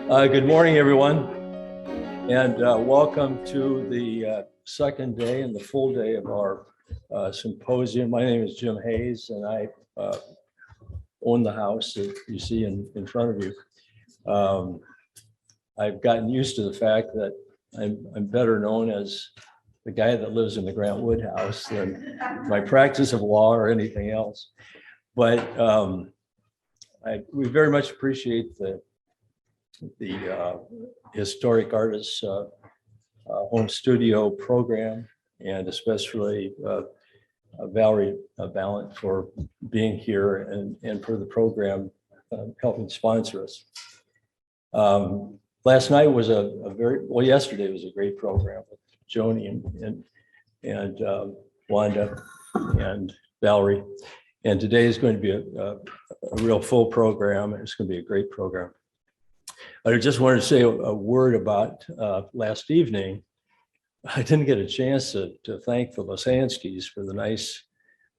Good morning, everyone, and welcome to the second day and the full day of our symposium. My name is Jim Hayes, and I own the house that you see in front of you. I've gotten used to the fact that I'm better known as the guy that lives in the Grant Wood house than my practice of law or anything else. But we very much appreciate the Historic Artists Home Studio program, and especially Valerie Ballant for being here and for the program helping sponsor us. Last night was yesterday was a great program with Joni and Wanda and Valerie, and today is going to be a real full program, and it's going to be a great program. I just wanted to say a word about last evening. I didn't get a chance to thank the Lasanskis for the nice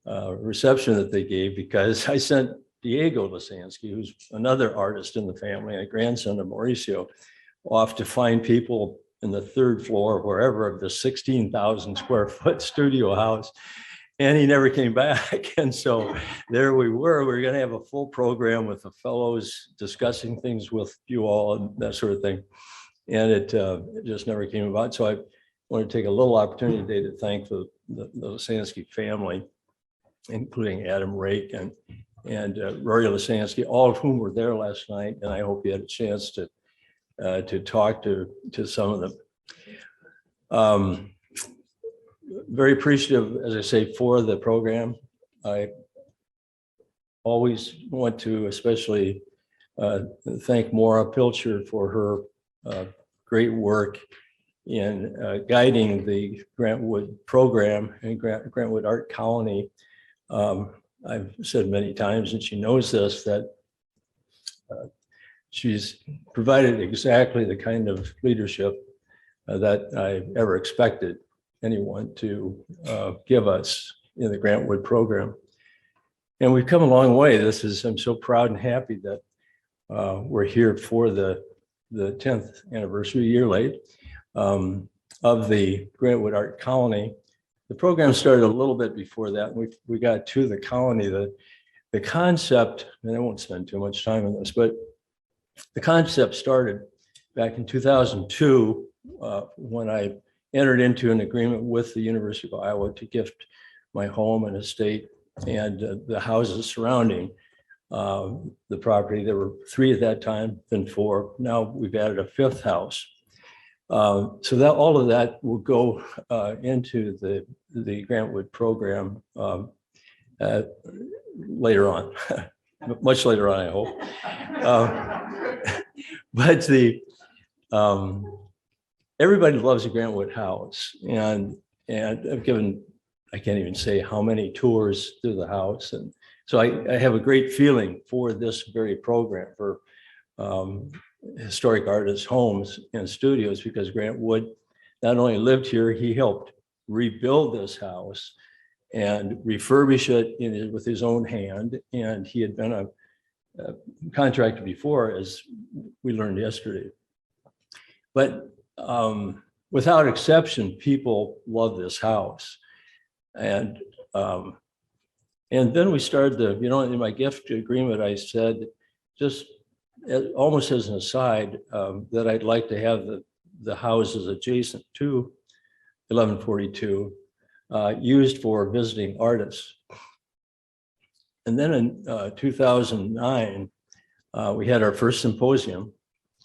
reception that they gave, because I sent Diego Lasansky, who's another artist in the family, a grandson of Mauricio, off to find people in the third floor, wherever, of the 16,000 square foot studio house. And he never came back. And so there we were going to have a full program with the fellows discussing things with you all and that sort of thing. And it just never came about. So I want to take a little opportunity today to thank the Lasansky family, including Adam Rake and Rory Lasansky, all of whom were there last night. And I hope you had a chance to talk to some of them. Very appreciative, as I say, for the program. I always want to especially thank Maura Pilcher for her great work in guiding the Grant Wood program and Grant Wood Art Colony. I've said many times, and she knows this, that she's provided exactly the kind of leadership that I ever expected anyone to give us in the Grant Wood program. And we've come a long way. I'm so proud and happy that we're here for the 10th anniversary, a year late, of the Grant Wood Art Colony. The program started a little bit before that. We got to the colony. The concept, and I won't spend too much time on this, but the concept started back in 2002 when I entered into an agreement with the University of Iowa to gift my home and estate and the houses surrounding the property. There were 3 at that time, then 4. Now we've added a 5th house. So that all of that will go into the Grant Wood program later on, much later on, I hope. But everybody loves a Grant Wood house, and I've given, I can't even say how many tours through the house, and so I have a great feeling for this very program for historic artists' homes and studios, because Grant Wood not only lived here, he helped rebuild this house and refurbish it with his own hand, and he had been a contractor before, as we learned yesterday. But without exception, people love this house. And then we started in my gift agreement, I said, just almost as an aside, that I'd like to have the houses adjacent to 1142 used for visiting artists. And then in 2009, we had our first symposium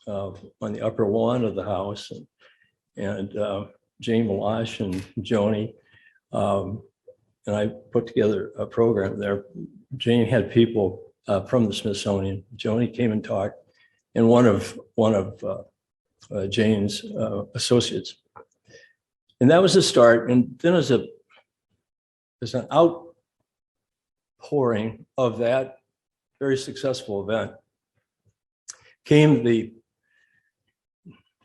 on the upper one of the house, and Jane Milosch and Joni, and I put together a program there. Jane had people from the Smithsonian. Joni came and talked, and one of Jane's associates, and that was the start. And then as an outpouring of that very successful event came the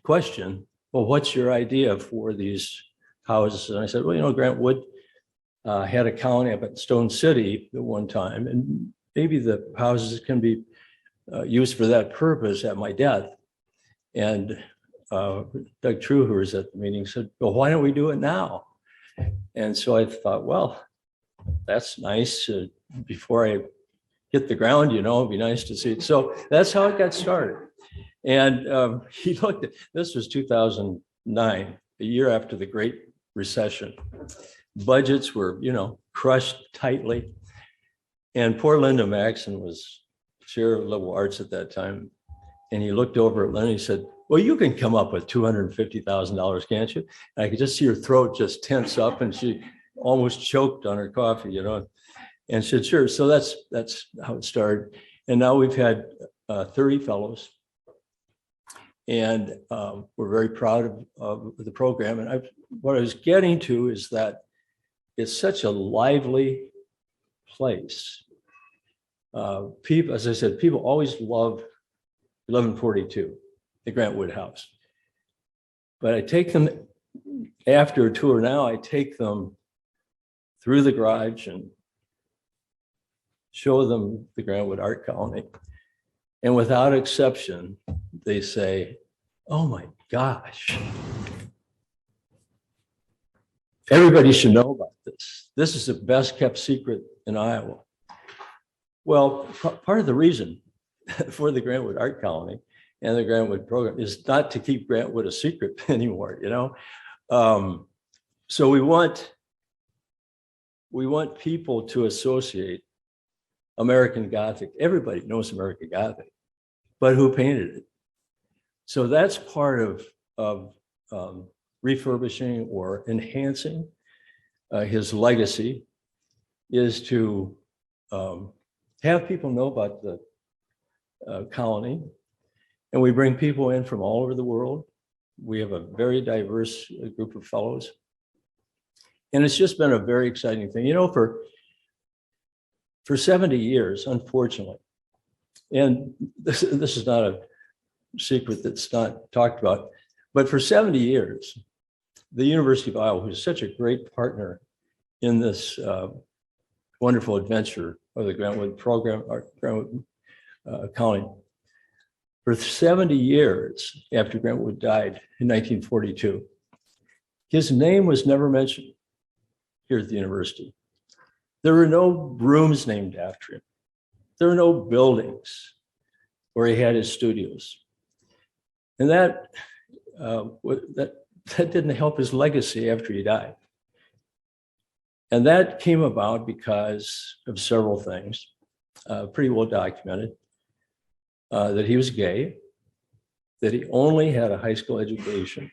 question, well, what's your idea for these houses? And I said, well, Grant Wood had a colony up at Stone City at one time, and maybe the houses can be used for that purpose at my death. And Doug True, who was at the meeting, said, well, why don't we do it now? And so I thought, well, that's nice. Before I hit the ground, it'd be nice to see it. So that's how it got started. And he looked at, this was 2009, a year after the Great Recession. Budgets were, crushed tightly. And poor Linda Maxon was chair of liberal arts at that time. And he looked over at Linda and he said, well, you can come up with $250,000, can't you? And I could just see her throat just tense up and she almost choked on her coffee, And she said, sure. So that's how it started. And now we've had 30 fellows. And we're very proud of the program. And what I was getting to is that it's such a lively place. People, as I said, people always love 1142, the Grant Wood House. But I take them, after a tour now, I take them through the garage and show them the Grant Wood Art Colony. And without exception, they say, oh my gosh, everybody should know about this. This is the best kept secret in Iowa. Well, part of the reason for the Grant Wood Art Colony and the Grant Wood program is not to keep Grant Wood a secret anymore, So we want people to associate American Gothic. Everybody knows American Gothic, but who painted it? So that's part of refurbishing or enhancing his legacy, is to have people know about the colony. And we bring people in from all over the world. We have a very diverse group of fellows. And it's just been a very exciting thing. For 70 years, unfortunately, and this is not a secret that's not talked about, but for 70 years, the University of Iowa, who's such a great partner in this wonderful adventure of the Grant Wood program, or Grant Wood Colony, for 70 years after Grant Wood died in 1942, his name was never mentioned here at the university. There were no rooms named after him. There were no buildings where he had his studios. And that didn't help his legacy after he died. And that came about because of several things, pretty well documented, that he was gay, that he only had a high school education,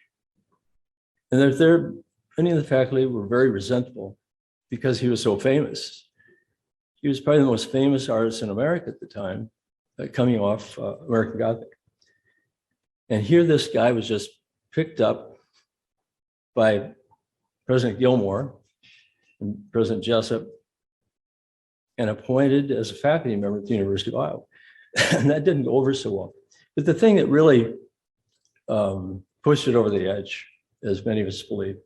and that many of the faculty were very resentful because he was so famous. He was probably the most famous artist in America at the time, coming off American Gothic. And here this guy was just picked up by President Gilmore and President Jessup and appointed as a faculty member at the University of Iowa. And that didn't go over so well. But the thing that really pushed it over the edge, as many of us believe,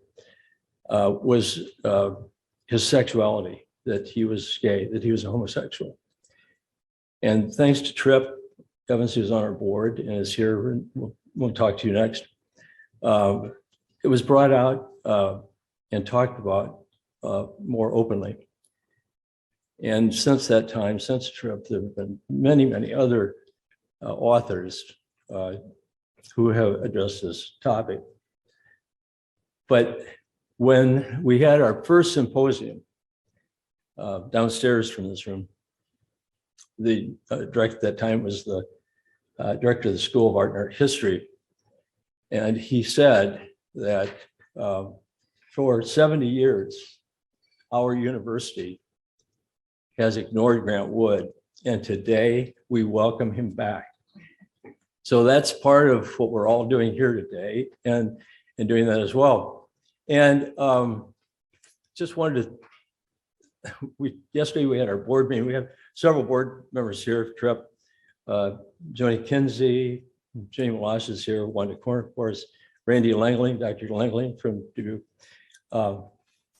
was his sexuality, that he was gay, that he was a homosexual. And thanks to Tripp Evans, who's on our board and is here, we'll talk to you next. It was brought out and talked about more openly. And since that time, since Tripp, there have been many, many other authors who have addressed this topic. But when we had our first symposium downstairs from this room, the director at that time was the director of the School of Art and Art History. And he said that for 70 years, our university has ignored Grant Wood, and today we welcome him back. So that's part of what we're all doing here today, and doing that as well. And just wanted to, yesterday we had our board meeting. We have several board members here, Tripp, Joni Kinsey, Jane Milosch is here, Wanda Corner, of course, Randy Langling, Dr. Langling from Dubuque.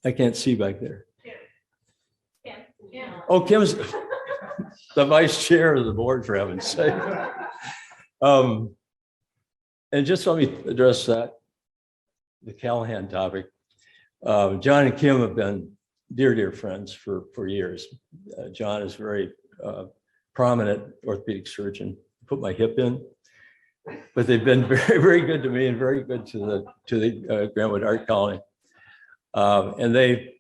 I can't see back there. Kim. Oh, Kim's the vice chair of the board, for heaven's sake. And just let me address that, the Callahan topic. John and Kim have been dear friends for years. John is very prominent orthopedic surgeon. Put my hip in, but they've been very good to me and very good to the Grantwood Art Colony. And they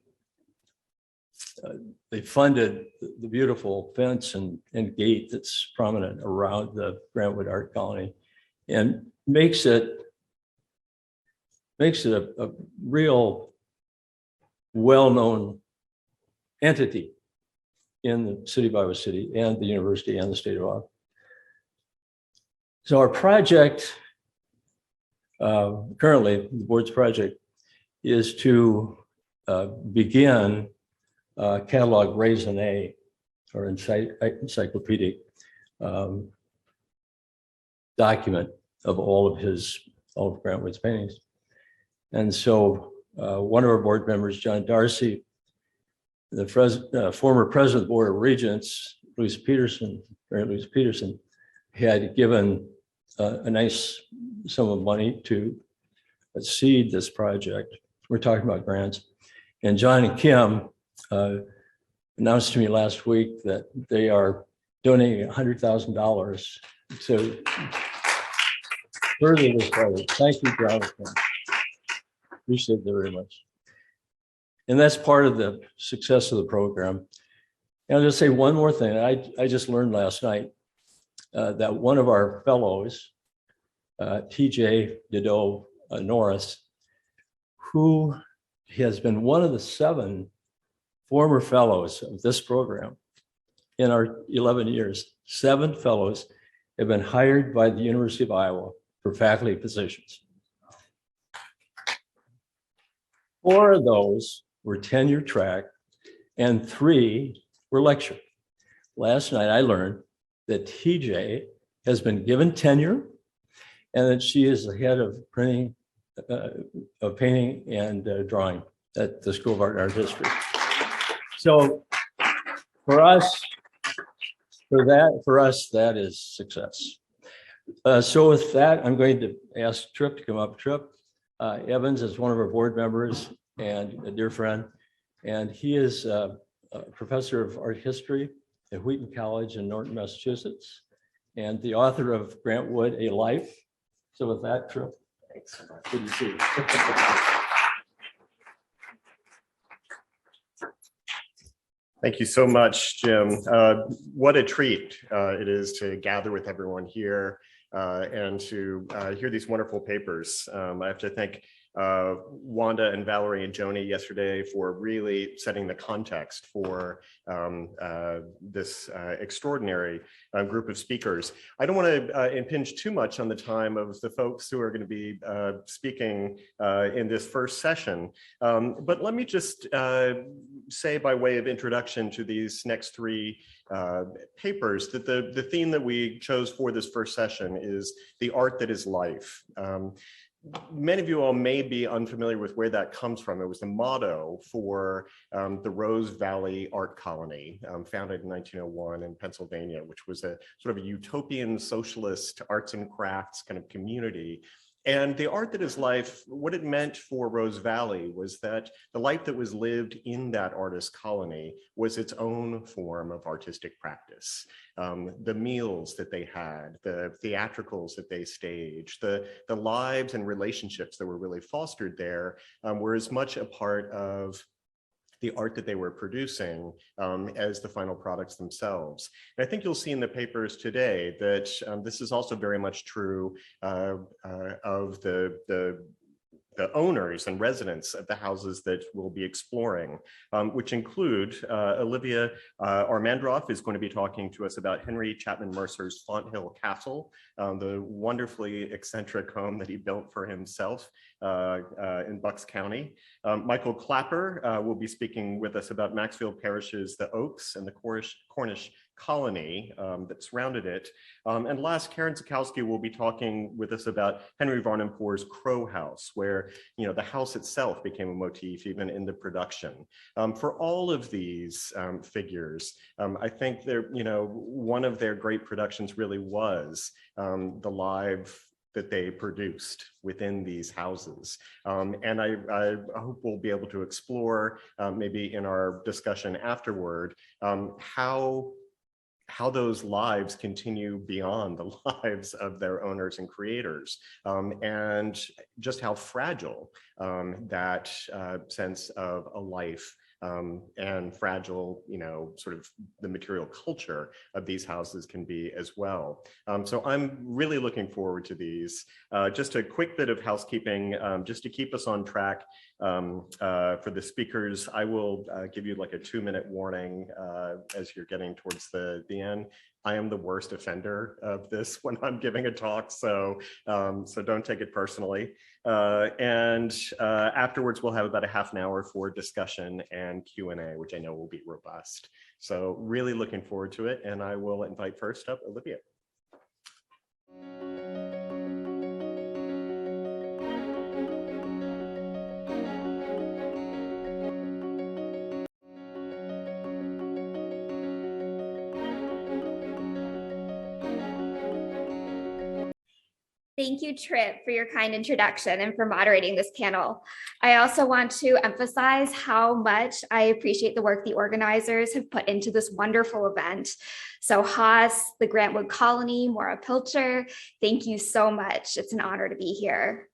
funded the beautiful fence and gate that's prominent around the Grantwood Art Colony, and makes it a real well-known entity in the city of Iowa City and the university and the state of Iowa. So our project, currently the board's project, is to begin catalog raisonné or encyclopedic document of all of Grantwood's paintings. And so one of our board members, John Darcy, the former president of the Board of Regents, Louis Peterson, had given a nice sum of money to seed this project. We're talking about grants. And John and Kim announced to me last week that they are donating $100,000 to further this project. Thank you, Jonathan. Appreciate that very much. And that's part of the success of the program. And I'll just say one more thing. I just learned last night that one of our fellows, TJ Dido Norris, who has been one of the 7 former fellows of this program in our 11 years. 7 fellows have been hired by the University of Iowa for faculty positions. 4 of those were tenure track and 3 were lecture. Last night I learned that TJ has been given tenure and that she is the head of painting and drawing at the School of Art and Art History. So for us, that is success. So with that, I'm going to ask Tripp to come up. Tripp Evans is one of our board members and a dear friend, and he is a professor of art history at Wheaton College in Norton, Massachusetts, and the author of Grantwood, A Life. So with that, Tripp, thanks. Good to see you. Thank you so much, Jim. What a treat it is to gather with everyone here and to hear these wonderful papers. I have to thank Wanda and Valerie and Joni yesterday for really setting the context for this extraordinary group of speakers. I don't want to impinge too much on the time of the folks who are going to be speaking in this first session, but let me just say by way of introduction to these next 3 papers that the theme that we chose for this first session is the art that is life. Many of you all may be unfamiliar with where that comes from. It was the motto for the Rose Valley Art Colony, founded in 1901 in Pennsylvania, which was a sort of a utopian socialist arts and crafts kind of community. And the art that is life, what it meant for Rose Valley was that the life that was lived in that artist colony was its own form of artistic practice. The meals that they had, the theatricals that they staged, the lives and relationships that were really fostered there were as much a part of the art that they were producing as the final products themselves. And I think you'll see in the papers today that this is also very much true of the owners and residents of the houses that we'll be exploring, which include Olivia Armandroff is going to be talking to us about Henry Chapman Mercer's Fonthill Castle, the wonderfully eccentric home that he built for himself in Bucks County. Michael Clapper will be speaking with us about Maxfield Parrish's The Oaks and the Cornish colony that surrounded it. And last, Karen Zukowski will be talking with us about Henry Varnum IV's Crow House, where the house itself became a motif even in the production. For all of these figures, I think they're, one of their great productions really was the live that they produced within these houses. And I hope we'll be able to explore, maybe in our discussion afterward, how those lives continue beyond the lives of their owners and creators, and just how fragile that sense of a life and fragile, sort of the material culture of these houses can be as well. So I'm really looking forward to these. Just a quick bit of housekeeping, just to keep us on track for the speakers. I will give you like a 2-minute warning as you're getting towards the end. I am the worst offender of this when I'm giving a talk, so don't take it personally. And afterwards, we'll have about a half an hour for discussion and Q&A, which I know will be robust. So really looking forward to it, and I will invite first up Olivia. Thank you, Tripp, for your kind introduction and for moderating this panel. I also want to emphasize how much I appreciate the work the organizers have put into this wonderful event. So Haas, the Grantwood Colony, Maura Pilcher, thank you so much. It's an honor to be here.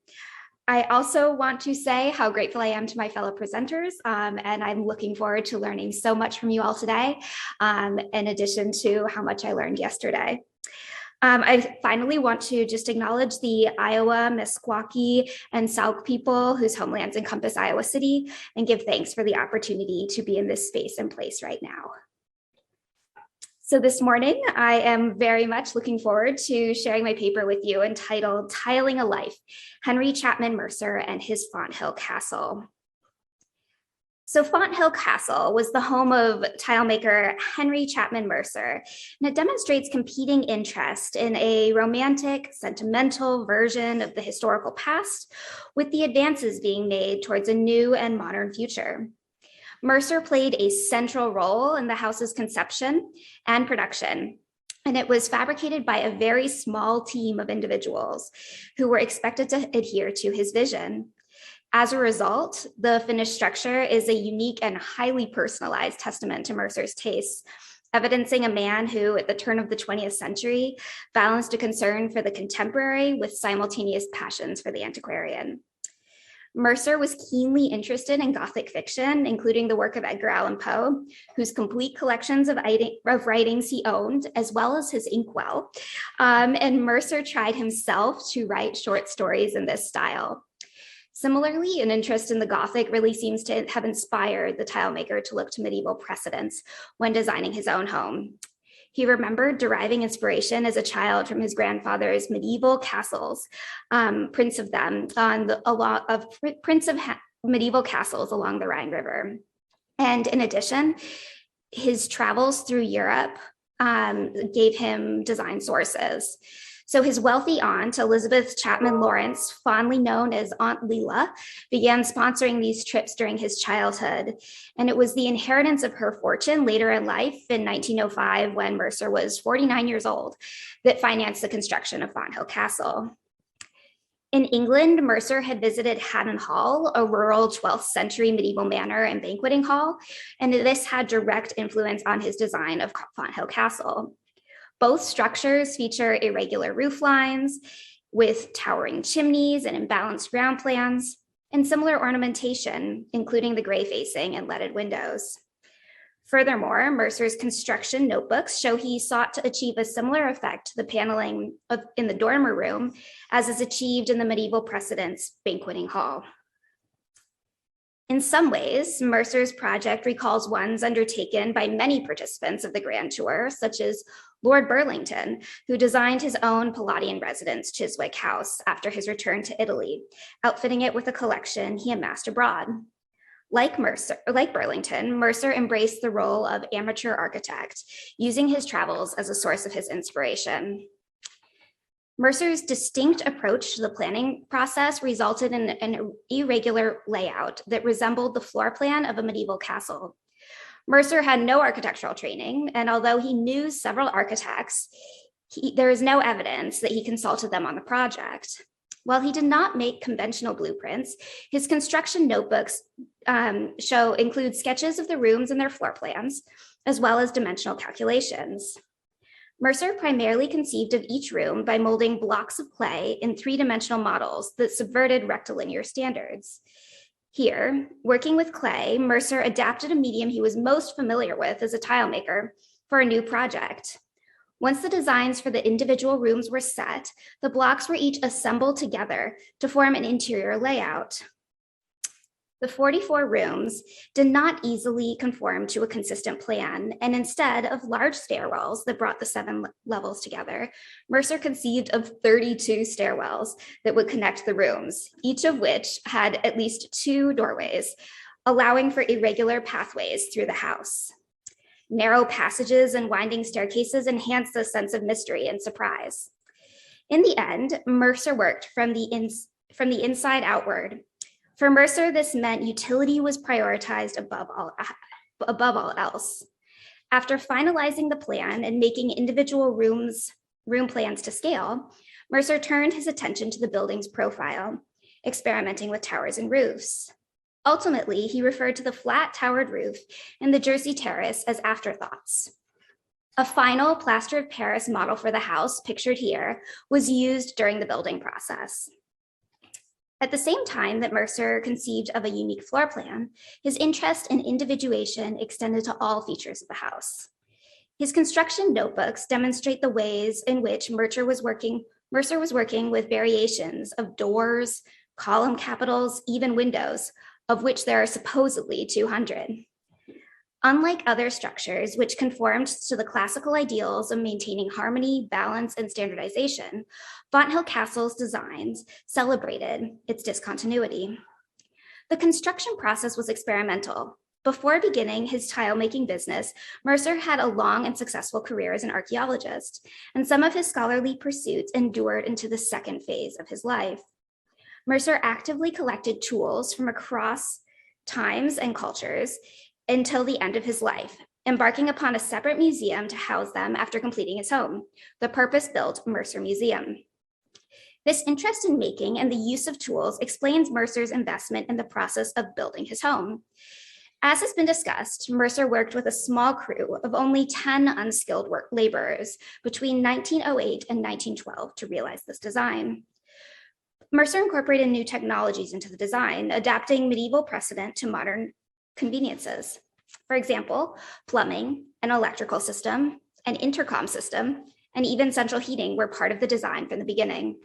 I also want to say how grateful I am to my fellow presenters, and I'm looking forward to learning so much from you all today, in addition to how much I learned yesterday. I finally want to just acknowledge the Iowa, Meskwaki, and Sauk people whose homelands encompass Iowa City, and give thanks for the opportunity to be in this space and place right now. So this morning, I am very much looking forward to sharing my paper with you entitled Tiling a Life, Henry Chapman Mercer and his Fonthill Castle. So Fonthill Castle was the home of tilemaker Henry Chapman Mercer, and it demonstrates competing interest in a romantic, sentimental version of the historical past, with the advances being made towards a new and modern future. Mercer played a central role in the house's conception and production, and it was fabricated by a very small team of individuals who were expected to adhere to his vision. As a result, the finished structure is a unique and highly personalized testament to Mercer's tastes, evidencing a man who, at the turn of the 20th century, balanced a concern for the contemporary with simultaneous passions for the antiquarian. Mercer was keenly interested in Gothic fiction, including the work of Edgar Allan Poe, whose complete collections of writings he owned, as well as his inkwell. And Mercer tried himself to write short stories in this style. Similarly, an interest in the Gothic really seems to have inspired the tilemaker to look to medieval precedents when designing his own home. He remembered deriving inspiration as a child from his grandfather's medieval castles, prints of medieval castles along the Rhine River. And in addition, his travels through Europe gave him design sources. So his wealthy aunt, Elizabeth Chapman Lawrence, fondly known as Aunt Leela, began sponsoring these trips during his childhood. And it was the inheritance of her fortune later in life in 1905, when Mercer was 49 years old, that financed the construction of Fonthill Castle. In England, Mercer had visited Haddon Hall, a rural 12th century medieval manor and banqueting hall, and this had direct influence on his design of Fonthill Castle. Both structures feature irregular roof lines with towering chimneys and imbalanced ground plans, and similar ornamentation, including the gray facing and leaded windows. Furthermore, Mercer's construction notebooks show he sought to achieve a similar effect to the paneling in the dormer room as is achieved in the medieval precedents banqueting hall. In some ways, Mercer's project recalls ones undertaken by many participants of the Grand Tour, such as Lord Burlington, who designed his own Palladian residence, Chiswick House, after his return to Italy, outfitting it with a collection he amassed abroad. Like Burlington, Mercer embraced the role of amateur architect, using his travels as a source of his inspiration. Mercer's distinct approach to the planning process resulted in an irregular layout that resembled the floor plan of a medieval castle. Mercer had no architectural training, and although he knew several architects, There is no evidence that he consulted them on the project. While he did not make conventional blueprints, his construction notebooks include sketches of the rooms and their floor plans, as well as dimensional calculations. Mercer primarily conceived of each room by molding blocks of clay in three-dimensional models that subverted rectilinear standards. Here, working with clay, Mercer adapted a medium he was most familiar with as a tile maker for a new project. Once the designs for the individual rooms were set, the blocks were each assembled together to form an interior layout. The 44 rooms did not easily conform to a consistent plan, and instead of large stairwells that brought the 7 levels together, Mercer conceived of 32 stairwells that would connect the rooms, each of which had at least 2 doorways, allowing for irregular pathways through the house. Narrow passages and winding staircases enhanced the sense of mystery and surprise. In the end, Mercer worked from the inside outward. For Mercer, this meant utility was prioritized above all else. After finalizing the plan and making individual room plans to scale, Mercer turned his attention to the building's profile, experimenting with towers and roofs. Ultimately, he referred to the flat towered roof and the Jersey terrace as afterthoughts. A final plaster of Paris model for the house, pictured here, was used during the building process. At the same time that Mercer conceived of a unique floor plan, his interest in individuation extended to all features of the house. His construction notebooks demonstrate the ways in which Mercer was working with variations of doors, column capitals, even windows, of which there are supposedly 200. Unlike other structures, which conformed to the classical ideals of maintaining harmony, balance, and standardization, Fonthill Castle's designs celebrated its discontinuity. The construction process was experimental. Before beginning his tile-making business, Mercer had a long and successful career as an archaeologist, and some of his scholarly pursuits endured into the second phase of his life. Mercer actively collected tools from across times and cultures until the end of his life, embarking upon a separate museum to house them after completing his home, the purpose-built Mercer Museum. This interest in making and the use of tools explains Mercer's investment in the process of building his home. As has been discussed, Mercer worked with a small crew of only 10 unskilled laborers between 1908 and 1912 to realize this design. Mercer incorporated new technologies into the design, adapting medieval precedent to modern conveniences. For example, plumbing, an electrical system, an intercom system, and even central heating were part of the design from the beginning.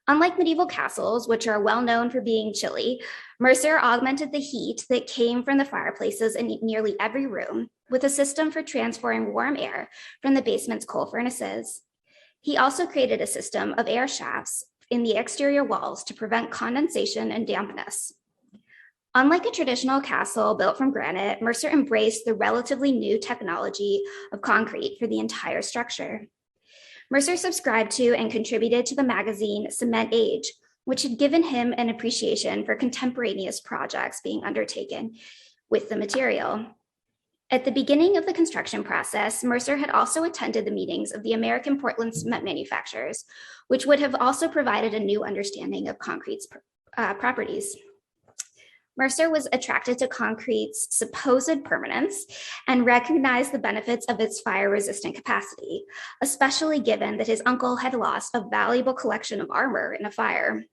Unlike medieval castles, which are well known for being chilly, Mercer augmented the heat that came from the fireplaces in nearly every room with a system for transferring warm air from the basement's coal furnaces. He also created a system of air shafts in the exterior walls to prevent condensation and dampness. Unlike a traditional castle built from granite, Mercer embraced the relatively new technology of concrete for the entire structure. Mercer subscribed to and contributed to the magazine Cement Age, which had given him an appreciation for contemporaneous projects being undertaken with the material. At the beginning of the construction process, Mercer had also attended the meetings of the American Portland cement manufacturers, which would have also provided a new understanding of concrete's properties. Mercer was attracted to concrete's supposed permanence and recognized the benefits of its fire-resistant capacity, especially given that his uncle had lost a valuable collection of armor in a fire.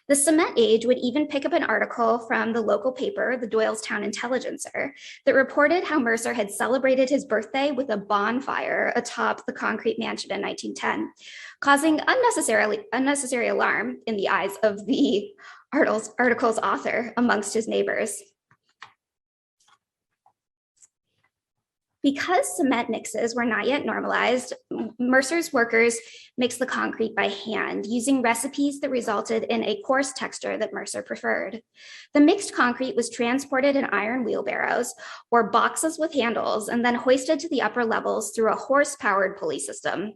The Cement Age would even pick up an article from the local paper, the Doylestown Intelligencer, that reported how Mercer had celebrated his birthday with a bonfire atop the concrete mansion in 1910, causing unnecessary alarm in the eyes of the article's author amongst his neighbors. Because cement mixes were not yet normalized, Mercer's workers mixed the concrete by hand, using recipes that resulted in a coarse texture that Mercer preferred. The mixed concrete was transported in iron wheelbarrows or boxes with handles and then hoisted to the upper levels through a horse-powered pulley system.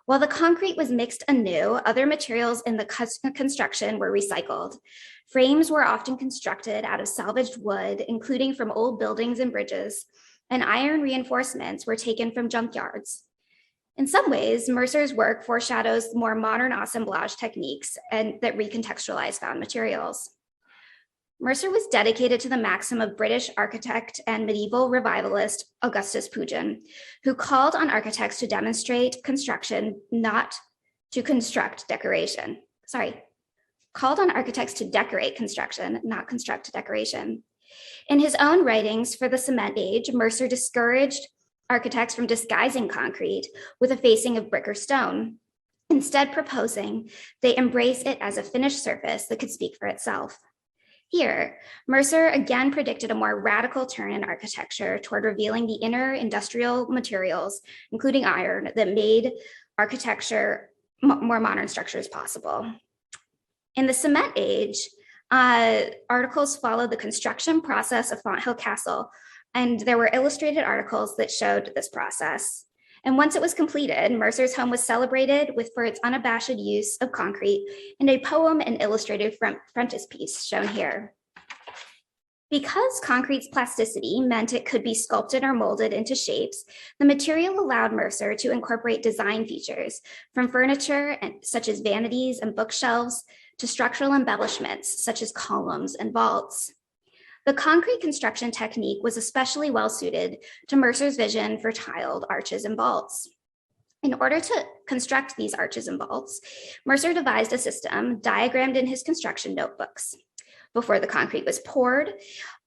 While the concrete was mixed anew, other materials in the construction were recycled. Frames were often constructed out of salvaged wood, including from old buildings and bridges, and iron reinforcements were taken from junkyards. In some ways, Mercer's work foreshadows more modern assemblage techniques and that recontextualize found materials. Mercer was dedicated to the maxim of British architect and medieval revivalist Augustus Pugin, who called on architects to demonstrate construction, not to construct decoration. Called on architects to decorate construction, not construct decoration. In his own writings for the Cement Age, Mercer discouraged architects from disguising concrete with a facing of brick or stone, instead proposing they embrace it as a finished surface that could speak for itself. Here, Mercer again predicted a more radical turn in architecture toward revealing the inner industrial materials, including iron, that made architecture more modern structures possible. In the Cement Age, articles followed the construction process of Fonthill Castle, and there were illustrated articles that showed this process. And once it was completed, Mercer's home was celebrated for its unabashed use of concrete in a poem and illustrated frontispiece shown here. Because concrete's plasticity meant it could be sculpted or molded into shapes, the material allowed Mercer to incorporate design features from furniture such as vanities and bookshelves to structural embellishments such as columns and vaults. The concrete construction technique was especially well suited to Mercer's vision for tiled arches and vaults. In order to construct these arches and vaults, Mercer devised a system diagrammed in his construction notebooks. Before the concrete was poured,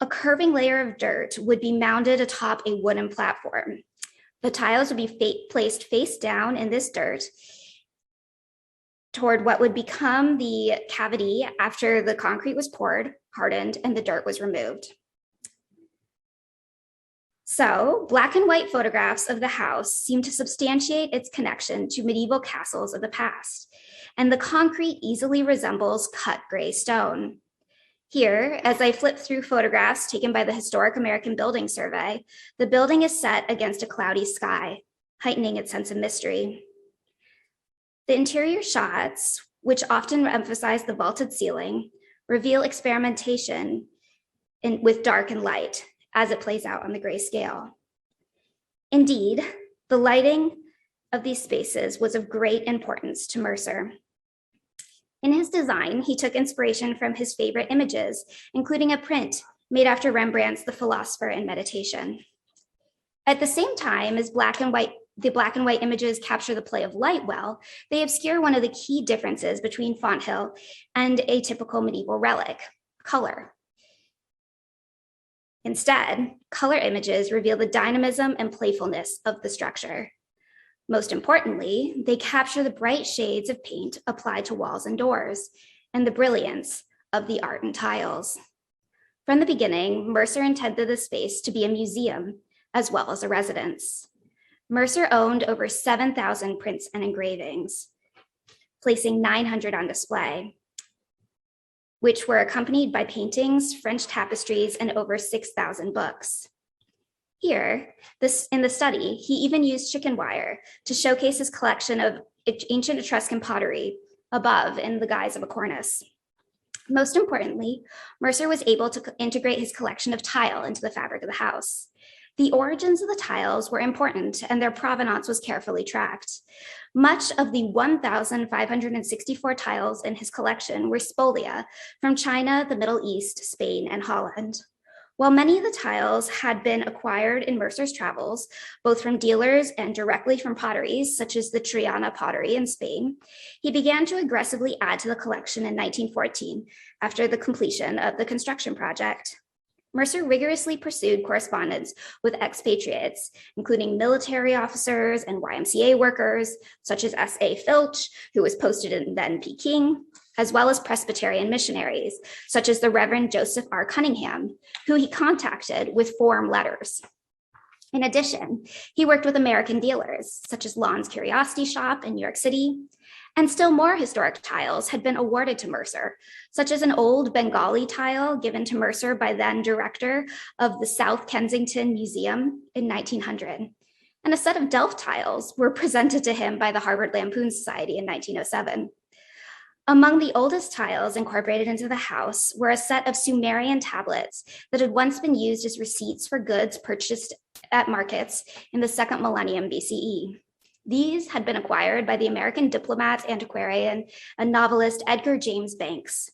a curving layer of dirt would be mounted atop a wooden platform. The tiles would be placed face down in this dirt toward what would become the cavity after the concrete was poured, hardened, and the dirt was removed. So, black and white photographs of the house seem to substantiate its connection to medieval castles of the past, and the concrete easily resembles cut gray stone. Here, as I flip through photographs taken by the Historic American Building Survey, the building is set against a cloudy sky, heightening its sense of mystery. The interior shots, which often emphasize the vaulted ceiling, reveal experimentation with dark and light as it plays out on the gray scale. Indeed, the lighting of these spaces was of great importance to Mercer. In his design, he took inspiration from his favorite images, including a print made after Rembrandt's The Philosopher in Meditation. At the same time as the black and white images capture the play of light well, they obscure one of the key differences between Fonthill and a typical medieval relic, color. Instead, color images reveal the dynamism and playfulness of the structure. Most importantly, they capture the bright shades of paint applied to walls and doors, and the brilliance of the art and tiles. From the beginning, Mercer intended the space to be a museum as well as a residence. Mercer owned over 7,000 prints and engravings, placing 900 on display, which were accompanied by paintings, French tapestries, and over 6,000 books. Here, in the study, he even used chicken wire to showcase his collection of ancient Etruscan pottery above in the guise of a cornice. Most importantly, Mercer was able to integrate his collection of tile into the fabric of the house. The origins of the tiles were important and their provenance was carefully tracked. Much of the 1,564 tiles in his collection were spolia from China, the Middle East, Spain, and Holland. While many of the tiles had been acquired in Mercer's travels, both from dealers and directly from potteries, such as the Triana pottery in Spain, he began to aggressively add to the collection in 1914 after the completion of the construction project. Mercer rigorously pursued correspondence with expatriates, including military officers and YMCA workers, such as S.A. Filch, who was posted in then Peking, as well as Presbyterian missionaries, such as the Reverend Joseph R. Cunningham, who he contacted with form letters. In addition, he worked with American dealers, such as Lon's Curiosity Shop in New York City, and still more historic tiles had been awarded to Mercer, such as an old Bengali tile given to Mercer by then director of the South Kensington Museum in 1900. And a set of Delft tiles were presented to him by the Harvard Lampoon Society in 1907. Among the oldest tiles incorporated into the house were a set of Sumerian tablets that had once been used as receipts for goods purchased at markets in the second millennium BCE. These had been acquired by the American diplomat, antiquarian, and novelist Edgar James Banks.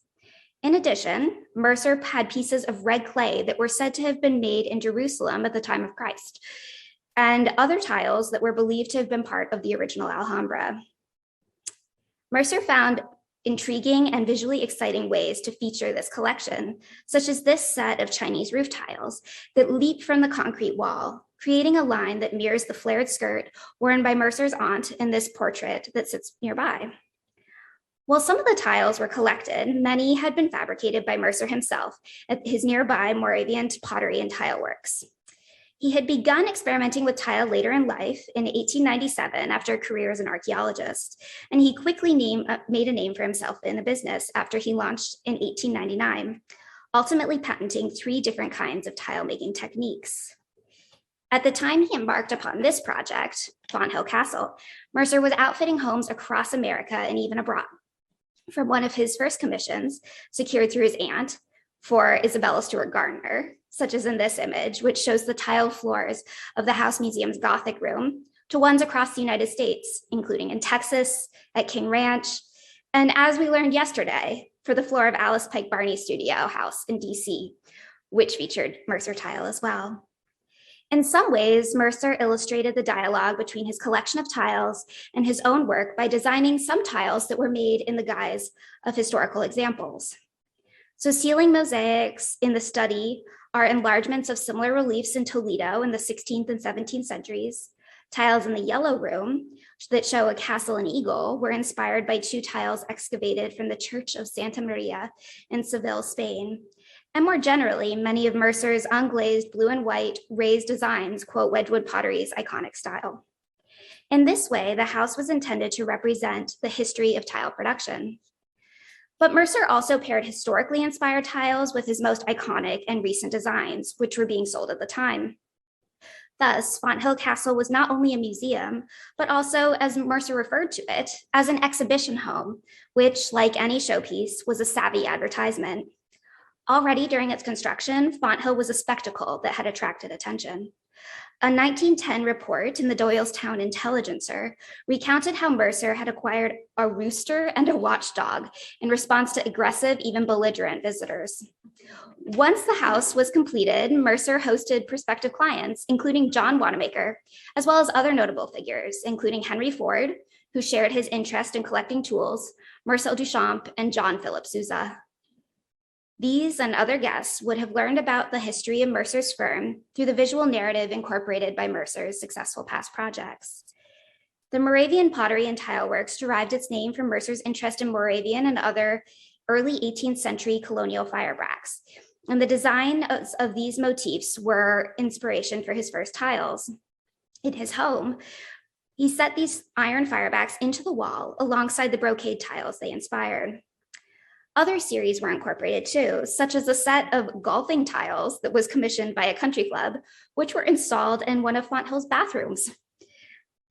In addition, Mercer had pieces of red clay that were said to have been made in Jerusalem at the time of Christ, and other tiles that were believed to have been part of the original Alhambra. Mercer found intriguing and visually exciting ways to feature this collection, such as this set of Chinese roof tiles that leap from the concrete wall, creating a line that mirrors the flared skirt worn by Mercer's aunt in this portrait that sits nearby. While some of the tiles were collected, many had been fabricated by Mercer himself at his nearby Moravian pottery and tile works. He had begun experimenting with tile later in life in 1897 after a career as an archaeologist, and he quickly made a name for himself in the business after he launched in 1899, ultimately patenting 3 different kinds of tile making techniques. At the time he embarked upon this project, Fonthill Castle, Mercer was outfitting homes across America and even abroad. From one of his first commissions, secured through his aunt for Isabella Stewart Gardner, such as in this image, which shows the tiled floors of the House Museum's Gothic room, to ones across the United States, including in Texas, at King Ranch, and as we learned yesterday, for the floor of Alice Pike Barney's studio house in DC, which featured Mercer tile as well. In some ways, Mercer illustrated the dialogue between his collection of tiles and his own work by designing some tiles that were made in the guise of historical examples. So ceiling mosaics in the study are enlargements of similar reliefs in Toledo in the 16th and 17th centuries. Tiles in the yellow room that show a castle and eagle were inspired by 2 tiles excavated from the Church of Santa Maria in Seville, Spain. And more generally, many of Mercer's unglazed blue and white raised designs quote Wedgwood pottery's iconic style. In this way, the house was intended to represent the history of tile production. But Mercer also paired historically inspired tiles with his most iconic and recent designs, which were being sold at the time. Thus, Fonthill Castle was not only a museum, but also, as Mercer referred to it, as an exhibition home, which, like any showpiece, was a savvy advertisement. Already during its construction, Fonthill was a spectacle that had attracted attention. A 1910 report in the Doylestown Intelligencer recounted how Mercer had acquired a rooster and a watchdog in response to aggressive, even belligerent visitors. Once the house was completed, Mercer hosted prospective clients, including John Wanamaker, as well as other notable figures, including Henry Ford, who shared his interest in collecting tools, Marcel Duchamp, and John Philip Sousa. These and other guests would have learned about the history of Mercer's firm through the visual narrative incorporated by Mercer's successful past projects. The Moravian pottery and tile works derived its name from Mercer's interest in Moravian and other early 18th century colonial firebracks. And the design of these motifs were inspiration for his first tiles. In his home, he set these iron firebacks into the wall alongside the brocade tiles they inspired. Other series were incorporated too, such as a set of golfing tiles that was commissioned by a country club, which were installed in one of Fonthill's bathrooms.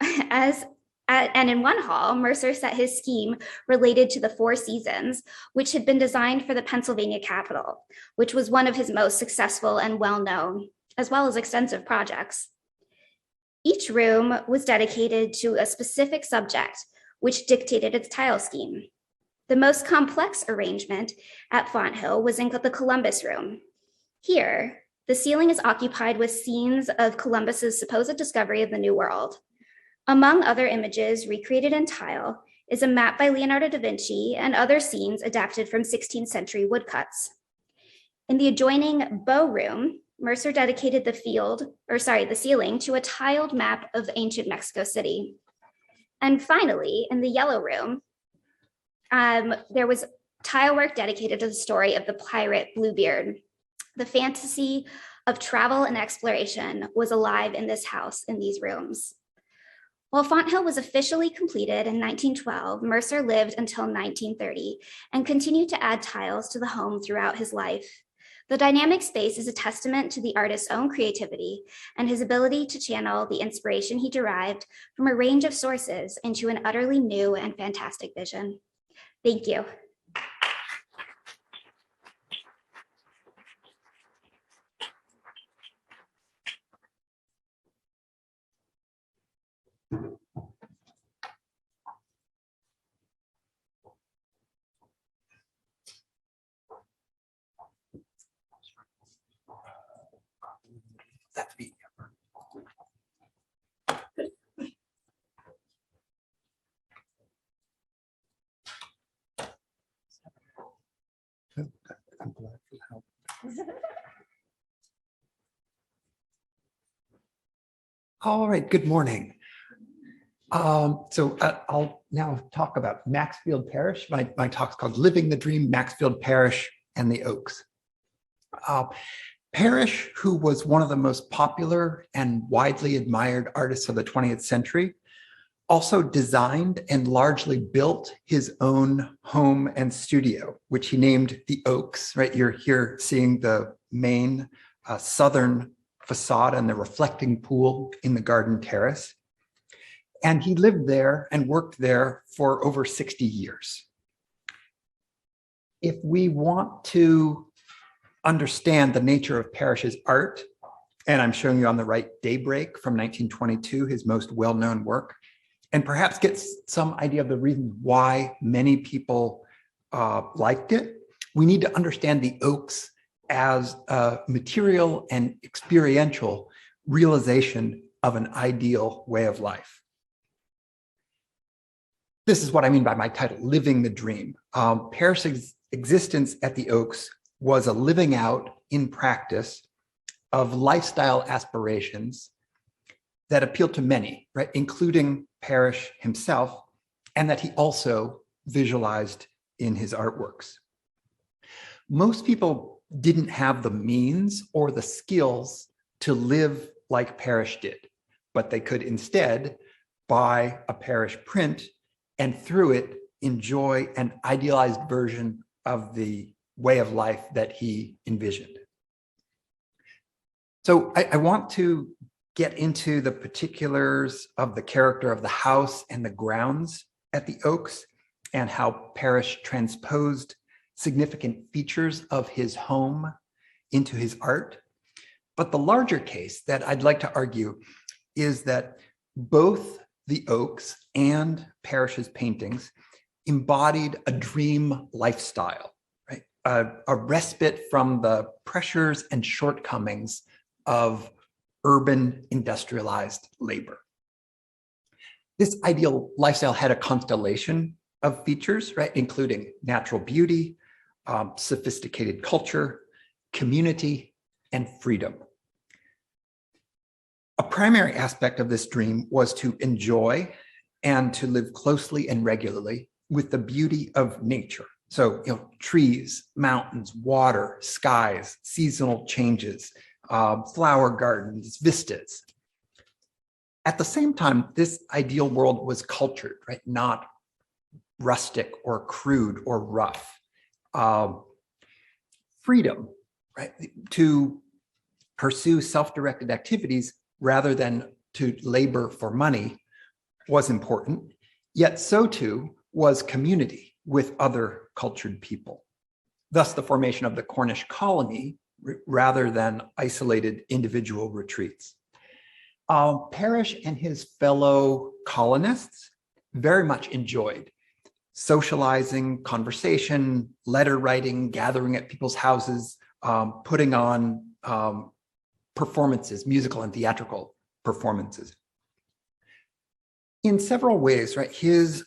And in one hall, Mercer set his scheme related to the Four Seasons, which had been designed for the Pennsylvania Capitol, which was one of his most successful and well-known, as well as extensive projects. Each room was dedicated to a specific subject, which dictated its tile scheme. The most complex arrangement at Fonthill was in the Columbus room. Here, the ceiling is occupied with scenes of Columbus's supposed discovery of the New World. Among other images recreated in tile is a map by Leonardo da Vinci and other scenes adapted from 16th century woodcuts. In the adjoining Bow room, Mercer dedicated the ceiling to a tiled map of ancient Mexico City. And finally, in the Yellow room, there was tile work dedicated to the story of the pirate Bluebeard. The fantasy of travel and exploration was alive in this house, in these rooms. While Fonthill was officially completed in 1912, Mercer lived until 1930 and continued to add tiles to the home throughout his life. The dynamic space is a testament to the artist's own creativity and his ability to channel the inspiration he derived from a range of sources into an utterly new and fantastic vision. Thank you. That's me. I'm glad for the help. All right, good morning. I'll now talk about Maxfield Parrish. My talk's called Living the Dream, Maxfield Parrish and the Oaks. Parrish, who was one of the most popular and widely admired artists of the 20th century, also designed and largely built his own home and studio, which he named the Oaks, right? You're here seeing the main southern facade and the reflecting pool in the garden terrace. And he lived there and worked there for over 60 years. If we want to understand the nature of Parrish's art, and I'm showing you on the right Daybreak from 1922, his most well-known work, and perhaps get some idea of the reason why many people liked it, we need to understand the Oaks as a material and experiential realization of an ideal way of life. This is what I mean by my title, Living the Dream. Parrish's existence at the Oaks was a living out in practice of lifestyle aspirations that appealed to many, right, including Parrish himself, and that he also visualized in his artworks. Most people didn't have the means or the skills to live like Parrish did, but they could instead buy a Parrish print and through it enjoy an idealized version of the way of life that he envisioned. So I want to get into the particulars of the character of the house and the grounds at the Oaks and how Parrish transposed significant features of his home into his art. But the larger case that I'd like to argue is that both the Oaks and Parrish's paintings embodied a dream lifestyle, right? A respite from the pressures and shortcomings of urban industrialized labor. This ideal lifestyle had a constellation of features, right, including natural beauty, sophisticated culture, community, and freedom. A primary aspect of this dream was to enjoy and to live closely and regularly with the beauty of nature. So, trees, mountains, water, skies, seasonal changes, flower gardens, vistas. At the same time, this ideal world was cultured, right? Not rustic or crude or rough. Freedom, right? To pursue self-directed activities rather than to labor for money was important, yet so too was community with other cultured people. Thus, the formation of the Cornish colony rather than isolated individual retreats. Parrish and his fellow colonists very much enjoyed socializing, conversation, letter writing, gathering at people's houses, putting on performances, musical and theatrical performances. In several ways, right, his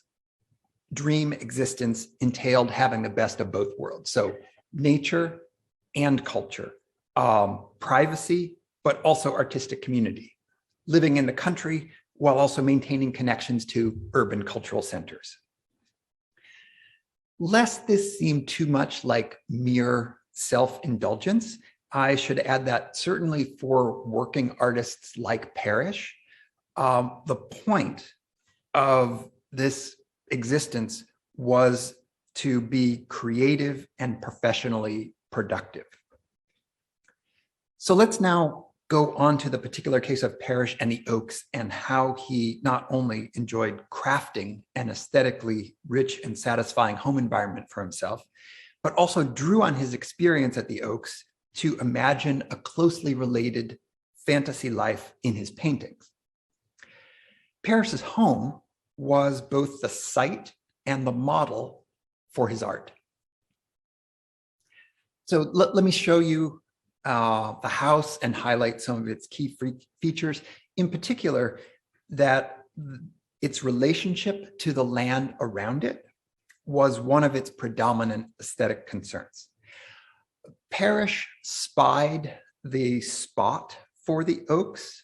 dream existence entailed having the best of both worlds. So nature and culture, privacy, but also artistic community, living in the country while also maintaining connections to urban cultural centers. Lest this seem too much like mere self-indulgence, I should add that certainly for working artists like Parrish, the point of this existence was to be creative and professionally productive. So let's now go on to the particular case of Parrish and the Oaks and how he not only enjoyed crafting an aesthetically rich and satisfying home environment for himself, but also drew on his experience at the Oaks to imagine a closely related fantasy life in his paintings. Parrish's home was both the site and the model for his art. So let me show you the house and highlight some of its key features, in particular, that its relationship to the land around it was one of its predominant aesthetic concerns. Parrish spied the spot for the oaks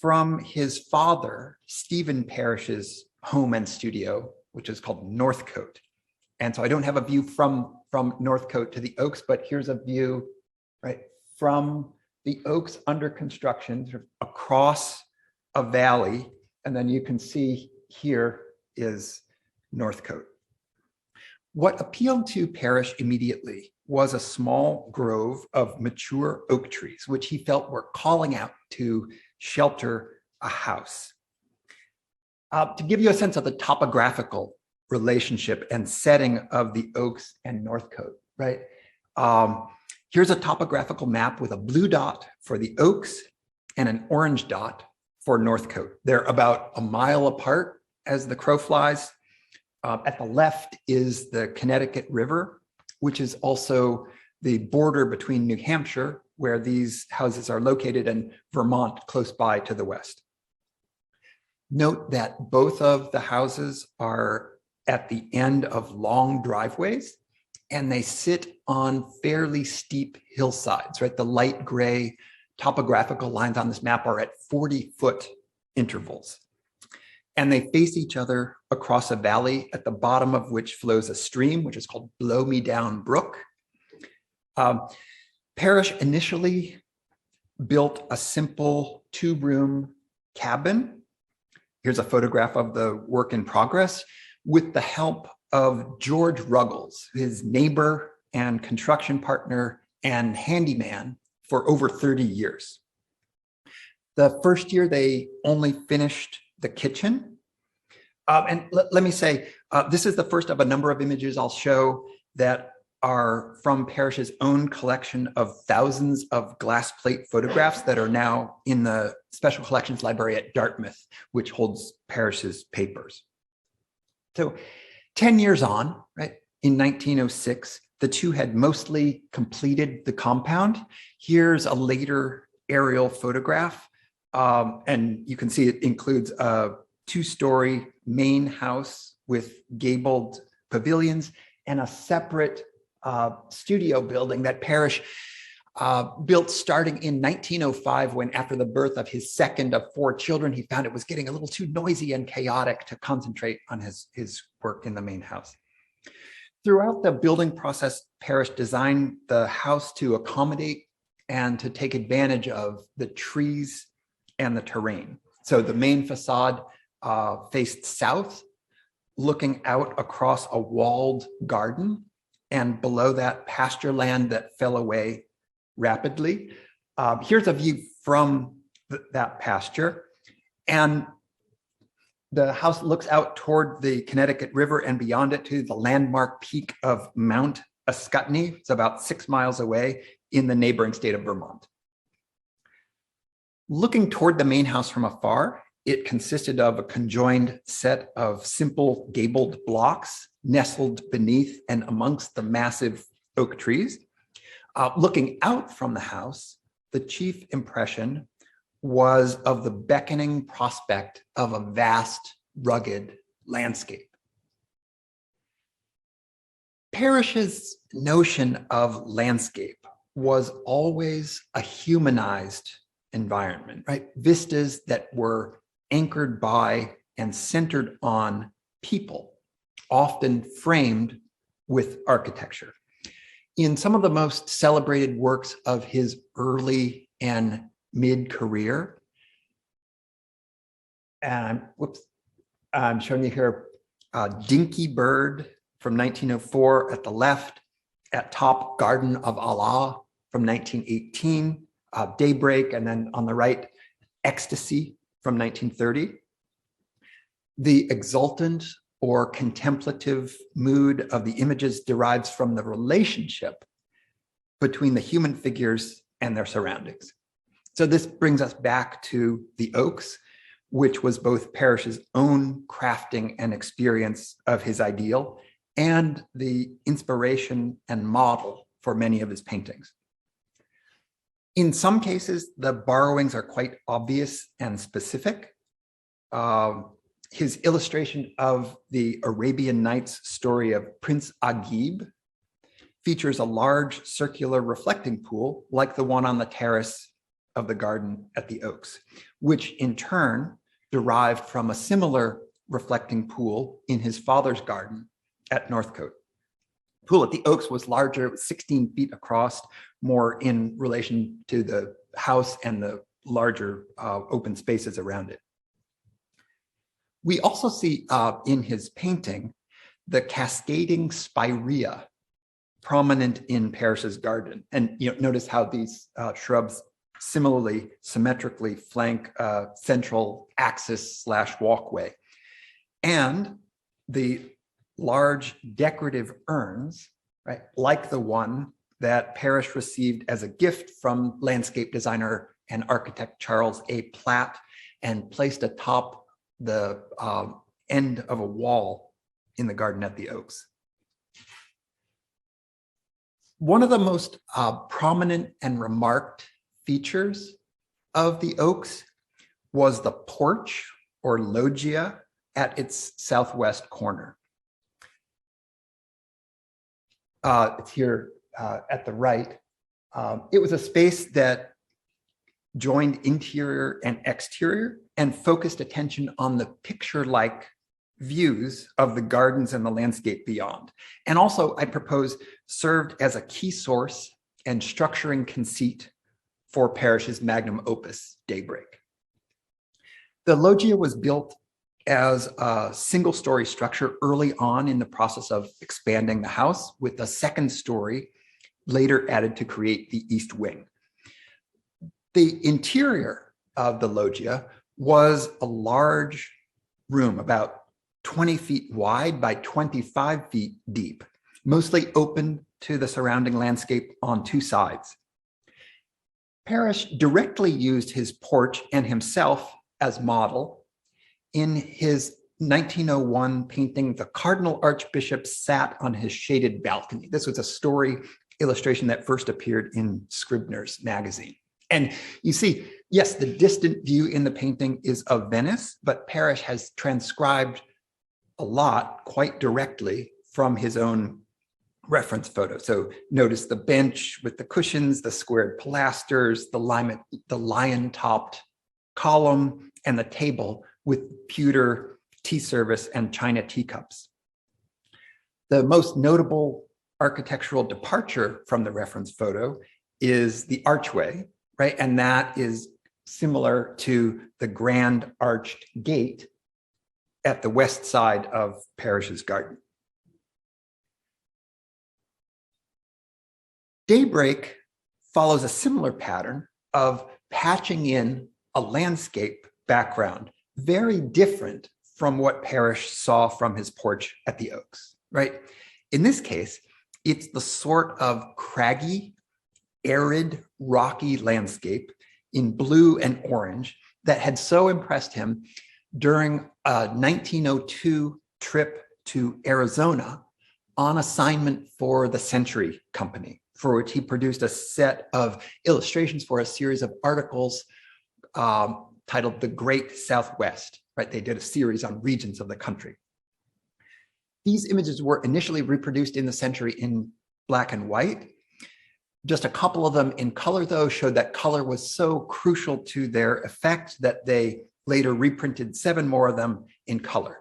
from his father, Stephen Parrish's home and studio, which is called Northcote. And so I don't have a view from Northcote to the oaks, but here's a view right from the oaks under construction sort of across a valley. And then you can see here is Northcote. What appealed to Parrish immediately was a small grove of mature oak trees, which he felt were calling out to shelter a house. To give you a sense of the topographical relationship and setting of the oaks and Northcote, right? Here's a topographical map with a blue dot for the oaks and an orange dot for Northcote. They're about a mile apart as the crow flies. At the left is the Connecticut River, which is also the border between New Hampshire, where these houses are located, and Vermont close by to the west. Note that both of the houses are at the end of long driveways, and they sit on fairly steep hillsides, right? The light gray topographical lines on this map are at 40-foot intervals. And they face each other across a valley at the bottom of which flows a stream, which is called Blow Me Down Brook. Parrish initially built a simple 2-room cabin. Here's a photograph of the work in progress with the help of George Ruggles, his neighbor and construction partner and handyman for over 30 years. The first year they only finished the kitchen. And let me say, this is the first of a number of images I'll show that are from Parrish's own collection of thousands of glass plate photographs that are now in the Special Collections Library at Dartmouth, which holds Parrish's papers. So 10 years on, right, in 1906, the two had mostly completed the compound. Here's a later aerial photograph. And you can see it includes a 2-story main house with gabled pavilions and a separate studio building that Parrish built starting in 1905, when after the birth of his second of 4 children, he found it was getting a little too noisy and chaotic to concentrate on his work in the main house. Throughout the building process, Parrish designed the house to accommodate and to take advantage of the trees and the terrain. So the main facade faced south, looking out across a walled garden, and below that pasture land that fell away rapidly. Here's a view from that pasture. And the house looks out toward the Connecticut River and beyond it to the landmark peak of Mount Ascutney. It's about 6 miles away in the neighboring state of Vermont. Looking toward the main house from afar, it consisted of a conjoined set of simple gabled blocks nestled beneath and amongst the massive oak trees. Looking out from the house, the chief impression was of the beckoning prospect of a vast, rugged landscape. Parrish's notion of landscape was always a humanized environment, right? Vistas that were anchored by and centered on people, often framed with architecture. In some of the most celebrated works of his early and mid-career, and I'm showing you here Dinky Bird from 1904 at the left, at top Garden of Allah from 1918, Daybreak, and then on the right, Ecstasy from 1930. The exultant or contemplative mood of the images derives from the relationship between the human figures and their surroundings. So this brings us back to the oaks, which was both Parrish's own crafting and experience of his ideal, and the inspiration and model for many of his paintings. In some cases, the borrowings are quite obvious and specific. His illustration of the Arabian Nights story of Prince Agib features a large circular reflecting pool like the one on the terrace of the garden at the Oaks, which in turn derived from a similar reflecting pool in his father's garden at Northcote. The pool at the Oaks was larger, it was 16 feet across, more in relation to the house and the larger open spaces around it. We also see in his painting the cascading spirea prominent in Parrish's garden. And notice how these shrubs similarly symmetrically flank central axis / walkway. And the large decorative urns, right, like the one that Parrish received as a gift from landscape designer and architect Charles A. Platt and placed atop the end of a wall in the garden at the Oaks. One of the most prominent and remarked features of the Oaks was the porch or loggia at its southwest corner. It's here at the right. It was a space that joined interior and exterior and focused attention on the picture-like views of the gardens and the landscape beyond. And also, I propose, served as a key source and structuring conceit for Parrish's magnum opus, Daybreak. The loggia was built as a single-story structure early on in the process of expanding the house, with a second story later added to create the east wing. The interior of the loggia was a large room, about 20 feet wide by 25 feet deep, mostly open to the surrounding landscape on two sides. Parrish directly used his porch and himself as model in his 1901 painting, The Cardinal Archbishop Sat on His Shaded Balcony. This was a story illustration that first appeared in Scribner's magazine. And you see, yes, the distant view in the painting is of Venice, but Parrish has transcribed a lot quite directly from his own reference photo. So notice the bench with the cushions, the squared pilasters, the lion-topped column, and the table with pewter tea service and china teacups. The most notable architectural departure from the reference photo is the archway, right? And that is similar to the grand arched gate at the west side of Parrish's garden. Daybreak follows a similar pattern of patching in a landscape background, very different from what Parrish saw from his porch at the Oaks, right? In this case, it's the sort of craggy, arid, rocky landscape in blue and orange that had so impressed him during a 1902 trip to Arizona on assignment for the Century Company, for which he produced a set of illustrations for a series of articles titled The Great Southwest, right? They did a series on regions of the country. These images were initially reproduced in the Century in black and white. Just a couple of them in color, though, showed that color was so crucial to their effect that they later reprinted 7 more of them in color.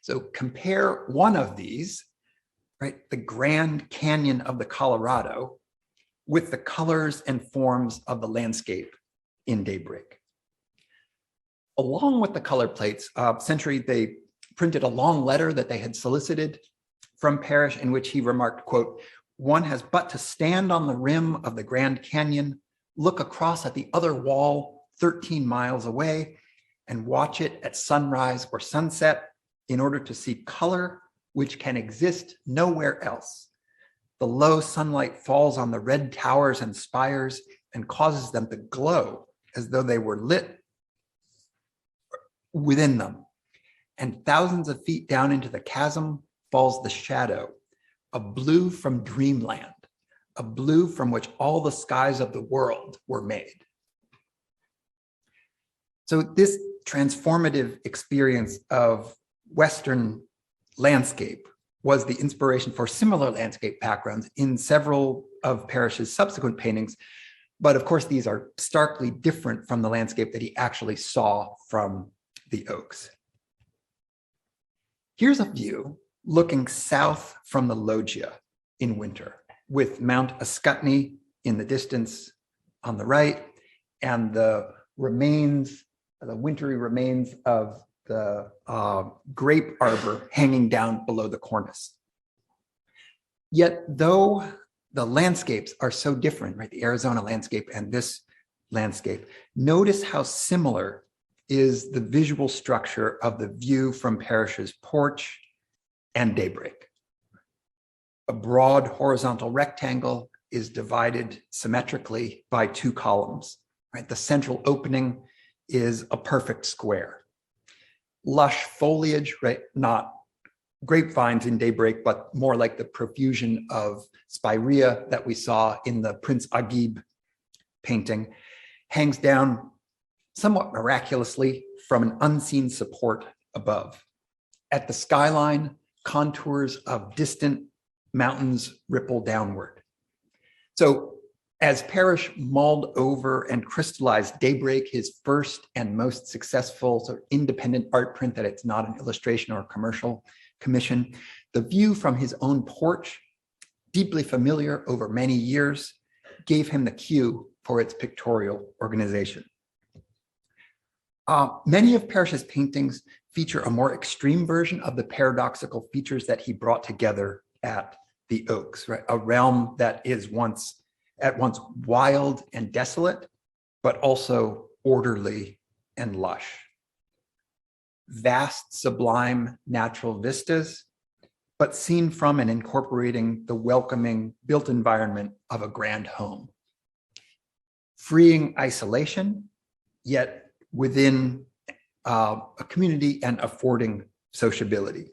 So compare one of these, right, the Grand Canyon of the Colorado, with the colors and forms of the landscape in Daybreak. Along with the color plates, Century, they printed a long letter that they had solicited from Parrish in which he remarked, quote, "One has but to stand on the rim of the Grand Canyon, look across at the other wall 13 miles away, and watch it at sunrise or sunset in order to see color which can exist nowhere else. The low sunlight falls on the red towers and spires and causes them to glow as though they were lit within them. And thousands of feet down into the chasm falls the shadow, a blue from dreamland, a blue from which all the skies of the world were made. So this transformative experience of Western landscape was the inspiration for similar landscape backgrounds in several of Parrish's subsequent paintings. But of course, these are starkly different from the landscape that he actually saw from the Oaks. Here's a view looking south from the loggia in winter, with Mount Ascutney in the distance on the right, and the remains, the wintry remains of the grape arbor hanging down below the cornice. Yet though the landscapes are so different, right? The Arizona landscape and this landscape, notice how similar is the visual structure of the view from Parrish's porch and daybreak. A broad horizontal rectangle is divided symmetrically by two columns, right? The central opening is a perfect square. Lush foliage, right? Not grapevines in daybreak, but more like the profusion of spirea that we saw in the Prince Agib painting, hangs down somewhat miraculously from an unseen support above. At the skyline, contours of distant mountains ripple downward. So as Parrish mulled over and crystallized Daybreak, his first and most successful sort of independent art print that it's not an illustration or a commercial commission, the view from his own porch, deeply familiar over many years, gave him the cue for its pictorial organization. Many of Parrish's paintings feature a more extreme version of the paradoxical features that he brought together at the Oaks, right? A realm that is at once wild and desolate, but also orderly and lush. Vast, sublime natural vistas, but seen from and incorporating the welcoming built environment of a grand home. Freeing isolation, yet within a community and affording sociability.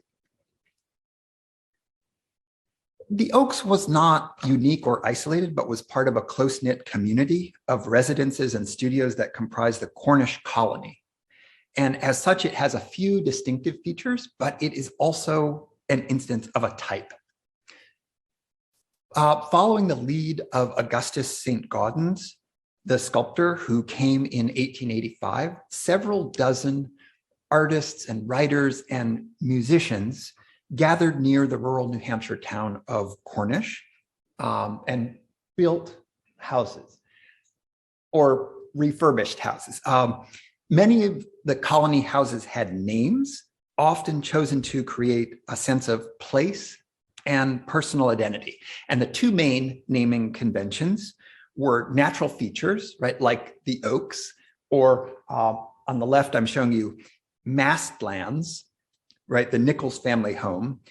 The Oaks was not unique or isolated, but was part of a close-knit community of residences and studios that comprised the Cornish colony. And as such, it has a few distinctive features, but it is also an instance of a type. Following the lead of Augustus St. Gaudens, the sculptor who came in 1885, several dozen artists and writers and musicians gathered near the rural New Hampshire town of Cornish and built houses or refurbished houses. Many of the colony houses had names, often chosen to create a sense of place and personal identity. And the two main naming conventions were natural features, right, like the Oaks, or on the left, I'm showing you mastlands, right, the Nichols family home,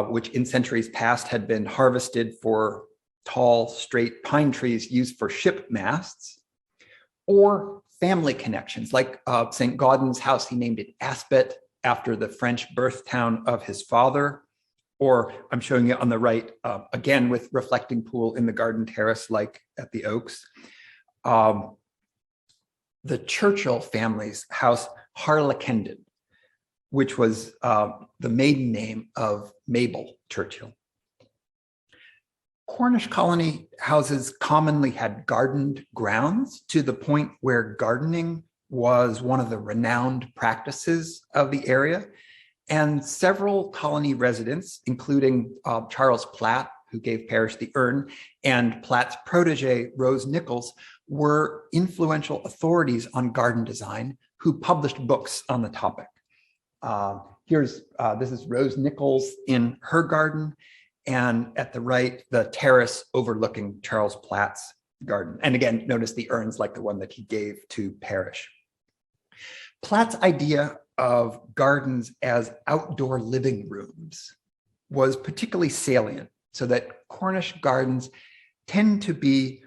which in centuries past had been harvested for tall, straight pine trees used for ship masts, or family connections, like St. Gaudens' house, he named it Aspet after the French birth town of his father, or I'm showing you on the right, again with reflecting pool in the garden terrace like at the Oaks. The Churchill family's house, Harlekenden, which was the maiden name of Mabel Churchill. Cornish colony houses commonly had gardened grounds to the point where gardening was one of the renowned practices of the area. And several colony residents, including Charles Platt, who gave Parrish the urn, and Platt's protege, Rose Nichols, were influential authorities on garden design who published books on the topic. This is Rose Nichols in her garden, and at the right, the terrace overlooking Charles Platt's garden. And again, notice the urns like the one that he gave to Parrish. Platt's idea of gardens as outdoor living rooms was particularly salient, so that Cornish gardens tend to be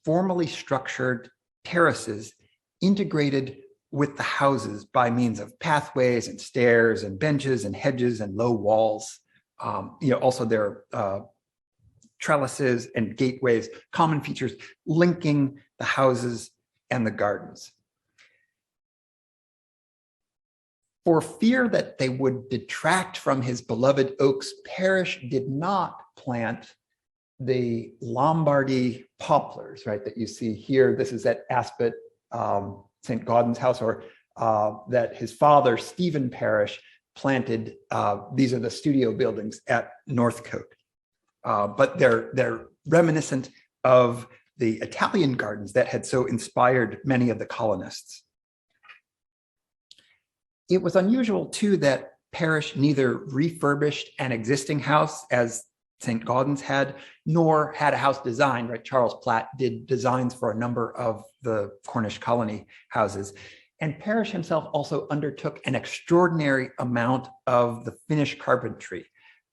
formally structured terraces integrated with the houses by means of pathways and stairs and benches and hedges and low walls. Also, they're trellises and gateways, common features linking the houses and the gardens. For fear that they would detract from his beloved oaks, Parrish did not plant the Lombardy poplars, right, that you see here. This is at Aspet, St. Gaudens's house, or that his father, Stephen Parrish, planted. These are the studio buildings at Northcote. But they're reminiscent of the Italian gardens that had so inspired many of the colonists. It was unusual too that Parrish neither refurbished an existing house as St. Gaudens had, nor had a house designed, right? Charles Platt did designs for a number of the Cornish colony houses. And Parrish himself also undertook an extraordinary amount of the finished carpentry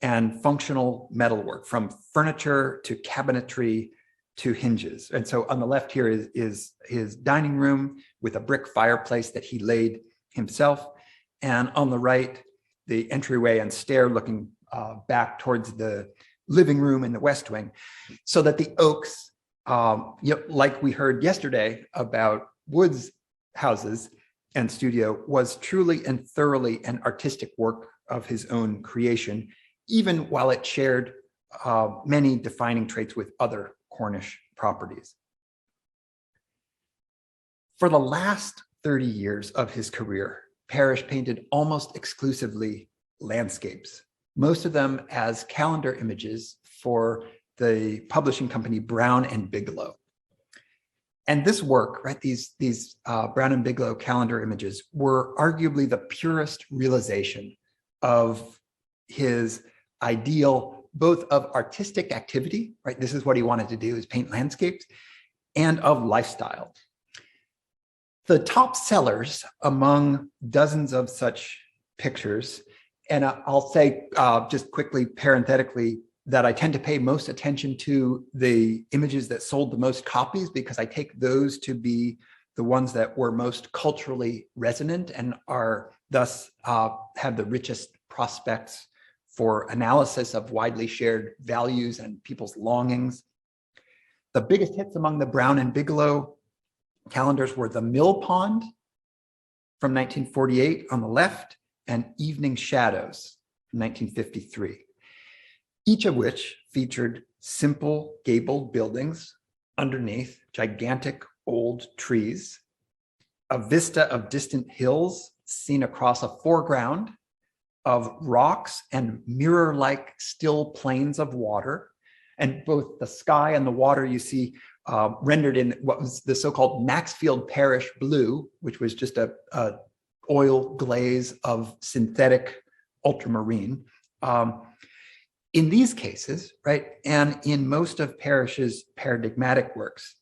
and functional metalwork, from furniture to cabinetry to hinges. And so on the left here is his dining room with a brick fireplace that he laid himself. And on the right, the entryway and stair looking back towards the living room in the West Wing, so that the oaks, like we heard yesterday about Wood's houses and studio, was truly and thoroughly an artistic work of his own creation, even while it shared many defining traits with other Cornish properties. For the last 30 years of his career, Parrish painted almost exclusively landscapes, most of them as calendar images for the publishing company Brown and Bigelow. And this work, right, these Brown and Bigelow calendar images were arguably the purest realization of his ideal, both of artistic activity, right? This is what he wanted to do, is paint landscapes, and of lifestyle. The top sellers among dozens of such pictures, and I'll say just quickly, parenthetically, that I tend to pay most attention to the images that sold the most copies, because I take those to be the ones that were most culturally resonant and are thus have the richest prospects for analysis of widely shared values and people's longings. The biggest hits among the Brown and Bigelow calendars were the Mill Pond from 1948 on the left and Evening Shadows from 1953, each of which featured simple gabled buildings underneath gigantic old trees, a vista of distant hills seen across a foreground of rocks and mirror-like still plains of water. And both the sky and the water you see rendered in what was the so-called Maxfield Parrish blue, which was just a oil glaze of synthetic ultramarine. In these cases, right, and in most of Parrish's paradigmatic works,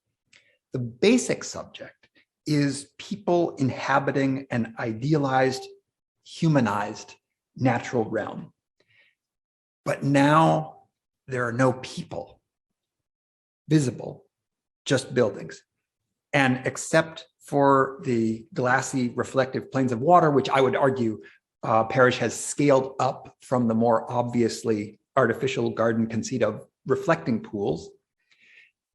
the basic subject is people inhabiting an idealized, humanized natural realm. But now there are no people visible, just buildings. And except for the glassy reflective plains of water, which I would argue Parrish has scaled up from the more obviously artificial garden conceit of reflecting pools,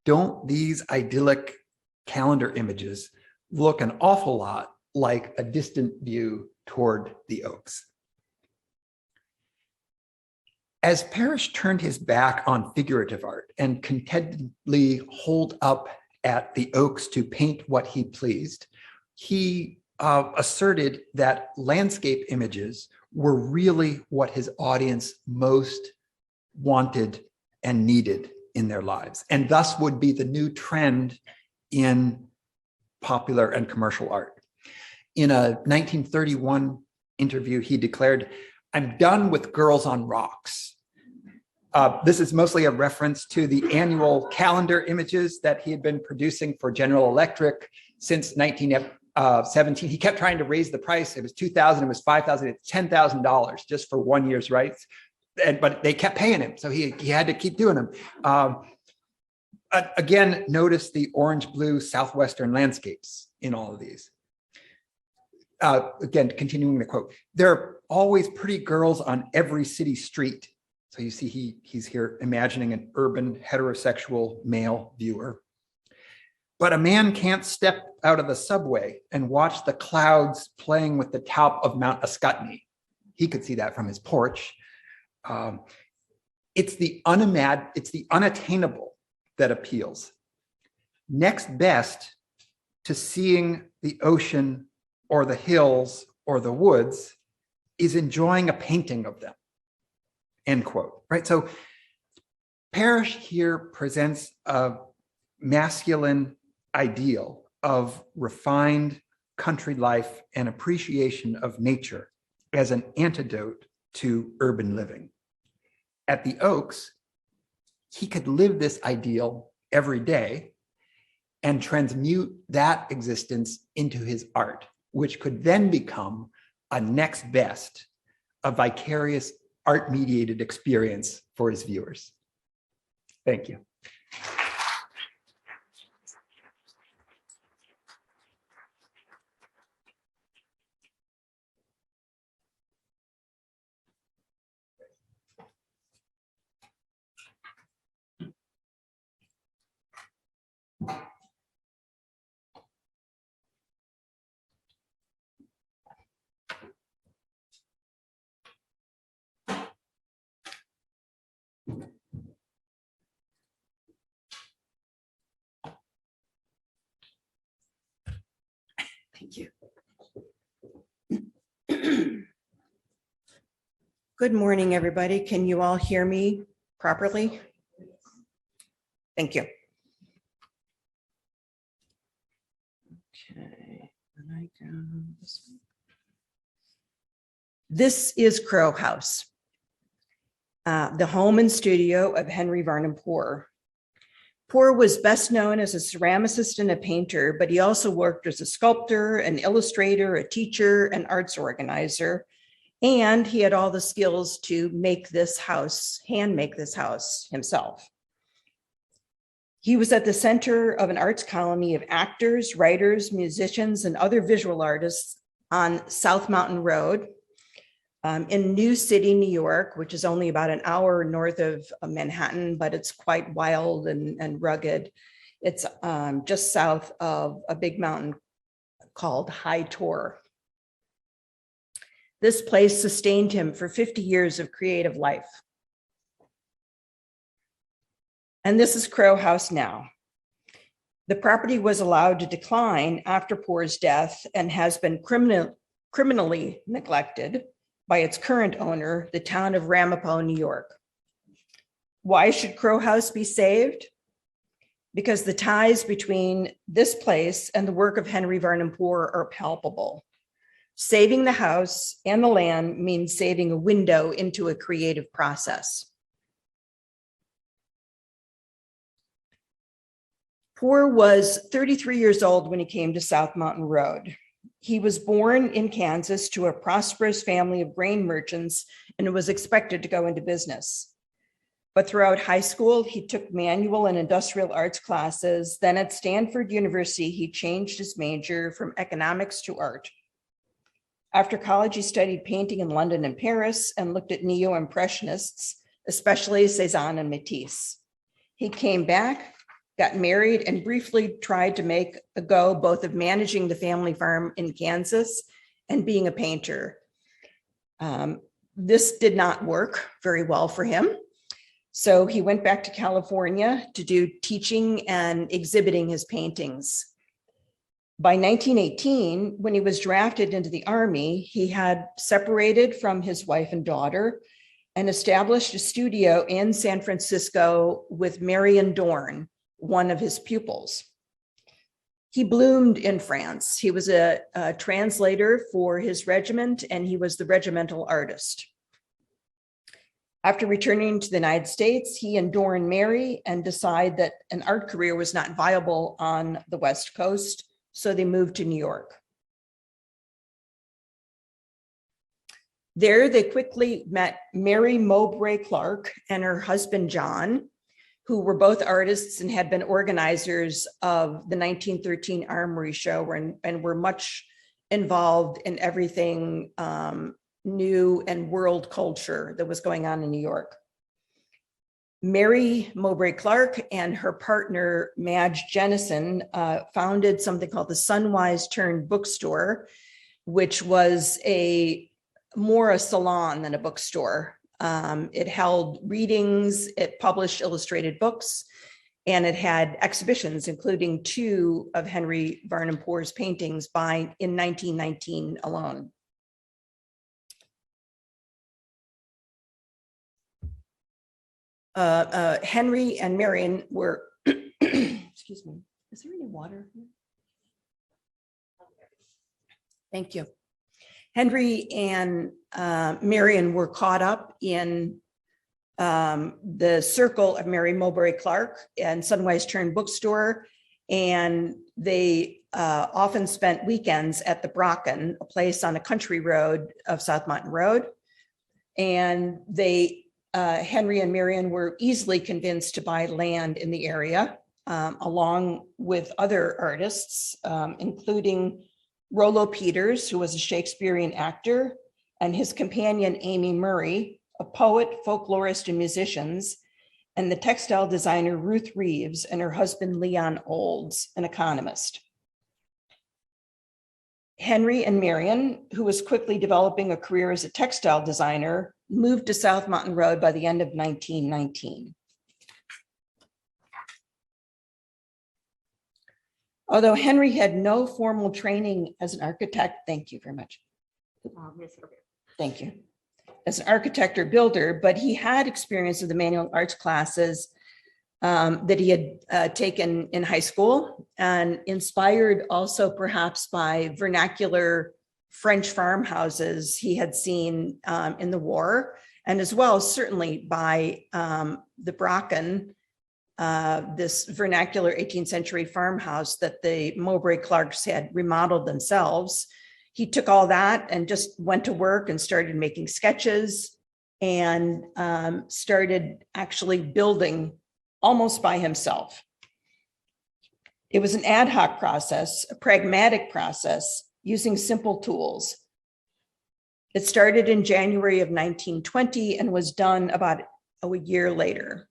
don't these idyllic calendar images look an awful lot like a distant view toward the oaks? As Parrish turned his back on figurative art and contentedly holed up at the oaks to paint what he pleased, he asserted that landscape images were really what his audience most wanted and needed in their lives, and thus would be the new trend in popular and commercial art. In a 1931 interview, he declared, "I'm done with girls on rocks." This is mostly a reference to the annual calendar images that he had been producing for General Electric since 1917. He kept trying to raise the price. It was $2,000, it was $5,000, it's $10,000 just for 1 year's rights. But they kept paying him, so he had to keep doing them. Again, notice the orange-blue southwestern landscapes in all of these. Again, continuing the quote, "There are always pretty girls on every city street," So you see he's here imagining an urban heterosexual male viewer. But a man can't step out of the subway and watch the clouds playing with the top of Mount Ascutney. He could see that from his porch. It's the unattainable that appeals. Next best to seeing the ocean or the hills or the woods is enjoying a painting of them, end quote, right? So Parrish here presents a masculine ideal of refined country life and appreciation of nature as an antidote to urban living. At the Oaks, he could live this ideal every day and transmute that existence into his art, which could then become a next best, a vicarious art-mediated experience for his viewers. Thank you. Thank you. Good morning, everybody. Can you all hear me properly? Thank you. Okay, and I go this way. This is Crow House, the home and studio of Henry Varnum Poor. Poor was best known as a ceramicist and a painter, but he also worked as a sculptor, an illustrator, a teacher, an arts organizer, and he had all the skills to make this house, hand make this house himself. He was at the center of an arts colony of actors, writers, musicians, and other visual artists on South Mountain Road in New City, New York, which is only about an hour north of Manhattan, but it's quite wild and rugged. It's just south of a big mountain called High Tor. This place sustained him for 50 years of creative life. And this is Crow House now. The property was allowed to decline after Poor's death and has been criminally neglected by its current owner, the town of Ramapo, New York. Why should Crow House be saved? Because the ties between this place and the work of Henry Varnum Poor are palpable. Saving the house and the land means saving a window into a creative process. Poor was 33 years old when he came to South Mountain Road. He was born in Kansas to a prosperous family of grain merchants and was expected to go into business. But throughout high school, he took manual and industrial arts classes. Then at Stanford University, he changed his major from economics to art. After college, he studied painting in London and Paris and looked at neo-impressionists, especially Cézanne and Matisse. He came back, got married, and briefly tried to make a go both of managing the family farm in Kansas and being a painter. This did not work very well for him. So he went back to California to do teaching and exhibiting his paintings. By 1918, when he was drafted into the Army, he had separated from his wife and daughter and established a studio in San Francisco with Marion Dorn, one of his pupils. He bloomed in France. He was a translator for his regiment, and he was the regimental artist. After returning to the United States, he and Dorn marry and decide that an art career was not viable on the West Coast, so they moved to New York. There, they quickly met Mary Mowbray Clark and her husband, John, who were both artists and had been organizers of the 1913 Armory Show and were much involved in everything new and world culture that was going on in New York. Mary Mowbray Clark and her partner, Madge Jennison, founded something called the Sunwise Turn Bookstore, which was more a salon than a bookstore. It held readings, it published illustrated books, and it had exhibitions, including 2 of Henry Varnum Poor's paintings in 1919 alone. Henry and Marion were, excuse me, is there any water here? Thank you. Henry and Marion were caught up in the circle of Mary Mowbray Clark and Sunwise Turn Bookstore, and they often spent weekends at the Brocken, a place on a country road of South Mountain Road. And Henry and Marion were easily convinced to buy land in the area, along with other artists, including Rollo Peters, who was a Shakespearean actor, and his companion, Amy Murray, a poet, folklorist, and musicians, and the textile designer, Ruth Reeves, and her husband, Leon Olds, an economist. Henry and Marion, who was quickly developing a career as a textile designer, moved to South Mountain Road by the end of 1919. Although Henry had no formal training as an architect, thank you very much. Thank you. As an architect or builder, but he had experience with the manual arts classes that he had taken in high school, and inspired also perhaps by vernacular French farmhouses he had seen in the war, and as well certainly by the Brocken, this vernacular 18th century farmhouse that the Mowbray Clarks had remodeled themselves. He took all that and just went to work and started making sketches and started actually building almost by himself. It was an ad hoc process, a pragmatic process, using simple tools. It started in January of 1920 and was done about a year later.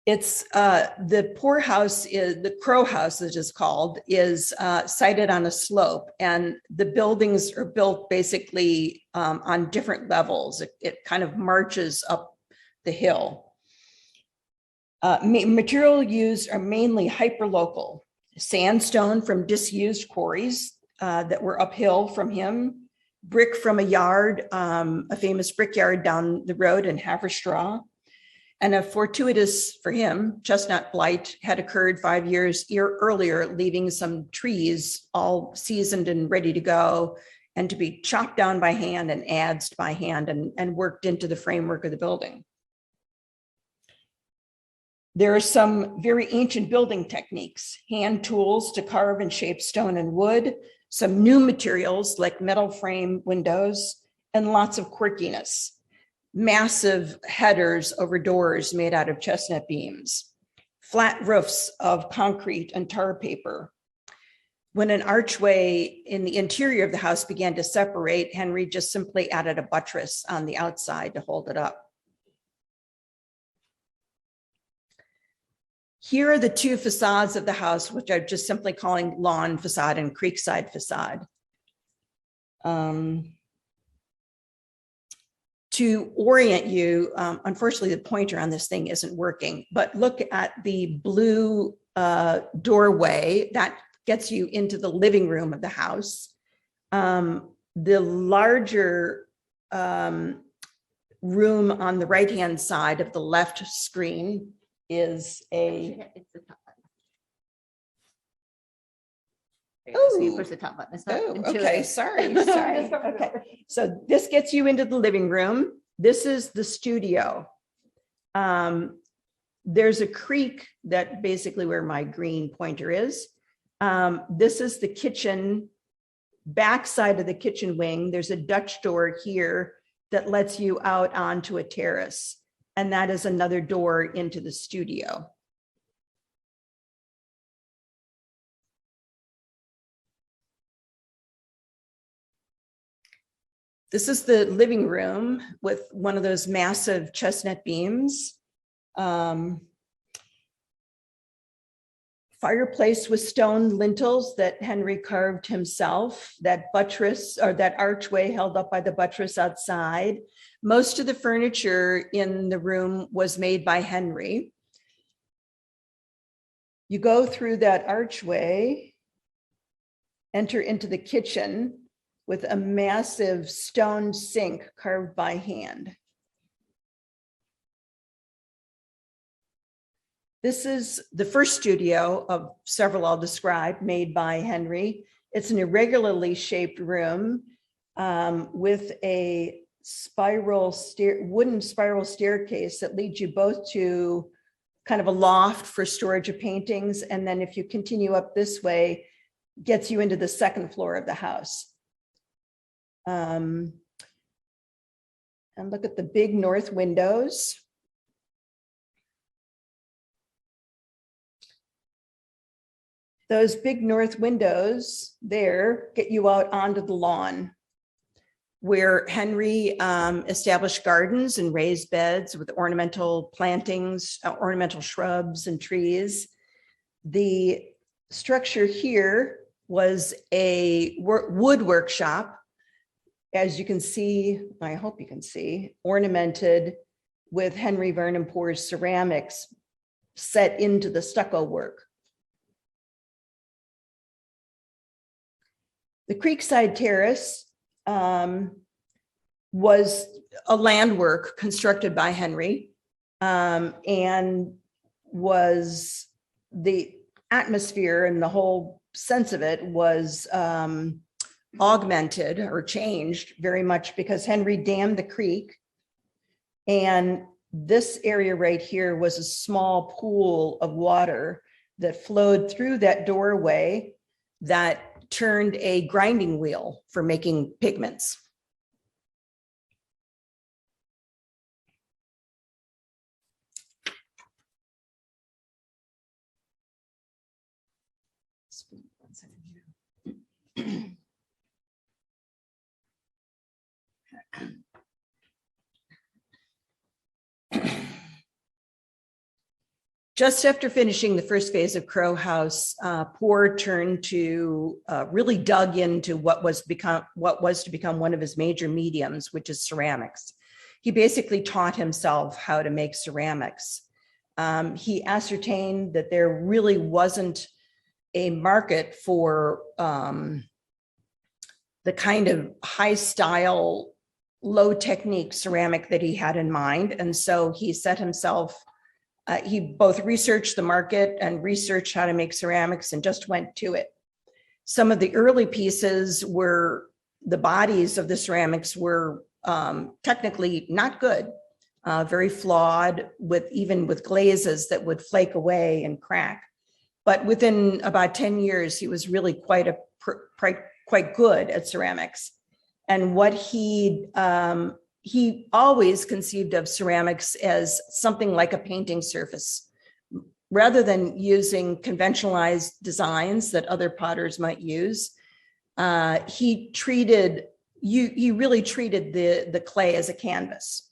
It's the poorhouse, the Crow House, as it's called, is sited on a slope, and the buildings are built basically on different levels. It kind of marches up the hill. Material used are mainly hyperlocal: sandstone from disused quarries that were uphill from him, brick from a yard, a famous brickyard down the road in Haverstraw. And a fortuitous, for him, chestnut blight had occurred 5 years earlier, leaving some trees all seasoned and ready to go, and to be chopped down by hand and adzed by hand and worked into the framework of the building. There are some very ancient building techniques: hand tools to carve and shape stone and wood, some new materials like metal frame windows, and lots of quirkiness. Massive headers over doors made out of chestnut beams, flat roofs of concrete and tar paper. When an archway in the interior of the house began to separate, Henry just simply added a buttress on the outside to hold it up. Here are the 2 facades of the house, which I'm just simply calling lawn facade and creekside facade. To orient you, unfortunately, the pointer on this thing isn't working, but look at the blue doorway that gets you into the living room of the house. The larger room on the right-hand side of the left screen is a... So you push the top button. It's not intuitive. Okay, sorry. Okay, so this gets you into the living room. This is the studio. There's a creek that basically where my green pointer is. This is the kitchen, backside of the kitchen wing. There's a Dutch door here that lets you out onto a terrace, and that is another door into the studio. This is the living room with one of those massive chestnut beams. Fireplace with stone lintels that Henry carved himself, that buttress or that archway held up by the buttress outside. Most of the furniture in the room was made by Henry. You go through that archway, enter into the kitchen with a massive stone sink carved by hand. This is the first studio of several I'll describe made by Henry. It's an irregularly shaped room with a wooden spiral staircase that leads you both to kind of a loft for storage of paintings. And then if you continue up this way, gets you into the second floor of the house. And look at the big north windows. Those big north windows there get you out onto the lawn where Henry established gardens and raised beds with ornamental plantings, ornamental shrubs and trees. The structure here was a wood workshop, as you can see, I hope you can see, ornamented with Henry Varnum Poor's ceramics set into the stucco work. The Creekside Terrace was a land work constructed by Henry and was the atmosphere and the whole sense of it was augmented or changed very much because Henry dammed the creek. And this area right here was a small pool of water that flowed through that doorway that turned a grinding wheel for making pigments. Just after finishing the first phase of Crow House, Poor turned to really dug into what was to become one of his major mediums, which is ceramics. He basically taught himself how to make ceramics. He ascertained that there really wasn't a market for the kind of high style, low technique ceramic that he had in mind. And so he set himself he both researched the market and researched how to make ceramics and just went to it. Some of the early pieces were, the bodies of the ceramics were technically not good, very flawed, even with glazes that would flake away and crack. But within about 10 years, he was really quite good at ceramics. And what he always conceived of ceramics as something like a painting surface. Rather than using conventionalized designs that other potters might use, he really treated the clay as a canvas.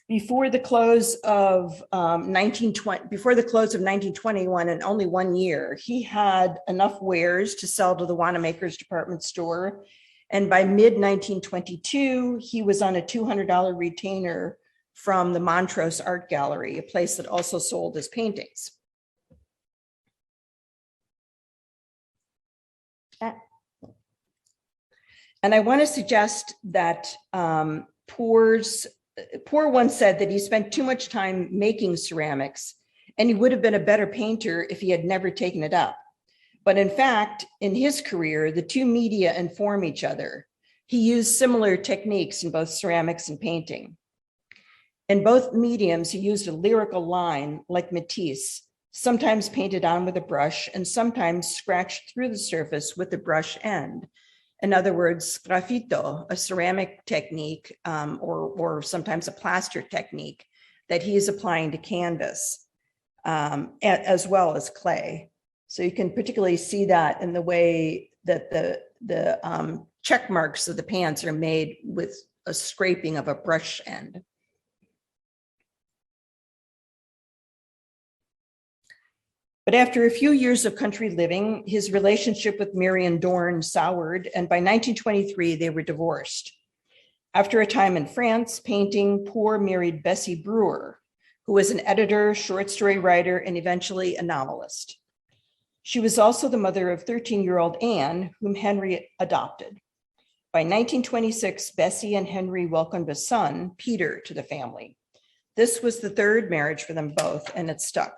Before the close of 1921 and only 1 year, he had enough wares to sell to the Wanamaker's department store. And by mid-1922, he was on a $200 retainer from the Montrose Art Gallery, a place that also sold his paintings. And I want to suggest that Poor once said that he spent too much time making ceramics and he would have been a better painter if he had never taken it up. But in fact, in his career, the two media inform each other. He used similar techniques in both ceramics and painting. In both mediums, he used a lyrical line like Matisse, sometimes painted on with a brush and sometimes scratched through the surface with the brush end. In other words, graffito, a ceramic technique, or sometimes a plaster technique that he is applying to canvas, as well as clay. So you can particularly see that in the way that the check marks of the pants are made with a scraping of a brush end. But after a few years of country living, his relationship with Marion Dorn soured, and by 1923, they were divorced. After a time in France painting, Poor married Bessie Brewer, who was an editor, short story writer, and eventually a novelist. She was also the mother of 13-year-old Anne, whom Henry adopted. By 1926, Bessie and Henry welcomed a son, Peter, to the family. This was the third marriage for them both, and it stuck.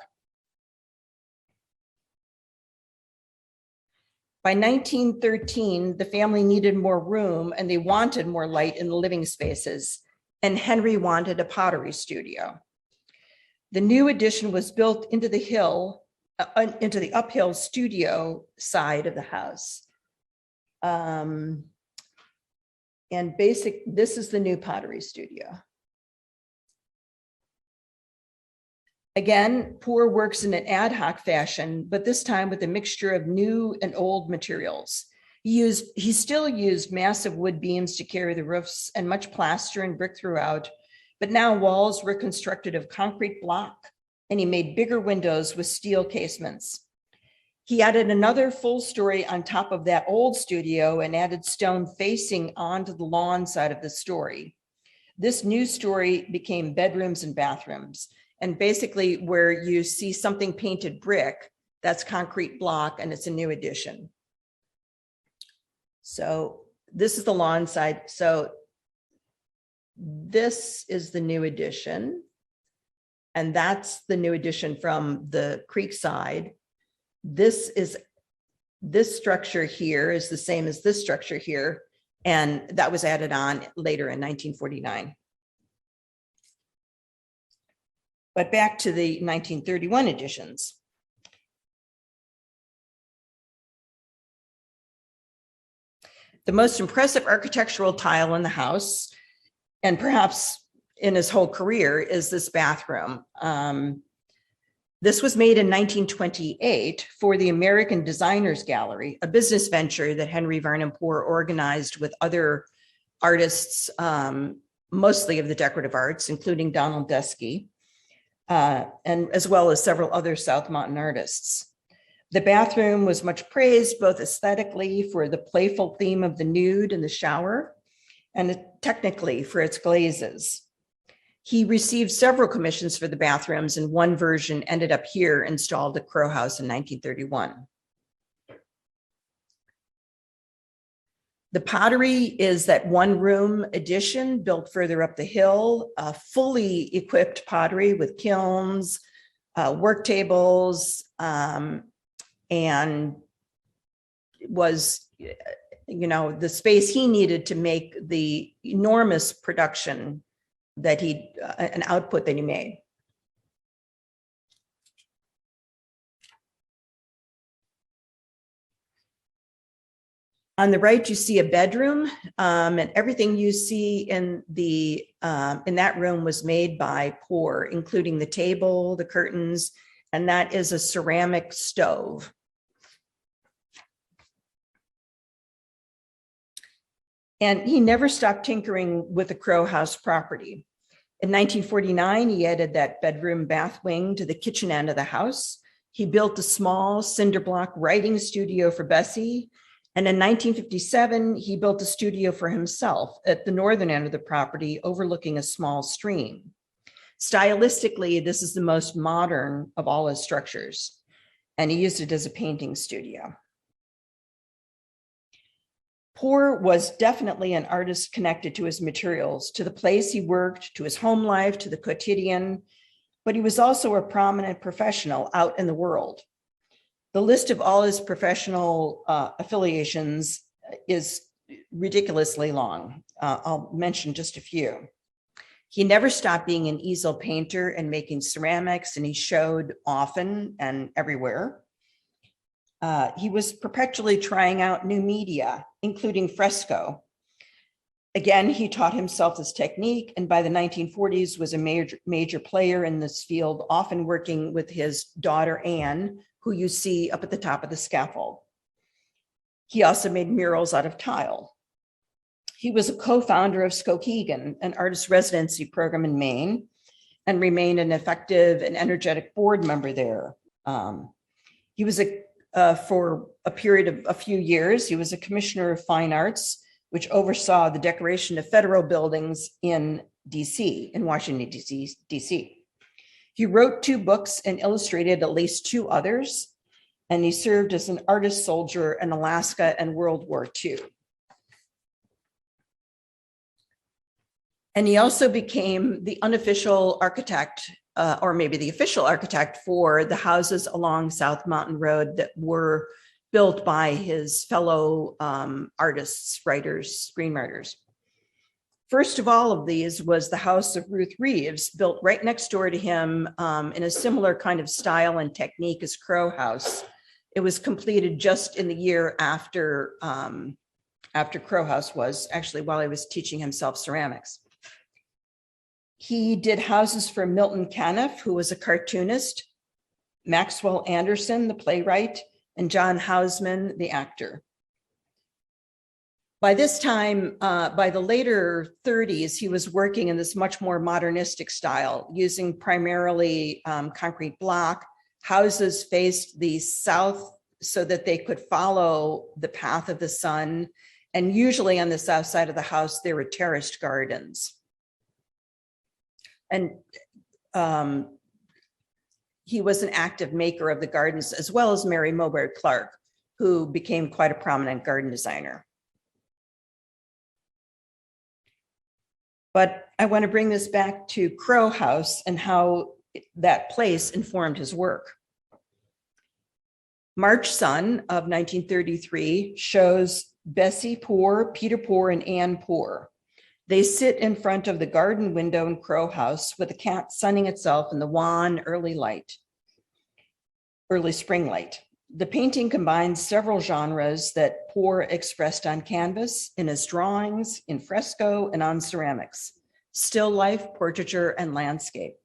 By 1913, the family needed more room and they wanted more light in the living spaces, and Henry wanted a pottery studio. The new addition was built into the uphill studio side of the house. This is the new pottery studio. Again, Poor works in an ad hoc fashion, but this time with a mixture of new and old materials. He still used massive wood beams to carry the roofs and much plaster and brick throughout, but now walls were constructed of concrete block, and he made bigger windows with steel casements. He added another full story on top of that old studio and added stone facing onto the lawn side of the story. This new story became bedrooms and bathrooms. And basically where you see something painted brick, that's concrete block, and it's a new addition. So this is the lawn side. So this is the new addition. And that's the new addition from the creek side. This structure here is the same as this structure here. And that was added on later in 1949. But back to the 1931 editions. The most impressive architectural tile in the house, and perhaps in his whole career, is this bathroom. This was made in 1928 for the American Designers Gallery, a business venture that Henry Varnum Poor organized with other artists, mostly of the decorative arts, including Donald Deskey. And as well as several other South Mountain artists. The bathroom was much praised, both aesthetically for the playful theme of the nude in the shower, and technically for its glazes. He received several commissions for the bathrooms, and one version ended up here, installed at Crow House in 1931. The pottery is that one room addition built further up the hill, fully equipped pottery with kilns, work tables, and was, the space he needed to make the enormous production that an output that he made. On the right, you see a bedroom, and everything you see in that room was made by Poor, including the table, the curtains, and that is a ceramic stove. And he never stopped tinkering with the Crow House property. In 1949, he added that bedroom bath wing to the kitchen end of the house. He built a small cinder block writing studio for Bessie. And in 1957, he built a studio for himself at the northern end of the property, overlooking a small stream. Stylistically, this is the most modern of all his structures, and he used it as a painting studio. Poor was definitely an artist connected to his materials, to the place he worked, to his home life, to the quotidian, but he was also a prominent professional out in the world. The list of all his professional affiliations is ridiculously long. I'll mention just a few. He never stopped being an easel painter and making ceramics, and he showed often and everywhere. He was perpetually trying out new media, including fresco. Again, he taught himself this technique, and by the 1940s was a major player in this field, often working with his daughter, Anne, who you see up at the top of the scaffold. He also made murals out of tile. He was a co-founder of Skowhegan, an artist residency program in Maine, and remained an effective and energetic board member there. He was for a period of a few years, he was a commissioner of fine arts, which oversaw the decoration of federal buildings in DC, in Washington, DC. He wrote 2 books and illustrated at least 2 others, and he served as an artist soldier in Alaska and World War II. And he also became the unofficial architect, or maybe the official architect, for the houses along South Mountain Road that were built by his fellow artists, writers, screenwriters. First of all of these was the house of Ruth Reeves, built right next door to him in a similar kind of style and technique as Crow House. It was completed just in the year after Crow House was, actually while he was teaching himself ceramics. He did houses for Milton Caniff, who was a cartoonist, Maxwell Anderson, the playwright, and John Houseman, the actor. By this time, by the later 30s, he was working in this much more modernistic style, using primarily concrete block. Houses faced the south so that they could follow the path of the sun. And usually on the south side of the house, there were terraced gardens. And he was an active maker of the gardens, as well as Mary Mowbray Clark, who became quite a prominent garden designer. But I want to bring this back to Crow House and how that place informed his work. March Sun of 1933 shows Bessie Poor, Peter Poor, and Anne Poor. They sit in front of the garden window in Crow House with the cat sunning itself in the wan early spring light. The painting combines several genres that Poor expressed on canvas, in his drawings, in fresco, and on ceramics: still life, portraiture, and landscape.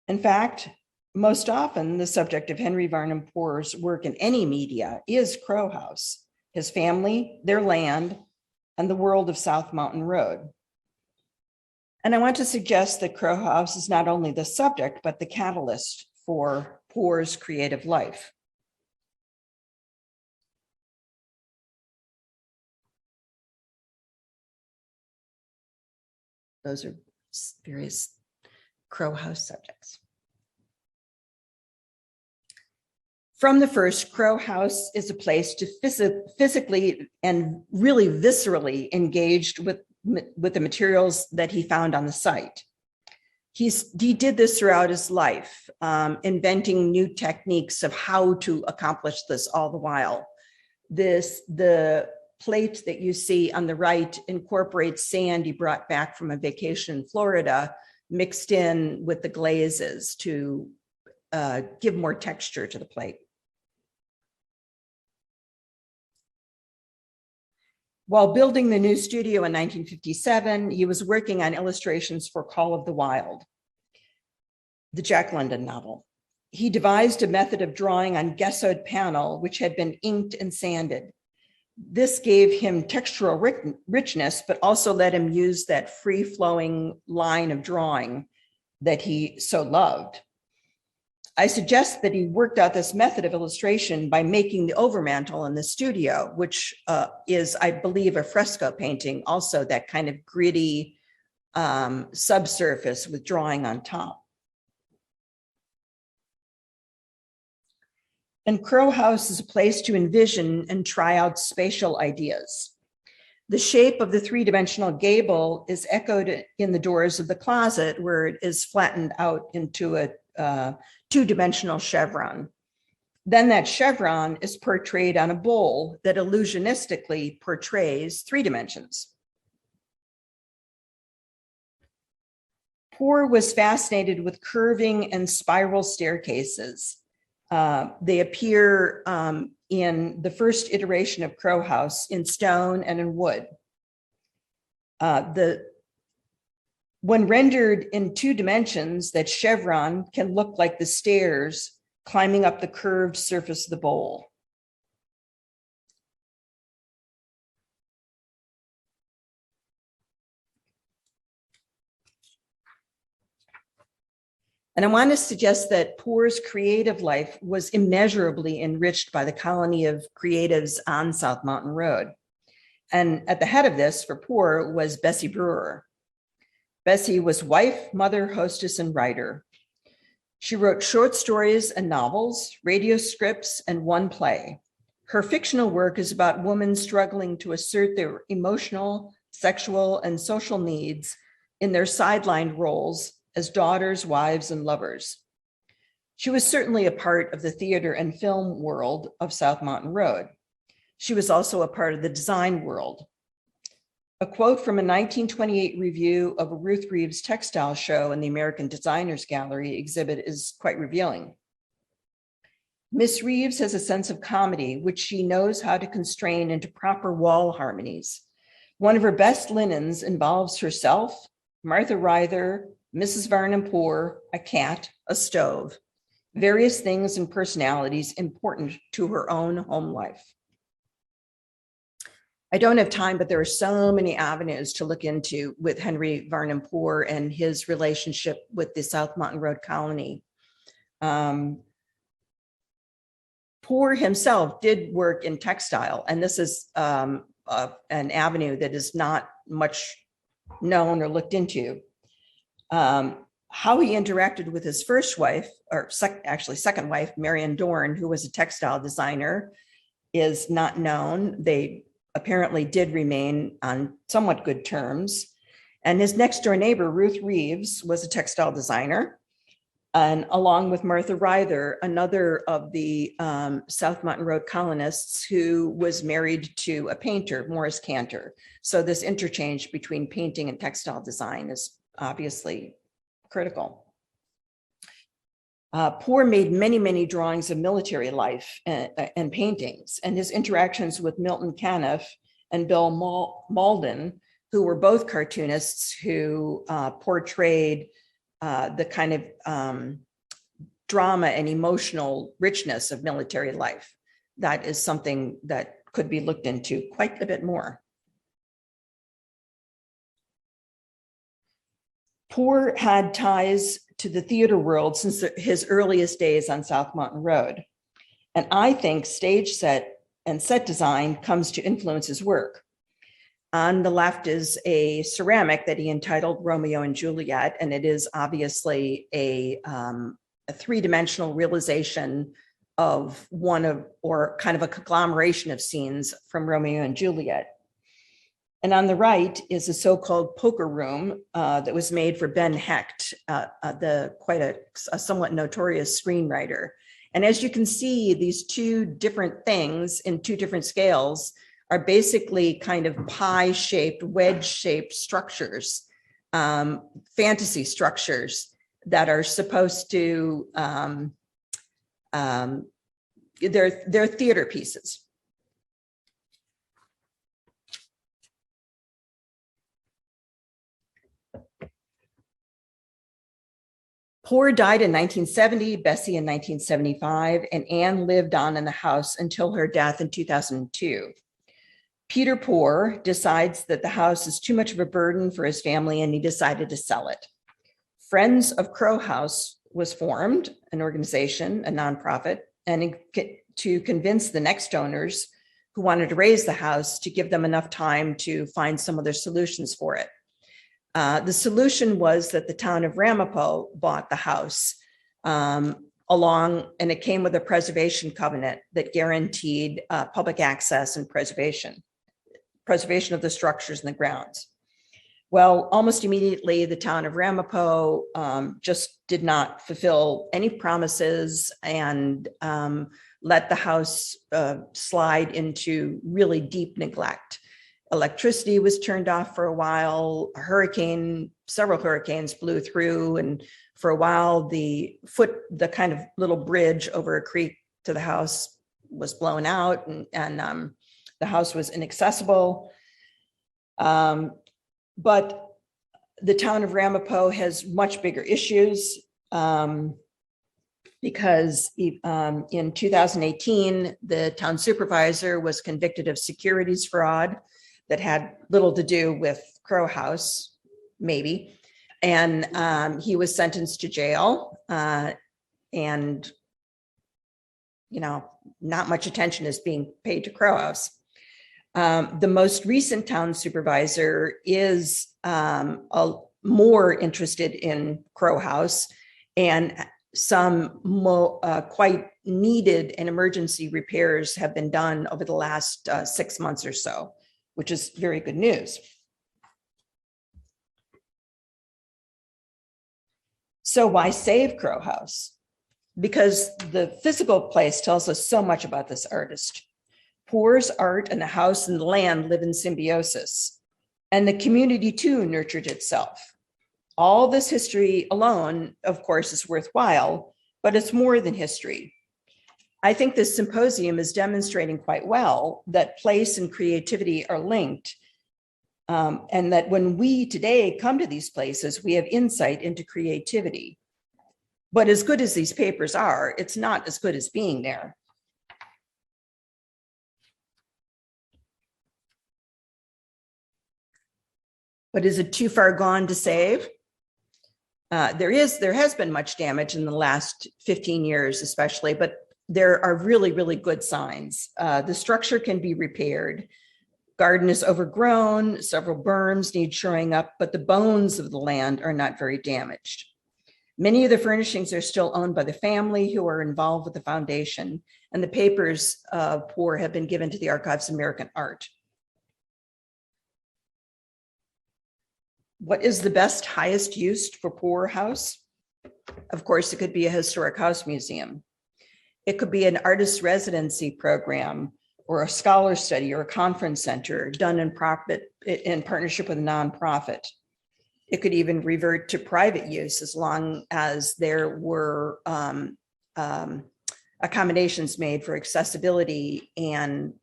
In fact, most often the subject of Henry Varnum Poor's work in any media is Crow House, his family, their land, and the world of South Mountain Road. And I want to suggest that Crow House is not only the subject, but the catalyst for Poor's creative life. Those are various Crow House subjects. From the first, Crow House is a place to physically and really viscerally engaged with the materials that he found on the site. He did this throughout his life, inventing new techniques of how to accomplish this all the while. The plate that you see on the right incorporates sand he brought back from a vacation in Florida, mixed in with the glazes to give more texture to the plate. While building the new studio in 1957, he was working on illustrations for Call of the Wild, the Jack London novel. He devised a method of drawing on gessoed panel, which had been inked and sanded. This gave him textural richness, but also let him use that free-flowing line of drawing that he so loved. I suggest that he worked out this method of illustration by making the overmantel in the studio, which is, I believe, a fresco painting, also that kind of gritty subsurface with drawing on top. And Crow House is a place to envision and try out spatial ideas. The shape of the three-dimensional gable is echoed in the doors of the closet, where it is flattened out into a two-dimensional chevron. Then that chevron is portrayed on a bowl that illusionistically portrays 3 dimensions. Poor was fascinated with curving and spiral staircases. They appear in the first iteration of Crow House in stone and in wood. When rendered in 2 dimensions, that chevron can look like the stairs climbing up the curved surface of the bowl. And I want to suggest that Poor's creative life was immeasurably enriched by the colony of creatives on South Mountain Road. And at the head of this for Poor was Bessie Brewer. Bessie was wife, mother, hostess, and writer. She wrote short stories and novels, radio scripts, and one play. Her fictional work is about women struggling to assert their emotional, sexual, and social needs in their sidelined roles as daughters, wives, and lovers. She was certainly a part of the theater and film world of South Mountain Road. She was also a part of the design world. A quote from a 1928 review of a Ruth Reeves textile show in the American Designers Gallery exhibit is quite revealing. Miss Reeves has a sense of comedy, which she knows how to constrain into proper wall harmonies. One of her best linens involves herself, Martha Ryther, Mrs. Varnum Poor, a cat, a stove, various things and personalities important to her own home life. I don't have time, but there are so many avenues to look into with Henry Varnum Poor and his relationship with the South Mountain Road colony. Poor himself did work in textile, and this is an avenue that is not much known or looked into. How he interacted with his first wife, or second wife, Marion Dorn, who was a textile designer, is not known. They apparently did remain on somewhat good terms. And his next door neighbor, Ruth Reeves, was a textile designer. And along with Martha Ryther, another of the South Mountain Road colonists who was married to a painter, Morris Cantor. So this interchange between painting and textile design is obviously critical. Poor made many, many drawings of military life and paintings, and his interactions with Milton Caniff and Bill Malden, who were both cartoonists who portrayed the kind of drama and emotional richness of military life. That is something that could be looked into quite a bit more. Poor had ties to the theater world since his earliest days on South Mountain Road. And I think stage set and set design comes to influence his work. On the left is a ceramic that he entitled Romeo and Juliet, and it is obviously a three-dimensional realization of or kind of a conglomeration of scenes from Romeo and Juliet. And on the right is a so-called poker room that was made for Ben Hecht, quite a somewhat notorious screenwriter. And as you can see, these two different things in two different scales are basically kind of pie-shaped, wedge-shaped structures, fantasy structures that are supposed to, they're theater pieces. Poor died in 1970, Bessie in 1975, and Anne lived on in the house until her death in 2002. Peter Poor decides that the house is too much of a burden for his family, and he decided to sell it. Friends of Crow House was formed, an organization, a nonprofit, and to convince the next owners who wanted to raise the house to give them enough time to find some other solutions for it. The solution was that the town of Ramapo bought the house and it came with a preservation covenant that guaranteed public access and preservation of the structures and the grounds. Well, almost immediately, the town of Ramapo just did not fulfill any promises and let the house slide into really deep neglect. Electricity was turned off for a while. Several hurricanes blew through, and for a while, the kind of little bridge over a creek to the house was blown out, and the house was inaccessible. But the town of Ramapo has much bigger issues. because in 2018, the town supervisor was convicted of securities fraud that had little to do with Crow House, maybe. And he was sentenced to jail, and, you know, not much attention is being paid to Crow House. The most recent town supervisor is more interested in Crow House, and some quite needed and emergency repairs have been done over the last 6 months or so, which is very good news. So why save Crow House? Because the physical place tells us so much about this artist. Poor's art and the house and the land live in symbiosis, and the community too nurtured itself. All this history alone, of course, is worthwhile, but it's more than history. I think this symposium is demonstrating quite well that place and creativity are linked, and that when we today come to these places, we have insight into creativity. But as good as these papers are, it's not as good as being there. But is it too far gone to save? There has been much damage in the last 15 years, especially, but there are really, really good signs. The structure can be repaired. Garden is overgrown, several berms need shoring up, but the bones of the land are not very damaged. Many of the furnishings are still owned by the family who are involved with the foundation, and the papers of Poor have been given to the Archives of American Art. What is the best, highest use for Poor House? Of course, it could be a historic house museum. It could be an artist residency program, or a scholar study, or a conference center done in partnership with a nonprofit. It could even revert to private use as long as there were accommodations made for accessibility and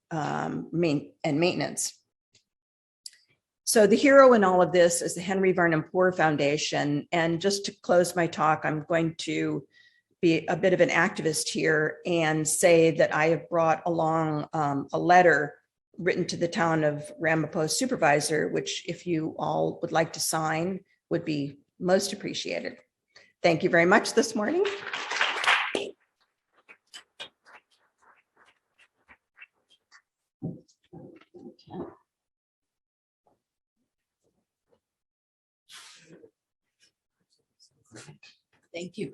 maintenance. So the hero in all of this is the Henry Varnum Poor Foundation. And just to close my talk, I'm going to be a bit of an activist here and say that I have brought along a letter written to the town of Ramapo supervisor, which if you all would like to sign would be most appreciated. Thank you very much this morning. Thank you.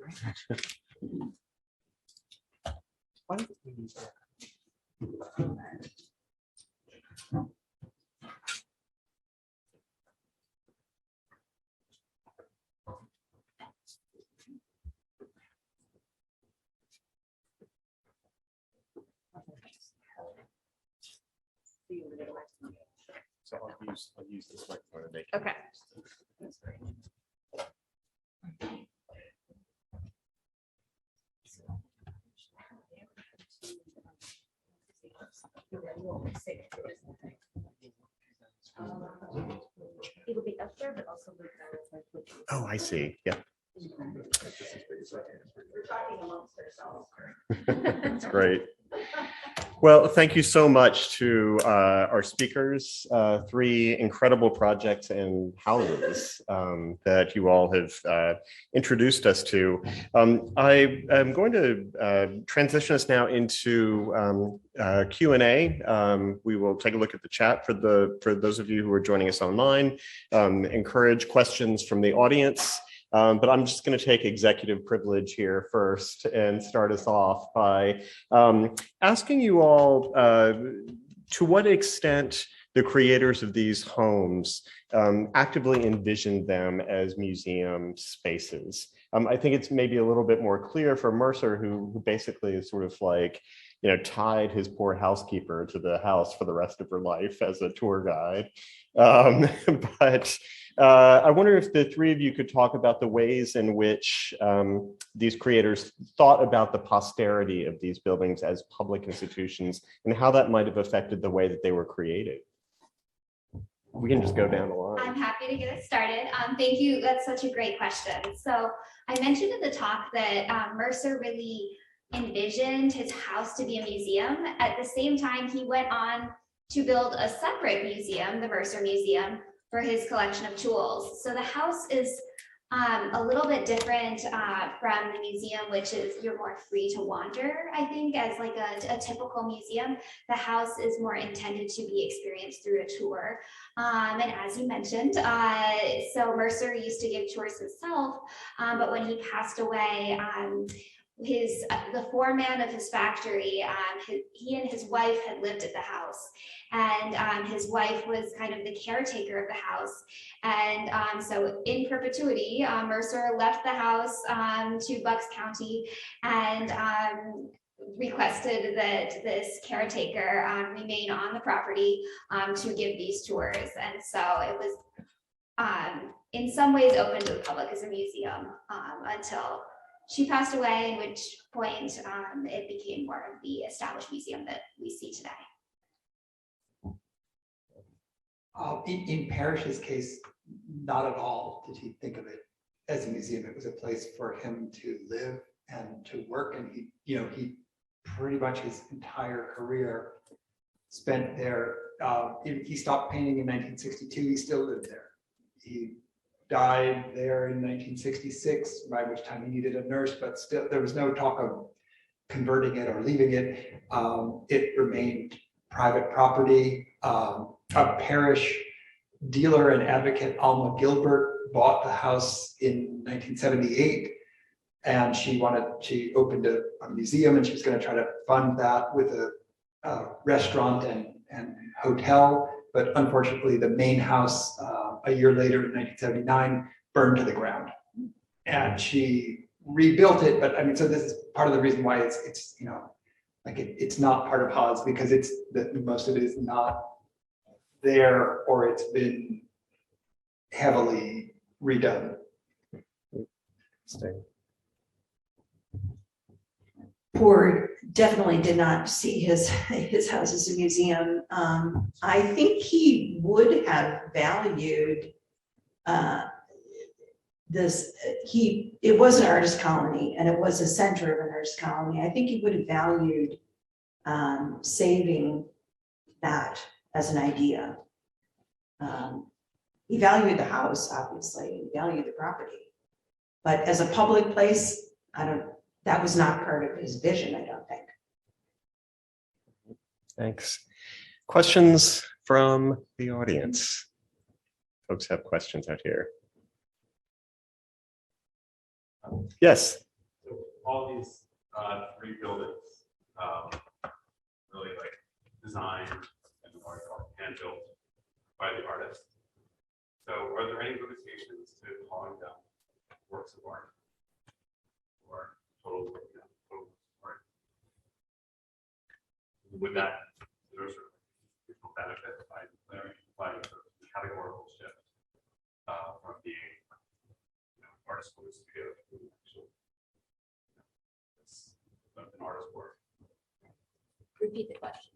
So I'll use this microphone to make. Okay. It'll be up there, but also. Oh, I see. Yeah. That's great. Well, thank you so much to our speakers, 3 incredible projects and houses that you all have introduced us to. I am going to transition us now into Q&A. We will take a look at the chat for those of you who are joining us online, encourage questions from the audience. But I'm just going to take executive privilege here first and start us off by asking you all to what extent the creators of these homes actively envisioned them as museum spaces. I think it's maybe a little bit more clear for Mercer, who basically is sort of like, you know, tied his poor housekeeper to the house for the rest of her life as a tour guide. But I wonder if the 3 of you could talk about the ways in which these creators thought about the posterity of these buildings as public institutions and how that might have affected the way that they were created. We can just go down the line. I'm happy to get it started. Thank you. That's such a great question. So I mentioned in the talk that Mercer really envisioned his house to be a museum. At the same time, he went on to build a separate museum, the Mercer Museum, for his collection of tools. So the house is a little bit different from the museum, which is you're more free to wander, I think, as like a typical museum. The house is more intended to be experienced through a tour. And as you mentioned, so Mercer used to give tours himself, but when he passed away, the foreman of his factory, he and his wife had lived at the house, and his wife was kind of the caretaker of the house. And so in perpetuity, Mercer left the house to Bucks County and requested that this caretaker remain on the property to give these tours. And so it was in some ways open to the public as a museum until she passed away, at which point it became more of the established museum that we see today. In Parrish's case, not at all did he think of it as a museum. It was a place for him to live and to work, and he pretty much his entire career spent there. He stopped painting in 1962. He still lived there. He died there in 1966, by which time he needed a nurse, but still there was no talk of converting it or leaving it. It remained private property. A Parrish dealer and advocate, Alma Gilbert, bought the house in 1978, and she opened a museum, and she was going to try to fund that with a restaurant and hotel. But unfortunately, the main house a year later in 1979 burned to the ground, and she rebuilt it. But I mean, so this is part of the reason why it's it's not part of Haas, because it's that most of it is not there, or it's been heavily redone. Poor definitely did not see his house as a museum. I think he would have valued this. It was an artist colony, and it was a center of an artist colony. I think he would have valued saving that as an idea. He valued the house, obviously, he valued the property, but as a public place, that was not part of his vision, I don't think. Thanks. Questions from the audience? Folks have questions out here. Yes. So all these three buildings really like designed and hand built by the artist. So are there any limitations to calling them works of art or total art? Would that sort of benefit by the categorical shift from being artist studio to actually an artist work? Repeat the question.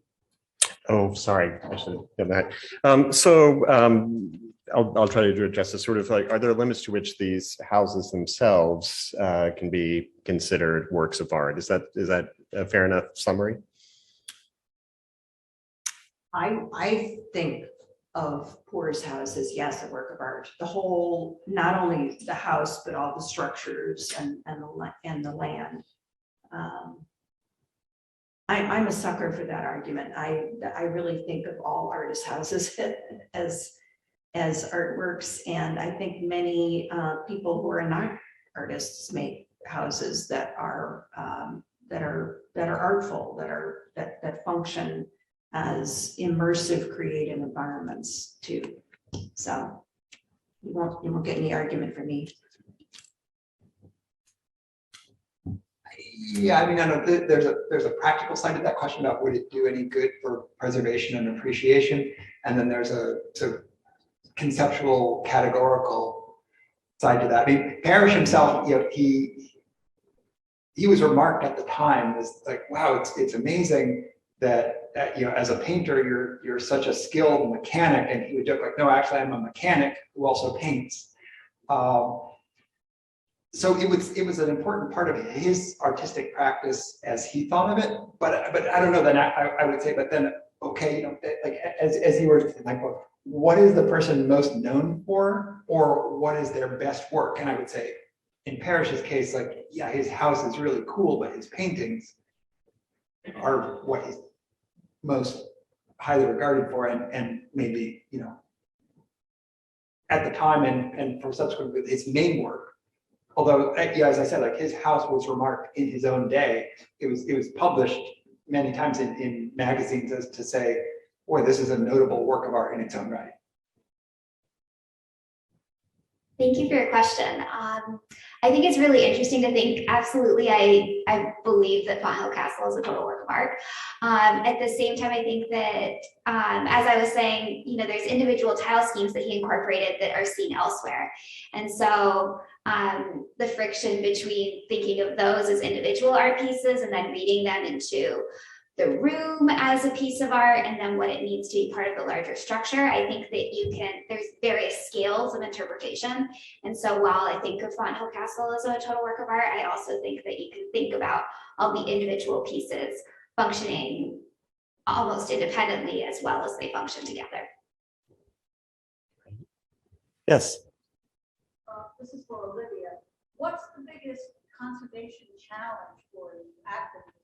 Oh, sorry, I should have done that. I'll try to address this. Sort of like, are there limits to which these houses themselves can be considered works of art? Is that a fair enough summary? I think of Poor's house as, yes, a work of art. The whole, not only the house, but all the structures and the land. I'm a sucker for that argument. I really think of all artist houses as artworks, and I think many people who are not artists make houses that are artful, that function as immersive creative environments too. So you won't get any argument from me. Yeah, I mean, I know there's a practical side to that question about would it do any good for preservation and appreciation, and then there's a sort of conceptual, categorical side to that. I mean, Parrish himself, he was remarked at the time as like, wow, it's amazing that as a painter, you're such a skilled mechanic, and he would joke like, no, actually, I'm a mechanic who also paints. So it was an important part of his artistic practice as he thought of it. But I don't know. Then I would say, but then okay, like as you were like, well, what is the person most known for, or what is their best work? And I would say, in Parrish's case, like, yeah, his house is really cool, but his paintings are what he's most highly regarded for, and maybe, at the time and for subsequent, his main work. Although, as I said, like, his house was remarked in his own day. It was published many times in magazines as to say, boy, this is a notable work of art in its own right. Thank you for your question. I think it's really interesting to think, absolutely, I believe that Fonthill Castle is a total work of art. At the same time, I think that, as I was saying, there's individual tile schemes that he incorporated that are seen elsewhere. And so the friction between thinking of those as individual art pieces and then reading them into the room as a piece of art, and then what it means to be part of the larger structure. I think that there's various scales of interpretation. And so while I think of Fonthill Castle as a total work of art, I also think that you can think about all the individual pieces functioning almost independently as well as they function together. Yes. This is for Olivia. What's the biggest conservation challenge for you at the museum?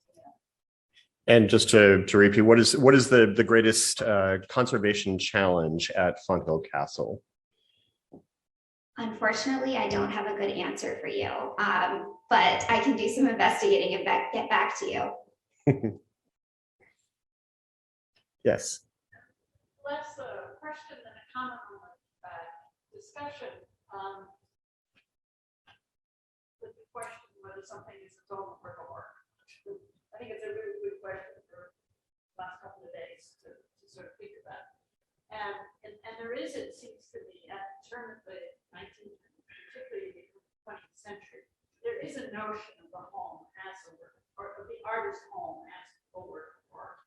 And just to repeat, what is the greatest conservation challenge at Fonthill Castle? Unfortunately, I don't have a good answer for you, but I can do some investigating and get back to you. Yes. Less a question than a comment on the discussion. With the question whether something is a total work of art. I think it's a really good question for the last couple of days to sort of think about. And there is, it seems to me, at the turn of the 19th, particularly the 20th century, there is a notion of the home as a work, or of the artist's home as a work of art.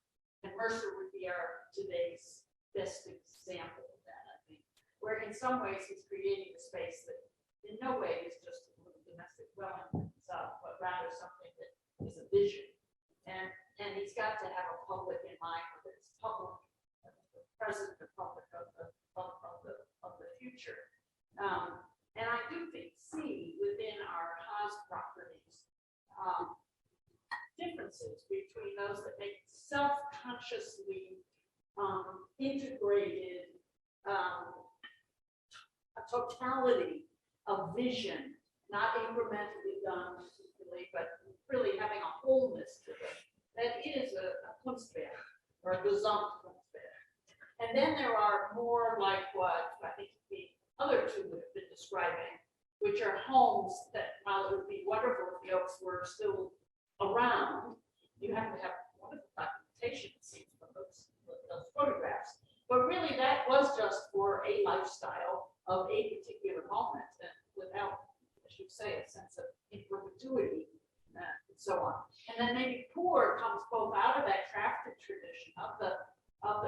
And Mercer would be our today's best example of that, I think, where in some ways he's creating a space that in no way is just a little domestic dwelling itself, but rather something that is a vision. And he's got to have a public in mind, whether it's public, the present, the public of the future. And I do see within our house properties differences between those that make self-consciously integrated a totality of vision, not incrementally done, but really having a wholeness to it. That is a Kunstwerk or a Gesamtkunstwerk. And then there are more like what I think the other two have been describing, which are homes that, while it would be wonderful if the Oaks were still around, you have to have wonderful documentation, it seems, from those photographs. But really, that was just for a lifestyle of a particular moment, and without, as you say, a sense of in perpetuity. And so on. And then maybe Poor comes both out of that crafted tradition of the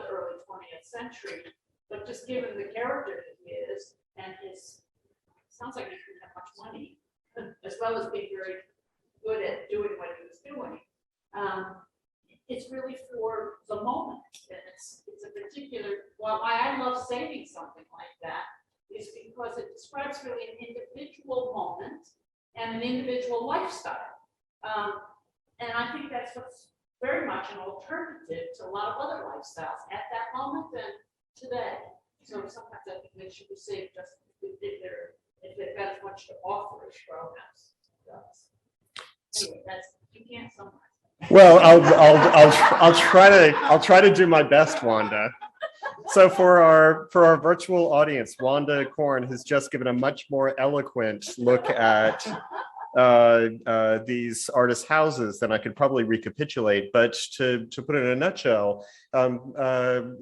early 20th century, but just given the character that he is, and sounds like he didn't have much money, as well as being very good at doing what he was doing. It's really for the moment. And it's a particular, why I love saving something like that is because it describes really an individual moment and an individual lifestyle. And I think that's what's very much an alternative to a lot of other lifestyles at that moment and today. So sometimes I think they should be saved just if they've got as much to offer as Roadhouse does. Anyway, you can't summarize. Well, I'll try to do my best, Wanda. So for our virtual audience, Wanda Korn has just given a much more eloquent look at these artists' houses than I could probably recapitulate. But to put it in a nutshell, the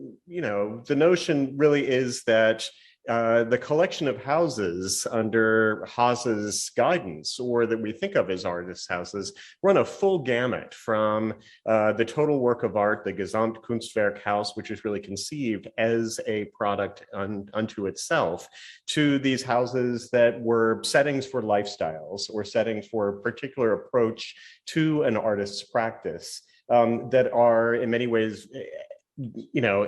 notion really is that the collection of houses under Haas's guidance, or that we think of as artists' houses, run a full gamut from the total work of art, the Gesamtkunstwerk house, which is really conceived as a product unto itself, to these houses that were settings for lifestyles or settings for a particular approach to an artist's practice that are in many ways,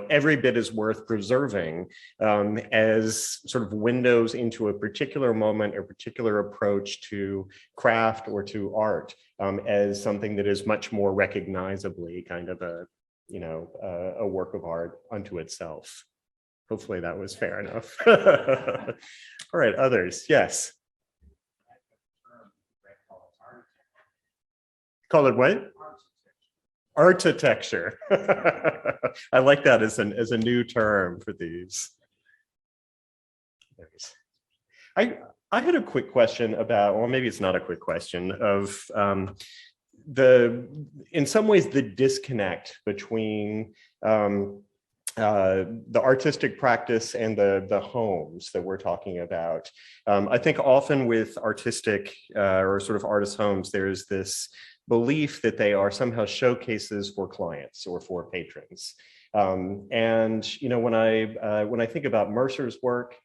every bit is worth preserving as sort of windows into a particular moment or particular approach to craft or to art as something that is much more recognizably kind of a work of art unto itself. Hopefully that was fair enough. All right, others, yes. Call it what? Architecture. I like that as a new term for these. I had a quick question about, well, maybe it's not a quick question, of in some ways the disconnect between the artistic practice and the homes that we're talking about. I think often with artistic or sort of artist homes, there's this belief that they are somehow showcases for clients or for patrons. And when I think about Mercer's work,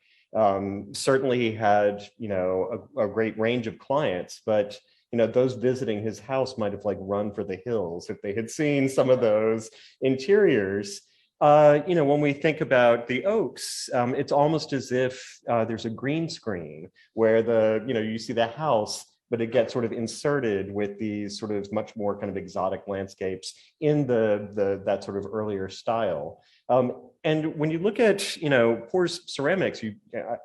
certainly he had a great range of clients, but those visiting his house might have run for the hills if they had seen some of those interiors. When we think about the Oaks, it's almost as if there's a green screen where you see the house, but it gets sort of inserted with these sort of much more kind of exotic landscapes in that sort of earlier style. And when you look at, Por's ceramics,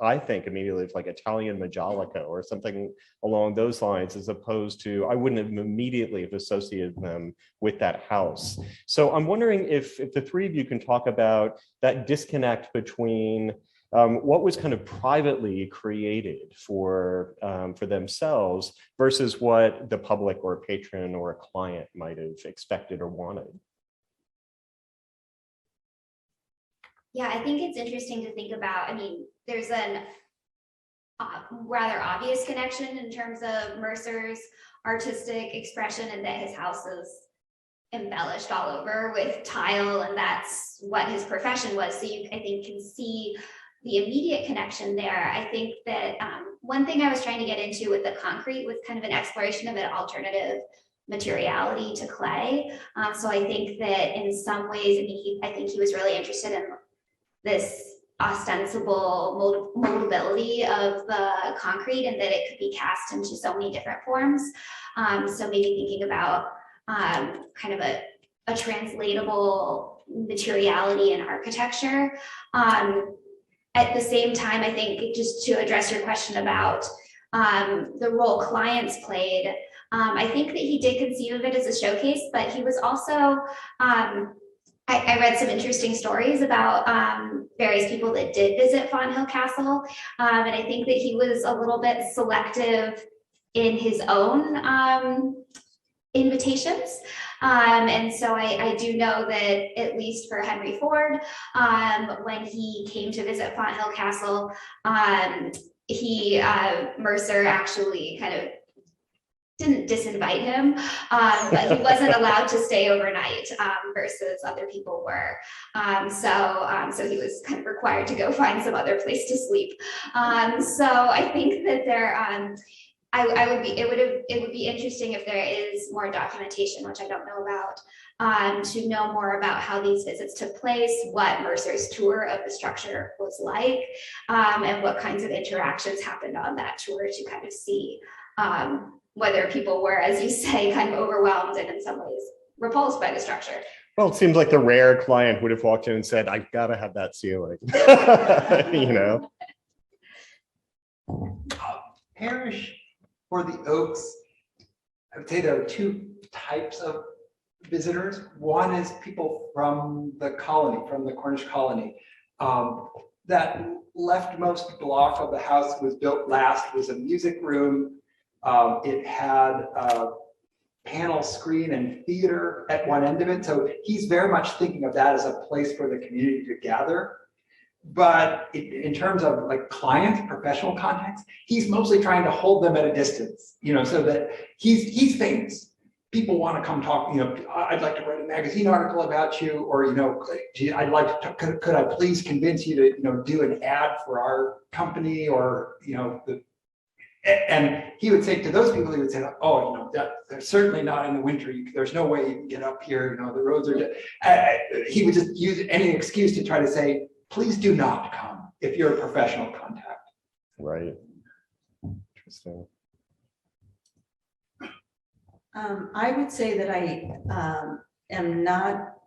I think immediately of Italian Majolica or something along those lines, as opposed to, I wouldn't have immediately have associated them with that house. So I'm wondering if the three of you can talk about that disconnect between what was kind of privately created for themselves versus what the public or a patron or a client might have expected or wanted. Yeah, I think it's interesting to think about. There's a rather obvious connection in terms of Mercer's artistic expression, and that his house is embellished all over with tile, and that's what his profession was. So you, I think, can see the immediate connection there. I think that one thing I was trying to get into with the concrete was kind of an exploration of an alternative materiality to clay. So I think that in some ways, I think he was really interested in this ostensible moldability of the concrete, and that it could be cast into so many different forms. So maybe thinking about kind of a translatable materiality in architecture. At the same time, I think, just to address your question about the role clients played, I think that he did conceive of it as a showcase, but he was also, I read some interesting stories about various people that did visit Fonthill Castle, and I think that he was a little bit selective in his own invitations. And so I do know that, at least for Henry Ford, when he came to visit Fonthill Castle, Mercer actually kind of didn't disinvite him, but he wasn't allowed to stay overnight versus other people were. So he was kind of required to go find some other place to sleep. So I think that it would be interesting if there is more documentation, which I don't know about, to know more about how these visits took place, what Mercer's tour of the structure was like, and what kinds of interactions happened on that tour, to kind of see whether people were, as you say, kind of overwhelmed and in some ways repulsed by the structure. Well, it seems like the rare client would have walked in and said, "I've got to have that ceiling." Parrish for the Oaks, I would say there are two types of visitors. One is people from the colony, from the Cornish colony. That leftmost block of the house was built last, was a music room. It had a panel screen and theater at one end of it. So he's very much thinking of that as a place for the community to gather. But in terms of like clients, professional contacts, he's mostly trying to hold them at a distance, so that he's famous. People want to come talk, I'd like to write a magazine article about you, or, gee, I'd like to, could I please convince you to, do an ad for our company, or, and he would say to those people, he would say, oh, they're certainly not in the winter. There's no way you can get up here. The roads are, he would just use any excuse to try to say, please do not come if you're a professional contact. Right. Interesting. I would say that I am not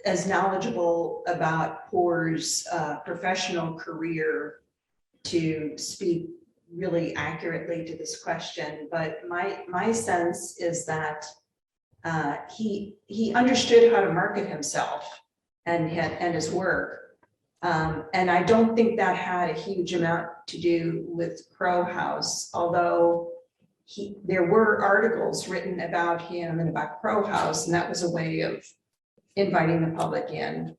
as knowledgeable about Poor's professional career to speak really accurately to this question, but my sense is that he understood how to market himself and his work. And I don't think that had a huge amount to do with Crow House, although there were articles written about him and about Crow House, and that was a way of inviting the public in.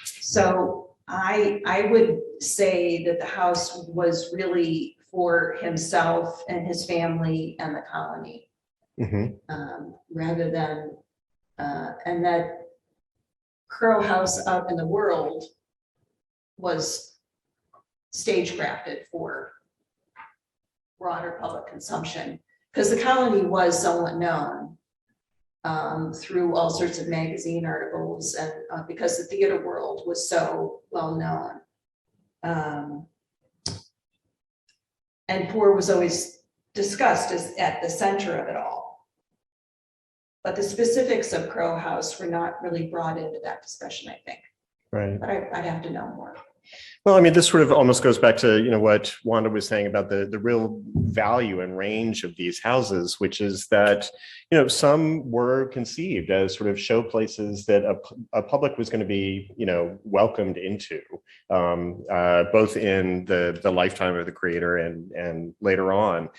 So I would say that the house was really for himself and his family and the colony, rather than, and that Crow House out in the world was stagecrafted for broader public consumption, because the colony was somewhat known through all sorts of magazine articles, and because the theater world was so well known. And poor was always discussed as at the center of it all. But the specifics of Crow House were not really brought into that discussion, I think. Right. But I'd have to know more. Well, I mean, this sort of almost goes back to, what Wanda was saying about the real value and range of these houses, which is that, some were conceived as sort of show places that a public was going to be, welcomed into, both in the lifetime of the creator and later on.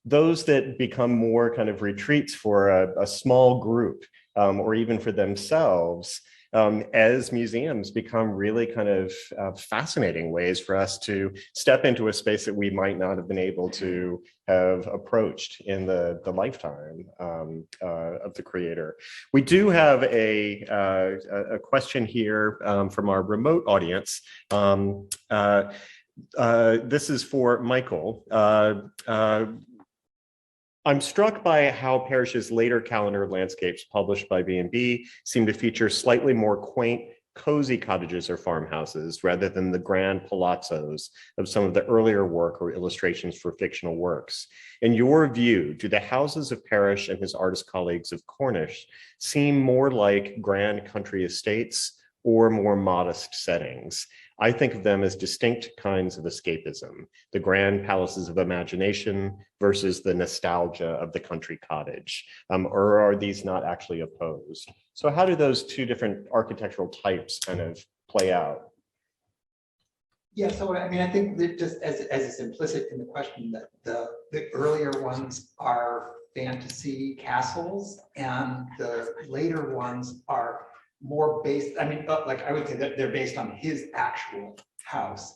Those that become more kind of retreats for a small group, or even for themselves, as museums become really kind of fascinating ways for us to step into a space that we might not have been able to have approached in the lifetime of the creator. We do have a question here from our remote audience. This is for Michael. I'm struck by how Parrish's later calendar landscapes published by B&B seem to feature slightly more quaint, cozy cottages or farmhouses rather than the grand palazzos of some of the earlier work or illustrations for fictional works. In your view, do the houses of Parrish and his artist colleagues of Cornish seem more like grand country estates or more modest settings? I think of them as distinct kinds of escapism, the grand palaces of imagination versus the nostalgia of the country cottage, or are these not actually opposed? So how do those two different architectural types kind of play out? Yeah, so I mean, I think that just as is implicit in the question, that the earlier ones are fantasy castles and the later ones are more based, I mean, like I would say that they're based on his actual house.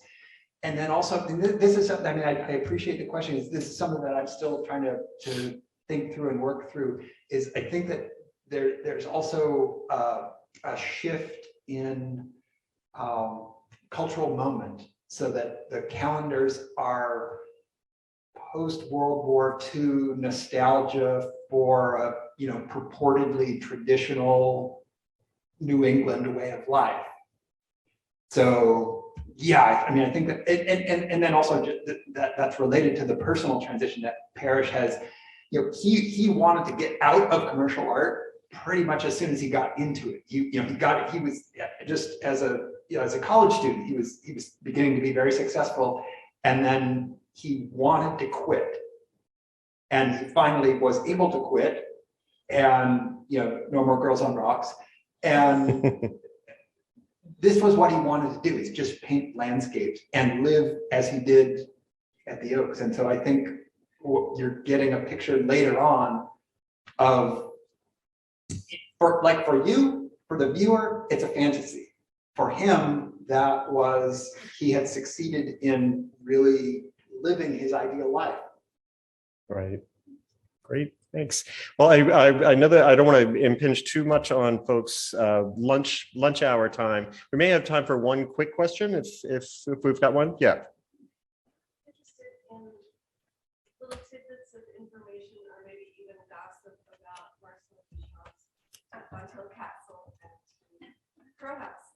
And then also, and this is something, I mean, I appreciate the question. This is something that I'm still trying to think through and work through, is I think that there's also a shift in cultural moment, so that the calendars are post-World War II nostalgia for a, purportedly traditional New England way of life. So yeah, I mean, I think that, and then also that's related to the personal transition that Parrish has. He wanted to get out of commercial art pretty much as soon as he got into it. He got it. He was just as a college student, he was beginning to be very successful, and then he wanted to quit, and he finally was able to quit, and no more girls on rocks. And this was what he wanted to do, is just paint landscapes and live as he did at the Oaks. And so I think you're getting a picture later on of, for you, for the viewer, it's a fantasy. For him, that was, he had succeeded in really living his ideal life. Right. Great, thanks. Well, I know that I don't want to impinge too much on folks' lunch hour time. We may have time for one quick question if we've got one. Yeah. Interested in little tidbits of information or maybe even gossip about Marcel Duchamp's Fonthill Castle and Crow House.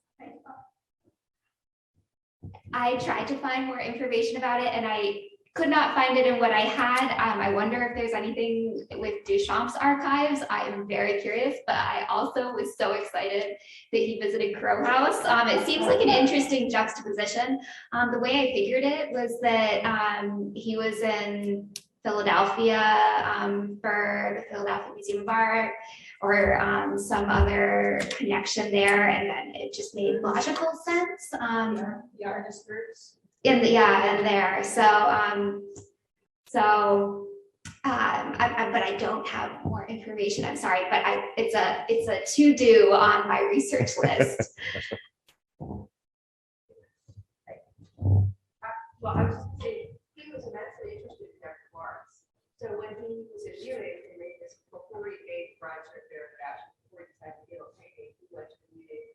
I tried to find more information about it and I could not find it in what I had. I wonder if there's anything with Duchamp's archives. I am very curious, but I also was so excited that he visited Crow House. It seems like an interesting juxtaposition. The way I figured it was that he was in Philadelphia for the Philadelphia Museum of Art or some other connection there, and then it just made logical sense. The artist groups. In the, yeah, in there. But I don't have more information. I'm sorry, but it's a to-do on my research list. Well, I was just saying, he was immensely interested in memoirs. So when he was in Munich, they made this before he gave Brides for Fair Fashion, before he decided to get on painting, he went to the Munich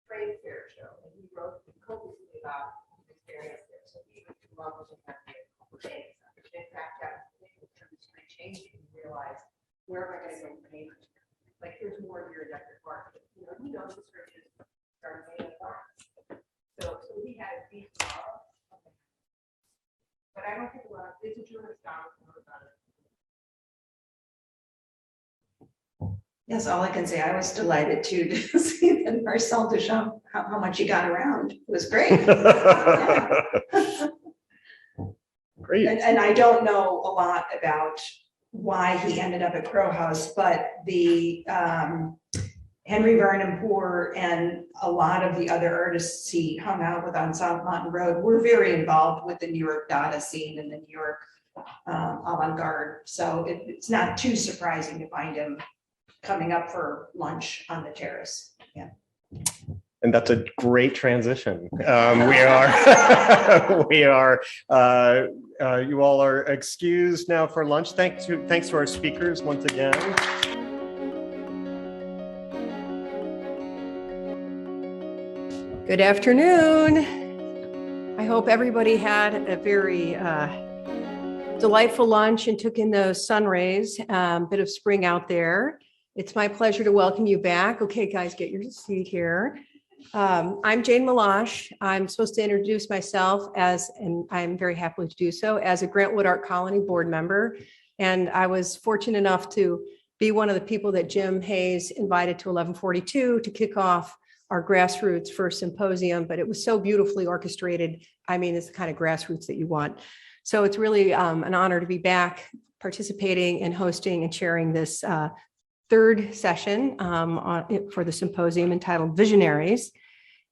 trade fair show, and he wrote copiously about his experience there. So he was in love with that things. In fact, that industry changing, he realized, where am I going to go with paint? Like, there's more here in Edgar Park. You know, he knows the scriptures started made of art. So he had a deep love. But I don't think a lot of visitors know about it. Yes, all I can say, I was delighted too to see that Marcel Duchamp, how much he got around. It was great. Yeah. Great. And I don't know a lot about why he ended up at Crow House, but the Henry Varnum Poor and a lot of the other artists he hung out with on South Mountain Road were very involved with the New York Dada scene and the New York avant-garde. So it's not too surprising to find him coming up for lunch on the terrace. Yeah. And that's a great transition. You all are excused now for lunch. Thanks to our speakers once again. Good afternoon. I hope everybody had a very delightful lunch and took in those sun rays, bit of spring out there. It's my pleasure to welcome you back. Okay, guys, get your seat here. I'm Jane Milosch. I'm supposed to introduce myself and I'm very happy to do so, as a Grantwood Art Colony board member. And I was fortunate enough to be one of the people that Jim Hayes invited to 1142 to kick off our grassroots first symposium, but it was so beautifully orchestrated. I mean, it's the kind of grassroots that you want. So it's really an honor to be back participating and hosting and chairing this third session for the symposium entitled Visionaries.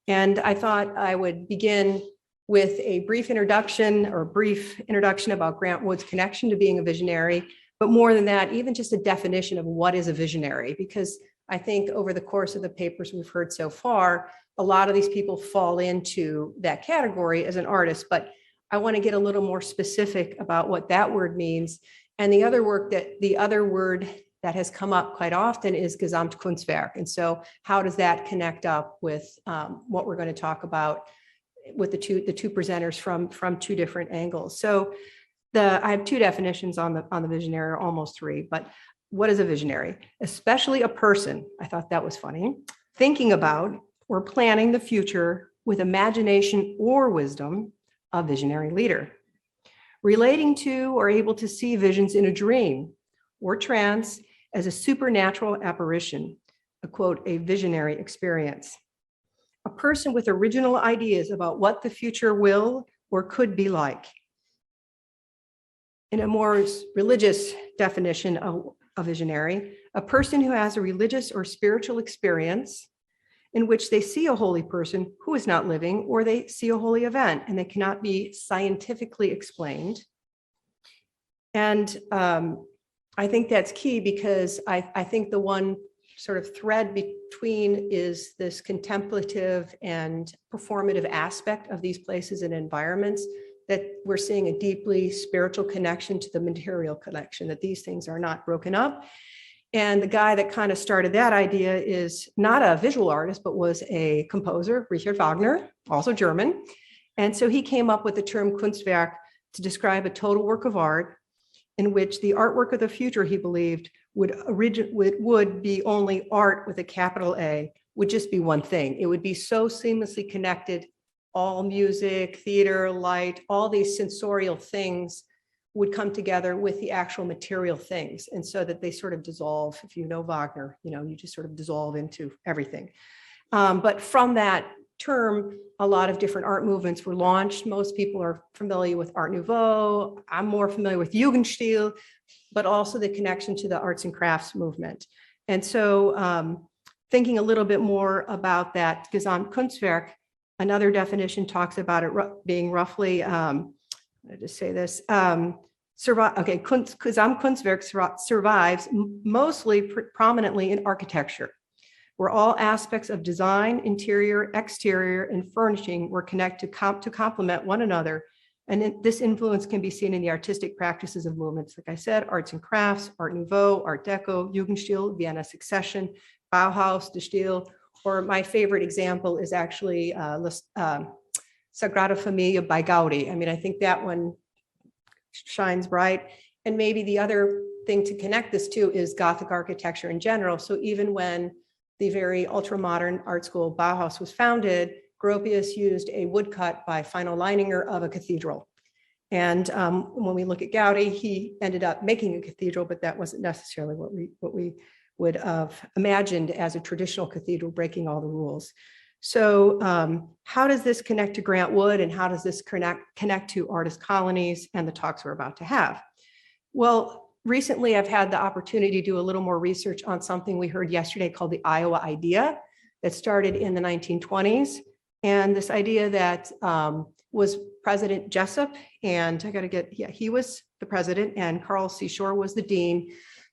And I thought I would begin with a brief introduction about Grant Wood's connection to being a visionary, but more than that, even just a definition of what is a visionary, because I think over the course of the papers we've heard so far, a lot of these people fall into that category as an artist, but I want to get a little more specific about what that word means. And the other word that has come up quite often is Gesamtkunstwerk. And so how does that connect up with what we're going to talk about with the two presenters from two different angles? So I have two definitions on the visionary, or almost three, but what is a visionary? Especially a person, I thought that was funny, thinking about or planning the future with imagination or wisdom, a visionary leader. Relating to or able to see visions in a dream or trance as a supernatural apparition, a visionary experience. A person with original ideas about what the future will or could be like. In a more religious definition of a visionary, a person who has a religious or spiritual experience in which they see a holy person who is not living, or they see a holy event and they cannot be scientifically explained. And I think that's key, because I think the one sort of thread between is this contemplative and performative aspect of these places and environments, that we're seeing a deeply spiritual connection to the material connection, that these things are not broken up. And the guy that kind of started that idea is not a visual artist, but was a composer, Richard Wagner, also German. And so he came up with the term Kunstwerk to describe a total work of art in which the artwork of the future, he believed, would be only art with a capital A, would just be one thing. It would be so seamlessly connected, all music, theater, light, all these sensorial things would come together with the actual material things. And so that they sort of dissolve. If you know Wagner, you just sort of dissolve into everything. But from that term, a lot of different art movements were launched. Most people are familiar with Art Nouveau. I'm more familiar with Jugendstil, but also the connection to the arts and crafts movement. And so thinking a little bit more about that, Gesamtkunstwerk, another definition talks about it being roughly, I just say this, Gesamtkunstwerk survives mostly prominently in architecture, where all aspects of design, interior, exterior, and furnishing were connected to complement one another. And this influence can be seen in the artistic practices of movements, like I said, arts and crafts, Art Nouveau, Art Deco, Jugendstil, Vienna Succession, Bauhaus, De Stil, or my favorite example is actually Sagrada Familia by Gaudi. I mean, I think that one shines bright. And maybe the other thing to connect this to is Gothic architecture in general. So even when the very ultra-modern art school Bauhaus was founded, Gropius used a woodcut by Final Leininger of a cathedral. And when we look at Gaudi, he ended up making a cathedral, but that wasn't necessarily what we would have imagined as a traditional cathedral, breaking all the rules. So how does this connect to Grant Wood, and how does this connect to artist colonies and the talks we're about to have? Well, recently I've had the opportunity to do a little more research on something we heard yesterday called the Iowa idea that started in the 1920s. And this idea that was President Jessup, and he was the president, and Carl C. Shore was the dean,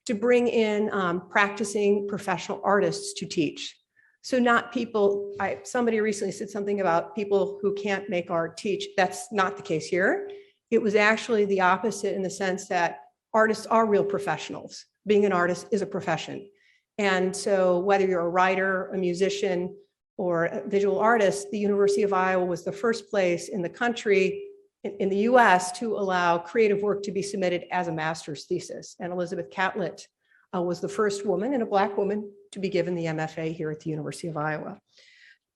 to bring in practicing professional artists to teach. So not people, somebody recently said something about people who can't make art teach. That's not the case here. It was actually the opposite, in the sense that artists are real professionals. Being an artist is a profession. And so whether you're a writer, a musician, or a visual artist, the University of Iowa was the first place in the country, in the US, to allow creative work to be submitted as a master's thesis. And Elizabeth Catlett was the first woman, and a Black woman, to be given the MFA here at the University of Iowa.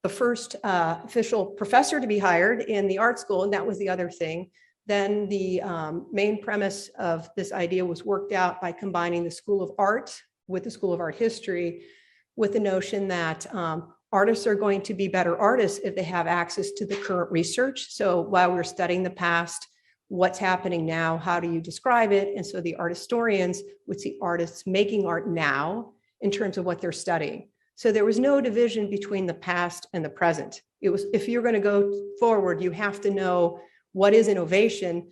The first official professor to be hired in the art school, and that was the other thing. Then the main premise of this idea was worked out by combining the School of Art with the School of Art History, with the notion that artists are going to be better artists if they have access to the current research. So while we're studying the past, what's happening now, how do you describe it? And so the art historians would see artists making art now in terms of what they're studying. So there was no division between the past and the present. It was, if you're going to go forward, you have to know what is innovation.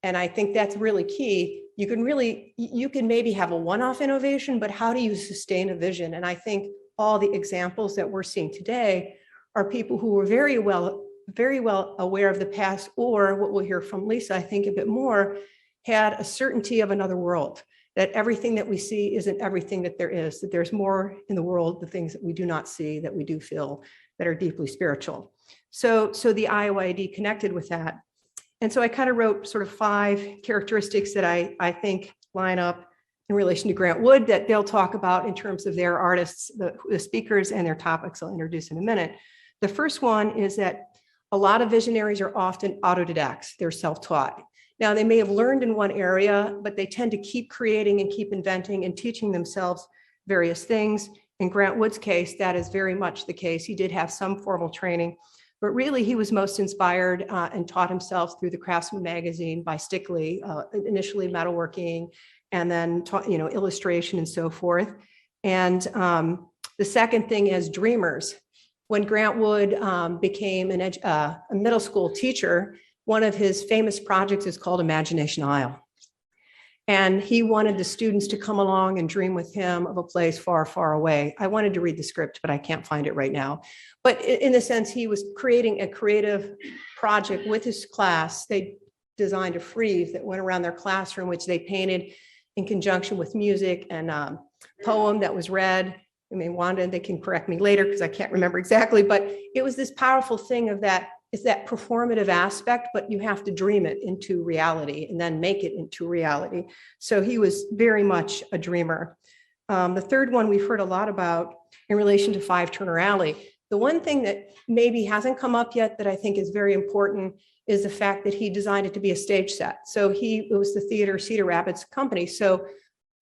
And I think that's really key. You can maybe have a one-off innovation, but how do you sustain a vision? And I think all the examples that we're seeing today are people who were very well aware of the past, or what we'll hear from Lisa, I think a bit more, had a certainty of another world, that everything that we see isn't everything that there is, that there's more in the world, the things that we do not see, that we do feel, that are deeply spiritual. So the Iowa ID connected with that. And so I kind of wrote sort of 5 characteristics that I think line up in relation to Grant Wood that they'll talk about in terms of their artists, the speakers and their topics I'll introduce in a minute. The first one is that a lot of visionaries are often autodidacts. They're self-taught. Now, they may have learned in one area, but they tend to keep creating and keep inventing and teaching themselves various things. In Grant Wood's case, that is very much the case. He did have some formal training, but really he was most inspired and taught himself through the Craftsman magazine by Stickley, initially metalworking, and then taught, illustration and so forth. And the second thing is dreamers. When Grant Wood became a middle school teacher, one of his famous projects is called Imagination Isle. And he wanted the students to come along and dream with him of a place far, far away. I wanted to read the script, but I can't find it right now. But in the sense, he was creating a creative project with his class. They designed a frieze that went around their classroom, which they painted in conjunction with music and poem that was read. I mean, Wanda, they can correct me later because I can't remember exactly, but it was this powerful thing of that, is that performative aspect, but you have to dream it into reality and then make it into reality. So he was very much a dreamer. The third one we've heard a lot about in relation to 5 Turner Alley. The one thing that maybe hasn't come up yet that I think is very important is the fact that he designed it to be a stage set. So it was the theater Cedar Rapids company. So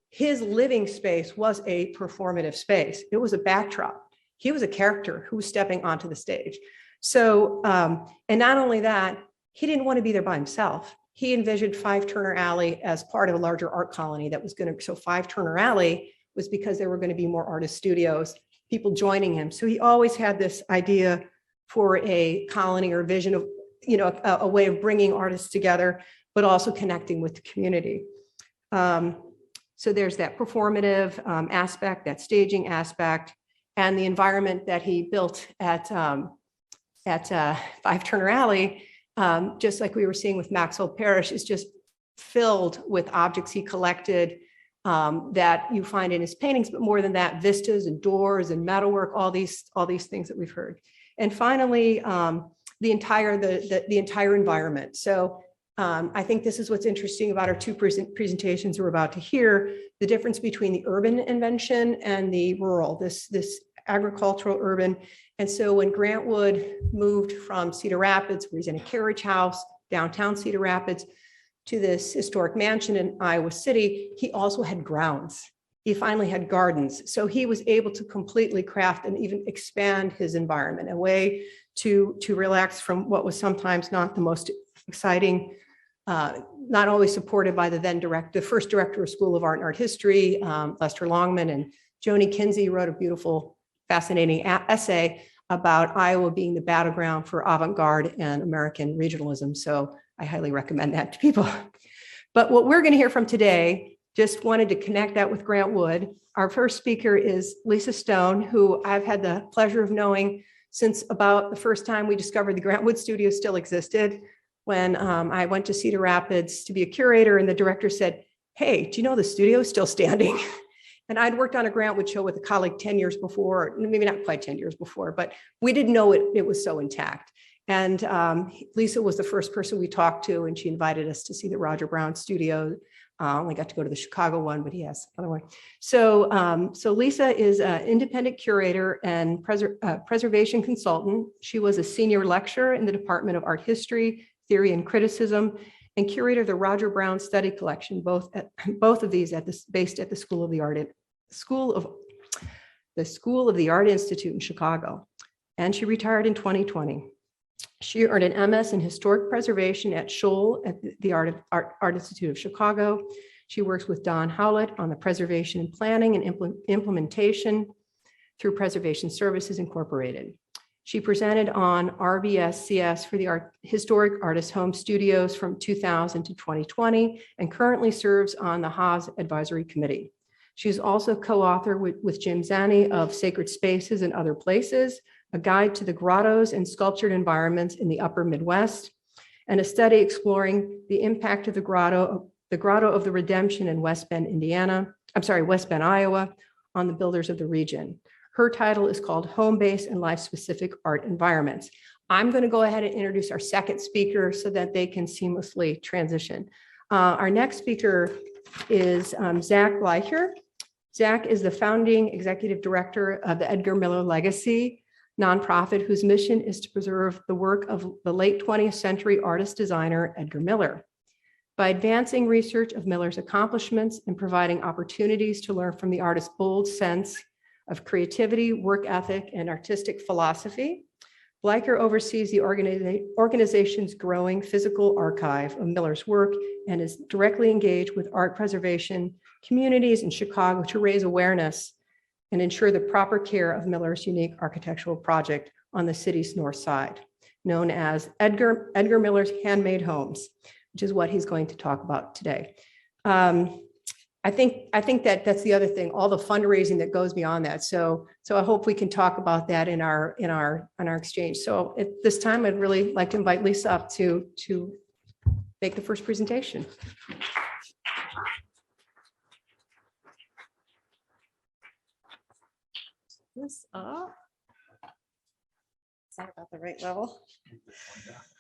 his living space was a performative space. It was a backdrop. He was a character who was stepping onto the stage. So, and not only that, he didn't want to be there by himself. He envisioned 5 Turner Alley as part of a larger art colony that was going to, so 5 Turner Alley was because there were going to be more artist studios, people joining him. So he always had this idea for a colony or vision of, you know, a way of bringing artists together, but also connecting with the community. So there's that performative aspect, that staging aspect, and the environment that he built at 5 Turner Alley, just like we were seeing with Maxfield Parrish, is just filled with objects he collected that you find in his paintings, but more than that, vistas and doors and metalwork, all these things that we've heard. And finally, the entire environment. So I think this is what's interesting about our 2 presentations we're about to hear, the difference between the urban invention and the rural, this agricultural urban. And so when Grant Wood moved from Cedar Rapids, where he's in a carriage house, downtown Cedar Rapids, to this historic mansion in Iowa City, he also had grounds. He finally had gardens. So he was able to completely craft and even expand his environment, a way to relax from what was sometimes not the most exciting, not always supported by the first director of School of Art and Art History, Lester Longman, and Joni Kinsey wrote a beautiful, fascinating essay about Iowa being the battleground for avant-garde and American regionalism. So I highly recommend that to people. But what we're going to hear from today, just wanted to connect that with Grant Wood. Our first speaker is Lisa Stone, who I've had the pleasure of knowing since about the first time we discovered the Grant Wood Studio still existed, when I went to Cedar Rapids to be a curator, and the director said, "Hey, do you know the studio is still standing?" And I'd worked on a Grant Wood show with a colleague 10 years before, maybe not quite 10 years before, but we didn't know it was so intact. And Lisa was the first person we talked to, and she invited us to see the Roger Brown studio. I only got to go to the Chicago one, but he has another one. So, Lisa is an independent curator and preservation consultant. She was a senior lecturer in the Department of Art History, Theory and Criticism, and curator of the Roger Brown Study Collection, both of these based at the School of the Art Institute in Chicago. And she retired in 2020. She earned an MS in Historic Preservation at Scholl at the Art Institute of Chicago. She works with Don Howlett on the preservation and planning and implementation through Preservation Services Incorporated. She presented on RBSCS for the Historic Artist Home Studios from 2000 to 2020, and currently serves on the Haas Advisory Committee. She's also co-author with Jim Zanni of Sacred Spaces and Other Places, a guide to the grottos and sculptured environments in the upper Midwest, and a study exploring the impact of the Grotto of the Redemption in West Bend, Iowa, on the builders of the region. Her title is called Home-Based and Life-Specific Art Environments. I'm going to go ahead and introduce our second speaker so that they can seamlessly transition. Our next speaker is Zach Bleicher. Zach is the founding executive director of the Edgar Miller Legacy nonprofit, whose mission is to preserve the work of the late 20th century artist designer Edgar Miller. By advancing research of Miller's accomplishments and providing opportunities to learn from the artist's bold sense of creativity, work ethic, and artistic philosophy, Bleicher oversees the organization's growing physical archive of Miller's work and is directly engaged with art preservation communities in Chicago to raise awareness and ensure the proper care of Miller's unique architectural project on the city's north side, known as Edgar Miller's Handmade Homes, which is what he's going to talk about today. I think that that's the other thing, all the fundraising that goes beyond that. So I hope we can talk about that in our exchange. So at this time, I'd really like to invite Lisa up to make the first presentation. This up. Sorry about the right level.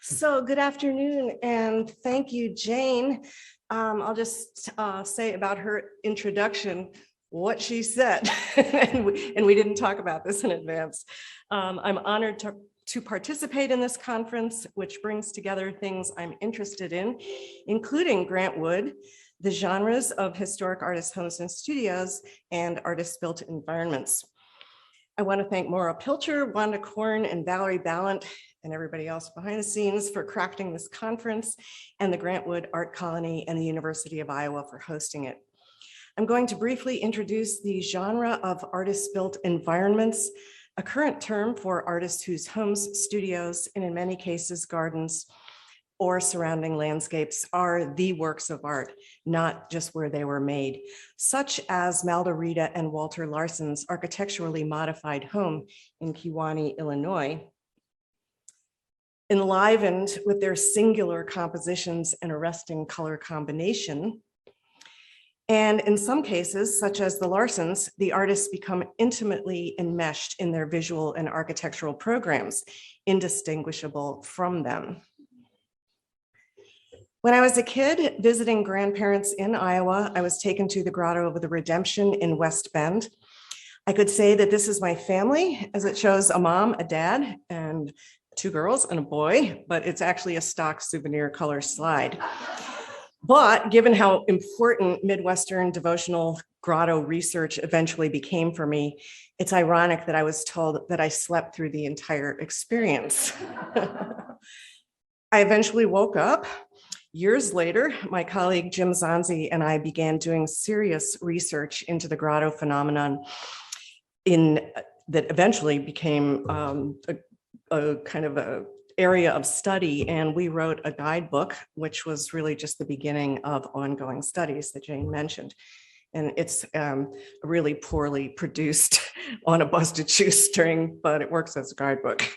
So good afternoon and thank you, Jane. I'll just say about her introduction what she said, and we didn't talk about this in advance. I'm honored to participate in this conference, which brings together things I'm interested in, including Grant Wood, the genres of historic artist homes and studios, and artist-built environments. I want to thank Maura Pilcher, Wanda Korn, and Valerie Ballant, and everybody else behind the scenes for crafting this conference, and the Grant Wood Art Colony and the University of Iowa for hosting it. I'm going to briefly introduce the genre of artist-built environments, a current term for artists whose homes, studios, and in many cases gardens or surrounding landscapes are the works of art, not just where they were made, such as Malda Rita and Walter Larson's architecturally modified home in Kewanee, Illinois, enlivened with their singular compositions and arresting color combination. And in some cases, such as the Larsons, the artists become intimately enmeshed in their visual and architectural programs, indistinguishable from them. When I was a kid visiting grandparents in Iowa, I was taken to the Grotto of the Redemption in West Bend. I could say that this is my family, as it shows a mom, a dad, and 2 girls and a boy, but it's actually a stock souvenir color slide. But given how important Midwestern devotional grotto research eventually became for me, it's ironic that I was told that I slept through the entire experience. I eventually woke up. Years later, my colleague Jim Zanzi and I began doing serious research into the grotto phenomenon that eventually became a kind of a area of study, and we wrote a guidebook, which was really just the beginning of ongoing studies that Jane mentioned. And it's really poorly produced on a busted shoestring, but it works as a guidebook.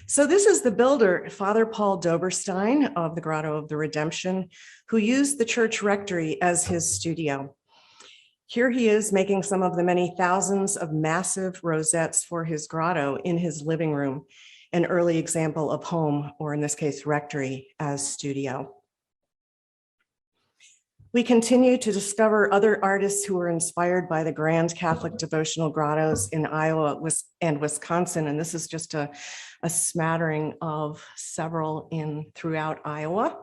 So this is the builder, Father Paul Doberstein of the Grotto of the Redemption, who used the church rectory as his studio. Here he is making some of the many thousands of massive rosettes for his grotto in his living room, an early example of home, or in this case, rectory, as studio. We continue to discover other artists who were inspired by the grand Catholic devotional grottos in Iowa and Wisconsin, and this is just a smattering of several throughout Iowa,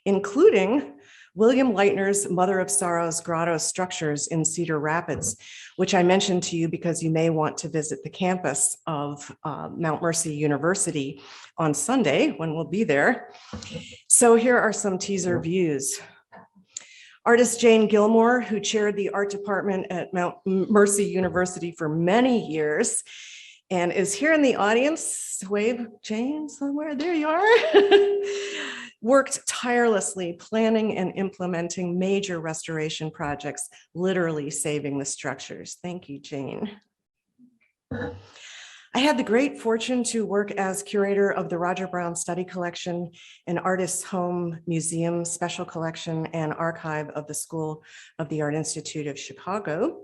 including William Leitner's Mother of Sorrows grotto structures in Cedar Rapids, which I mentioned to you because you may want to visit the campus of Mount Mercer University on Sunday when we'll be there. So here are some teaser views. Artist Jane Gilmore, who chaired the art department at Mount Mercer University for many years, and is here in the audience. Wave, Jane, somewhere, there you are. Worked tirelessly planning and implementing major restoration projects, literally saving the structures. Thank you, Jane. I had the great fortune to work as curator of the Roger Brown Study Collection, an artist's home, museum, special collection, and archive of the School of the Art Institute of Chicago.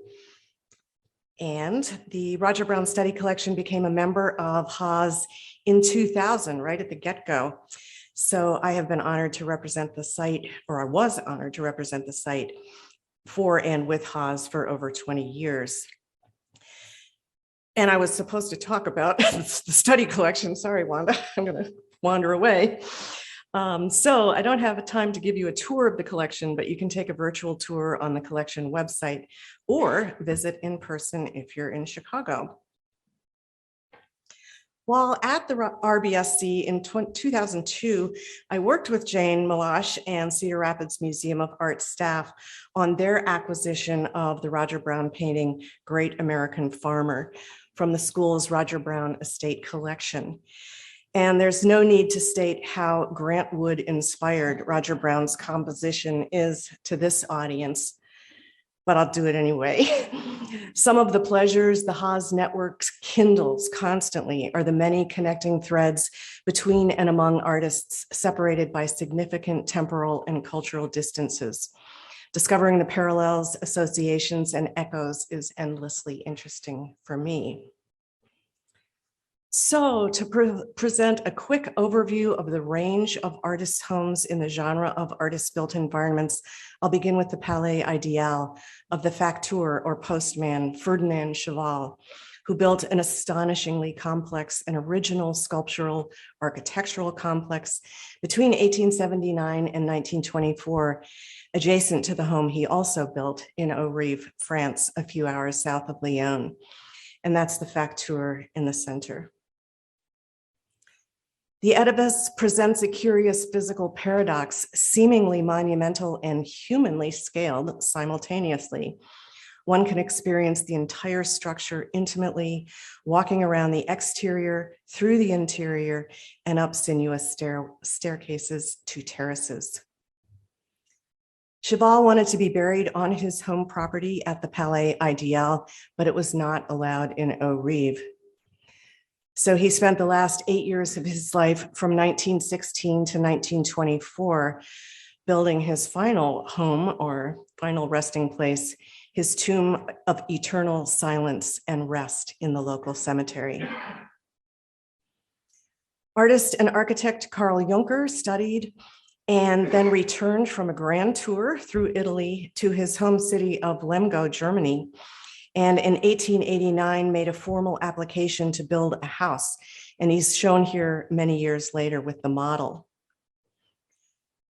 And the Roger Brown Study Collection became a member of Haas in 2000, right at the get-go. So I have been honored to represent the site, or I was honored to represent the site for and with Haas for over 20 years. And I was supposed to talk about the study collection. Sorry, Wanda, I'm going to wander away. So I don't have time to give you a tour of the collection, but you can take a virtual tour on the collection website or visit in person if you're in Chicago. While at the RBSC in 2002, I worked with Jane Milosch and Cedar Rapids Museum of Art staff on their acquisition of the Roger Brown painting, Great American Farmer, from the school's Roger Brown Estate Collection. And there's no need to state how Grant Wood inspired Roger Brown's composition is to this audience, but I'll do it anyway. Some of the pleasures the Haas network kindles constantly are the many connecting threads between and among artists separated by significant temporal and cultural distances. Discovering the parallels, associations, and echoes is endlessly interesting for me. So to present a quick overview of the range of artists' homes in the genre of artist-built environments, I'll begin with the Palais Ideal of the facteur or postman Ferdinand Cheval, who built an astonishingly complex and original sculptural architectural complex between 1879 and 1924, adjacent to the home he also built in Rive, France, a few hours south of Lyon. And that's the facteur in the center. The Oedipus presents a curious physical paradox, seemingly monumental and humanly scaled simultaneously. One can experience the entire structure intimately, walking around the exterior, through the interior, and up sinuous staircases to terraces. Cheval wanted to be buried on his home property at the Palais Ideal, but it was not allowed in Rive. So he spent the last 8 years of his life from 1916 to 1924 building his final home or final resting place, his tomb of eternal silence and rest in the local cemetery. Artist and architect Carl Juncker studied and then returned from a grand tour through Italy to his home city of Lemgo, Germany. And in 1889 made a formal application to build a house. And he's shown here many years later with the model.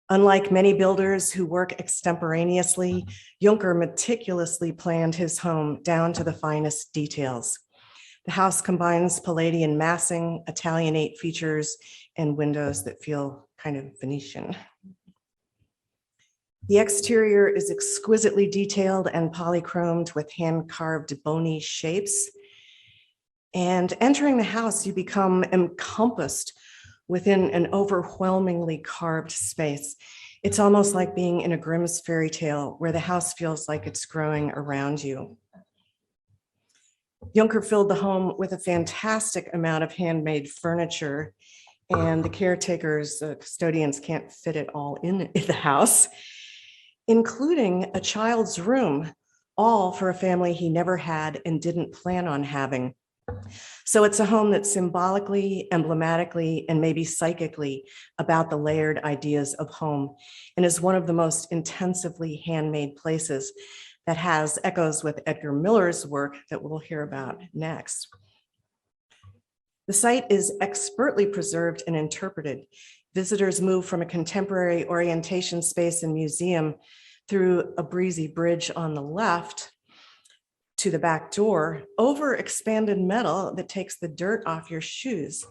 Unlike many builders who work extemporaneously, Juncker meticulously planned his home down to the finest details. The house combines Palladian massing, Italianate features, and windows that feel kind of Venetian. The exterior is exquisitely detailed and polychromed with hand-carved bony shapes. And entering the house, you become encompassed within an overwhelmingly carved space. It's almost like being in a Grimm's fairy tale where the house feels like it's growing around you. Juncker filled the home with a fantastic amount of handmade furniture, and the caretakers, the custodians can't fit it all in the house, including a child's room, all for a family he never had and didn't plan on having. So it's a home that's symbolically, emblematically, and maybe psychically about the layered ideas of home, and is one of the most intensively handmade places that has echoes with Edgar Miller's work that we'll hear about next. The site is expertly preserved and interpreted. Visitors move from a contemporary orientation space and museum through a breezy bridge on the left to the back door over expanded metal that takes the dirt off your shoes.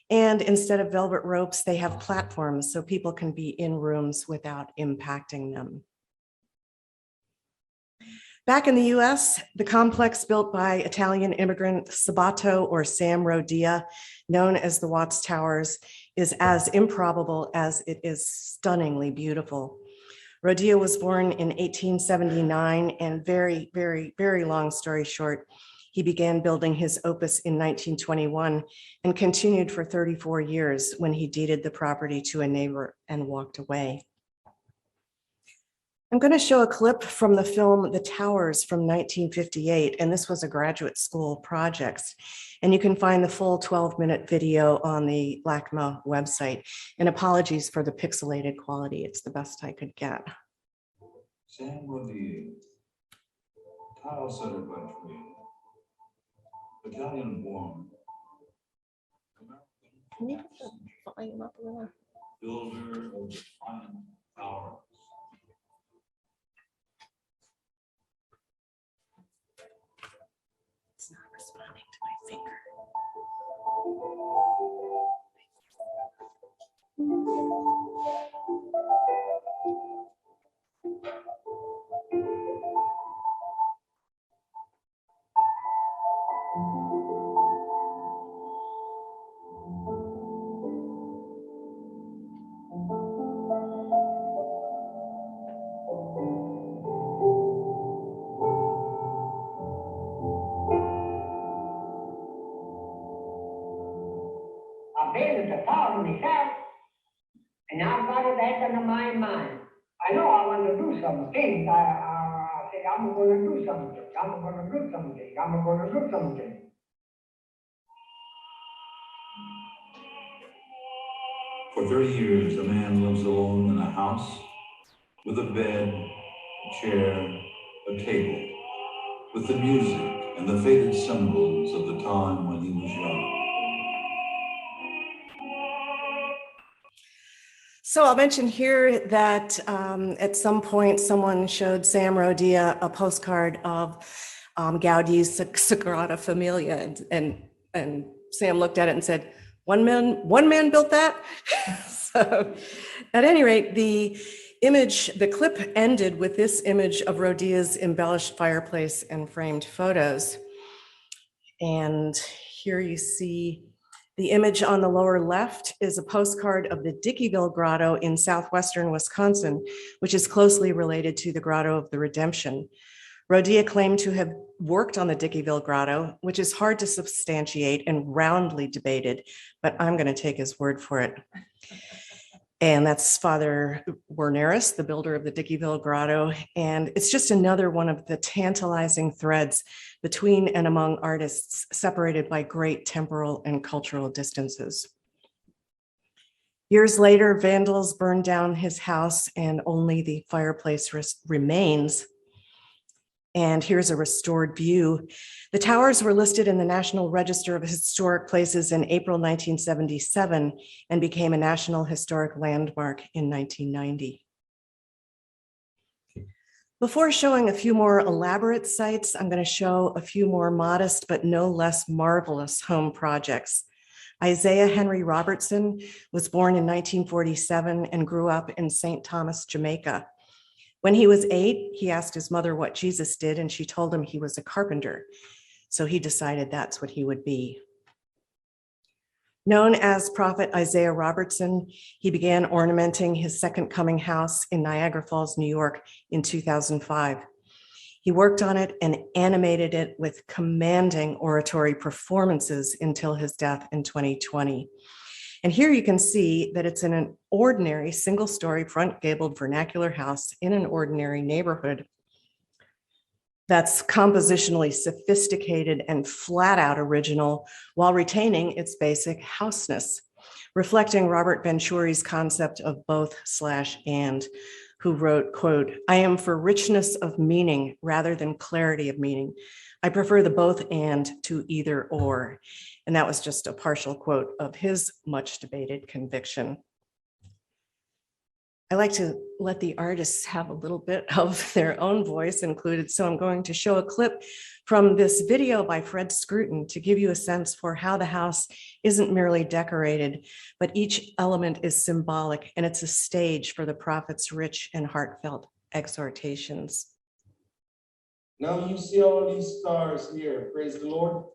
And instead of velvet ropes, they have platforms so people can be in rooms without impacting them. Back in the US, the complex built by Italian immigrant Sabato or Sam Rodia, known as the Watts Towers, is as improbable as it is stunningly beautiful. Rodia was born in 1879, and very, very, very long story short, he began building his opus in 1921 and continued for 34 years when he deeded the property to a neighbor and walked away. I'm going to show a clip from the film The Towers from 1958, and this was a graduate school project. And you can find the full 12-minute video on the LACMA website. And apologies for the pixelated quality. It's the best I could get. Sam Rodia, tile setter by trade, Italian born, Can you put the volume up a little? builder of the fine towers. It's not responding to my finger. build a farm myself, and I've got that in my mind. I know I want to do something. I say, I'm going to do something. I'm going to do something. I'm going to do something. For 30 years, a man lives alone in a house with a bed, a chair, a table, with the music and the faded symbols of the time when he was young. So I'll mention here that at some point, someone showed Sam Rodia a postcard of Gaudi's Sagrada Familia, and Sam looked at it and said, one man built that? So at any rate, the clip ended with this image of Rodia's embellished fireplace and framed photos. And here you see the image on the lower left is a postcard of the Dickeyville Grotto in southwestern Wisconsin, which is closely related to the Grotto of the Redemption. Rodia claimed to have worked on the Dickeyville Grotto, which is hard to substantiate and roundly debated, but I'm going to take his word for it. And that's Father Werneris, the builder of the Dickeyville Grotto. And it's just another one of the tantalizing threads between and among artists separated by great temporal and cultural distances. Years later, vandals burned down his house and only the fireplace remains. And here's a restored view. The towers were listed in the National Register of Historic Places in April 1977 and became a National Historic Landmark in 1990. Before showing a few more elaborate sites, I'm going to show a few more modest but no less marvelous home projects. Isaiah Henry Robertson was born in 1947 and grew up in St. Thomas, Jamaica. When he was 8, he asked his mother what Jesus did, and she told him he was a carpenter. So he decided that's what he would be. Known as Prophet Isaiah Robertson, he began ornamenting his Second Coming house in Niagara Falls, New York in 2005. He worked on it and animated it with commanding oratory performances until his death in 2020. And here you can see that it's in an ordinary single-story front gabled vernacular house in an ordinary neighborhood that's compositionally sophisticated and flat out original while retaining its basic houseness, reflecting Robert Venturi's concept of both/and, who wrote, quote, "I am for richness of meaning rather than clarity of meaning. I prefer the both and to either or." And that was just a partial quote of his much debated conviction. I like to let the artists have a little bit of their own voice included. So I'm going to show a clip from this video by Fred Scruton to give you a sense for how the house isn't merely decorated, but each element is symbolic, and it's a stage for the prophet's rich and heartfelt exhortations. Now you see all these stars here, praise the Lord.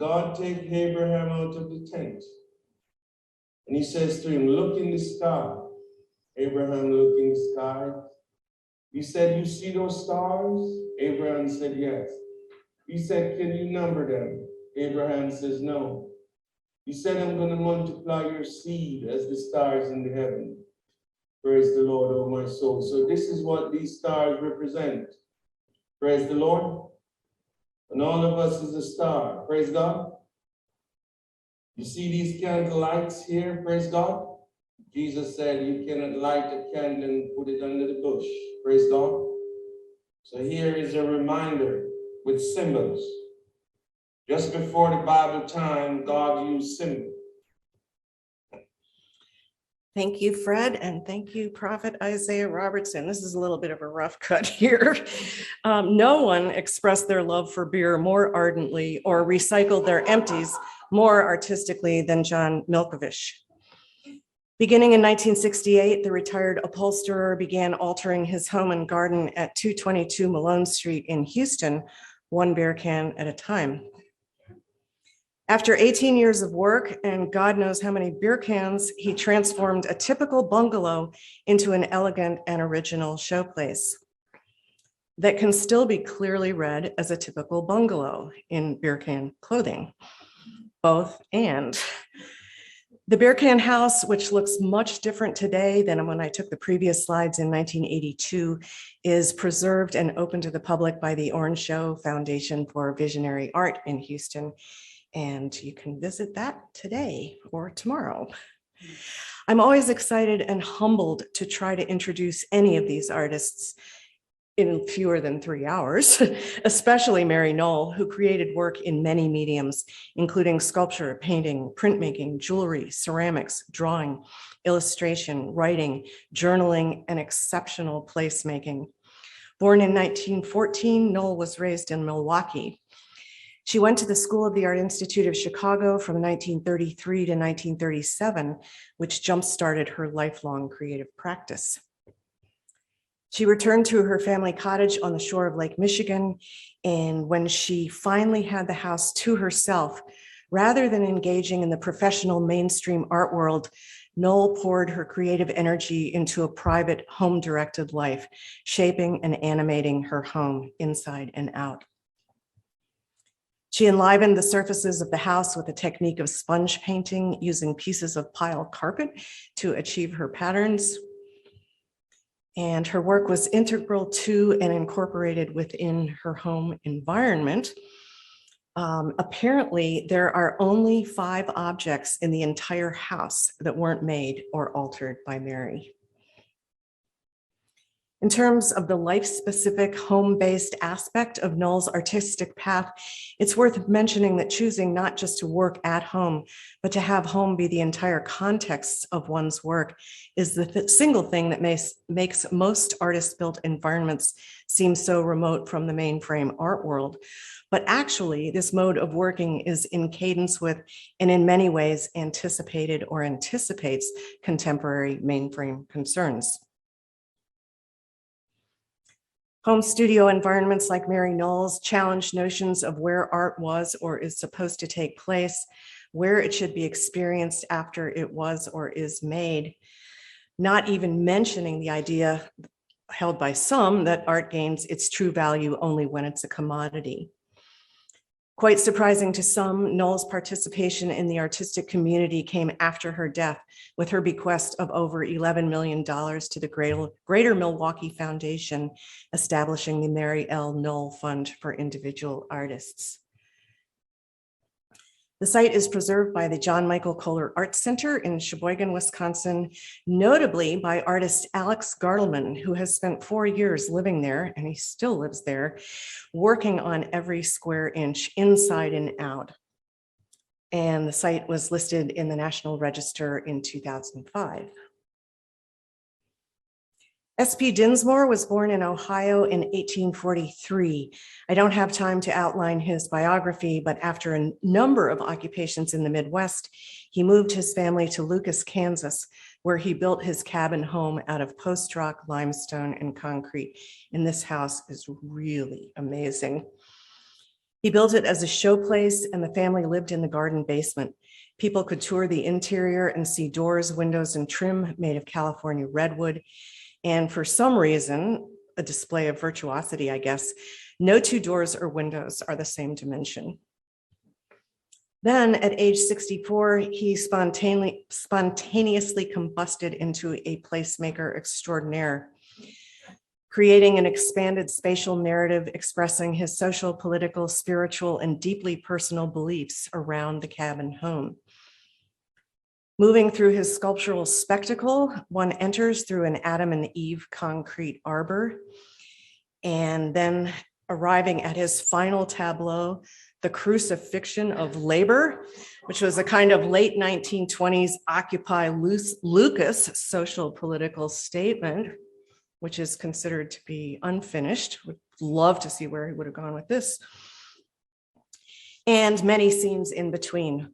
God take Abraham out of the tent, and he says to him, look in the sky. Abraham looked in the sky. He said, you see those stars? Abraham said, yes. He said, can you number them? Abraham says, no. He said, I'm going to multiply your seed as the stars in the heaven. Praise the Lord, oh my soul. So this is what these stars represent. Praise the Lord. And all of us is a star. Praise God. You see these candle lights here? Praise God. Jesus said you cannot light a candle and put it under the bush. Praise God. So here is a reminder with symbols. Just before the Bible time, God used symbols. Thank you, Fred, and thank you, Prophet Isaiah Robertson. This is a little bit of a rough cut here. No one expressed their love for beer more ardently or recycled their empties more artistically than John Milkovich. Beginning in 1968, the retired upholsterer began altering his home and garden at 222 Malone Street in Houston, one beer can at a time. After 18 years of work and God knows how many beer cans, he transformed a typical bungalow into an elegant and original showplace that can still be clearly read as a typical bungalow in beer can clothing. both and. The Beer Can House, which looks much different today than when I took the previous slides in 1982, is preserved and open to the public by the Orange Show Foundation for Visionary Art in Houston. And you can visit that today or tomorrow. I'm always excited and humbled to try to introduce any of these artists in fewer than 3 hours, especially Mary Knoll, who created work in many mediums, including sculpture, painting, printmaking, jewelry, ceramics, drawing, illustration, writing, journaling, and exceptional placemaking. Born in 1914, Knoll was raised in Milwaukee. She went to the School of the Art Institute of Chicago from 1933 to 1937, which jump-started her lifelong creative practice. She returned to her family cottage on the shore of Lake Michigan, and when she finally had the house to herself, rather than engaging in the professional mainstream art world, Knoll poured her creative energy into a private home-directed life, shaping and animating her home inside and out. She enlivened the surfaces of the house with a technique of sponge painting using pieces of pile carpet to achieve her patterns. And her work was integral to and incorporated within her home environment. Apparently, there are only 5 objects in the entire house that weren't made or altered by Mary. In terms of the life-specific home-based aspect of Knoll's artistic path, it's worth mentioning that choosing not just to work at home, but to have home be the entire context of one's work is the single thing that makes most artist-built environments seem so remote from the mainframe art world. But actually, this mode of working is in cadence with, and in many ways anticipated or anticipates contemporary mainframe concerns. Home studio environments like Mary Knoll's challenge notions of where art was or is supposed to take place, where it should be experienced after it was or is made, not even mentioning the idea held by some that art gains its true value only when it's a commodity. Quite surprising to some, Knoll's participation in the artistic community came after her death, with her bequest of over $11 million to the Greater Milwaukee Foundation, establishing the Mary L. Knoll Fund for Individual Artists. The site is preserved by the John Michael Kohler Art Center in Sheboygan, Wisconsin, notably by artist Alex Gartelman, who has spent 4 years living there, and he still lives there, working on every square inch inside and out. And the site was listed in the National Register in 2005. S.P. Dinsmore was born in Ohio in 1843. I don't have time to outline his biography, but after a number of occupations in the Midwest, he moved his family to Lucas, Kansas, where he built his cabin home out of post rock, limestone, and concrete. And this house is really amazing. He built it as a showplace, and the family lived in the garden basement. People could tour the interior and see doors, windows, and trim made of California redwood. And for some reason, a display of virtuosity, I guess, no 2 doors or windows are the same dimension. Then at age 64, he spontaneously combusted into a placemaker extraordinaire, creating an expanded spatial narrative expressing his social, political, spiritual, and deeply personal beliefs around the cabin home. Moving through his sculptural spectacle, one enters through an Adam and Eve concrete arbor, and then arriving at his final tableau, The Crucifixion of Labor, which was a kind of late 1920s Occupy Lucas social political statement, which is considered to be unfinished. Would love to see where he would have gone with this. And many scenes in between.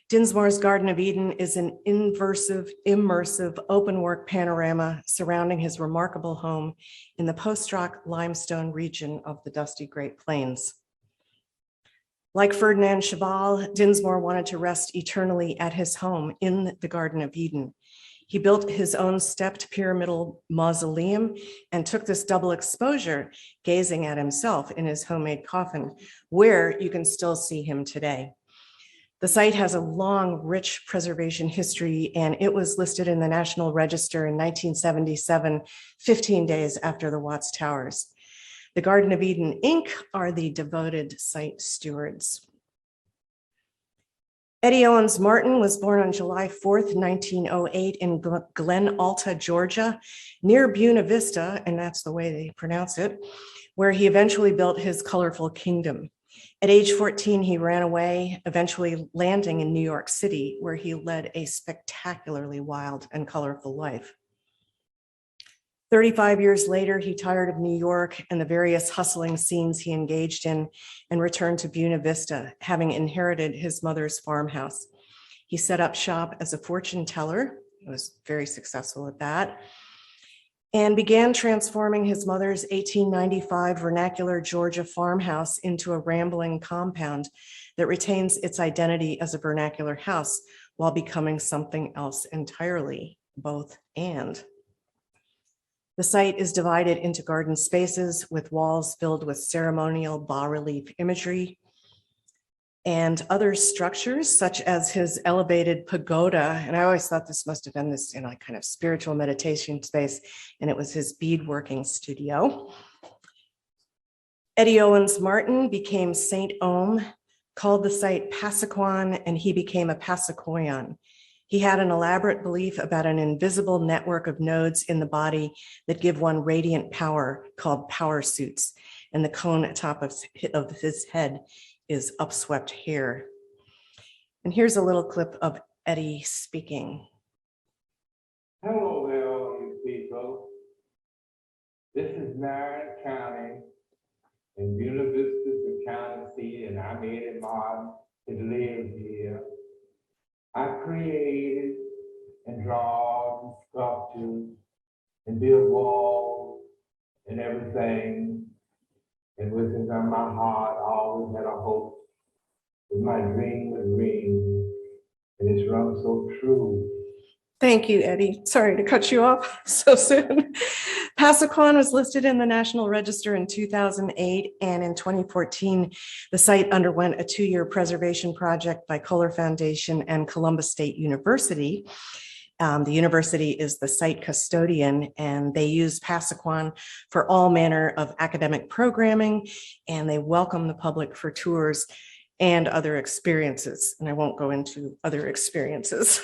Dinsmore's Garden of Eden is an immersive open work panorama surrounding his remarkable home in the post-rock limestone region of the dusty Great Plains. Like Ferdinand Cheval, Dinsmore wanted to rest eternally at his home in the Garden of Eden. He built his own stepped pyramidal mausoleum and took this double exposure, gazing at himself in his homemade coffin, where you can still see him today. The site has a long, rich preservation history, and it was listed in the National Register in 1977, 15 days after the Watts Towers. The Garden of Eden, Inc. are the devoted site stewards. Eddie Owens Martin was born on July 4th, 1908 in Glen Alta, Georgia, near Buena Vista, and that's the way they pronounce it, where he eventually built his colorful kingdom. At age 14, he ran away, eventually landing in New York City, where he led a spectacularly wild and colorful life. 35 years later, he tired of New York and the various hustling scenes he engaged in and returned to Buena Vista, having inherited his mother's farmhouse. He set up shop as a fortune teller. He was very successful at that, and began transforming his mother's 1895 vernacular Georgia farmhouse into a rambling compound that retains its identity as a vernacular house while becoming something else entirely, both and. The site is divided into garden spaces with walls filled with ceremonial bas-relief imagery and other structures such as his elevated pagoda. And I always thought this must have been this, kind of spiritual meditation space, and it was his beadworking studio. Eddie Owens Martin became Saint Ohm, called the site Passaquan, and he became a Passaquoyan. He had an elaborate belief about an invisible network of nodes in the body that give one radiant power called power suits, and the cone atop of his head is upswept hair. And here's a little clip of Eddie speaking. Hello there, all you people. This is Marion County, and Buena Vista is the county seat, and I made it modern to live here. I created and draw and sculptures and build walls and everything. And within my heart, I always had a hope that my dream would ring, and it's rung so true. Thank you, Eddie. Sorry to cut you off so soon. Passaquan was listed in the National Register in 2008, and in 2014, the site underwent a 2-year preservation project by Kohler Foundation and Columbus State University. The university is the site custodian, and they use Passaquan for all manner of academic programming, and they welcome the public for tours and other experiences. And I won't go into other experiences.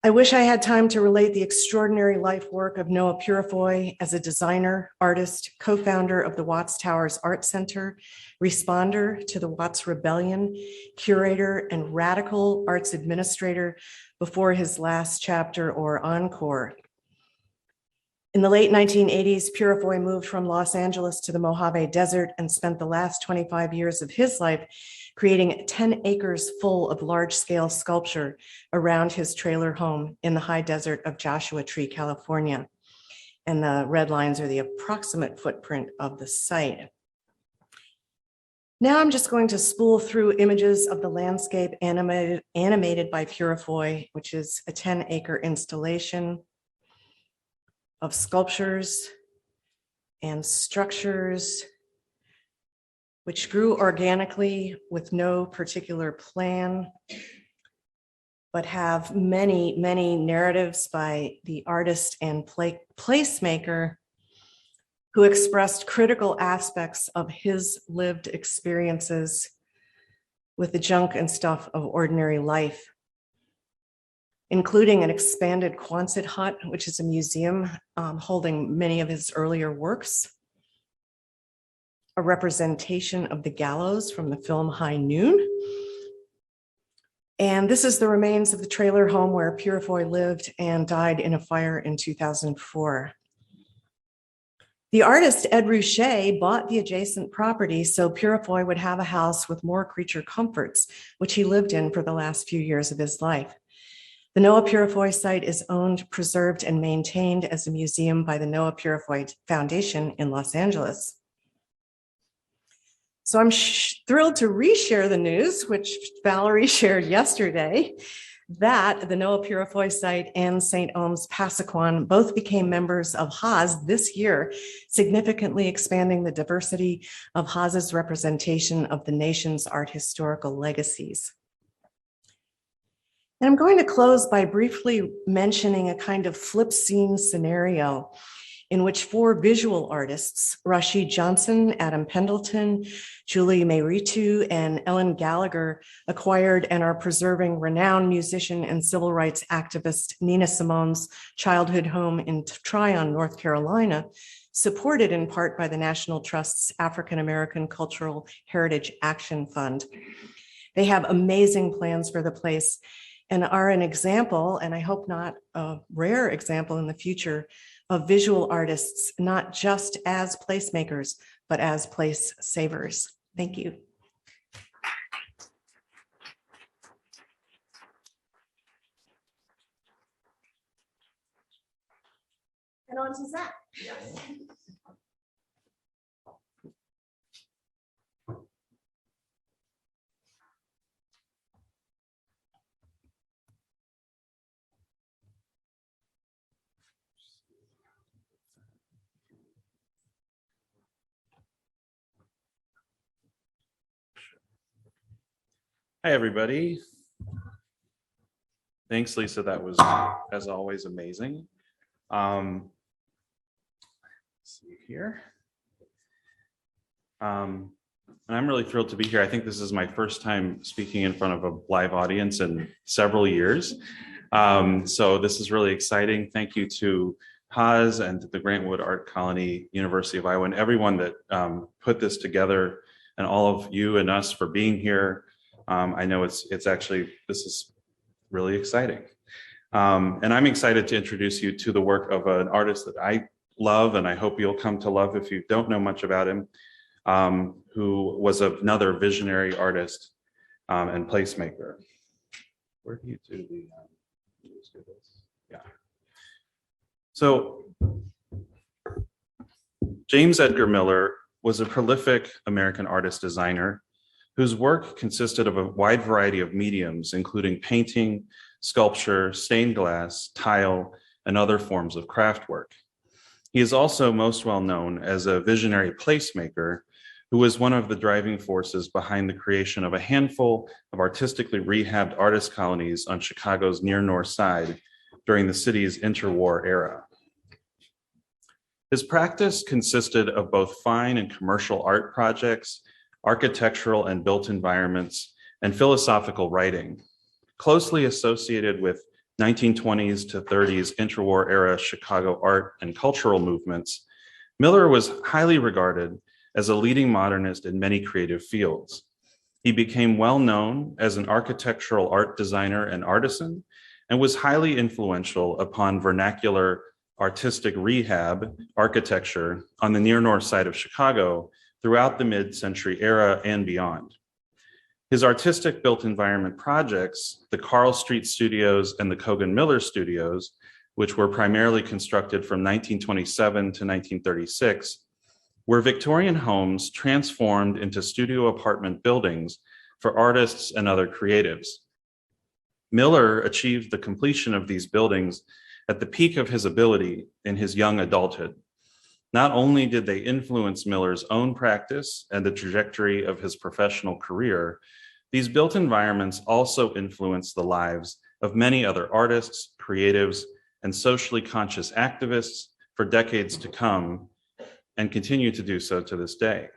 I wish I had time to relate the extraordinary life work of Noah Purifoy as a designer, artist, co-founder of the Watts Towers Art Center, responder to the Watts Rebellion, curator and radical arts administrator before his last chapter or encore. In the late 1980s, Purifoy moved from Los Angeles to the Mojave Desert and spent the last 25 years of his life creating 10 acres full of large-scale sculpture around his trailer home in the high desert of Joshua Tree, California. And the red lines are the approximate footprint of the site. Now I'm just going to spool through images of the landscape animated by Purifoy, which is a 10-acre installation of sculptures and structures which grew organically with no particular plan, but have many, many narratives by the artist and placemaker who expressed critical aspects of his lived experiences with the junk and stuff of ordinary life, including an expanded Quonset hut, which is a museum holding many of his earlier works, a representation of the gallows from the film High Noon. And this is the remains of the trailer home where Purifoy lived and died in a fire in 2004. The artist Ed Ruscha bought the adjacent property so Purifoy would have a house with more creature comforts, which he lived in for the last few years of his life. The Noah Purifoy site is owned, preserved, and maintained as a museum by the Noah Purifoy Foundation in Los Angeles. So I'm thrilled to reshare the news, which Valerie shared yesterday. That the Noah Purifoy site and St. Oms Passaquan both became members of Haas this year, significantly expanding the diversity of Haas's representation of the nation's art historical legacies. And I'm going to close by briefly mentioning a kind of flip scene scenario in which 4 visual artists, Rashid Johnson, Adam Pendleton, Julie Mayritu, and Ellen Gallagher, acquired and are preserving renowned musician and civil rights activist Nina Simone's childhood home in Tryon, North Carolina, supported in part by the National Trust's African American Cultural Heritage Action Fund. They have amazing plans for the place and are an example, and I hope not a rare example in the future, of visual artists, not just as placemakers, but as place savers. Thank you. And on to Zach. Yes. Hi, everybody. Thanks, Lisa. That was, as always, amazing. Let's see here. And I'm really thrilled to be here. I think this is my first time speaking in front of a live audience in several years. So this is really exciting. Thank you to Haas and to the Grant Wood Art Colony, University of Iowa, and everyone that put this together, and all of you and us for being here. I know it's actually, this is really exciting. And I'm excited to introduce you to the work of an artist that I love, and I hope you'll come to love if you don't know much about him, who was another visionary artist and placemaker. Where do you do the, let's do this? Yeah. So James Edgar Miller was a prolific American artist designer whose work consisted of a wide variety of mediums, including painting, sculpture, stained glass, tile, and other forms of craft work. He is also most well known as a visionary placemaker who was one of the driving forces behind the creation of a handful of artistically rehabbed artist colonies on Chicago's near North Side during the city's interwar era. His practice consisted of both fine and commercial art projects, architectural and built environments, and philosophical writing, closely associated with 1920s to 30s interwar era Chicago art and cultural movements. Miller was highly regarded as a leading modernist in many creative fields. He became well known as an architectural art designer and artisan, and was highly influential upon vernacular artistic rehab architecture on the near North Side of Chicago throughout the mid-century era and beyond. His artistic built environment projects, the Carl Street Studios and the Kogan Miller Studios, which were primarily constructed from 1927 to 1936, were Victorian homes transformed into studio apartment buildings for artists and other creatives. Miller achieved the completion of these buildings at the peak of his ability in his young adulthood. Not only did they influence Miller's own practice and the trajectory of his professional career, these built environments also influenced the lives of many other artists, creatives, and socially conscious activists for decades to come, and continue to do so to this day.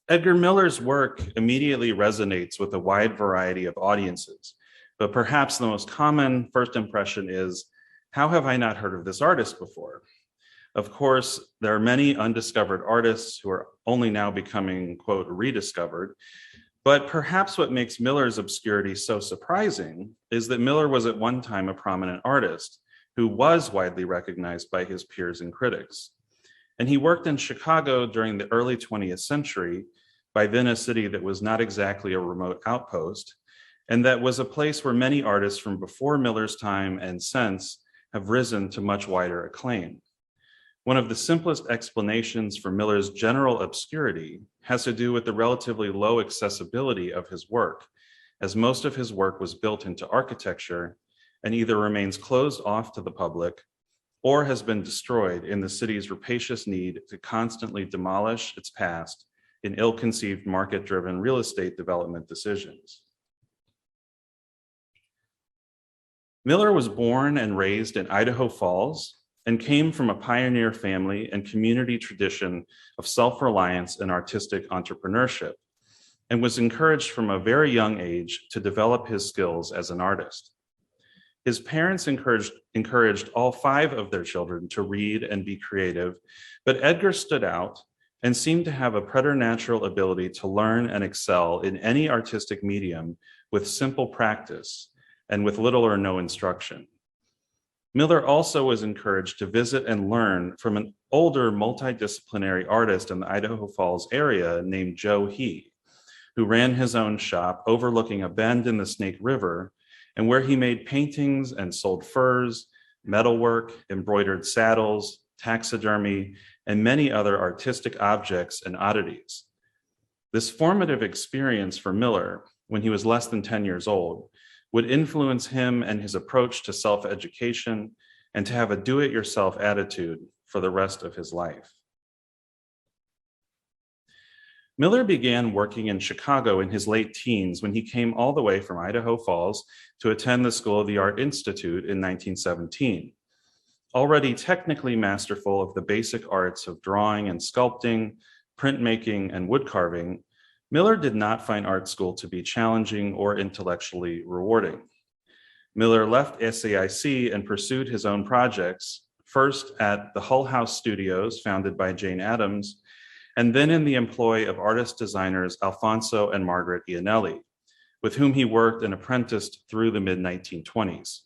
Edgar Miller's work immediately resonates with a wide variety of audiences, but perhaps the most common first impression is, how have I not heard of this artist before? Of course, there are many undiscovered artists who are only now becoming, quote, rediscovered, but perhaps what makes Miller's obscurity so surprising is that Miller was at one time a prominent artist who was widely recognized by his peers and critics. And he worked in Chicago during the early 20th century, by then a city that was not exactly a remote outpost, and that was a place where many artists from before Miller's time and since have risen to much wider acclaim. One of the simplest explanations for Miller's general obscurity has to do with the relatively low accessibility of his work, as most of his work was built into architecture and either remains closed off to the public or has been destroyed in the city's rapacious need to constantly demolish its past in ill-conceived market-driven real estate development decisions. Miller was born and raised in Idaho Falls and came from a pioneer family and community tradition of self-reliance and artistic entrepreneurship, and was encouraged from a very young age to develop his skills as an artist. His parents encouraged all 5 of their children to read and be creative, but Edgar stood out and seemed to have a preternatural ability to learn and excel in any artistic medium with simple practice and with little or no instruction. Miller also was encouraged to visit and learn from an older multidisciplinary artist in the Idaho Falls area named Joe He, who ran his own shop overlooking a bend in the Snake River, and where he made paintings and sold furs, metalwork, embroidered saddles, taxidermy, and many other artistic objects and oddities. This formative experience for Miller, when he was less than 10 years old, would influence him and his approach to self-education and to have a do-it-yourself attitude for the rest of his life. Miller began working in Chicago in his late teens when he came all the way from Idaho Falls to attend the School of the Art Institute in 1917. Already technically masterful of the basic arts of drawing and sculpting, printmaking, and woodcarving, Miller did not find art school to be challenging or intellectually rewarding. Miller left SAIC and pursued his own projects, first at the Hull House Studios, founded by Jane Addams, and then in the employ of artist designers Alfonso and Margaret Iannelli, with whom he worked and apprenticed through the mid-1920s.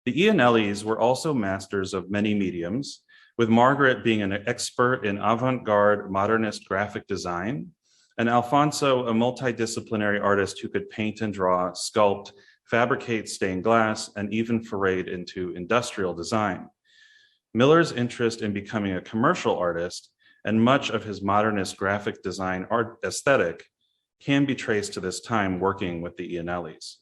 The Iannellis were also masters of many mediums, with Margaret being an expert in avant-garde modernist graphic design, and Alfonso a multidisciplinary artist who could paint and draw, sculpt, fabricate stained glass, and even forayed into industrial design. Miller's interest in becoming a commercial artist and much of his modernist graphic design art aesthetic can be traced to this time working with the Iannellis.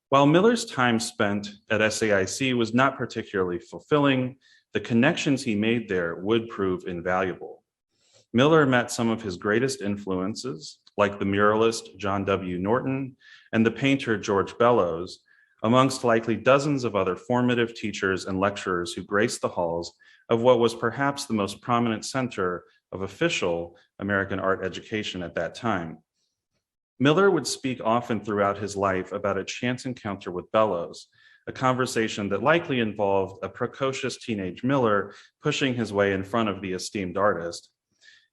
While Miller's time spent at SAIC was not particularly fulfilling, the connections he made there would prove invaluable. Miller met some of his greatest influences, like the muralist John W. Norton and the painter George Bellows, amongst likely dozens of other formative teachers and lecturers who graced the halls of what was perhaps the most prominent center of official American art education at that time. Miller would speak often throughout his life about a chance encounter with Bellows, a conversation that likely involved a precocious teenage Miller pushing his way in front of the esteemed artist,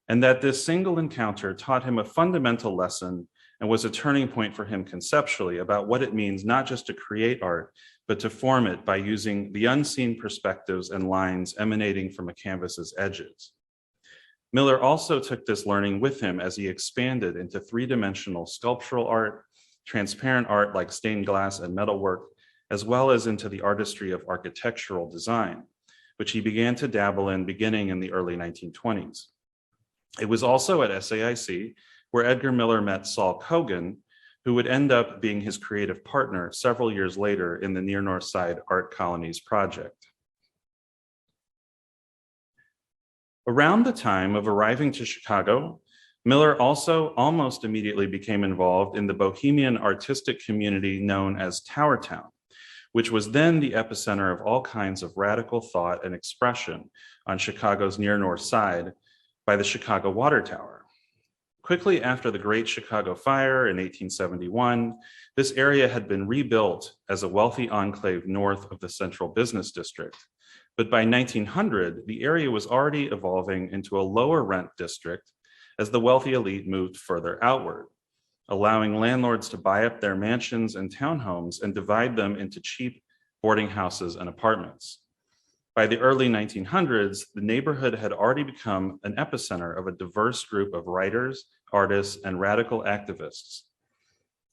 and that this single encounter taught him a fundamental lesson and was a turning point for him conceptually about what it means not just to create art, but to form it by using the unseen perspectives and lines emanating from a canvas's edges. Miller also took this learning with him as he expanded into 3-dimensional sculptural art, transparent art like stained glass and metalwork, as well as into the artistry of architectural design, which he began to dabble in beginning in the early 1920s. It was also at SAIC where Edgar Miller met Saul Kogan, who would end up being his creative partner several years later in the Near North Side Art Colonies project. Around the time of arriving to Chicago, Miller also almost immediately became involved in the bohemian artistic community known as Tower Town, which was then the epicenter of all kinds of radical thought and expression on Chicago's Near North Side by the Chicago Water Tower. Quickly after the Great Chicago Fire in 1871, this area had been rebuilt as a wealthy enclave north of the Central Business District. But by 1900, the area was already evolving into a lower rent district as the wealthy elite moved further outward, allowing landlords to buy up their mansions and townhomes and divide them into cheap boarding houses and apartments. By the early 1900s, the neighborhood had already become an epicenter of a diverse group of writers, artists, and radical activists.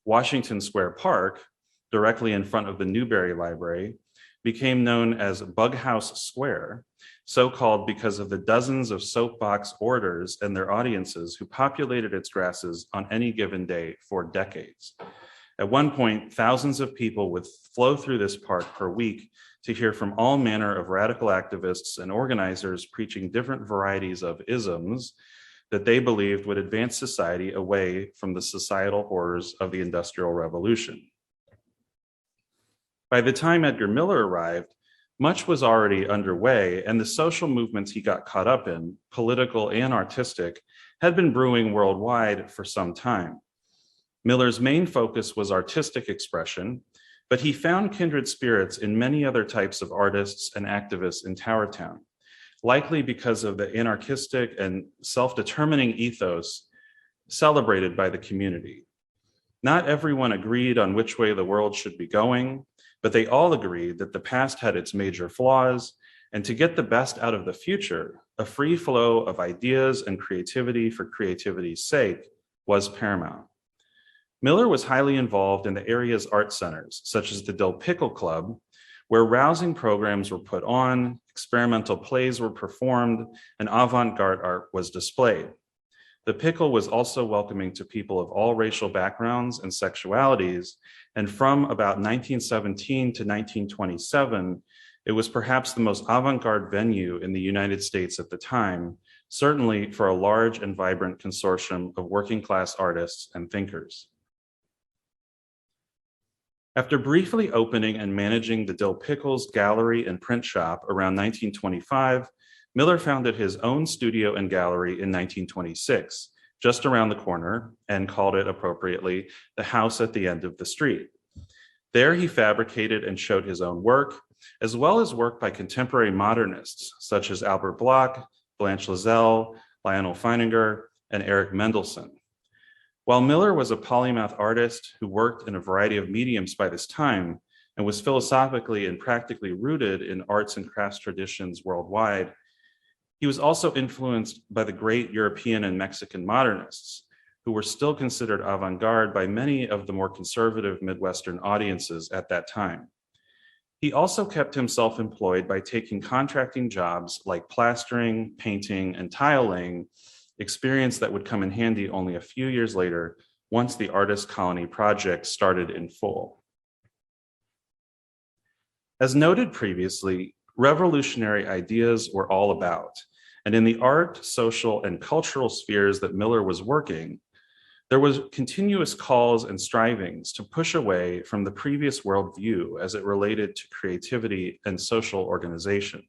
Washington Square Park, directly in front of the Newberry Library, became known as Bughouse Square so called because of the dozens of soapbox orators and their audiences who populated its grasses on any given day for decades. At one point, thousands of people would flow through this park per week to hear from all manner of radical activists and organizers preaching different varieties of isms that they believed would advance society away from the societal horrors of the Industrial Revolution. By the time Edgar Miller arrived, much was already underway, and the social movements he got caught up in, political and artistic, had been brewing worldwide for some time. Miller's main focus was artistic expression, but he found kindred spirits in many other types of artists and activists in Towertown, likely because of the anarchistic and self-determining ethos celebrated by the community. Not everyone agreed on which way the world should be going, but they all agreed that the past had its major flaws, and to get the best out of the future, a free flow of ideas and creativity for creativity's sake was paramount. Miller was highly involved in the area's art centers, such as the Dill Pickle Club, where rousing programs were put on, experimental plays were performed, and avant-garde art was displayed. The Pickle was also welcoming to people of all racial backgrounds and sexualities, and from about 1917 to 1927, it was perhaps the most avant-garde venue in the United States at the time, certainly for a large and vibrant consortium of working-class artists and thinkers. After briefly opening and managing the Dill Pickles gallery and print shop around 1925, Miller founded his own studio and gallery in 1926, just around the corner, and called it appropriately the house at the end of the street. There he fabricated and showed his own work, as well as work by contemporary modernists such as Albert Bloch, Blanche Lazelle, Lionel Feininger, and Eric Mendelsohn. While Miller was a polymath artist who worked in a variety of mediums by this time and was philosophically and practically rooted in arts and crafts traditions worldwide, he was also influenced by the great European and Mexican modernists, who were still considered avant-garde by many of the more conservative Midwestern audiences at that time. He also kept himself employed by taking contracting jobs like plastering, painting, and tile laying, experience that would come in handy only a few years later once the Artist Colony project started in full. As noted previously, revolutionary ideas were all about, and in the art, social, and cultural spheres that Miller was working, there was continuous calls and strivings to push away from the previous worldview as it related to creativity and social organization.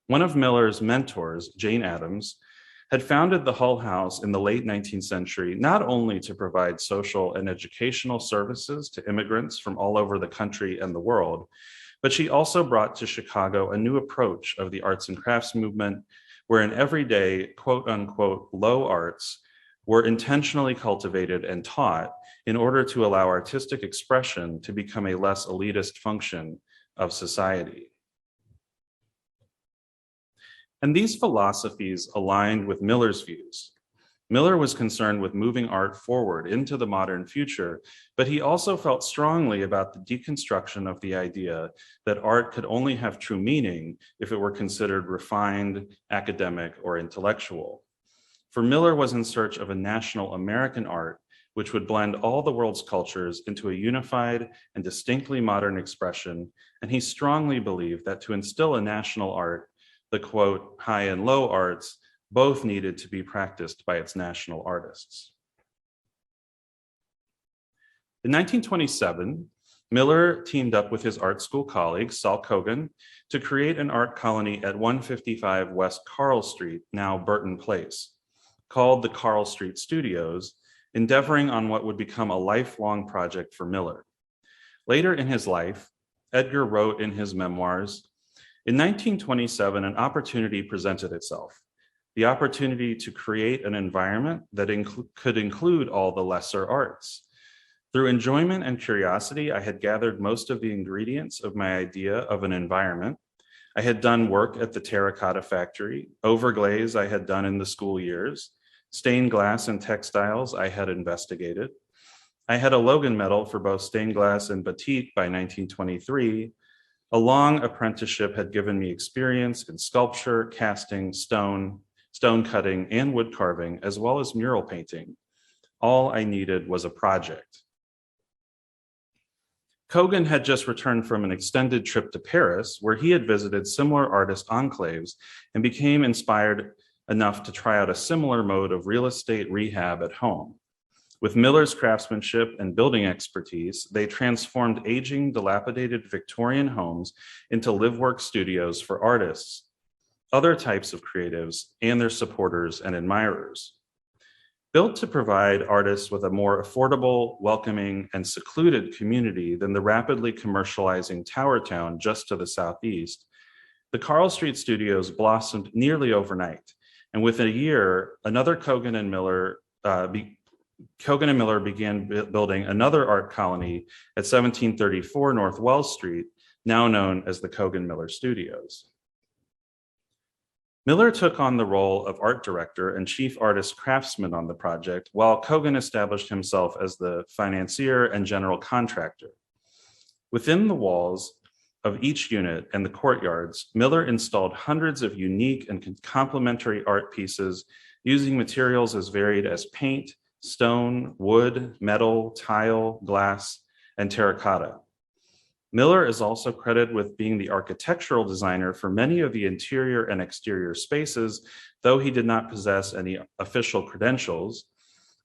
One of Miller's mentors, Jane Addams, had founded the Hull House in the late 19th century, not only to provide social and educational services to immigrants from all over the country and the world, but she also brought to Chicago a new approach of the arts and crafts movement, where in everyday quote unquote low arts were intentionally cultivated and taught in order to allow artistic expression to become a less elitist function of society. And these philosophies aligned with Miller's views. Miller was concerned with moving art forward into the modern future, but he also felt strongly about the deconstruction of the idea that art could only have true meaning if it were considered refined, academic, or intellectual. For Miller was in search of a national American art which would blend all the world's cultures into a unified and distinctly modern expression, and he strongly believed that to instill a national art, the quote, high and low arts, both needed to be practiced by its national artists. In 1927, Miller teamed up with his art school colleague, Saul Kogan, to create an art colony at 155 West Carl Street, now Burton Place, called the Carl Street Studios, endeavoring on what would become a lifelong project for Miller. Later in his life, Edgar wrote in his memoirs, in 1927, an opportunity presented itself, the opportunity to create an environment that could include all the lesser arts. Through enjoyment and curiosity, I had gathered most of the ingredients of my idea of an environment. I had done work at the terracotta factory, overglaze I had done in the school years, stained glass and textiles I had investigated. I had a Logan medal for both stained glass and batik by 1923, A long apprenticeship had given me experience in sculpture, casting, stone cutting, and wood carving, as well as mural painting. All I needed was a project. Kogan had just returned from an extended trip to Paris, where he had visited similar artist enclaves and became inspired enough to try out a similar mode of real estate rehab at home. With Miller's craftsmanship and building expertise, they transformed aging, dilapidated Victorian homes into live-work studios for artists, other types of creatives, and their supporters and admirers. Built to provide artists with a more affordable, welcoming, and secluded community than the rapidly commercializing Tower Town just to the southeast, the Carl Street Studios blossomed nearly overnight. And within a year, Kogan and Miller began building another art colony at 1734 North Wells Street, now known as the Kogan Miller Studios. Miller took on the role of art director and chief artist craftsman on the project, while Kogan established himself as the financier and general contractor. Within the walls of each unit and the courtyards, Miller installed hundreds of unique and complementary art pieces using materials as varied as paint, stone, wood, metal, tile, glass, and terracotta. Miller is also credited with being the architectural designer for many of the interior and exterior spaces, though he did not possess any official credentials.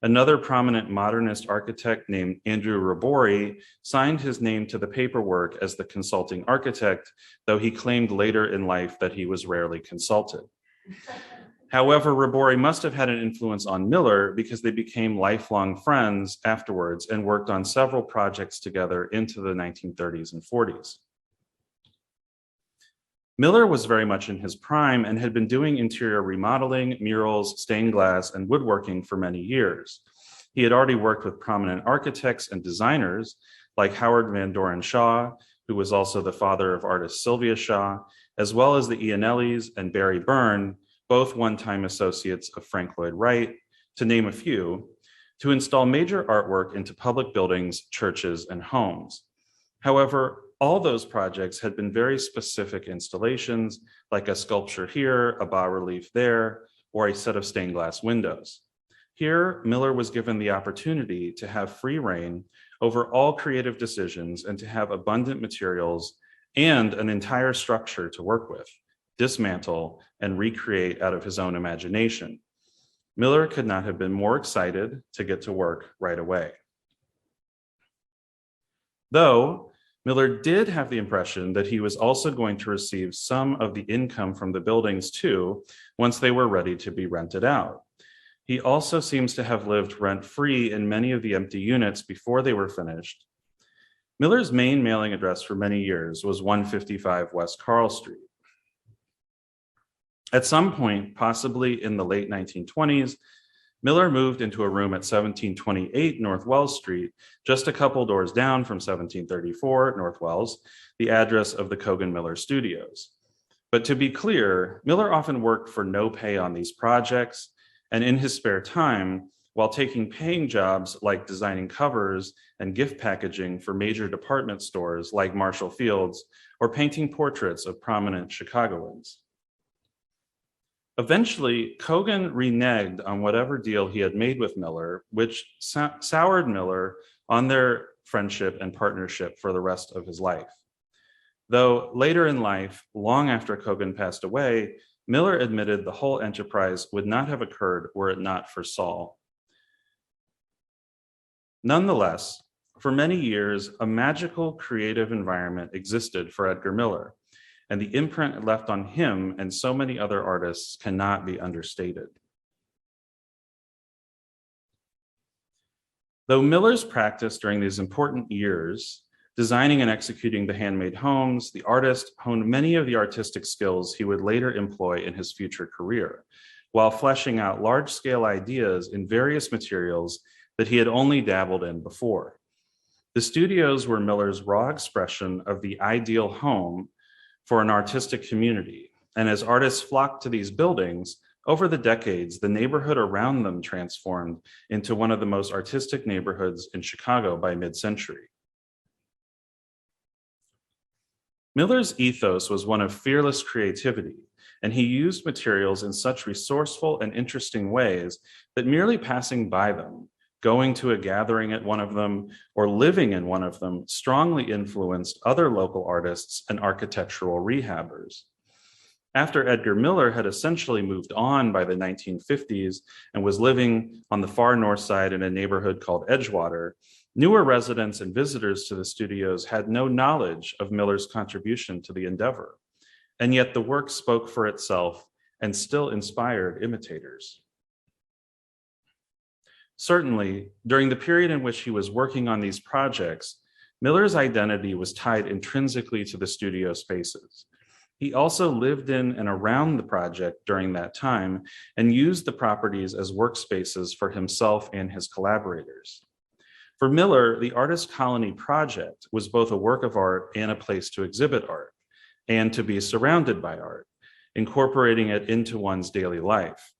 Another prominent modernist architect named Andrew Robori signed his name to the paperwork as the consulting architect, though he claimed later in life that he was rarely consulted. However, Robori must have had an influence on Miller because they became lifelong friends afterwards and worked on several projects together into the 1930s and 40s. Miller was very much in his prime and had been doing interior remodeling, murals, stained glass, and woodworking for many years. He had already worked with prominent architects and designers like Howard Van Doren Shaw, who was also the father of artist Sylvia Shaw, as well as the Iannellis and Barry Byrne, both one-time associates of Frank Lloyd Wright, to name a few, to install major artwork into public buildings, churches, and homes. However, all those projects had been very specific installations, like a sculpture here, a bas-relief there, or a set of stained glass windows. Here, Miller was given the opportunity to have free reign over all creative decisions and to have abundant materials and an entire structure to work with, dismantle, and recreate out of his own imagination. Miller could not have been more excited to get to work right away. Though Miller did have the impression that he was also going to receive some of the income from the buildings too, once they were ready to be rented out. He also seems to have lived rent-free in many of the empty units before they were finished. Miller's main mailing address for many years was 155 West Carl Street. At some point, possibly in the late 1920s, Miller moved into a room at 1728 North Wells Street, just a couple doors down from 1734 North Wells, the address of the Kogan Miller Studios. But to be clear, Miller often worked for no pay on these projects, and in his spare time, while taking paying jobs like designing covers and gift packaging for major department stores like Marshall Field's, or painting portraits of prominent Chicagoans. Eventually, Kogan reneged on whatever deal he had made with Miller, which soured Miller on their friendship and partnership for the rest of his life. Though later in life, long after Kogan passed away, Miller admitted the whole enterprise would not have occurred were it not for Saul. Nonetheless, for many years, a magical creative environment existed for Edgar Miller, and the imprint it left on him and so many other artists cannot be understated. Though Miller's practice during these important years, designing and executing the handmade homes, the artist honed many of the artistic skills he would later employ in his future career, while fleshing out large-scale ideas in various materials that he had only dabbled in before. The studios were Miller's raw expression of the ideal home for an artistic community. And as artists flocked to these buildings, over the decades, the neighborhood around them transformed into one of the most artistic neighborhoods in Chicago by mid-century. Miller's ethos was one of fearless creativity, and he used materials in such resourceful and interesting ways that merely passing by them, going to a gathering at one of them, or living in one of them strongly influenced other local artists and architectural rehabbers. After Edgar Miller had essentially moved on by the 1950s and was living on the far north side in a neighborhood called Edgewater, newer residents and visitors to the studios had no knowledge of Miller's contribution to the endeavor, and yet the work spoke for itself and still inspired imitators. Certainly, during the period in which he was working on these projects, Miller's identity was tied intrinsically to the studio spaces. He also lived in and around the project during that time and used the properties as workspaces for himself and his collaborators. For Miller, the Artist Colony project was both a work of art and a place to exhibit art and to be surrounded by art, incorporating it into one's daily life.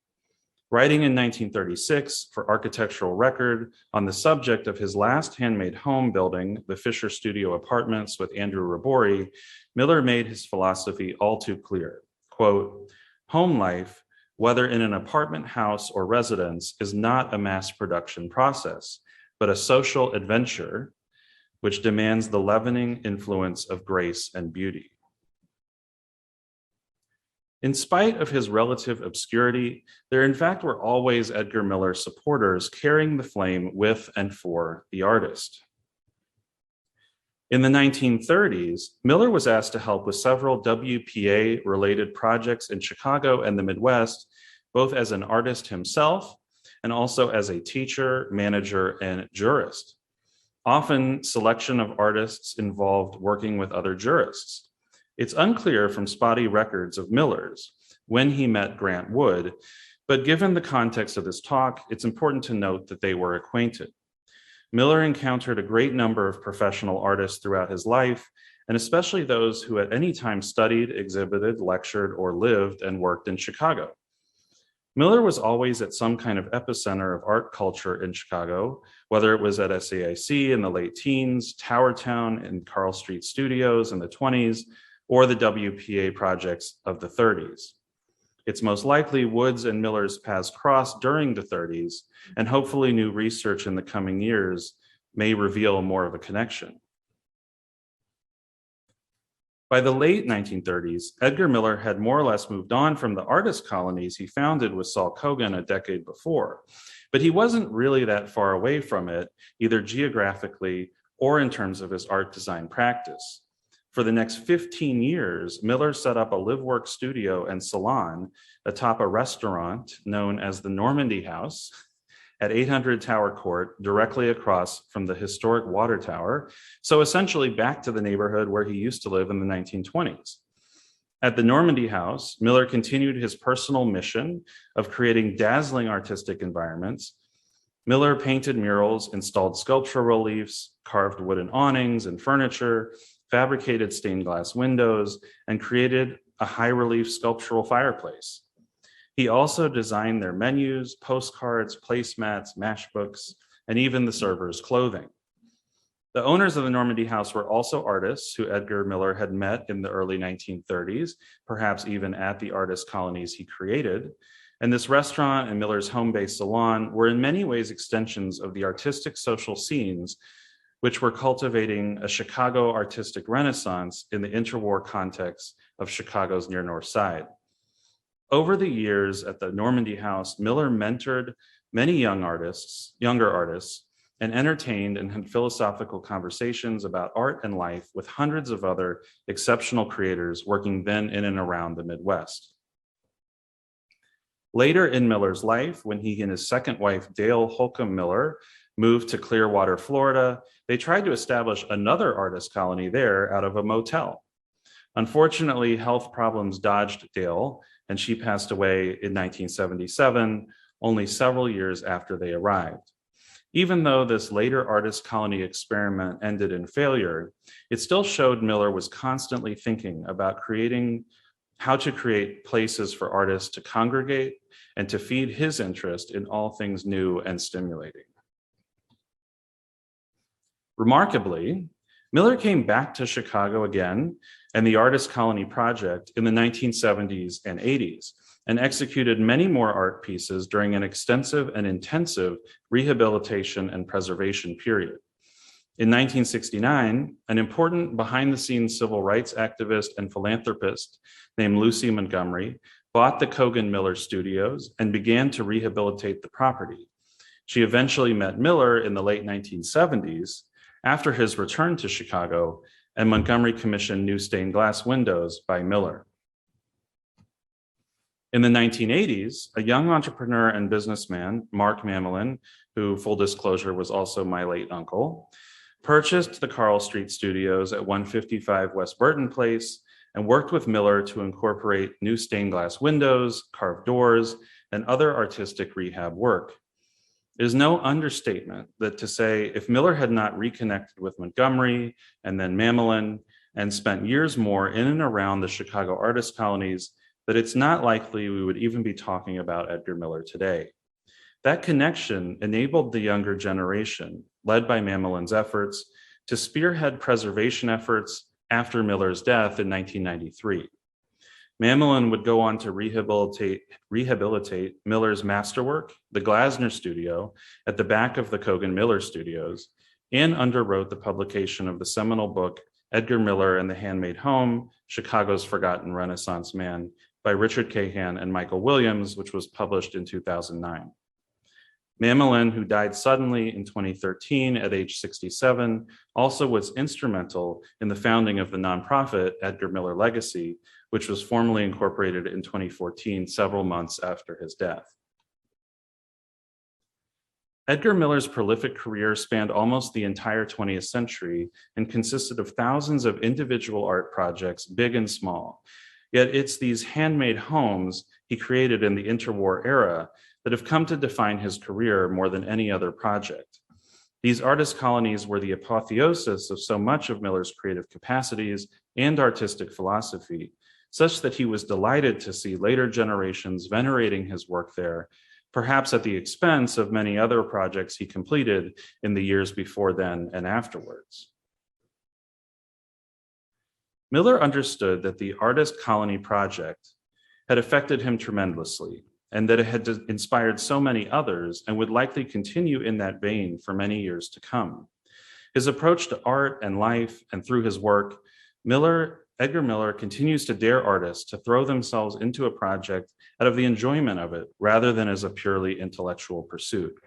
Writing in 1936 for Architectural Record on the subject of his last handmade home building, the Fisher Studio Apartments with Andrew Rabori, Miller made his philosophy all too clear. Quote, "Home life, whether in an apartment house or residence, is not a mass production process, but a social adventure which demands the leavening influence of grace and beauty." In spite of his relative obscurity, there in fact were always Edgar Miller supporters carrying the flame with and for the artist. In the 1930s, Miller was asked to help with several WPA-related projects in Chicago and the Midwest, both as an artist himself and also as a teacher, manager, and jurist. Often, selection of artists involved working with other jurists. It's unclear from spotty records of Miller's when he met Grant Wood, but given the context of this talk, it's important to note that they were acquainted. Miller encountered a great number of professional artists throughout his life, and especially those who at any time studied, exhibited, lectured, or lived and worked in Chicago. Miller was always at some kind of epicenter of art culture in Chicago, whether it was at SAIC in the late teens, Tower Town and Carl Street Studios in the 20s, or the WPA projects of the 30s. It's most likely Wood's and Miller's paths crossed during the 30s, and hopefully new research in the coming years may reveal more of a connection. By the late 1930s, Edgar Miller had more or less moved on from the artist colonies he founded with Saul Kogan a decade before, but he wasn't really that far away from it, either geographically or in terms of his art design practice. For the next 15 years, Miller set up a live-work studio and salon atop a restaurant known as the Normandy House at 800 Tower Court, directly across from the historic water tower, so essentially back to the neighborhood where he used to live in the 1920s. At the Normandy House, Miller continued his personal mission of creating dazzling artistic environments. Miller painted murals, installed sculptural reliefs, carved wooden awnings and furniture, fabricated stained glass windows, and created a high-relief sculptural fireplace. He also designed their menus, postcards, placemats, matchbooks, and even the servers' clothing. The owners of the Normandy House were also artists who Edgar Miller had met in the early 1930s, perhaps even at the artist colonies he created. And this restaurant and Miller's home-based salon were in many ways extensions of the artistic social scenes which were cultivating a Chicago artistic renaissance in the interwar context of Chicago's near North Side. Over the years at the Normandy House, Miller mentored many younger artists, and entertained and had philosophical conversations about art and life with hundreds of other exceptional creators working then in and around the Midwest. Later in Miller's life, when he and his second wife, Dale Holcomb Miller, moved to Clearwater, Florida, they tried to establish another artist colony there out of a motel. Unfortunately, health problems dodged Dale, and she passed away in 1977, only several years after they arrived. Even though this later artist colony experiment ended in failure, it still showed Miller was constantly thinking about how to create places for artists to congregate and to feed his interest in all things new and stimulating. Remarkably, Miller came back to Chicago again and the Artist Colony Project in the 1970s and 80s, and executed many more art pieces during an extensive and intensive rehabilitation and preservation period. In 1969, an important behind-the-scenes civil rights activist and philanthropist named Lucy Montgomery bought the Cogan Miller Studios and began to rehabilitate the property. She eventually met Miller in the late 1970s after his return to Chicago, and Montgomery commissioned new stained glass windows by Miller. In the 1980s, a young entrepreneur and businessman, Mark Mamelin, who, full disclosure, was also my late uncle, purchased the Carl Street Studios at 155 West Burton Place and worked with Miller to incorporate new stained glass windows, carved doors, and other artistic rehab work. It is no understatement that to say if Miller had not reconnected with Montgomery and then Mamelin and spent years more in and around the Chicago artist colonies, that it's not likely we would even be talking about Edgar Miller today. That connection enabled the younger generation, led by Mamelin's efforts, to spearhead preservation efforts after Miller's death in 1993. Mamelin would go on to rehabilitate Miller's masterwork, the Glasner Studio, at the back of the Cogan Miller Studios, and underwrote the publication of the seminal book, Edgar Miller and the Handmade Home, Chicago's Forgotten Renaissance Man, by Richard Cahan and Michael Williams, which was published in 2009. Mamelin, who died suddenly in 2013 at age 67, also was instrumental in the founding of the nonprofit Edgar Miller Legacy, which was formally incorporated in 2014, several months after his death. Edgar Miller's prolific career spanned almost the entire 20th century and consisted of thousands of individual art projects, big and small. Yet it's these handmade homes he created in the interwar era that have come to define his career more than any other project. These artist colonies were the apotheosis of so much of Miller's creative capacities and artistic philosophy, such that he was delighted to see later generations venerating his work there, perhaps at the expense of many other projects he completed in the years before then and afterwards. Miller understood that the Artist Colony Project had affected him tremendously, and that it had inspired so many others and would likely continue in that vein for many years to come. His approach to art and life, and through his work, Edgar Miller continues to dare artists to throw themselves into a project out of the enjoyment of it, rather than as a purely intellectual pursuit.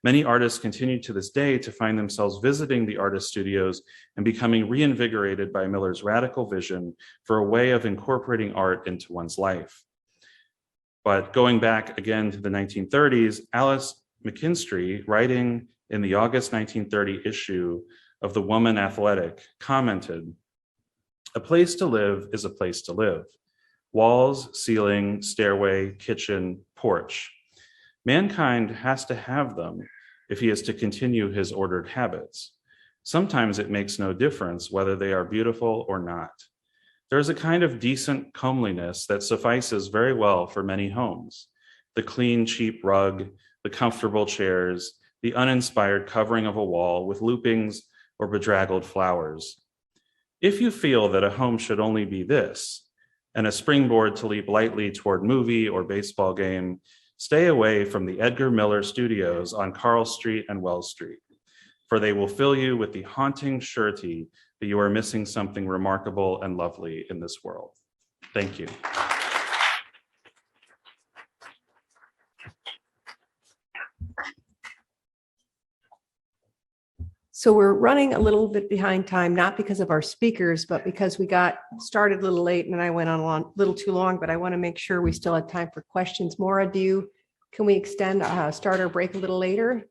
Many artists continue to this day to find themselves visiting the artist studios and becoming reinvigorated by Miller's radical vision for a way of incorporating art into one's life. But going back again to the 1930s, Alice McKinstry, writing in the August 1930 issue of The Woman Athletic, commented, "A place to live is a place to live. Walls, ceiling, stairway, kitchen, porch. Mankind has to have them if he is to continue his ordered habits. Sometimes it makes no difference whether they are beautiful or not. There is a kind of decent comeliness that suffices very well for many homes. The clean, cheap rug, the comfortable chairs, the uninspired covering of a wall with loopings or bedraggled flowers. If you feel that a home should only be this, and a springboard to leap lightly toward movie or baseball game, stay away from the Edgar Miller Studios on Carl Street and Wells Street, for they will fill you with the haunting surety that you are missing something remarkable and lovely in this world." Thank you. So we're running a little bit behind time, not because of our speakers, but because we got started a little late and I went on a little too long, but I want to make sure we still have time for questions. Maura, can we extend, start our break a little later?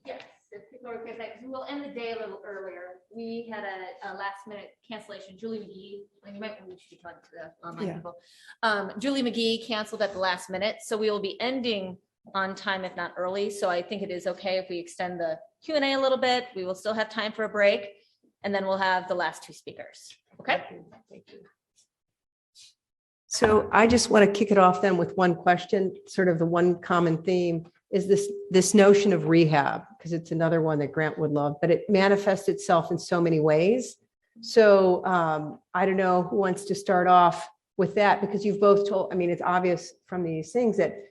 Yes, if people are okay with that, 'cause we'll end the day a little earlier. We had a last minute cancellation. Julie McGee, and you might, we should be talking to the online people. Julie McGee canceled at the last minute, so we will be ending on time, if not early. So I think it is okay if we extend the Q&A a little bit. We will still have time for a break, and then we'll have the last two speakers. Okay. Thank you. So I just want to kick it off then with one question, sort of the one common theme is this notion of rehab. because it's another one that Grant would love, but it manifests itself in so many ways. So I don't know who wants to start off with that, because you've both told, I mean, it's obvious from these things that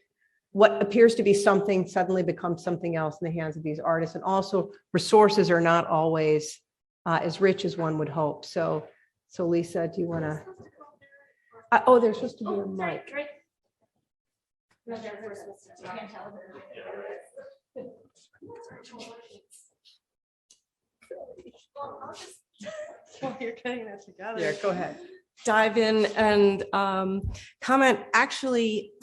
what appears to be something suddenly becomes something else in the hands of these artists. And also resources are not always as rich as one would hope. So Lisa, do you want to? Oh, there's supposed to be a mic. Well, you're getting that together. Yeah, go ahead. Dive in and comment actually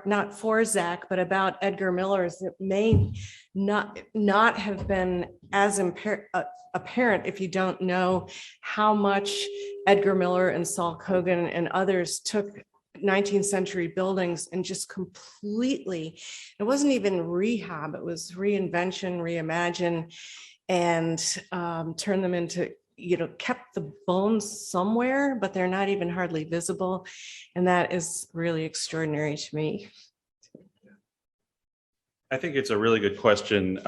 not for Zach, but about Edgar Miller's. It may not have been as apparent if you don't know how much Edgar Miller and Saul Kogan and others took 19th century buildings and just completely, it wasn't even rehab, it was reinvention, reimagine, and turn them into, kept the bones somewhere, but they're not even hardly visible. And that is really extraordinary to me. I think it's a really good question,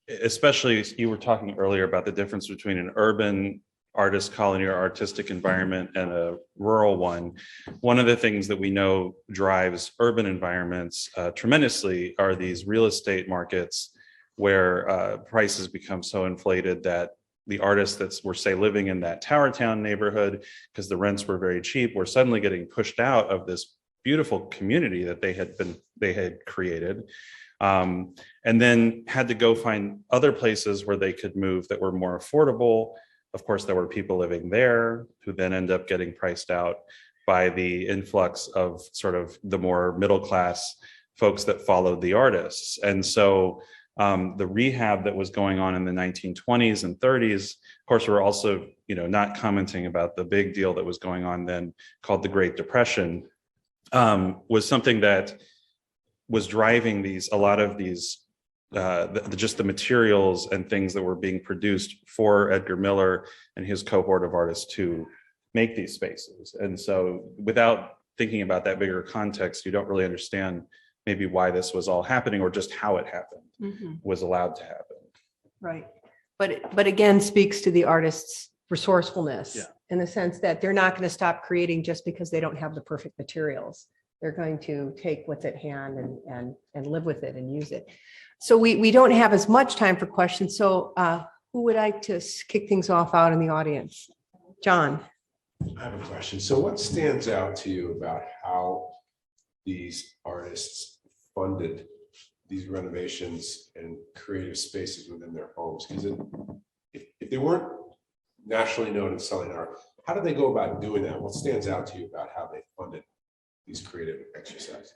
especially you were talking earlier about the difference between an urban artist colony or artistic environment and a rural one. One of the things that we know drives urban environments tremendously are these real estate markets where prices become so inflated that the artists that were, say, living in that Tower Town neighborhood because the rents were very cheap were suddenly getting pushed out of this beautiful community that they had created, and then had to go find other places where they could move that were more affordable. Of course, there were people living there who then end up getting priced out by the influx of sort of the more middle class folks that followed the artists. And so the rehab that was going on in the 1920s and 30s, of course, we're also, not commenting about the big deal that was going on then called the Great Depression, was something that was driving a lot of these, just the materials and things that were being produced for Edgar Miller and his cohort of artists to make these spaces. And so without thinking about that bigger context, you don't really understand maybe why this was all happening or just how it happened, was allowed to happen. Right. But again, speaks to the artist's resourcefulness in the sense that they're not going to stop creating just because they don't have the perfect materials. They're going to take what's at hand and live with it and use it. So we don't have as much time for questions. So who would like to kick things off out in the audience? John. I have a question. So what stands out to you about how these artists funded these renovations and creative spaces within their homes? Because if they weren't nationally known and selling art, how did they go about doing that? What stands out to you about how they funded these creative exercises?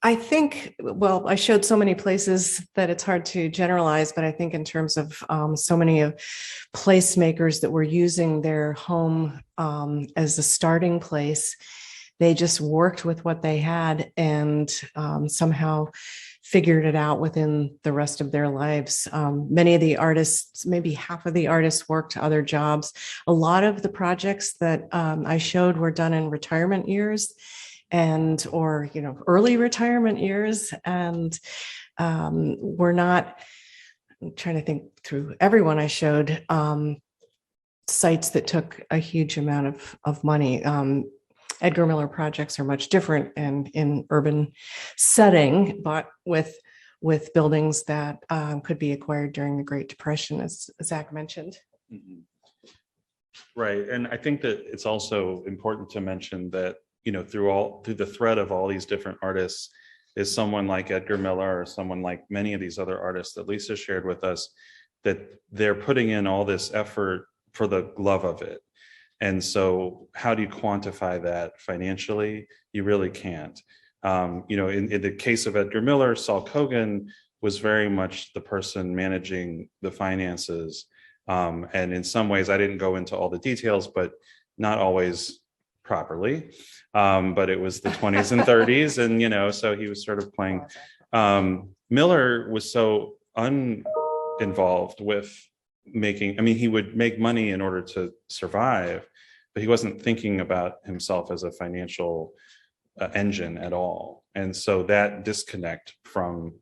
I think, well, I showed so many places that it's hard to generalize, but I think in terms of so many of placemakers that were using their home as a starting place, they just worked with what they had and somehow figured it out within the rest of their lives. Many of the artists, maybe half of the artists, worked other jobs. A lot of the projects that I showed were done in retirement years or early retirement years, and we're not, I'm trying to think through everyone I showed, sites that took a huge amount of money. Edgar Miller projects are much different and in urban setting, but with buildings that could be acquired during the Great Depression, as Zach mentioned. Right, and I think that it's also important to mention that through the thread of all these different artists is someone like Edgar Miller or someone like many of these other artists that Lisa shared with us, that they're putting in all this effort for the love of it. And so how do you quantify that financially? You really can't. In the case of Edgar Miller, Saul Kogan was very much the person managing the finances. And in some ways, I didn't go into all the details, but not always properly. But it was the 20s and 30s. And, so he was sort of playing. Miller was so uninvolved with he would make money in order to survive, but he wasn't thinking about himself as a financial engine at all. And so that disconnect from,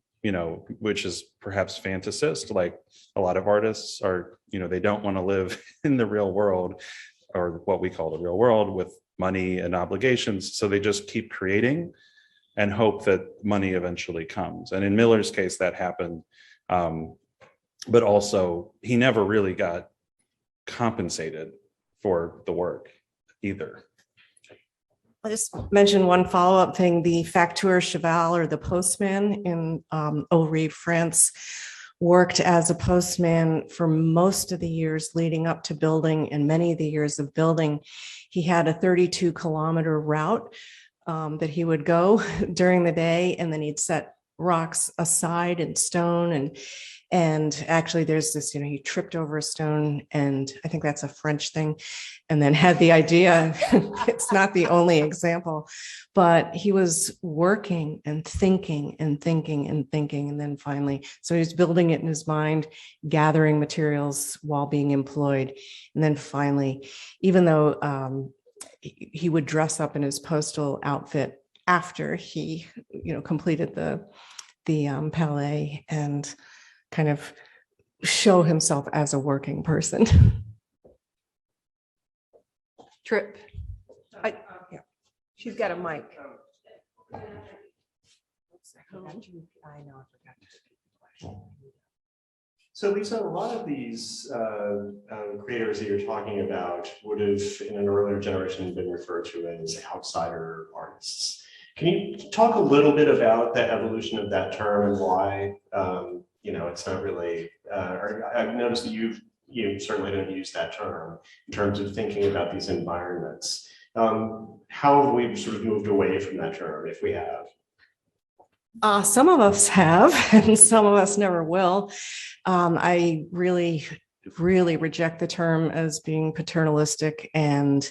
which is perhaps fantasist, like a lot of artists are, they don't want to live in the real world, or what we call the real world, with money and obligations. So they just keep creating and hope that money eventually comes. And in Miller's case, that happened. But also, he never really got compensated for the work either. I'll just mention one follow-up thing. The facteur cheval, or the postman in Orry, France, worked as a postman for most of the years leading up to building, and many of the years of building. He had a 32-kilometer route that he would go during the day, and then he'd set rocks aside and stone, and actually there's this, he tripped over a stone, and I think that's a French thing, and then had the idea. It's not the only example, but he was working and thinking and thinking and thinking, and then finally, so he was building it in his mind, gathering materials while being employed, and then finally, even though he would dress up in his postal outfit after he, completed the palais, and kind of show himself as a working person. Tripp. Yeah. She's got a mic. So Lisa, a lot of these creators that you're talking about would have, in an earlier generation, been referred to as outsider artists. Can you talk a little bit about the evolution of that term and why, it's not really, I've noticed that you certainly don't use that term in terms of thinking about these environments. How have we sort of moved away from that term, if we have? Some of us have, and some of us never will. I really reject the term as being paternalistic, and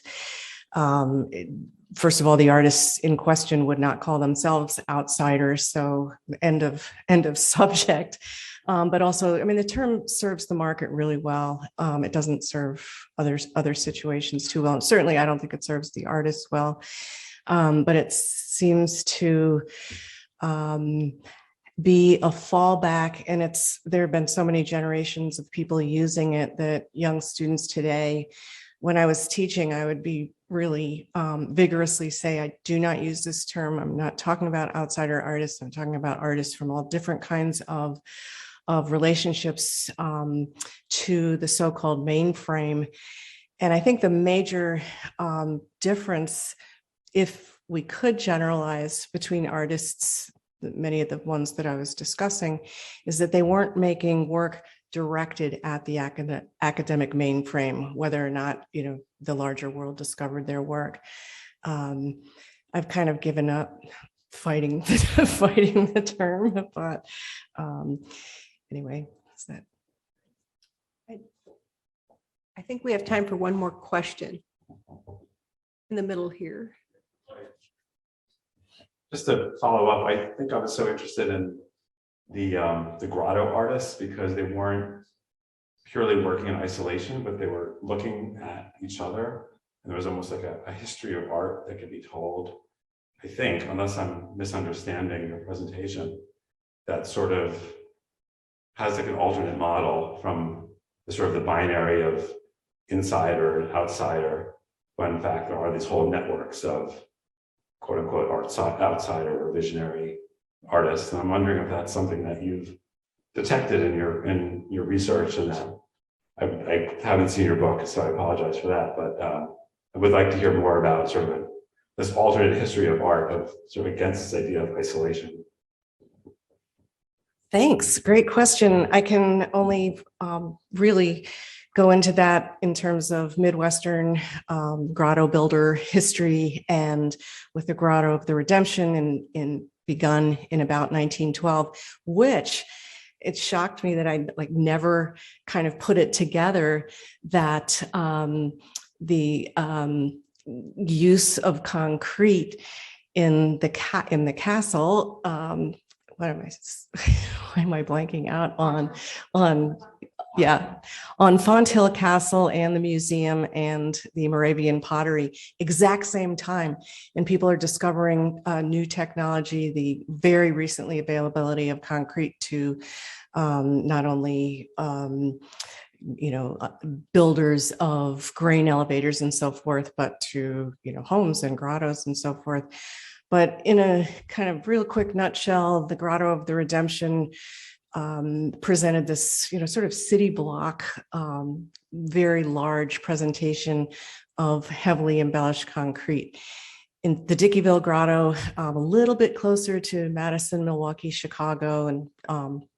first of all, the artists in question would not call themselves outsiders, so end of subject. But also, the term serves the market really well. It doesn't serve other situations too well. And certainly, I don't think it serves the artists well. But it seems to be a fallback, and there have been so many generations of people using it that young students today, when I was teaching, I would be really vigorously say, I do not use this term. I'm not talking about outsider artists. I'm talking about artists from all different kinds of relationships to the so-called mainframe. And I think the major difference, if we could generalize between artists, many of the ones that I was discussing, is that they weren't making work directed at the academic mainframe, whether or not, the larger world discovered their work. I've kind of given up fighting the term, but anyway, is that? I think we have time for one more question in the middle here. Just to follow up, I think I was so interested in the grotto artists because they weren't purely working in isolation, but they were looking at each other. And there was almost like a history of art that could be told, I think, unless I'm misunderstanding your presentation, that sort of has like an alternate model from the sort of the binary of insider and outsider, when in fact there are these whole networks of quote unquote outsider or visionary artists. And I'm wondering if that's something that you've detected in your research, and that I haven't seen your book, so I apologize for that, but I would like to hear more about sort of this alternate history of art, of sort of against this idea of isolation. Thanks. Great question. I can only really go into that in terms of Midwestern grotto builder history, and with the Grotto of the Redemption begun in about 1912, which it shocked me that I never kind of put it together that the use of concrete in the castle. Why am I blanking out Yeah, on Fonthill Castle and the museum and the Moravian pottery, exact same time. And people are discovering new technology, the very recently availability of concrete to not only builders of grain elevators and so forth, but to, homes and grottos and so forth. But in a kind of real quick nutshell, the Grotto of the Redemption presented this, sort of city block, very large presentation of heavily embellished concrete. In the Dickeyville Grotto, a little bit closer to Madison, Milwaukee, Chicago, and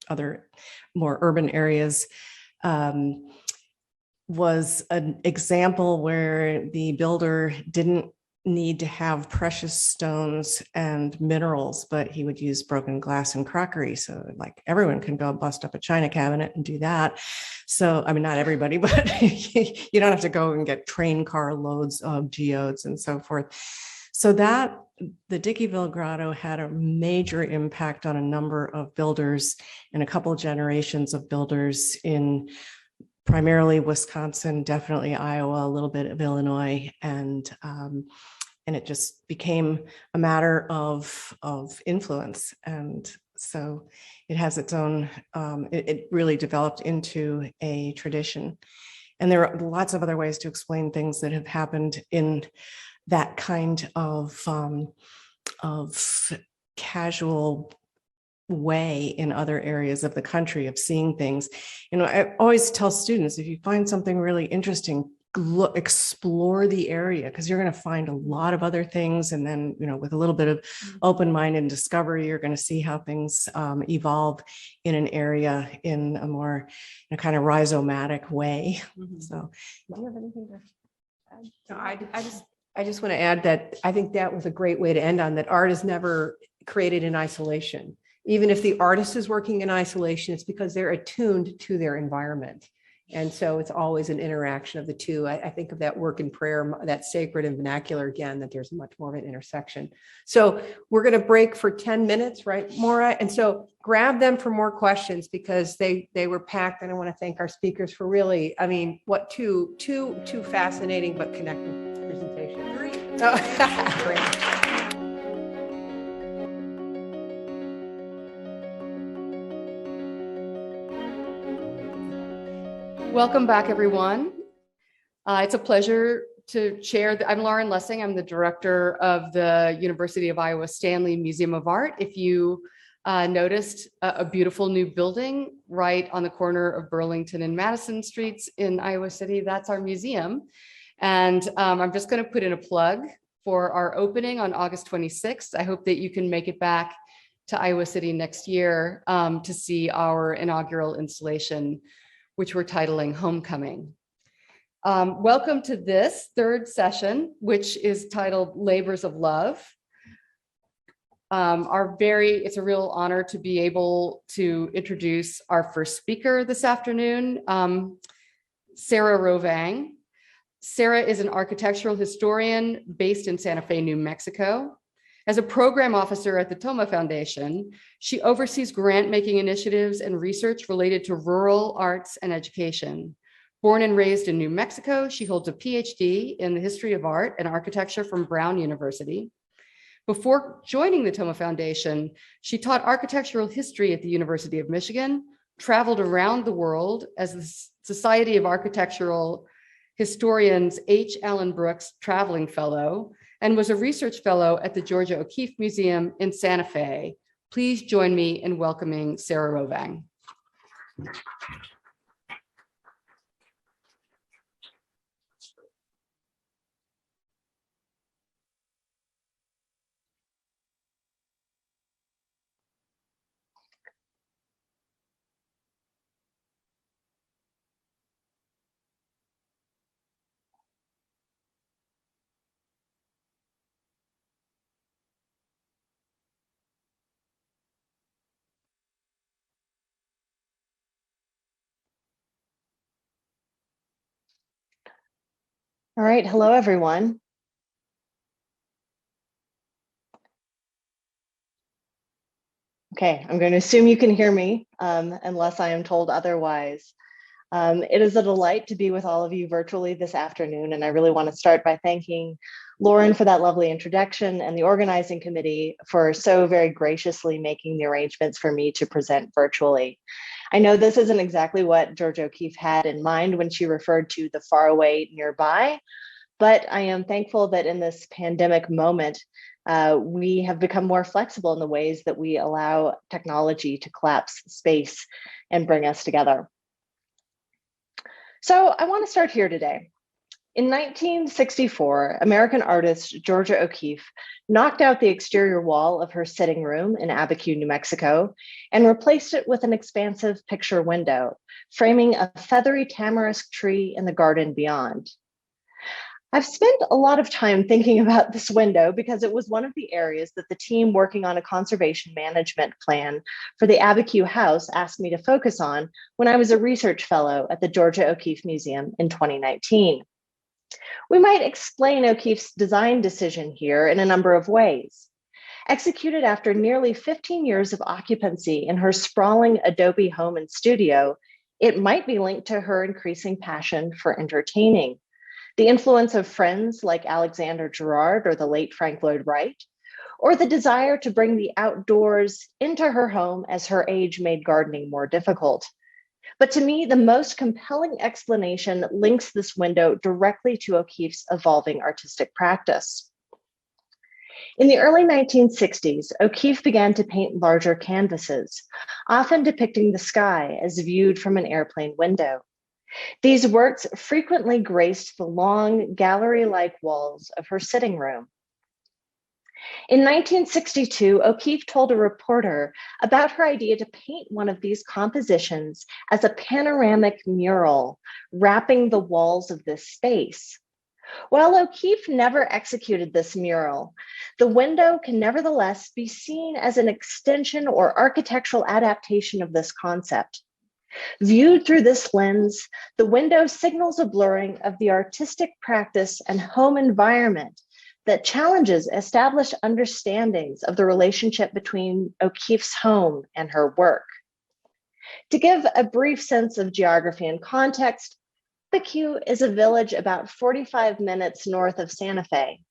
other more urban areas, was an example where the builder didn't need to have precious stones and minerals, but he would use broken glass and crockery. So like everyone can go bust up a china cabinet and do that. So, I mean, not everybody, but you don't have to go and get train car loads of geodes and so forth. So that the Dickeyville Grotto had a major impact on a number of builders and a couple of generations of builders in primarily Wisconsin, definitely Iowa, a little bit of Illinois, and it just became a matter of influence. And so it has its own, it really developed into a tradition. And there are lots of other ways to explain things that have happened in that kind of casual way in other areas of the country of seeing things. I always tell students, if you find something really interesting, explore the area, because you're going to find a lot of other things. And then, with a little bit of open mind and discovery, you're going to see how things evolve in an area in a more kind of rhizomatic way. So, do you have anything to add? No, I just want to add that I think that was a great way to end on, that art is never created in isolation. Even if the artist is working in isolation, it's because they're attuned to their environment. And so it's always an interaction of the two. I think of that work in prayer, that sacred and vernacular again, that there's much more of an intersection. So we're going to break for 10 minutes, right, Maura? And so grab them for more questions, because they were packed. And I want to thank our speakers for really, two fascinating but connected presentations. Great. Welcome back, everyone. It's a pleasure to chair. I'm Lauren Lessing. I'm the director of the University of Iowa Stanley Museum of Art. If you noticed a beautiful new building right on the corner of Burlington and Madison Streets in Iowa City, that's our museum. And I'm just going to put in a plug for our opening on August 26th. I hope that you can make it back to Iowa City next year to see our inaugural installation, which we're titling Homecoming. Welcome to this third session, which is titled Labors of Love. It's a real honor to be able to introduce our first speaker this afternoon, Sarah Rovang. Sarah is an architectural historian based in Santa Fe, New Mexico. As a program officer at the Toma Foundation, she oversees grant-making initiatives and research related to rural arts and education. Born and raised in New Mexico, she holds a PhD in the history of art and architecture from Brown University. Before joining the Toma Foundation, she taught architectural history at the University of Michigan, traveled around the world as the Society of Architectural Historians H. Allen Brooks Traveling Fellow, and was a research fellow at the Georgia O'Keeffe Museum in Santa Fe. Please join me in welcoming Sarah Rovang. All right, hello everyone. Okay, I'm going to assume you can hear me unless I am told otherwise. It is a delight to be with all of you virtually this afternoon, and I really want to start by thanking Lauren for that lovely introduction and the organizing committee for so very graciously making the arrangements for me to present virtually. I know this isn't exactly what Georgia O'Keeffe had in mind when she referred to the faraway nearby, but I am thankful that in this pandemic moment, we have become more flexible in the ways that we allow technology to collapse space and bring us together. So I want to start here today. In 1964, American artist Georgia O'Keeffe knocked out the exterior wall of her sitting room in Abiquiu, New Mexico, and replaced it with an expansive picture window, framing a feathery tamarisk tree in the garden beyond. I've spent a lot of time thinking about this window because it was one of the areas that the team working on a conservation management plan for the Abiquiu house asked me to focus on when I was a research fellow at the Georgia O'Keeffe Museum in 2019. We might explain O'Keeffe's design decision here in a number of ways. Executed after nearly 15 years of occupancy in her sprawling Adobe home and studio, it might be linked to her increasing passion for entertaining. The influence of friends like Alexander Gerard or the late Frank Lloyd Wright, or the desire to bring the outdoors into her home as her age made gardening more difficult. But to me, the most compelling explanation links this window directly to O'Keeffe's evolving artistic practice. In the early 1960s, O'Keeffe began to paint larger canvases, often depicting the sky as viewed from an airplane window. These works frequently graced the long gallery-like walls of her sitting room. In 1962, O'Keeffe told a reporter about her idea to paint one of these compositions as a panoramic mural, wrapping the walls of this space. While O'Keeffe never executed this mural, the window can nevertheless be seen as an extension or architectural adaptation of this concept. Viewed through this lens, the window signals a blurring of the artistic practice and home environment that challenges established understandings of the relationship between O'Keeffe's home and her work. To give a brief sense of geography and context, Abiquiu is a village about 45 minutes north of Santa Fe.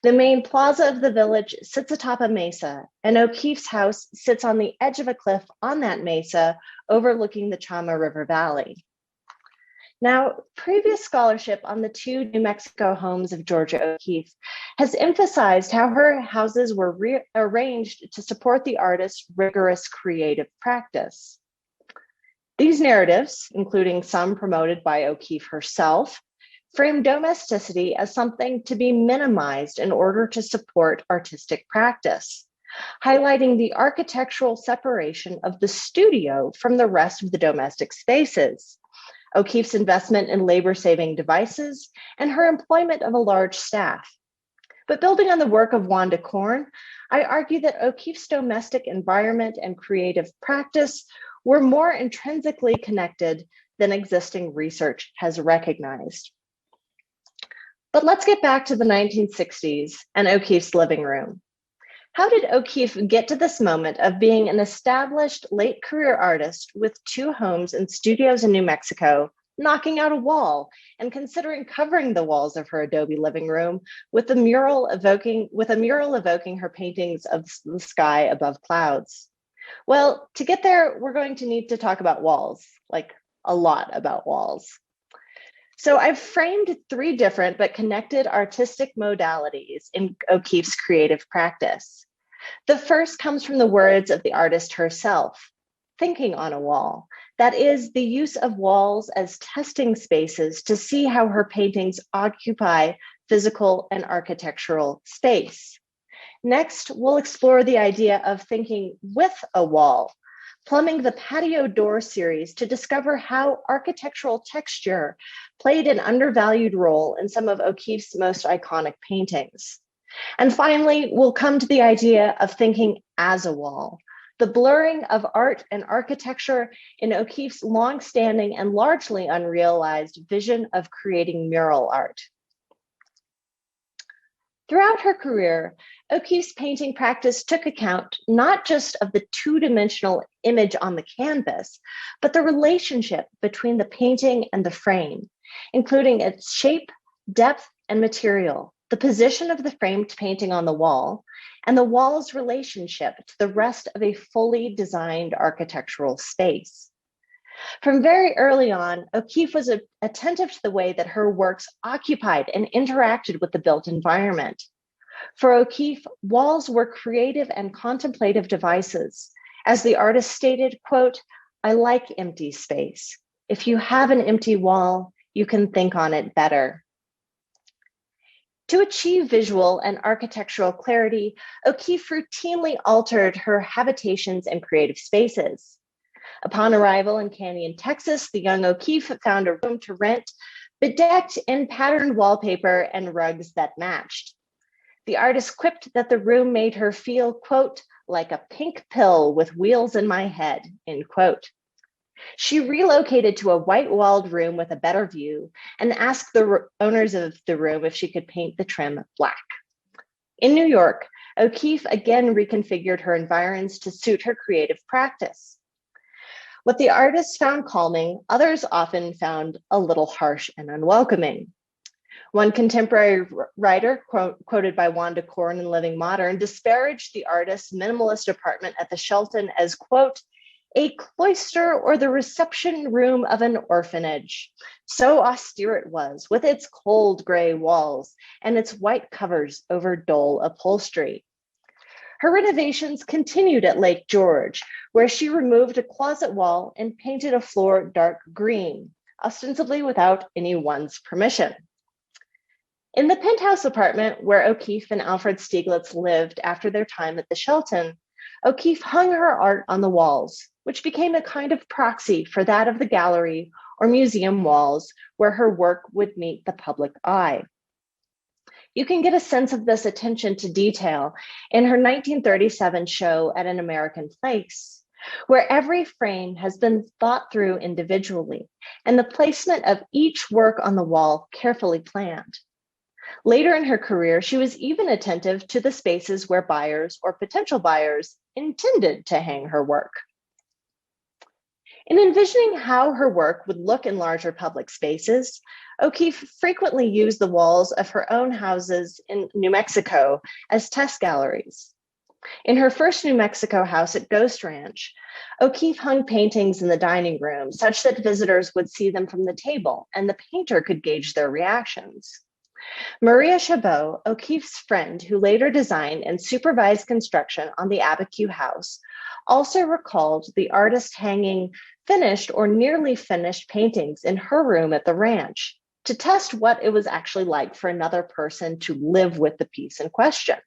The main plaza of the village sits atop a mesa, and O'Keeffe's house sits on the edge of a cliff on that mesa overlooking the Chama River Valley. Now, previous scholarship on the two New Mexico homes of Georgia O'Keeffe has emphasized how her houses were arranged to support the artist's rigorous creative practice. These narratives, including some promoted by O'Keeffe herself, frame domesticity as something to be minimized in order to support artistic practice, highlighting the architectural separation of the studio from the rest of the domestic spaces, O'Keeffe's investment in labor-saving devices, and her employment of a large staff. But building on the work of Wanda Korn, I argue that O'Keeffe's domestic environment and creative practice were more intrinsically connected than existing research has recognized. But let's get back to the 1960s and O'Keeffe's living room. How did O'Keeffe get to this moment of being an established late career artist with two homes and studios in New Mexico, knocking out a wall and considering covering the walls of her Adobe living room with a mural evoking her paintings of the sky above clouds? Well, to get there, we're going to need to talk about walls, like a lot about walls. So I've framed three different but connected artistic modalities in O'Keeffe's creative practice. The first comes from the words of the artist herself, thinking on a wall. That is, the use of walls as testing spaces to see how her paintings occupy physical and architectural space. Next, we'll explore the idea of thinking with a wall, plumbing the patio door series to discover how architectural texture played an undervalued role in some of O'Keeffe's most iconic paintings. And finally, we'll come to the idea of thinking as a wall, the blurring of art and architecture in O'Keeffe's longstanding and largely unrealized vision of creating mural art. Throughout her career, O'Keeffe's painting practice took account not just of the two-dimensional image on the canvas, but the relationship between the painting and the frame, including its shape, depth, and material, the position of the framed painting on the wall, and the wall's relationship to the rest of a fully designed architectural space. From very early on, O'Keeffe was attentive to the way that her works occupied and interacted with the built environment. For O'Keeffe, walls were creative and contemplative devices. As the artist stated, quote, "I like empty space. If you have an empty wall, you can think on it better." To achieve visual and architectural clarity, O'Keeffe routinely altered her habitations and creative spaces. Upon arrival in Canyon, Texas, the young O'Keeffe found a room to rent, bedecked in patterned wallpaper and rugs that matched. The artist quipped that the room made her feel, quote, "like a pink pill with wheels in my head," end quote. She relocated to a white-walled room with a better view and asked the owners of the room if she could paint the trim black. In New York, O'Keeffe again reconfigured her environs to suit her creative practice. What the artists found calming, others often found a little harsh and unwelcoming. One contemporary writer, quoted by Wanda Corn in Living Modern, disparaged the artist's minimalist apartment at the Shelton as, quote, "a cloister or the reception room of an orphanage. So austere it was, with its cold gray walls and its white covers over dull upholstery." Her renovations continued at Lake George, where she removed a closet wall and painted a floor dark green, ostensibly without anyone's permission. In the penthouse apartment where O'Keeffe and Alfred Stieglitz lived after their time at the Shelton, O'Keeffe hung her art on the walls, which became a kind of proxy for that of the gallery or museum walls where her work would meet the public eye. You can get a sense of this attention to detail in her 1937 show At an American Place, where every frame has been thought through individually and the placement of each work on the wall carefully planned. Later in her career, she was even attentive to the spaces where buyers or potential buyers intended to hang her work. In envisioning how her work would look in larger public spaces, O'Keeffe frequently used the walls of her own houses in New Mexico as test galleries. In her first New Mexico house at Ghost Ranch, O'Keeffe hung paintings in the dining room such that visitors would see them from the table and the painter could gauge their reactions. Maria Chabot, O'Keeffe's friend who later designed and supervised construction on the Abiquiu house, also recalled the artist hanging finished or nearly finished paintings in her room at the ranch to test what it was actually like for another person to live with the piece in question.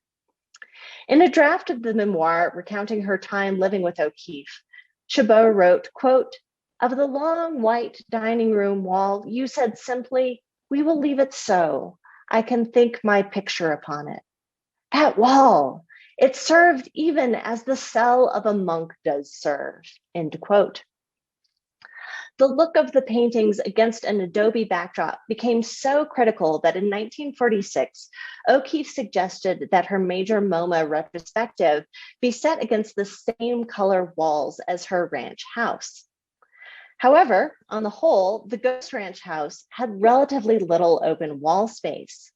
In a draft of the memoir recounting her time living with O'Keeffe, Chabot wrote, quote, "Of the long white dining room wall, you said simply, 'We will leave it so. I can think my picture upon it.' That wall, it served even as the cell of a monk does serve," end quote. The look of the paintings against an adobe backdrop became so critical that in 1946, O'Keeffe suggested that her major MoMA retrospective be set against the same color walls as her ranch house. However, on the whole, the Ghost Ranch house had relatively little open wall space.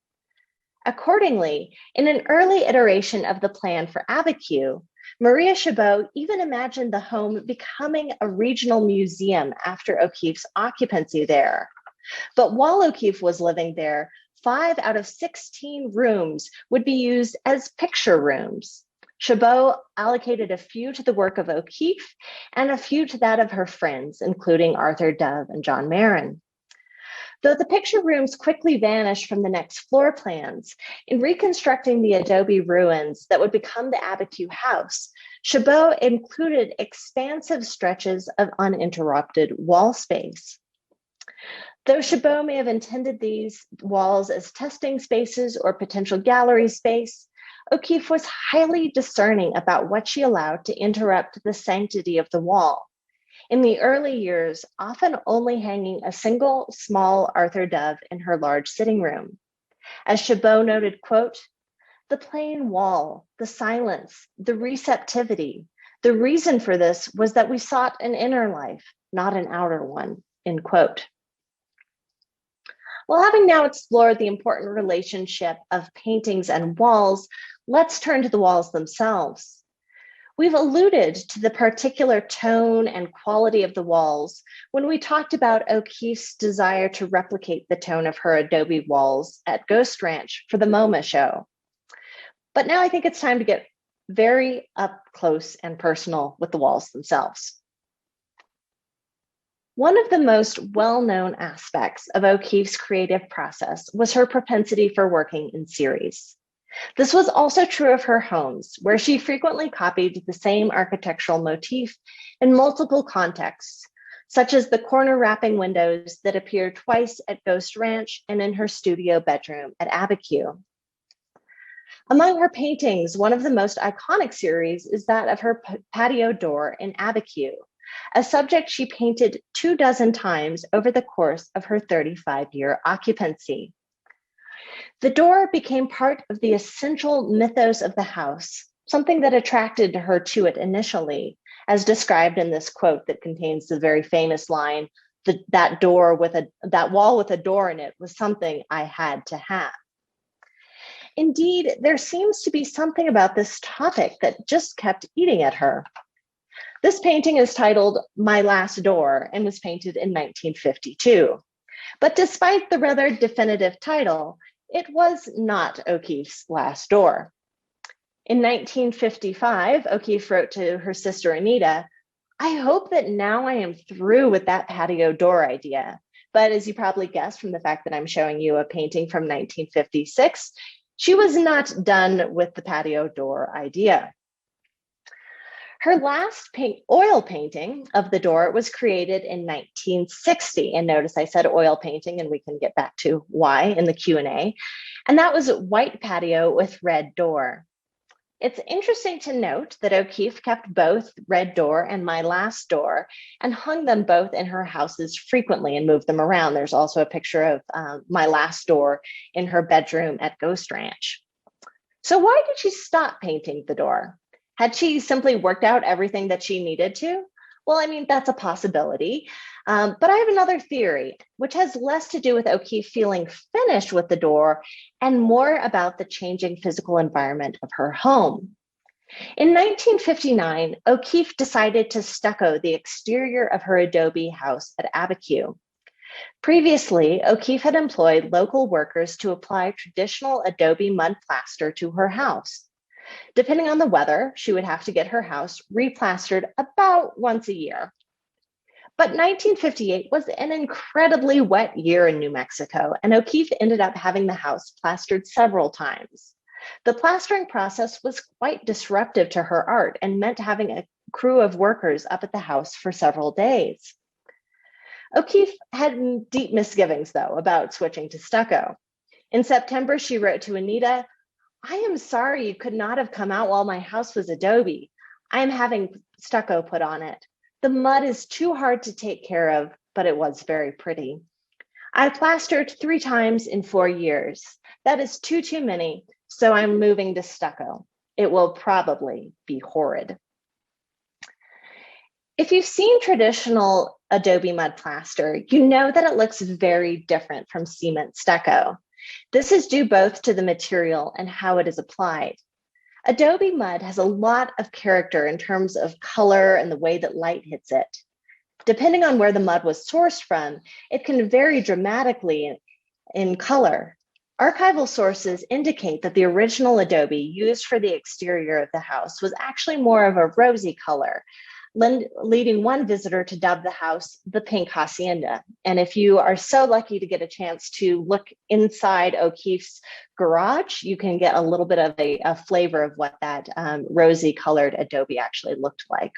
Accordingly, in an early iteration of the plan for Abiquiu, Maria Chabot even imagined the home becoming a regional museum after O'Keeffe's occupancy there. But while O'Keeffe was living there, 5 out of 16 rooms would be used as picture rooms. Chabot allocated a few to the work of O'Keeffe and a few to that of her friends, including Arthur Dove and John Marin. Though the picture rooms quickly vanished from the next floor plans, in reconstructing the adobe ruins that would become the Abiquiu house, Chabot included expansive stretches of uninterrupted wall space. Though Chabot may have intended these walls as testing spaces or potential gallery space, O'Keeffe was highly discerning about what she allowed to interrupt the sanctity of the wall. In the early years, often only hanging a single small Arthur Dove in her large sitting room. As Chabot noted, quote, The plain wall, the silence, the receptivity. The reason for this was that we sought an inner life, not an outer one, end quote. Well, having now explored the important relationship of paintings and walls, let's turn to the walls themselves. We've alluded to the particular tone and quality of the walls when we talked about O'Keeffe's desire to replicate the tone of her adobe walls at Ghost Ranch for the MoMA show. But now I think it's time to get very up close and personal with the walls themselves. One of the most well-known aspects of O'Keeffe's creative process was her propensity for working in series. This was also true of her homes, where she frequently copied the same architectural motif in multiple contexts, such as the corner wrapping windows that appear twice at Ghost Ranch and in her studio bedroom at Abiquiu. Among her paintings, one of the most iconic series is that of her patio door in Abiquiu, a subject she painted 24 times over the course of her 35-year occupancy. The door became part of the essential mythos of the house, something that attracted her to it initially, as described in this quote that contains the very famous line, that wall with a door in it was something I had to have. Indeed, there seems to be something about this topic that just kept eating at her. This painting is titled My Last Door and was painted in 1952. But despite the rather definitive title, it was not O'Keeffe's last door. In 1955, O'Keeffe wrote to her sister Anita, "I hope that now I am through with that patio door idea." But as you probably guessed from the fact that I'm showing you a painting from 1956, she was not done with the patio door idea. Her last oil painting of the door was created in 1960. And notice I said oil painting, and we can get back to why in the Q&A. And that was White Patio with Red Door. It's interesting to note that O'Keeffe kept both Red Door and My Last Door and hung them both in her houses frequently and moved them around. There's also a picture of My Last Door in her bedroom at Ghost Ranch. So why did she stop painting the door? Had she simply worked out everything that she needed to? Well, I mean, that's a possibility. But I have another theory, which has less to do with O'Keeffe feeling finished with the door and more about the changing physical environment of her home. In 1959, O'Keeffe decided to stucco the exterior of her adobe house at Abiquiu. Previously, O'Keeffe had employed local workers to apply traditional adobe mud plaster to her house. Depending on the weather, she would have to get her house replastered about once a year. But 1958 was an incredibly wet year in New Mexico, and O'Keeffe ended up having the house plastered several times. The plastering process was quite disruptive to her art and meant having a crew of workers up at the house for several days. O'Keeffe had deep misgivings, though, about switching to stucco. In September, she wrote to Anita, "I am sorry you could not have come out while my house was adobe. I am having stucco put on it. The mud is too hard to take care of, but it was very pretty. I plastered 3 times in 4 years. That is too many, so I'm moving to stucco. It will probably be horrid." If you've seen traditional adobe mud plaster, you know that it looks very different from cement stucco. This is due both to the material and how it is applied. Adobe mud has a lot of character in terms of color and the way that light hits it. Depending on where the mud was sourced from, it can vary dramatically in color. Archival sources indicate that the original adobe used for the exterior of the house was actually more of a rosy color, leading one visitor to dub the house the Pink Hacienda. And if you are so lucky to get a chance to look inside O'Keeffe's garage, you can get a little bit of a flavor of what that rosy colored adobe actually looked like.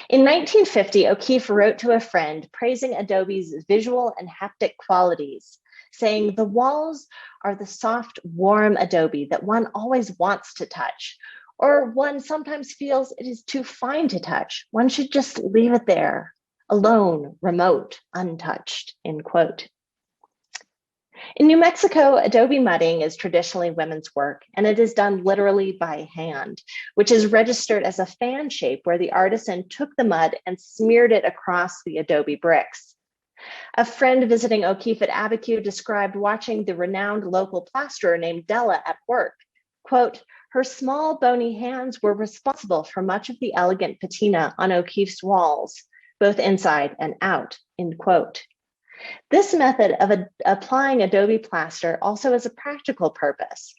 In 1950, O'Keeffe wrote to a friend praising adobe's visual and haptic qualities, saying, "The walls are the soft, warm adobe that one always wants to touch, or one sometimes feels it is too fine to touch. One should just leave it there, alone, remote, untouched," end quote. In New Mexico, adobe mudding is traditionally women's work, and it is done literally by hand, which is registered as a fan shape where the artisan took the mud and smeared it across the adobe bricks. A friend visiting O'Keeffe at Abiquiu described watching the renowned local plasterer named Della at work. Quote, her small bony hands were responsible for much of the elegant patina on O'Keeffe's walls, both inside and out, end quote. This method of applying adobe plaster also has a practical purpose.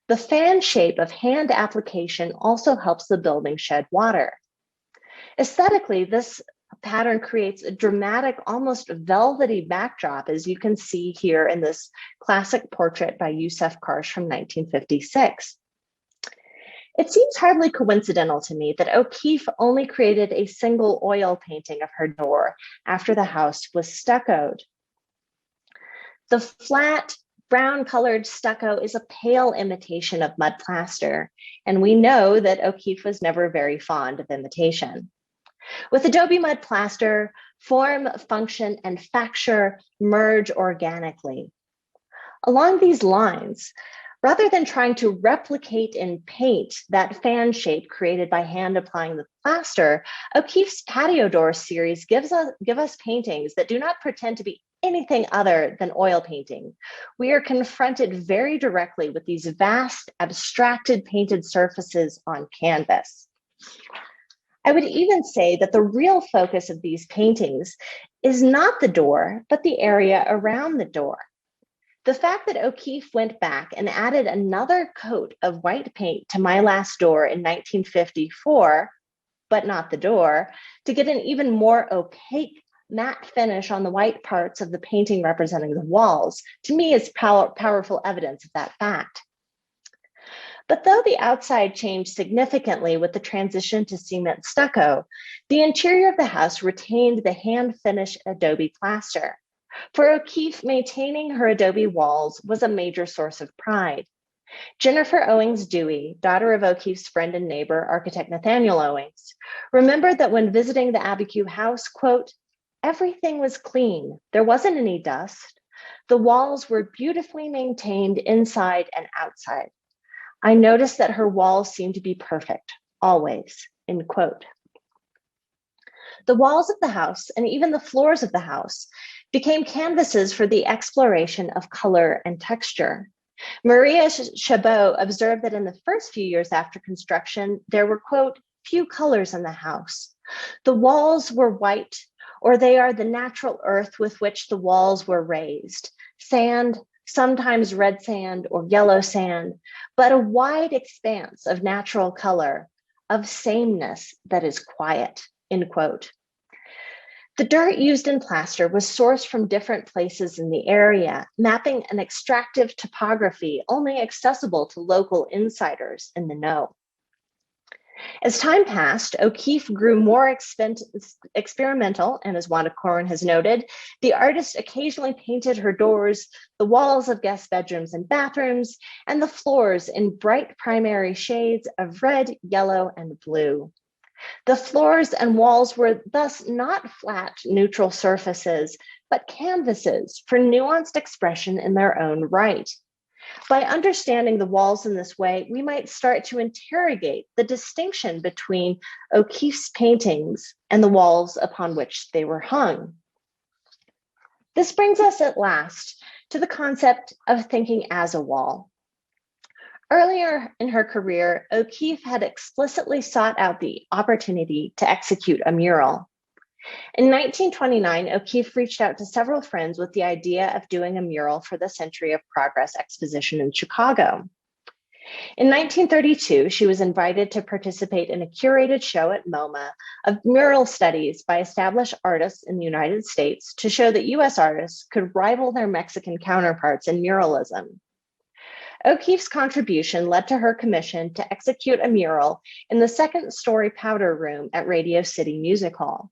The fan shape of hand application also helps the building shed water. Aesthetically, this pattern creates a dramatic, almost velvety backdrop, as you can see here in this classic portrait by Yusef Karsh from 1956. It seems hardly coincidental to me that O'Keeffe only created a single oil painting of her door after the house was stuccoed. The flat, brown-colored stucco is a pale imitation of mud plaster, and we know that O'Keeffe was never very fond of imitation. With adobe mud plaster, form, function, and facture merge organically. Along these lines, rather than trying to replicate in paint that fan shape created by hand applying the plaster, O'Keeffe's patio door series give us paintings that do not pretend to be anything other than oil painting. We are confronted very directly with these vast, abstracted painted surfaces on canvas. I would even say that the real focus of these paintings is not the door, but the area around the door. The fact that O'Keeffe went back and added another coat of white paint to My Last Door in 1954, but not the door, to get an even more opaque matte finish on the white parts of the painting representing the walls, to me is powerful evidence of that fact. But though the outside changed significantly with the transition to cement stucco, the interior of the house retained the hand-finished adobe plaster. For O'Keeffe, maintaining her adobe walls was a major source of pride. Jennifer Owens Dewey, daughter of O'Keeffe's friend and neighbor, architect Nathaniel Owens, remembered that when visiting the Abiquiu house, quote, everything was clean. There wasn't any dust. The walls were beautifully maintained inside and outside. I noticed that her walls seemed to be perfect, always, end quote. The walls of the house and even the floors of the house became canvases for the exploration of color and texture. Maria Chabot observed that in the first few years after construction, there were, quote, few colors in the house. The walls were white, or they are the natural earth with which the walls were raised, sand, sometimes red sand or yellow sand, but a wide expanse of natural color, of sameness that is quiet, end quote. The dirt used in plaster was sourced from different places in the area, mapping an extractive topography only accessible to local insiders in the know. As time passed, O'Keeffe grew more experimental, and as Wanda Corrin has noted, the artist occasionally painted her doors, the walls of guest bedrooms and bathrooms, and the floors in bright primary shades of red, yellow, and blue. The floors and walls were thus not flat, neutral surfaces, but canvases for nuanced expression in their own right. By understanding the walls in this way, we might start to interrogate the distinction between O'Keeffe's paintings and the walls upon which they were hung. This brings us at last to the concept of thinking as a wall. Earlier in her career, O'Keeffe had explicitly sought out the opportunity to execute a mural. In 1929, O'Keeffe reached out to several friends with the idea of doing a mural for the Century of Progress exposition in Chicago. In 1932, she was invited to participate in a curated show at MoMA of mural studies by established artists in the United States to show that US artists could rival their Mexican counterparts in muralism. O'Keeffe's contribution led to her commission to execute a mural in the second-story powder room at Radio City Music Hall.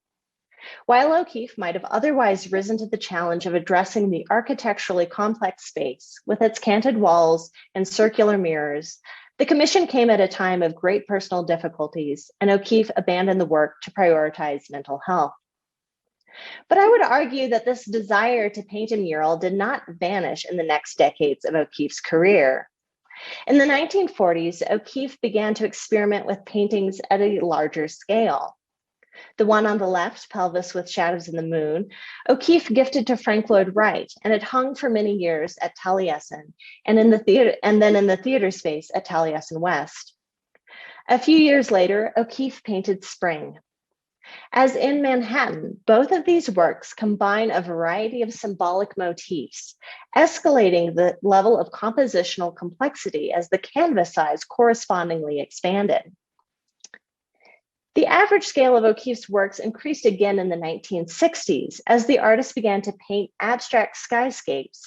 While O'Keeffe might have otherwise risen to the challenge of addressing the architecturally complex space with its canted walls and circular mirrors, the commission came at a time of great personal difficulties, and O'Keeffe abandoned the work to prioritize mental health. But I would argue that this desire to paint a mural did not vanish in the next decades of O'Keeffe's career. In the 1940s, O'Keeffe began to experiment with paintings at a larger scale. The one on the left, Pelvis with Shadows in the Moon, O'Keeffe gifted to Frank Lloyd Wright, and it hung for many years at Taliesin and then in the theater space at Taliesin West. A few years later, O'Keeffe painted Spring. As in Manhattan, both of these works combine a variety of symbolic motifs, escalating the level of compositional complexity as the canvas size correspondingly expanded. The average scale of O'Keeffe's works increased again in the 1960s as the artist began to paint abstract skyscapes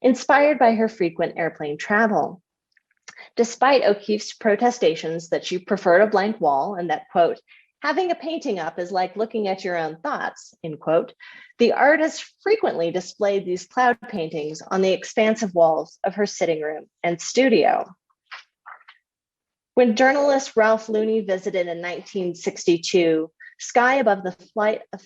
inspired by her frequent airplane travel. Despite O'Keeffe's protestations that she preferred a blank wall and that, quote, having a painting up is like looking at your own thoughts, end quote, the artist frequently displayed these cloud paintings on the expansive walls of her sitting room and studio. When journalist Ralph Looney visited in 1962, Sky Above the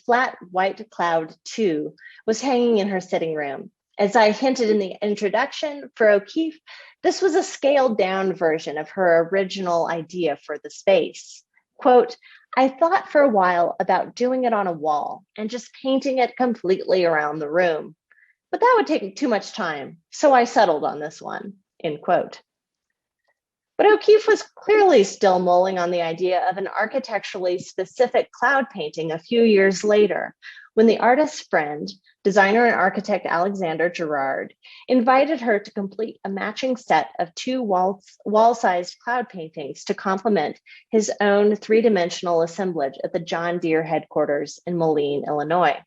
Flat White Cloud 2 was hanging in her sitting room. As I hinted in the introduction, for O'Keeffe, this was a scaled down version of her original idea for the space. Quote, I thought for a while about doing it on a wall and just painting it completely around the room, but that would take too much time, so I settled on this one, end quote. But O'Keeffe was clearly still mulling on the idea of an architecturally specific cloud painting a few years later, when the artist's friend, designer and architect Alexander Gerard, invited her to complete a matching set of two wall-sized cloud paintings to complement his own three-dimensional assemblage at the John Deere headquarters in Moline, Illinois.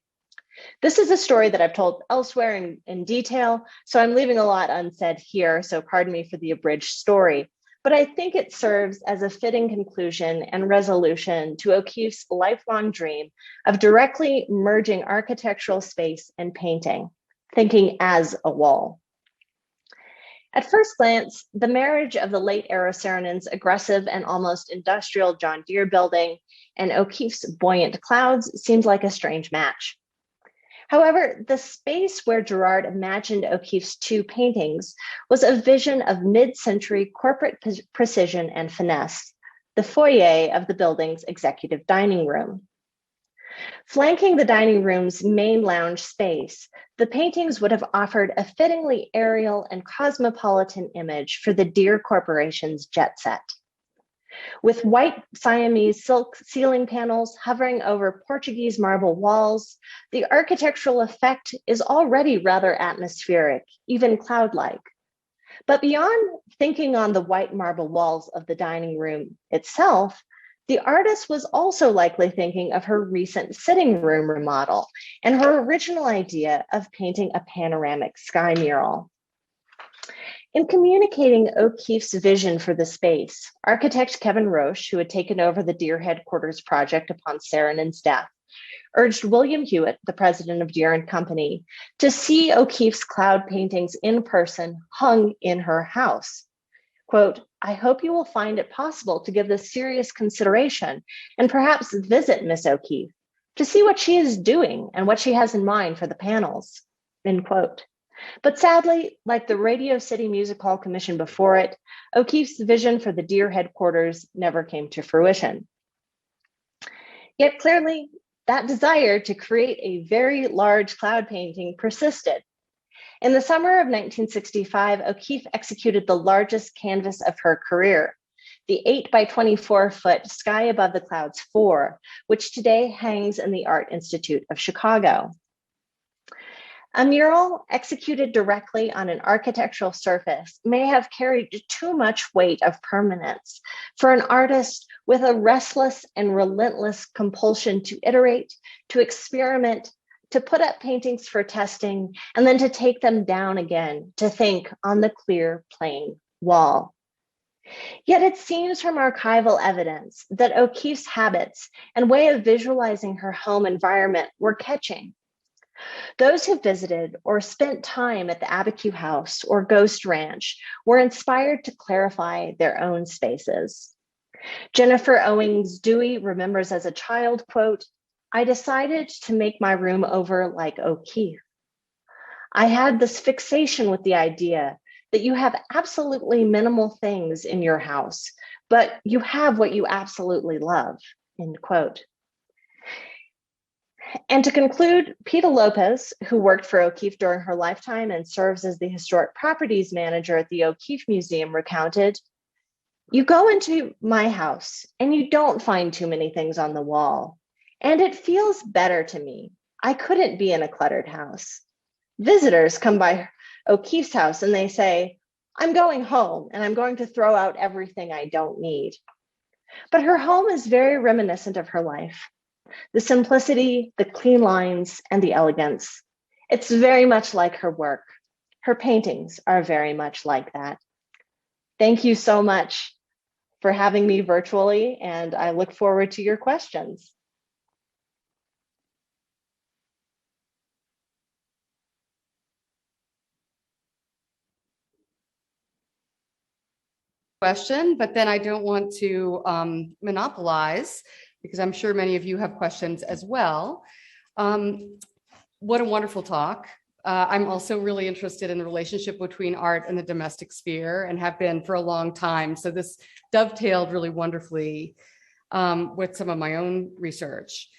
This is a story that I've told elsewhere in detail, so I'm leaving a lot unsaid here, so pardon me for the abridged story. But I think it serves as a fitting conclusion and resolution to O'Keeffe's lifelong dream of directly merging architectural space and painting, thinking as a wall. At first glance, the marriage of the late era Saarinen's aggressive and almost industrial John Deere building and O'Keeffe's buoyant clouds seems like a strange match. However, the space where Gerard imagined O'Keeffe's two paintings was a vision of mid-century corporate precision and finesse, the foyer of the building's executive dining room. Flanking the dining room's main lounge space, the paintings would have offered a fittingly aerial and cosmopolitan image for the Deere Corporation's jet set. With white Siamese silk ceiling panels hovering over Portuguese marble walls, the architectural effect is already rather atmospheric, even cloud-like. But beyond thinking on the white marble walls of the dining room itself, the artist was also likely thinking of her recent sitting room remodel and her original idea of painting a panoramic sky mural. In communicating O'Keeffe's vision for the space, architect Kevin Roche, who had taken over the Deere headquarters project upon Saarinen's death, urged William Hewitt, the president of Deere and Company, to see O'Keeffe's cloud paintings in person hung in her house. Quote, I hope you will find it possible to give this serious consideration and perhaps visit Miss O'Keeffe to see what she is doing and what she has in mind for the panels, end quote. But sadly, like the Radio City Music Hall Commission before it, O'Keeffe's vision for the Deere headquarters never came to fruition. Yet clearly, that desire to create a very large cloud painting persisted. In the summer of 1965, O'Keeffe executed the largest canvas of her career, the 8 by 24 foot Sky Above the Clouds 4, which today hangs in the Art Institute of Chicago. A mural executed directly on an architectural surface may have carried too much weight of permanence for an artist with a restless and relentless compulsion to iterate, to experiment, to put up paintings for testing, and then to take them down again, to think on the clear, plain wall. Yet it seems from archival evidence that O'Keeffe's habits and way of visualizing her home environment were catching. Those who visited or spent time at the Abiquiu House or Ghost Ranch were inspired to clarify their own spaces. Jennifer Owings Dewey remembers as a child, quote, I decided to make my room over like O'Keeffe. I had this fixation with the idea that you have absolutely minimal things in your house, but you have what you absolutely love, end quote. And to conclude, Pita Lopez, who worked for O'Keeffe during her lifetime and serves as the historic properties manager at the O'Keeffe Museum, recounted, "You go into my house and you don't find too many things on the wall. And it feels better to me. I couldn't be in a cluttered house. Visitors come by O'Keeffe's house and they say, I'm going home and I'm going to throw out everything I don't need." But her home is very reminiscent of her life. The simplicity, the clean lines, and the elegance. It's very much like her work. Her paintings are very much like that. Thank you so much for having me virtually, and I look forward to your questions. Question, but then I don't want to monopolize, because I'm sure many of you have questions as well. What a wonderful talk. I'm also really interested in the relationship between art and the domestic sphere, and have been for a long time. So this dovetailed really wonderfully with some of my own research.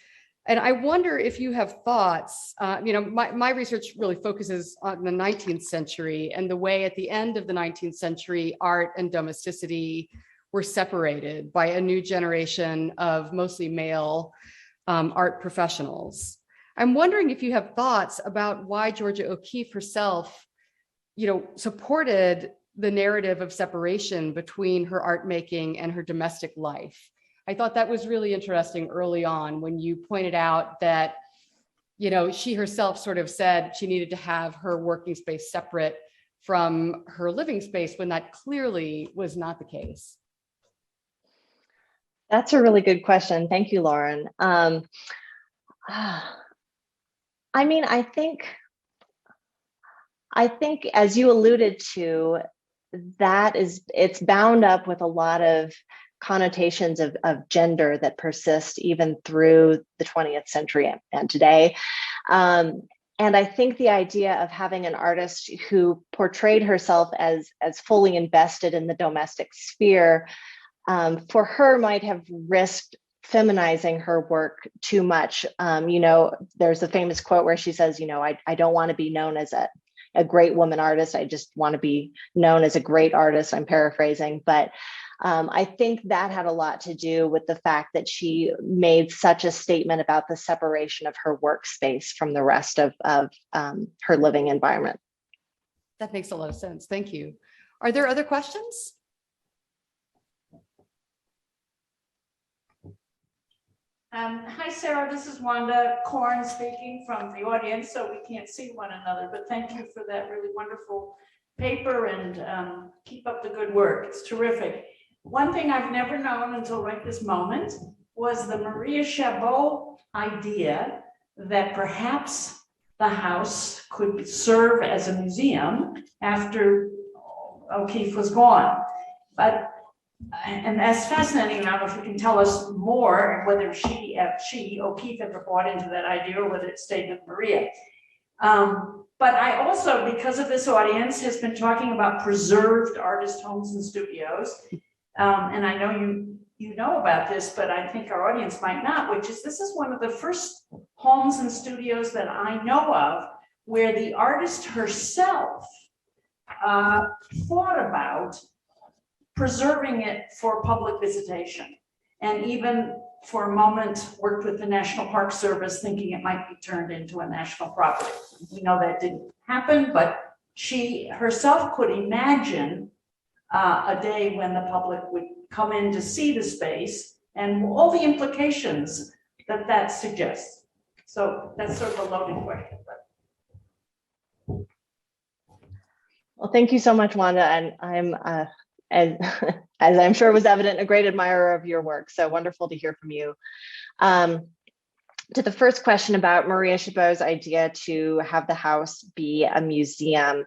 And I wonder if you have thoughts, my research really focuses on the 19th century and the way at the end of the 19th century, art and domesticity were separated by a new generation of mostly male art professionals. I'm wondering if you have thoughts about why Georgia O'Keeffe herself, supported the narrative of separation between her art making and her domestic life. I thought that was really interesting early on when you pointed out that, she herself sort of said she needed to have her working space separate from her living space, when that clearly was not the case. That's a really good question. Thank you, Lauren. I think as you alluded to, it's bound up with a lot of connotations of gender that persist even through the 20th century and today. And I think the idea of having an artist who portrayed herself as fully invested in the domestic sphere, for her might have risked feminizing her work too much. There's a famous quote where she says, I don't want to be known as a great woman artist. I just want to be known as a great artist. I'm paraphrasing, but I think that had a lot to do with the fact that she made such a statement about the separation of her workspace from the rest of her living environment. That makes a lot of sense. Thank you. Are there other questions? Hi, Sarah, this is Wanda Korn speaking from the audience, so we can't see one another, but thank you for that really wonderful paper, and keep up the good work. It's terrific. One thing I've never known until right this moment was the Maria Chabot idea that perhaps the house could serve as a museum after O'Keeffe was gone. And that's fascinating. I don't know if you can tell us more, whether O'Keeffe ever bought into that idea or whether it stayed with Maria. But I also, because of this audience, has been talking about preserved artist homes and studios. And I know you know about this, but I think our audience might not, which is this is one of the first homes and studios that I know of where the artist herself thought about preserving it for public visitation, and even for a moment worked with the National Park Service thinking it might be turned into a national property. We know that didn't happen, but she herself could imagine a day when the public would come in to see the space and all the implications that suggests. So that's sort of a loaded question. Well, thank you so much, Wanda. And I'm, as I'm sure was evident, a great admirer of your work. So wonderful to hear from you. To the first question about Maria Chabot's idea to have the house be a museum.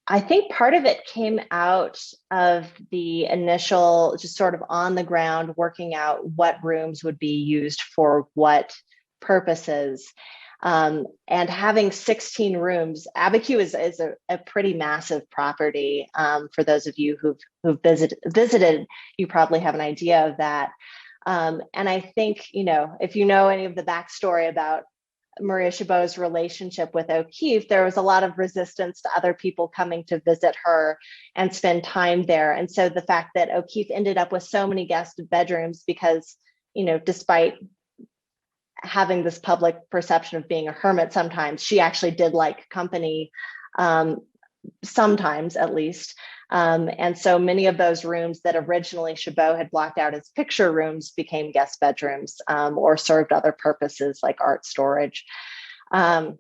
I think part of it came out of the initial, just sort of on the ground, working out what rooms would be used for what purposes. And having 16 rooms, Abiquiu is a pretty massive property. For those of you who've visited, you probably have an idea of that. And I think, if you know any of the backstory about Maria Chabot's relationship with O'Keeffe, there was a lot of resistance to other people coming to visit her and spend time there. And so the fact that O'Keeffe ended up with so many guest bedrooms because, despite having this public perception of being a hermit sometimes, she actually did like company, sometimes at least. And so many of those rooms that originally Chabot had blocked out as picture rooms became guest bedrooms, or served other purposes like art storage. That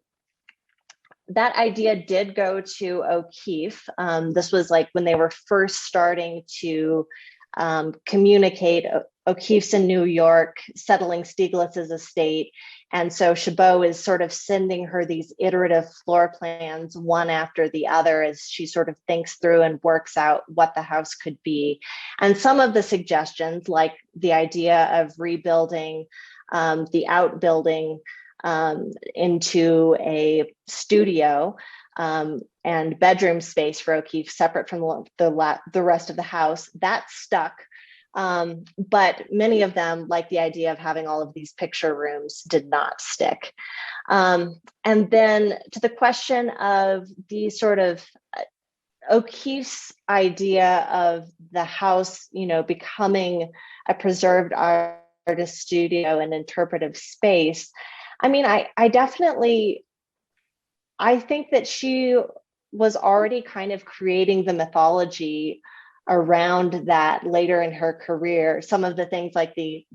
idea did go to O'Keeffe. This was like when they were first starting to communicate. O'Keeffe's in New York, settling Stieglitz's estate. And so Chabot is sort of sending her these iterative floor plans, one after the other, as she sort of thinks through and works out what the house could be. And some of the suggestions, like the idea of rebuilding the outbuilding into a studio and bedroom space for O'Keeffe, separate from the rest of the house, that stuck. But many of them, like the idea of having all of these picture rooms, did not stick. And then to the question of the sort of O'Keeffe's idea of the house, becoming a preserved artist studio and interpretive space. I mean, I think that she was already kind of creating the mythology around that later in her career. Some of the things like the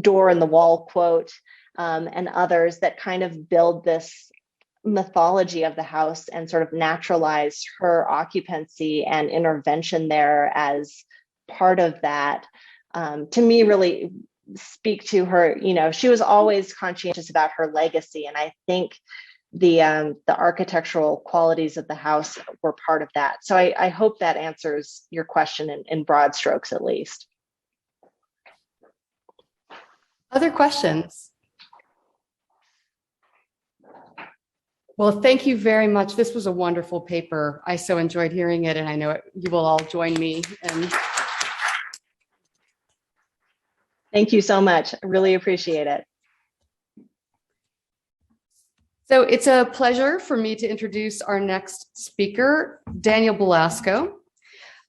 door in the wall quote, and others that kind of build this mythology of the house and sort of naturalize her occupancy and intervention there as part of that, to me really speak to her. She was always conscientious about her legacy, and I think the architectural qualities of the house were part of that. So I hope that answers your question in broad strokes, at least. Other questions? Well, thank you very much. This was a wonderful paper. I so enjoyed hearing it, and I know you will all join me. And thank you so much. I really appreciate it. So it's a pleasure for me to introduce our next speaker, Daniel Belasco.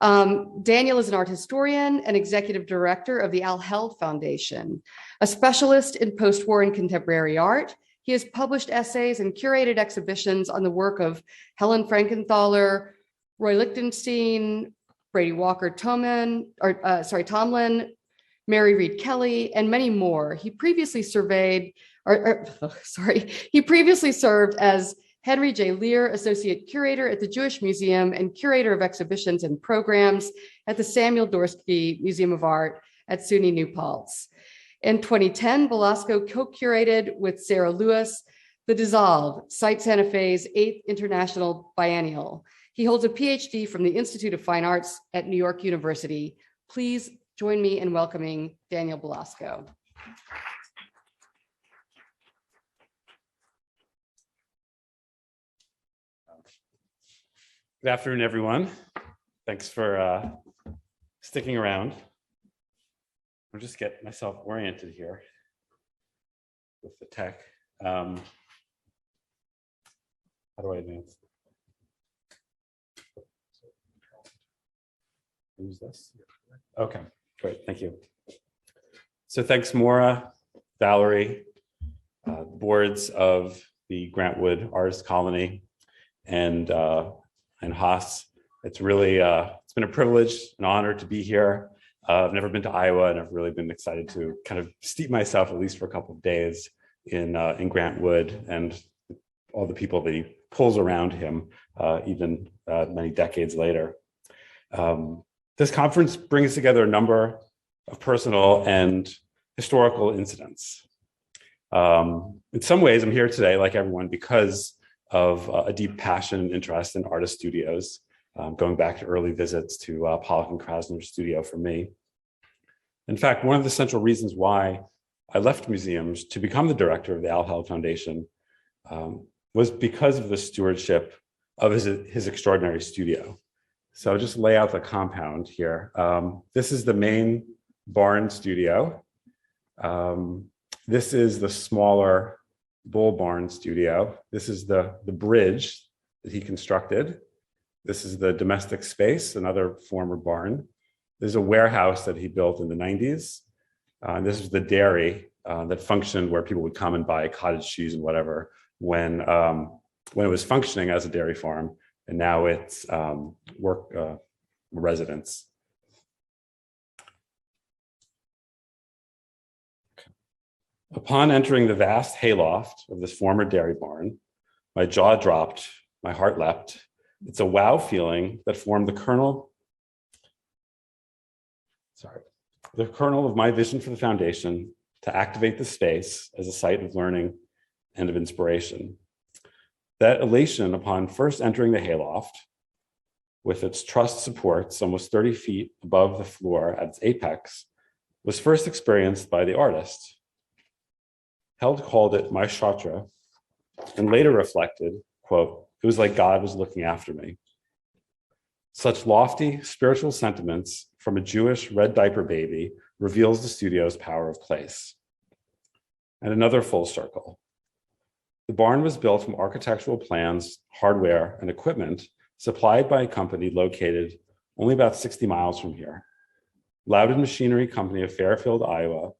Daniel is an art historian and executive director of the Al Held Foundation, a specialist in post-war and contemporary art. He has published essays and curated exhibitions on the work of Helen Frankenthaler, Roy Lichtenstein, Brady Walker Tomlin, Mary Reed Kelly, and many more. He previously served as Henry J. Lear Associate Curator at the Jewish Museum and Curator of Exhibitions and Programs at the Samuel Dorsky Museum of Art at SUNY New Paltz. In 2010, Belasco co-curated with Sarah Lewis the Dissolve, Site Santa Fe's 8th International Biennial. He holds a PhD from the Institute of Fine Arts at New York University. Please join me in welcoming Daniel Belasco. Good afternoon, everyone. Thanks for sticking around. I'll just get myself oriented here with the tech. How do I advance? Use this? Okay, great, thank you. So thanks, Maura, Valerie, boards of the Grantwood Artist Colony, and Haas. It's really, it's been a privilege, an honor to be here. I've never been to Iowa, and I've really been excited to kind of steep myself, at least for a couple of days, in Grantwood and all the people that he pulls around him, even many decades later. This conference brings together a number of personal and historical incidents. In some ways, I'm here today, like everyone, because of a deep passion and interest in artist studios, going back to early visits to Pollock and Krasner's studio for me. In fact, one of the central reasons why I left museums to become the director of the Al Held Foundation was because of the stewardship of his extraordinary studio. So I'll just lay out the compound here. This is the main barn studio. This is the smaller bull barn studio. This is the bridge that he constructed. This is the domestic space, another former barn. There's a warehouse that he built in the 90s. This is the dairy that functioned where people would come and buy cottage cheese and whatever when it was functioning as a dairy farm, and now it's residence. Upon entering the vast hayloft of this former dairy barn, my jaw dropped, my heart leapt. It's a wow feeling that formed the kernel of my vision for the foundation to activate the space as a site of learning and of inspiration. That elation upon first entering the hayloft, with its trussed supports almost 30 feet above the floor at its apex, was first experienced by the artist. Held called it my chatra, and later reflected, quote, "It was like God was looking after me." Such lofty spiritual sentiments from a Jewish red diaper baby reveals the studio's power of place. And another full circle. The barn was built from architectural plans, hardware, and equipment supplied by a company located only about 60 miles from here. Loudon Machinery Company of Fairfield, Iowa,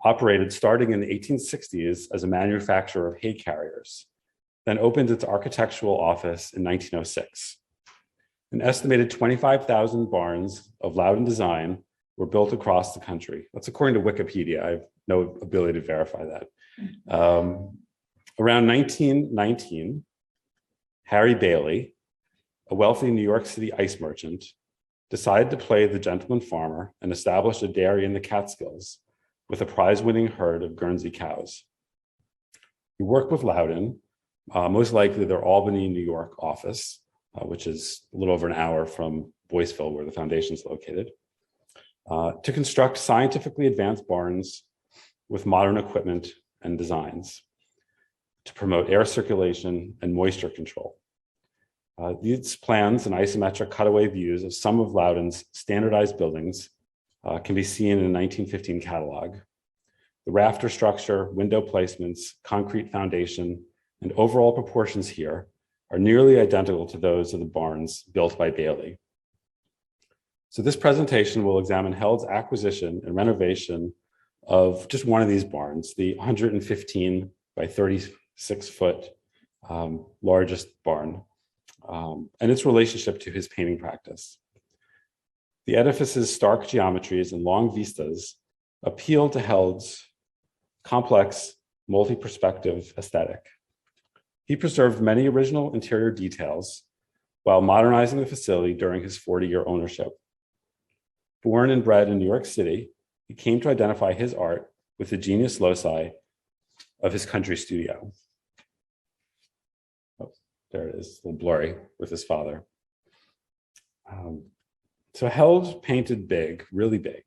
operated starting in the 1860s as a manufacturer of hay carriers, then opened its architectural office in 1906. An estimated 25,000 barns of Loudon design were built across the country. That's according to Wikipedia. I have no ability to verify that. Around 1919, Harry Bailey, a wealthy New York City ice merchant, decided to play the gentleman farmer and established a dairy in the Catskills with a prize-winning herd of Guernsey cows. He worked with Loudon, most likely their Albany, New York office, which is a little over an hour from Boyceville, where the foundation is located, to construct scientifically advanced barns with modern equipment and designs to promote air circulation and moisture control. These plans and isometric cutaway views of some of Loudon's standardized buildings can be seen in a 1915 catalog. The rafter structure, window placements, concrete foundation, and overall proportions here are nearly identical to those of the barns built by Bailey. So this presentation will examine Held's acquisition and renovation of just one of these barns, the 115 by 36 foot largest barn, and its relationship to his painting practice. The edifice's stark geometries and long vistas appeal to Held's complex, multi-perspective aesthetic. He preserved many original interior details while modernizing the facility during his 40-year ownership. Born and bred in New York City, he came to identify his art with the genius loci of his country studio. Oh, there it is, a little blurry with his father. So Held painted big, really big.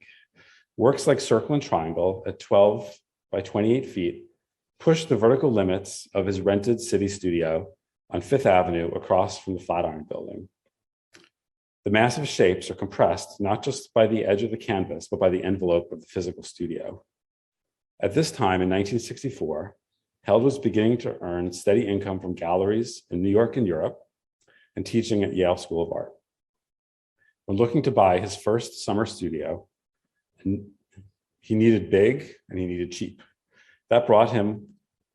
Works like Circle and Triangle at 12 by 28 feet pushed the vertical limits of his rented city studio on Fifth Avenue across from the Flatiron Building. The massive shapes are compressed not just by the edge of the canvas, but by the envelope of the physical studio. At this time in 1964, Held was beginning to earn steady income from galleries in New York and Europe and teaching at Yale School of Art. When looking to buy his first summer studio, he needed big and he needed cheap. That brought him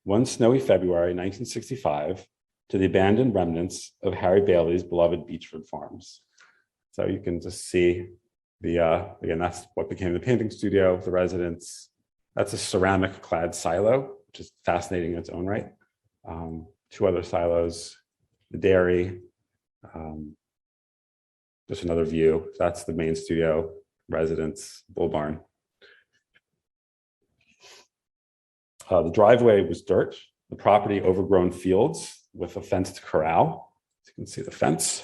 one snowy February 1965 to the abandoned remnants of Harry Bailey's beloved Beechford Farms. So you can just see again, that's what became the painting studio, the residence. That's a ceramic clad silo, which is fascinating in its own right. Two other silos, the dairy, just another view. That's the main studio, residence, bull barn. The driveway was dirt, the property overgrown fields with a fenced corral. As you can see the fence.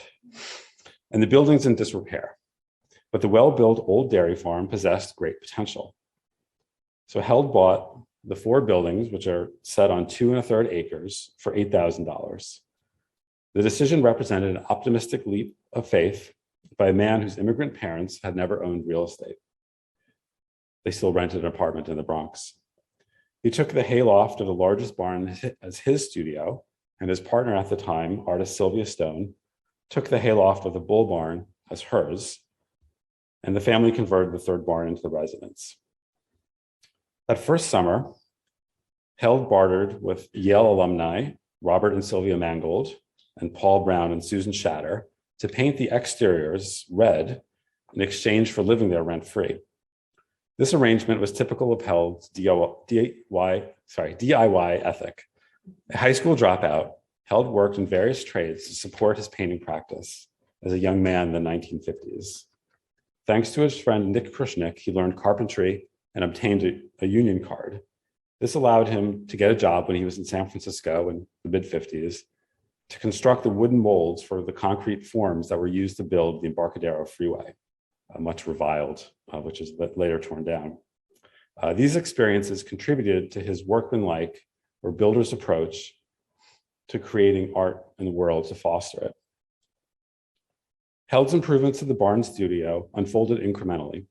And the building's in disrepair. But the well-built old dairy farm possessed great potential. So Held bought the 4 buildings, which are set on 2 1/3 acres, for $8,000. The decision represented an optimistic leap of faith by a man whose immigrant parents had never owned real estate. They still rented an apartment in the Bronx. He took the hayloft of the largest barn as his studio, and his partner at the time, artist Sylvia Stone, took the hayloft of the bull barn as hers, and the family converted the 3rd barn into the residence. That first summer, Held bartered with Yale alumni, Robert and Sylvia Mangold, and Paul Brown and Susan Shatter, to paint the exteriors red in exchange for living there rent-free. This arrangement was typical of Held's DIY ethic. A high school dropout, Held worked in various trades to support his painting practice as a young man in the 1950s. Thanks to his friend Nick Krushnick, he learned carpentry and obtained a union card. This allowed him to get a job when he was in San Francisco in the mid-50s to construct the wooden molds for the concrete forms that were used to build the Embarcadero Freeway, much reviled, which is later torn down. These experiences contributed to his workmanlike or builder's approach to creating art in the world to foster it. Held's improvements to the barn studio unfolded incrementally.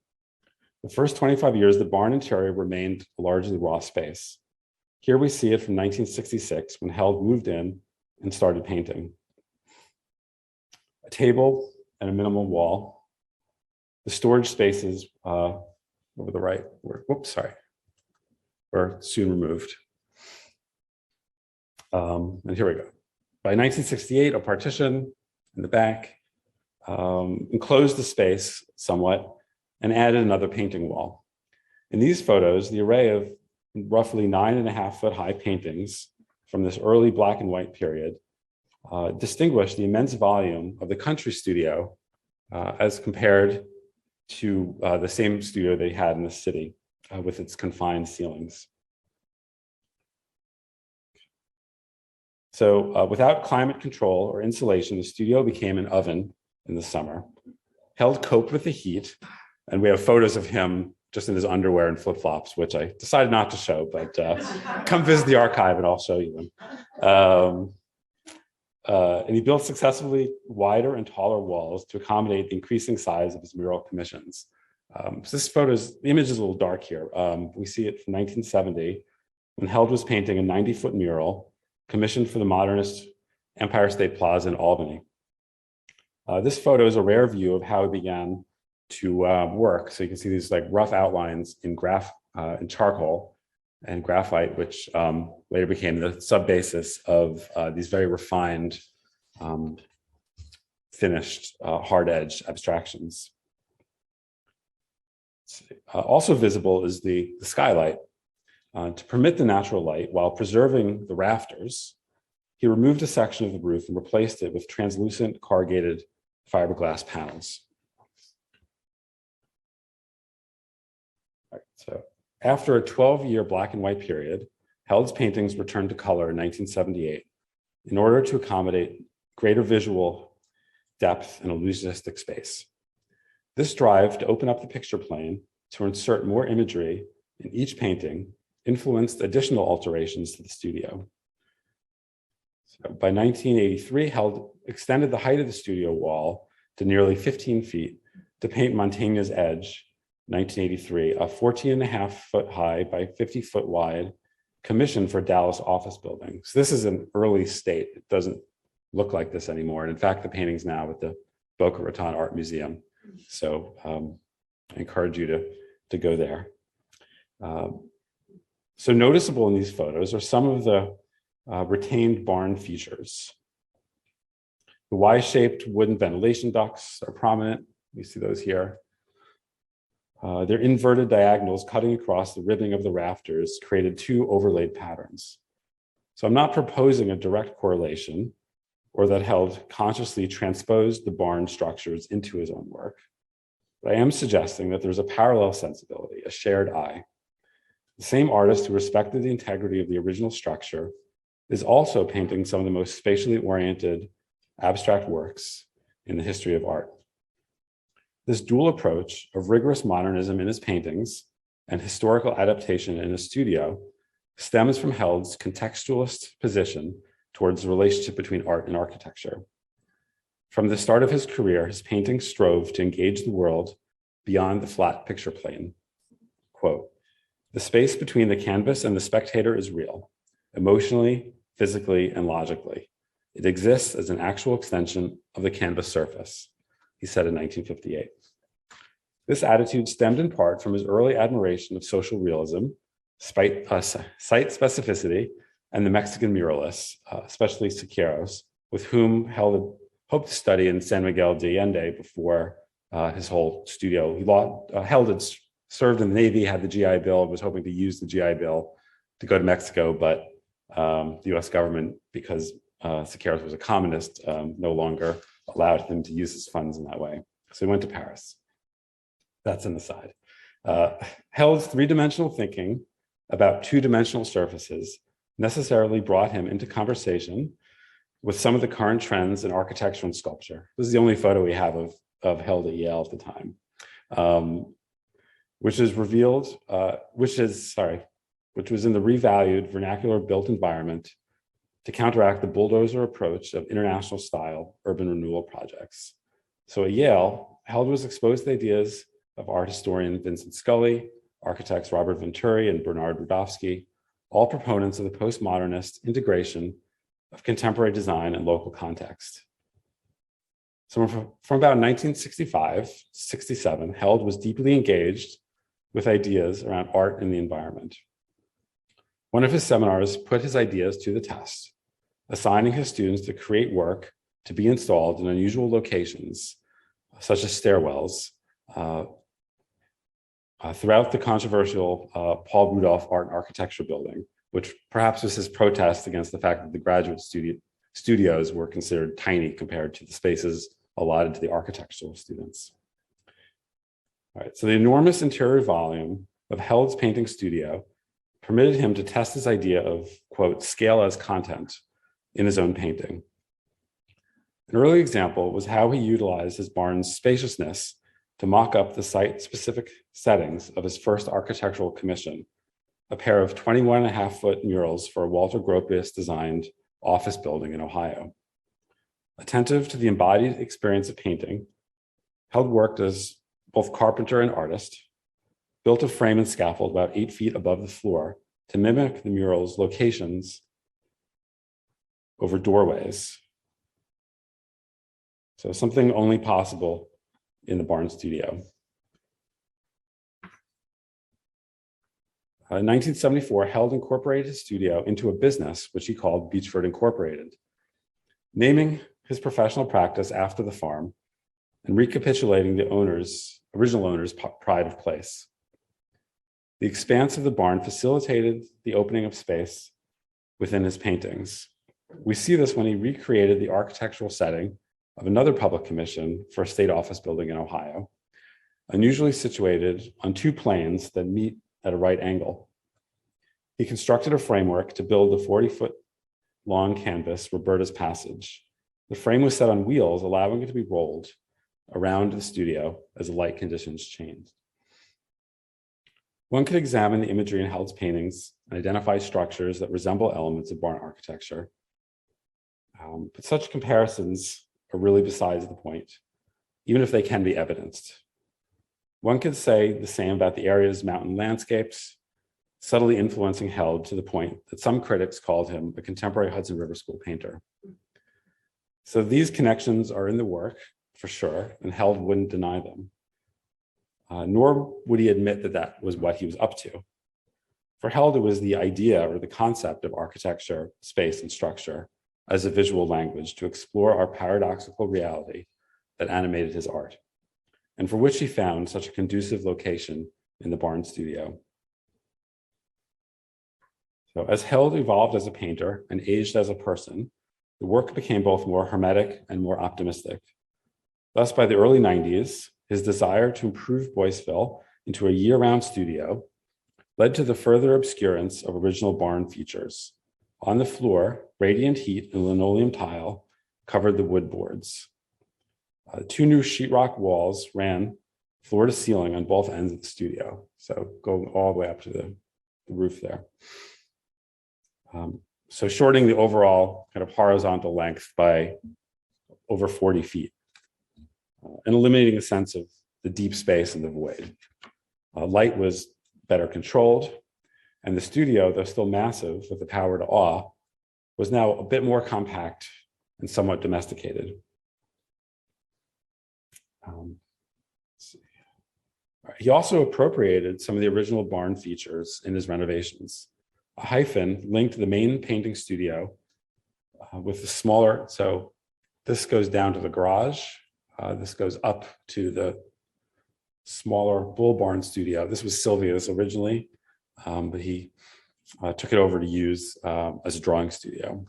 The first 25 years, the barn interior remained a largely raw space. Here we see it from 1966 when Held moved in and started painting. A table and a minimal wall. The storage spaces over the right were soon removed. And here we go. By 1968, a partition in the back enclosed the space somewhat and added another painting wall. In these photos, the array of roughly 9.5-foot high paintings from this early black and white period distinguish the immense volume of the country studio as compared to the same studio they had in the city with its confined ceilings. So without climate control or insulation, the studio became an oven in the summer. Held coped with the heat, and we have photos of him just in his underwear and flip-flops, which I decided not to show, but come visit the archive and I'll show you them. And he built successively wider and taller walls to accommodate the increasing size of his mural commissions. So the image is a little dark here. We see it from 1970 when Held was painting a 90-foot mural commissioned for the modernist Empire State Plaza in Albany. This photo is a rare view of how he began to work. So you can see these like rough outlines in charcoal and graphite, which later became the sub-basis of these very refined, finished, hard-edged abstractions. Also visible is the skylight. To permit the natural light while preserving the rafters, he removed a section of the roof and replaced it with translucent corrugated fiberglass panels. So after a 12-year black and white period, Held's paintings returned to color in 1978 in order to accommodate greater visual depth and illusionistic space. This drive to open up the picture plane to insert more imagery in each painting influenced additional alterations to the studio. So by 1983, Held extended the height of the studio wall to nearly 15 feet to paint Mantegna's Edge, 1983, a 14.5-foot high by 50-foot wide commission for Dallas office buildings. This is an early state. It doesn't look like this anymore. And in fact, the painting's now at the Boca Raton Art Museum. So I encourage you to go there. So noticeable in these photos are some of the retained barn features. The Y-shaped wooden ventilation ducts are prominent. You see those here. Their inverted diagonals cutting across the ribbing of the rafters created two overlaid patterns. So I'm not proposing a direct correlation or that Held consciously transposed the barn structures into his own work, but I am suggesting that there's a parallel sensibility, a shared eye. The same artist who respected the integrity of the original structure is also painting some of the most spatially oriented abstract works in the history of art. This dual approach of rigorous modernism in his paintings and historical adaptation in his studio stems from Held's contextualist position towards the relationship between art and architecture. From the start of his career, his paintings strove to engage the world beyond the flat picture plane. Quote, "The space between the canvas and the spectator is real, emotionally, physically, and logically. It exists as an actual extension of the canvas surface," he said in 1958. This attitude stemmed in part from his early admiration of social realism, site specificity, and the Mexican muralists, especially Siqueiros, with whom Held had hoped to study in San Miguel de Allende before his whole studio. Held had served in the Navy, had the GI Bill, was hoping to use the GI Bill to go to Mexico, but the US government, because Siqueiros was a communist, no longer allowed him to use his funds in that way. So he went to Paris. That's an aside. Held's three-dimensional thinking about two-dimensional surfaces necessarily brought him into conversation with some of the current trends in architecture and sculpture. This is the only photo we have of Held at Yale at the time, which was in the revalued vernacular built environment to counteract the bulldozer approach of international style urban renewal projects. So at Yale, Held was exposed to the ideas of art historian Vincent Scully, architects Robert Venturi and Bernard Rudofsky, all proponents of the postmodernist integration of contemporary design and local context. So from about 1965 to 67, Held was deeply engaged with ideas around art and the environment. One of his seminars put his ideas to the test, assigning his students to create work to be installed in unusual locations, such as stairwells, throughout the controversial Paul Rudolph Art and Architecture building, which perhaps was his protest against the fact that the graduate studios were considered tiny compared to the spaces allotted to the architectural students. All right, so the enormous interior volume of Held's painting studio permitted him to test his idea of, quote, scale as content in his own painting. An early example was how he utilized his barn's spaciousness to mock up the site-specific settings of his first architectural commission, a pair of 21.5-foot murals for a Walter Gropius designed office building in Ohio. Attentive to the embodied experience of painting, Held worked as both carpenter and artist, built a frame and scaffold about 8 feet above the floor to mimic the mural's locations over doorways. So something only possible in the barn studio. In 1974, Held incorporated his studio into a business which he called Beechford Incorporated, naming his professional practice after the farm and recapitulating the original owner's pride of place. The expanse of the barn facilitated the opening of space within his paintings. We see this when he recreated the architectural setting of another public commission for a state office building in Ohio, unusually situated on two planes that meet at a right angle. He constructed a framework to build the 40-foot long canvas, Roberta's Passage. The frame was set on wheels, allowing it to be rolled around the studio as the light conditions changed. One could examine the imagery in Held's paintings and identify structures that resemble elements of barn architecture. But such comparisons are really besides the point, even if they can be evidenced. One could say the same about the area's mountain landscapes, subtly influencing Held to the point that some critics called him a contemporary Hudson River School painter. So these connections are in the work, for sure, and Held wouldn't deny them. Nor would he admit that that was what he was up to. For Held, it was the idea or the concept of architecture, space, and structure as a visual language to explore our paradoxical reality that animated his art, and for which he found such a conducive location in the barn studio. So as Held evolved as a painter and aged as a person, the work became both more hermetic and more optimistic. Thus, by the early 90s, his desire to improve Boyceville into a year-round studio led to the further obscurance of original barn features, On the floor, radiant heat and linoleum tile covered the wood boards. 2 new sheetrock walls ran floor to ceiling on both ends of the studio, so going all the way up to the roof there. So shortening the overall kind of horizontal length by over 40 feet and eliminating the sense of the deep space and the void. Light was better controlled, and the studio, though still massive with the power to awe, was now a bit more compact and somewhat domesticated. He also appropriated some of the original barn features in his renovations. A hyphen linked the main painting studio with the smaller, so this goes down to the garage. This goes up to the smaller bull barn studio. This was Sylvia's originally, but he took it over to use as a drawing studio.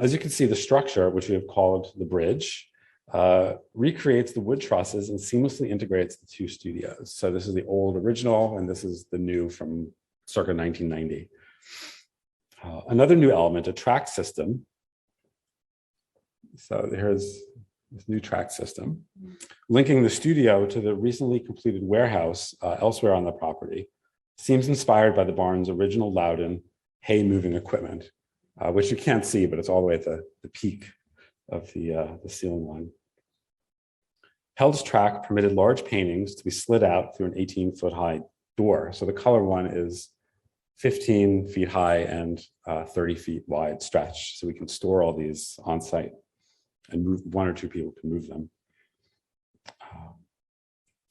As you can see, the structure, which we have called the bridge, recreates the wood trusses and seamlessly integrates the 2 studios. So this is the old original, and this is the new from circa 1990. Another new element, a track system. So here's this new track system, linking the studio to the recently completed warehouse elsewhere on the property. Seems inspired by the barn's original Loudon hay moving equipment, which you can't see, but it's all the way at the peak of the ceiling line. Held's track permitted large paintings to be slid out through an 18-foot high door. So the color one is 15 feet high and 30 feet wide stretch. So we can store all these on site and move, 1 or 2 people can move them.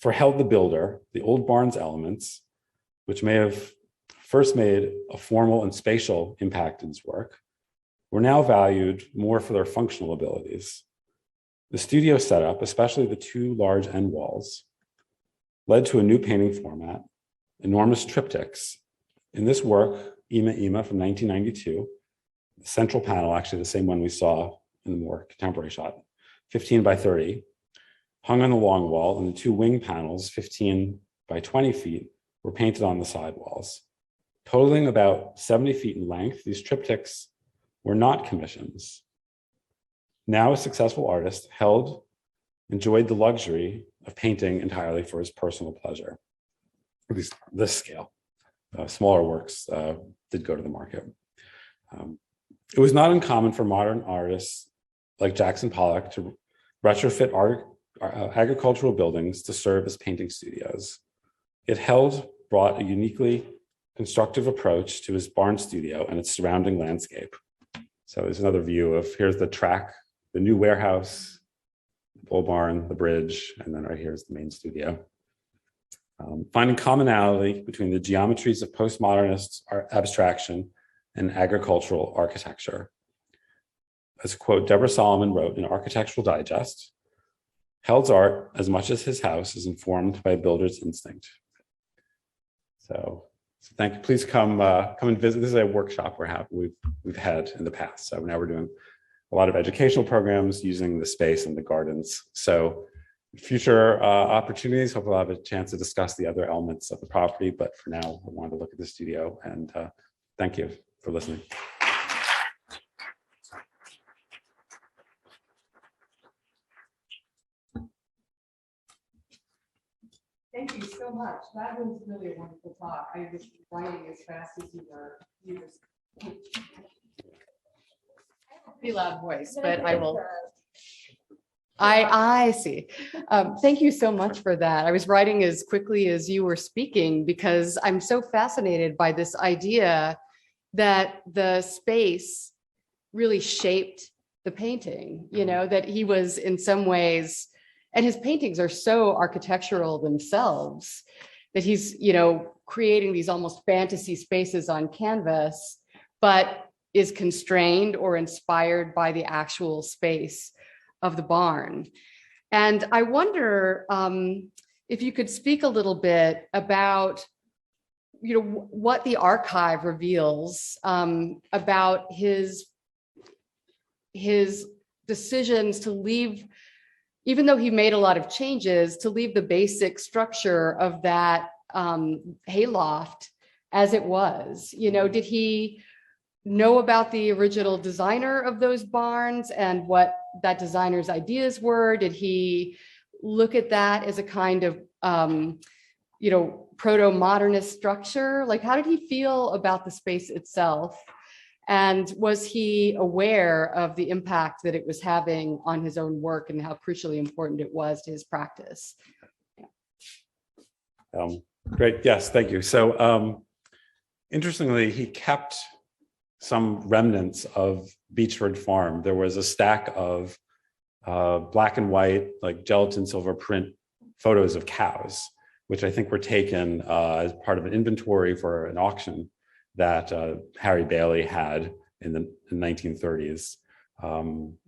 For Held the Builder, the old barn's elements, which may have first made a formal and spatial impact in his work, were now valued more for their functional abilities. The studio setup, especially the 2 large end walls, led to a new painting format, enormous triptychs. In this work, Ima Ima from 1992, the central panel, actually the same one we saw in the more contemporary shot, 15 by 30, hung on the long wall, and the 2 wing panels, 15 by 20 feet, were painted on the side walls. Totaling about 70 feet in length, these triptychs were not commissions. Now a successful artist, Held enjoyed the luxury of painting entirely for his personal pleasure, at least this scale. Smaller works did go to the market. It was not uncommon for modern artists like Jackson Pollock to retrofit agricultural buildings to serve as painting studios. Yet Held brought a uniquely constructive approach to his barn studio and its surrounding landscape. So there's another view of, here's the track, the new warehouse, the bull barn, the bridge, and then right here is the main studio. Finding commonality between the geometries of postmodernist abstraction and agricultural architecture. As a quote Deborah Solomon wrote in Architectural Digest, Held's art, as much as his house, is informed by a builder's instinct. So thank you. Please come and visit. This is a workshop we've had in the past. So now we're doing a lot of educational programs using the space and the gardens. So future opportunities, hopefully I'll have a chance to discuss the other elements of the property. But for now, I wanted to look at the studio, and thank you for listening. Thank you so much. That was really a wonderful talk. I was writing as fast as you were. You just I have a pretty loud voice, but I will. I see. Thank you so much for that. I was writing as quickly as you were speaking because I'm so fascinated by this idea that the space really shaped the painting, you know, that he was in some ways, and his paintings are so architectural themselves that he's, you know, creating these almost fantasy spaces on canvas, but is constrained or inspired by the actual space of the barn. And I wonder if you could speak a little bit about, you know, what the archive reveals about his decisions to leave, even though he made a lot of changes, to leave the basic structure of that hayloft as it was? You know, did he know about the original designer of those barns and what that designer's ideas were? Did he look at that as a kind of, you know, proto-modernist structure? Like, how did he feel about the space itself? And was he aware of the impact that it was having on his own work and how crucially important it was to his practice? Great. Yes, thank you. So interestingly, he kept some remnants of Beechford Farm. There was a stack of black and white, like gelatin silver print photos of cows, which I think were taken as part of an inventory for an auction that Harry Bailey had in the 1930s.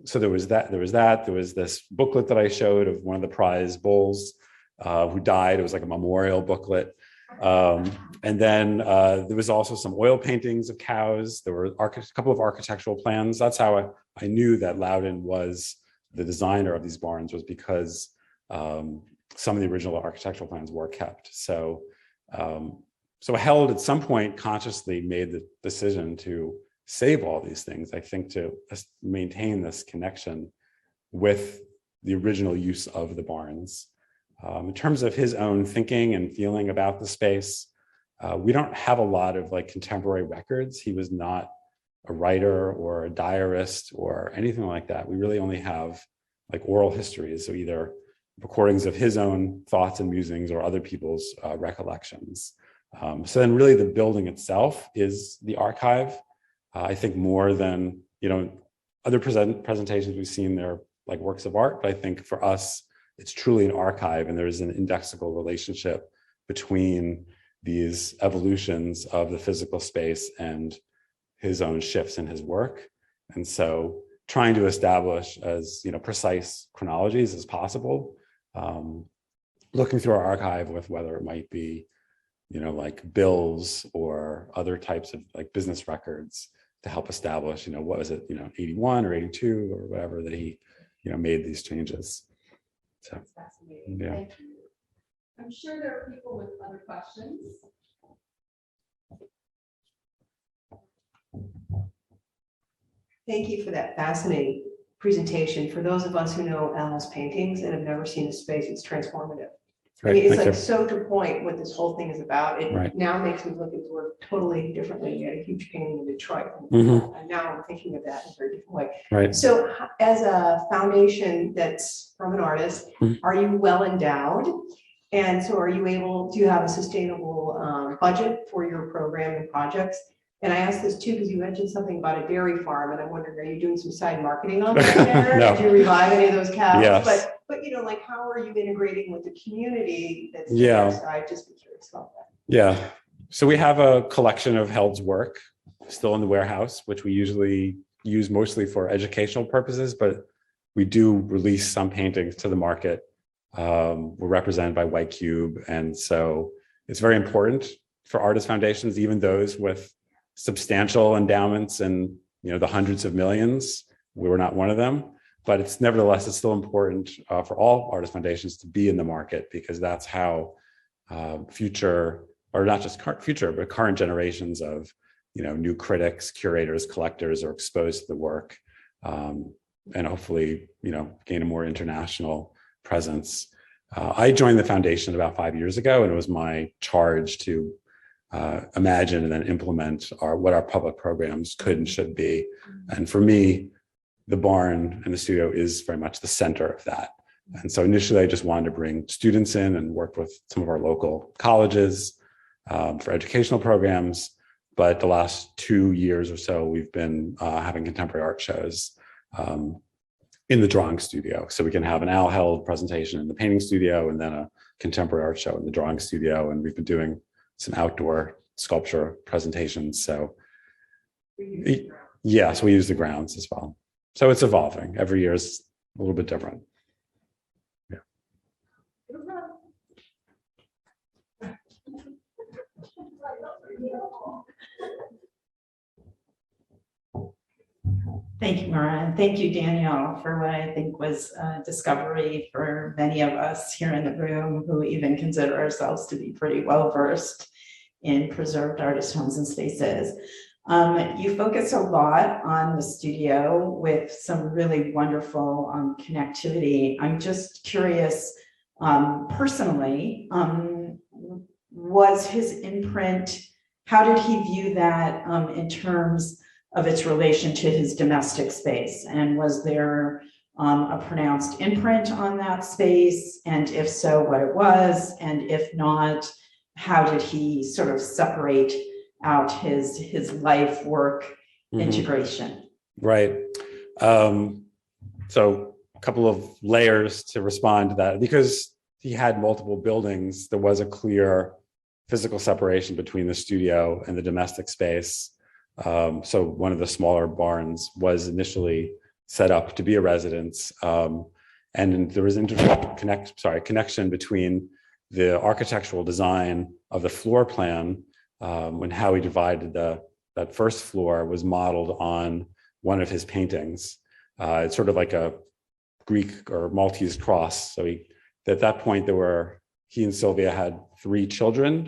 So there was that. There was this booklet that I showed of one of the prize bulls who died. It was like a memorial booklet. And then there was also some oil paintings of cows. There were a couple of architectural plans. That's how I knew that Loudon was the designer of these barns, was because some of the original architectural plans were kept. So Held at some point consciously made the decision to save all these things, I think, to maintain this connection with the original use of the barns. In terms of his own thinking and feeling about the space, we don't have a lot of like contemporary records. He was not a writer or a diarist or anything like that. We really only have like oral histories, so either recordings of his own thoughts and musings or other people's recollections. So then really the building itself is the archive. I think more than, you know, other presentations we've seen, they're like works of art, but I think for us, it's truly an archive, and there's an indexical relationship between these evolutions of the physical space and his own shifts in his work. And so trying to establish as, you know, precise chronologies as possible, looking through our archive with whether it might be, you know, like bills or other types of like business records to help establish, you know, what was it, you know, 81 or 82 or whatever that he, you know, made these changes. So, that's fascinating. yeah. Thank you. I'm sure there are people with other questions. Thank you for that fascinating presentation. For those of us who know Al's paintings and have never seen his space, it's transformative. I mean, it's like so to point what this whole thing is about. It now makes me look at the work totally differently. We had a huge painting in Detroit, and now I'm thinking of that in a very different way. Right. So as a foundation that's from an artist, are you well endowed? And so are you able, do you have a sustainable budget for your program and projects? And I asked this too, because you mentioned something about a dairy farm, and I'm wondering, are you doing some side marketing on that there? No. Did you revive any of those cows? Yes. But you know, like, how are you integrating with the community that's Yeah. there? So I'd just be curious about that. Yeah. So we have a collection of Held's work still in the warehouse, which we usually use mostly for educational purposes, but we do release some paintings to the market. We're represented by White Cube. And so it's very important for artist foundations, even those with substantial endowments and, you know, the hundreds of millions. We were not one of them, but it's nevertheless, it's still important for all artist foundations to be in the market, because that's how future, or not just future, but current generations of, you know, new critics, curators, collectors are exposed to the work, and hopefully, you know, gain a more international presence. I joined the foundation about 5 years ago, and it was my charge to imagine and then implement what our public programs could and should be. And for me, the barn and the studio is very much the center of that. And so initially I just wanted to bring students in and work with some of our local colleges for educational programs. But the last 2 years or so, we've been having contemporary art shows in the drawing studio. So we can have an Al Held presentation in the painting studio and then a contemporary art show in the drawing studio. And we've been doing some outdoor sculpture presentations. So yeah, so we use the grounds as well. So it's evolving. Every year is a little bit different. Yeah. Thank you, Maura, and thank you, Danielle, for what I think was a discovery for many of us here in the room who even consider ourselves to be pretty well versed in preserved artist homes and spaces. You focus a lot on the studio with some really wonderful connectivity. I'm just curious, personally, was his imprint, how did he view that in terms of its relation to his domestic space? And was there a pronounced imprint on that space? And if so, what it was? And if not, how did he sort of separate out his life work integration? Right. So a couple of layers to respond to that. Because he had multiple buildings, there was a clear physical separation between the studio and the domestic space. So one of the smaller barns was initially set up to be a residence. And there was connection between the architectural design of the floor plan, when how he divided that first floor was modeled on one of his paintings. It's sort of like a Greek or Maltese cross. So at that point, he and Sylvia had 3 children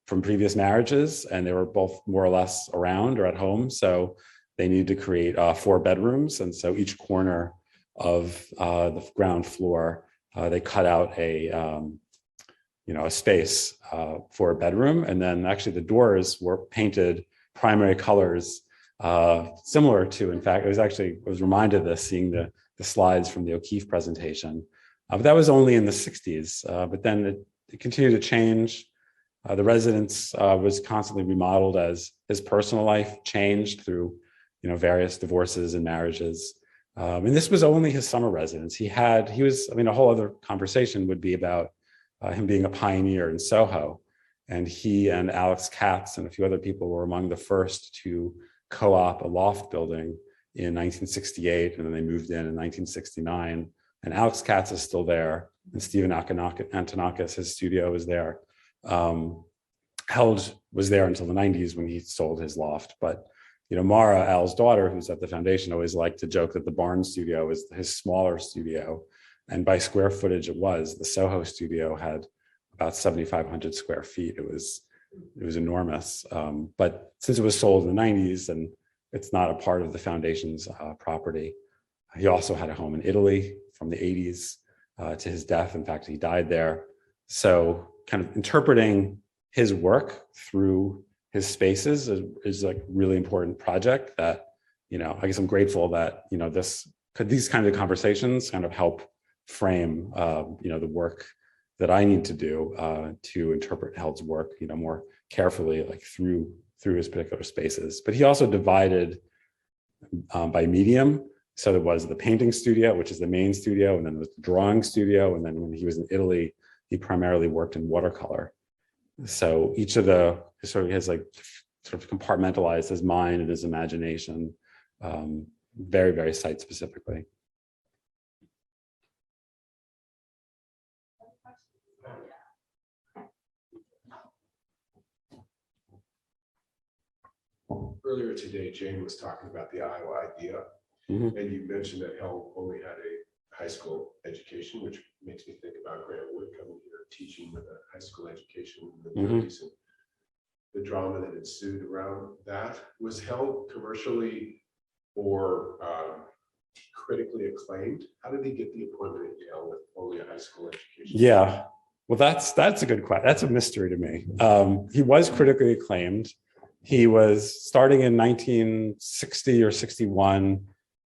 from previous marriages, and they were both more or less around or at home. So they needed to create 4 bedrooms. And so each corner of the ground floor, they cut out a space for a bedroom. And then actually the doors were painted primary colors, similar to, in fact, I was reminded of this seeing the slides from the O'Keeffe presentation. But that was only in the 60s. But then it continued to change. The residence was constantly remodeled as his personal life changed through, various divorces and marriages. And this was only his summer residence. A whole other conversation would be about him being a pioneer in Soho. And he and Alex Katz and a few other people were among the first to co-op a loft building in 1968. And then they moved in 1969. And Alex Katz is still there. And Stephen Antonakis, his studio, is there. Held was there until the 90s when he sold his loft. But, Maura, Al's daughter, who's at the foundation, always liked to joke that the barn studio is his smaller studio. And by square footage, the Soho studio had about 7,500 square feet. It was enormous. But since it was sold in the 90s and it's not a part of the foundation's property, he also had a home in Italy from the 80s to his death. In fact, he died there. So kind of interpreting his work through his spaces is like a really important project that, I guess I'm grateful that, these kinds of conversations kind of help frame, the work that I need to do to interpret Held's work, more carefully, like through his particular spaces. But he also divided by medium. So there was the painting studio, which is the main studio, and then there was the drawing studio. And then when he was in Italy, he primarily worked in watercolor. So each of he has sort of compartmentalized his mind and his imagination, very, very site specifically. Earlier today, Jane was talking about the Iowa idea, and you mentioned that Held only had a high school education, which makes me think about Grant Wood coming here teaching with a high school education in the 30s and the drama that ensued around that. Was Held commercially or critically acclaimed? How did he get the appointment at Yale with only a high school education? Yeah, well, that's a good question. That's a mystery to me. He was critically acclaimed. He was starting in 1960 or 61.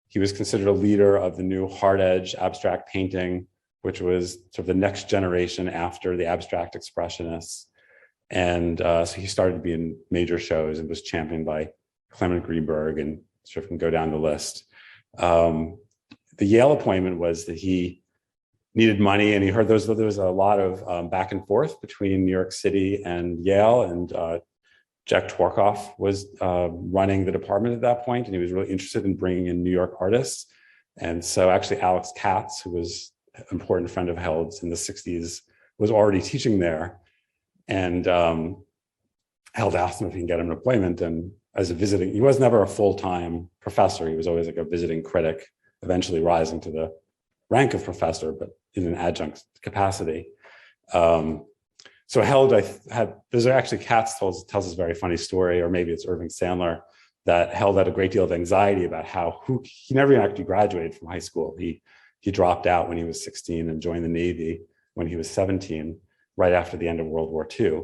He was considered a leader of the new hard edge abstract painting, which was sort of the next generation after the abstract expressionists. And so he started to be in major shows and was championed by Clement Greenberg, and sort of can go down the list. The Yale appointment was that he needed money, and he heard there was a lot of back and forth between New York City and Yale, and Jack Tworkoff was running the department at that point, and he was really interested in bringing in New York artists. And so actually Alex Katz, who was an important friend of Held's in the 60s, was already teaching there. And Held asked him if he can get him an appointment. And as a visiting, he was never a full-time professor. He was always like a visiting critic, eventually rising to the rank of professor, but in an adjunct capacity. So Held, there's actually Katz tells us a very funny story, or maybe it's Irving Sandler, that Held had a great deal of anxiety about he never actually graduated from high school. He dropped out when he was 16 and joined the Navy when he was 17, right after the end of World War II.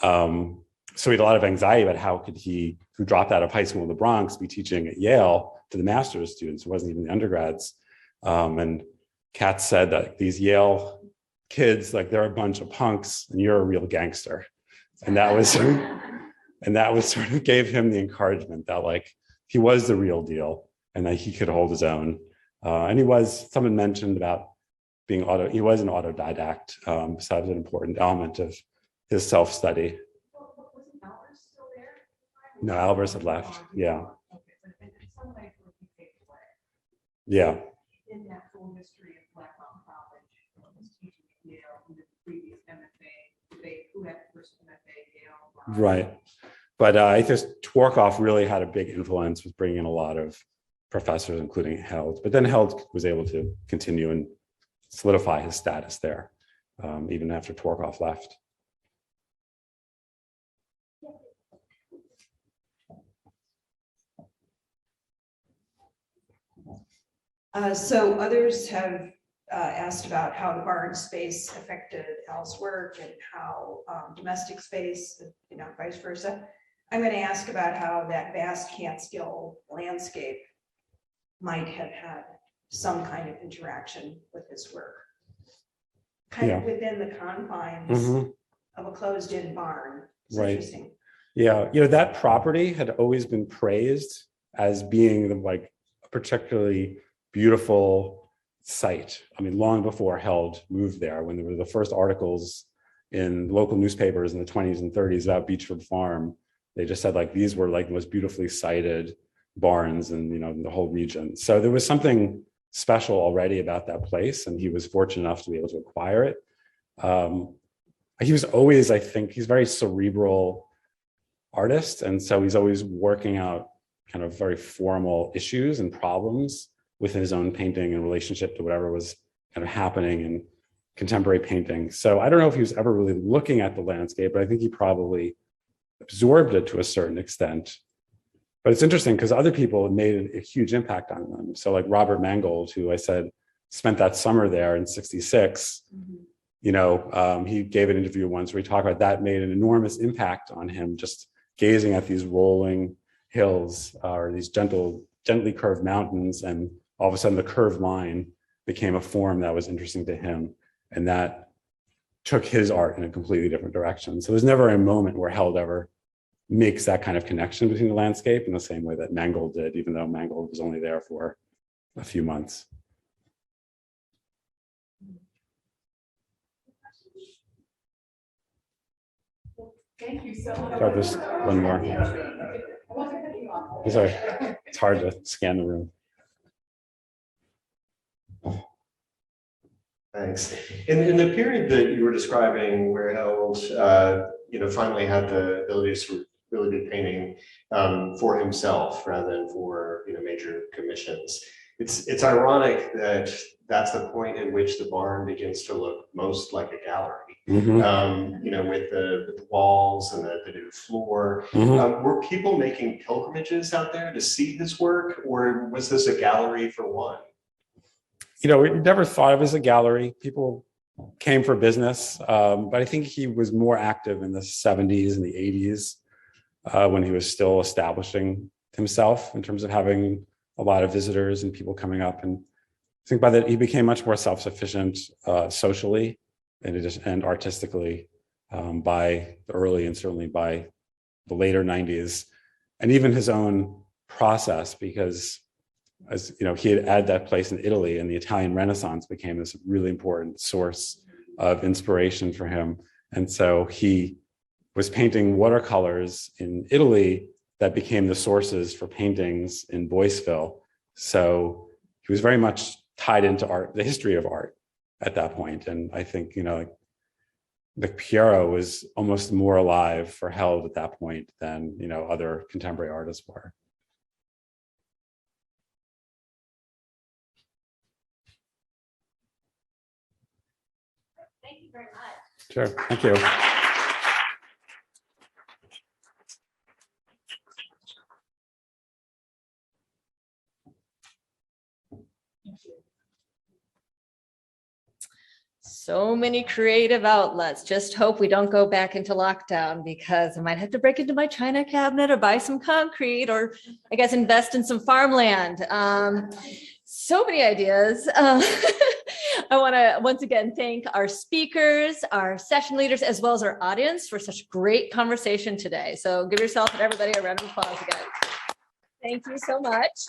So he had a lot of anxiety about how could he, who dropped out of high school in the Bronx, be teaching at Yale to the master's students, who wasn't even the undergrads. And Katz said that these Yale kids, like, they're a bunch of punks and you're a real gangster. And that was sort of gave him the encouragement that, like, he was the real deal and that he could hold his own. And someone mentioned about he was an autodidact. So that was an important element of his self-study. Wasn't Albers still there? No, Albers had left. Yeah. Okay, but in some ways, what he takes away. Yeah. In that whole history of Black Mountain College, was teaching at Yale, who did the previous MFA, who had the first MFA at Yale. Right. But I think Tworkov really had a big influence with bringing in a lot of professors, including Held. But then Held was able to continue and solidify his status there, even after Tworkov left. So others have asked about how the barn space affected Al's work and how domestic space, vice versa. I'm going to ask about how that vast Catskill landscape might have had some kind of interaction with his work, kind of within the confines of a closed-in barn. It's interesting. Yeah, that property had always been praised as being a particularly beautiful site. I mean, long before Held moved there, when there were the first articles in local newspapers in the 20s and 30s about Beechwood Farm, they just said these were the most beautifully sited barns in the whole region. So there was something special already about that place, and he was fortunate enough to be able to acquire it. He was always, I think, he's a very cerebral artist, and so he's always working out kind of very formal issues and problems with his own painting in relationship to whatever was kind of happening in contemporary painting. So I don't know if he was ever really looking at the landscape, but I think he probably absorbed it to a certain extent. But it's interesting because other people made a huge impact on them. So like Robert Mangold, who I said spent that summer there in '66, he gave an interview once where he talked about that made an enormous impact on him, just gazing at these rolling hills or these gently curved mountains, and all of a sudden the curved line became a form that was interesting to him, and that took his art in a completely different direction. So there's never a moment where Held ever makes that kind of connection between the landscape in the same way that Mangold did, even though Mangold was only there for a few months. Thank you so much. Sorry, there's one more. Sorry, it's hard to scan the room. Thanks. In the period that you were describing, where Held, finally had the ability to really be painting for himself rather than for major commissions. It's ironic that that's the point in which the barn begins to look most like a gallery. With the walls and the new floor. Were people making pilgrimages out there to see his work, or was this a gallery for one? We never thought of it as a gallery. People came for business, but I think he was more active in the 70s and the 80s when he was still establishing himself in terms of having a lot of visitors and people coming up. And I think by that he became much more self-sufficient socially and artistically by the early and certainly by the later 90s, and even his own process, because as he had added that place in Italy, and the Italian Renaissance became this really important source of inspiration for him. And so he was painting watercolors in Italy that became the sources for paintings in Boyceville. So he was very much tied into art, the history of art at that point. And I think, the Piero was almost more alive for Held at that point than, other contemporary artists were. Thank you very much. Sure, thank you. So many creative outlets. Just hope we don't go back into lockdown, because I might have to break into my china cabinet or buy some concrete, or I guess invest in some farmland. So many ideas. I want to once again thank our speakers, our session leaders, as well as our audience for such great conversation today. So give yourself and everybody a round of applause again. Thank you so much.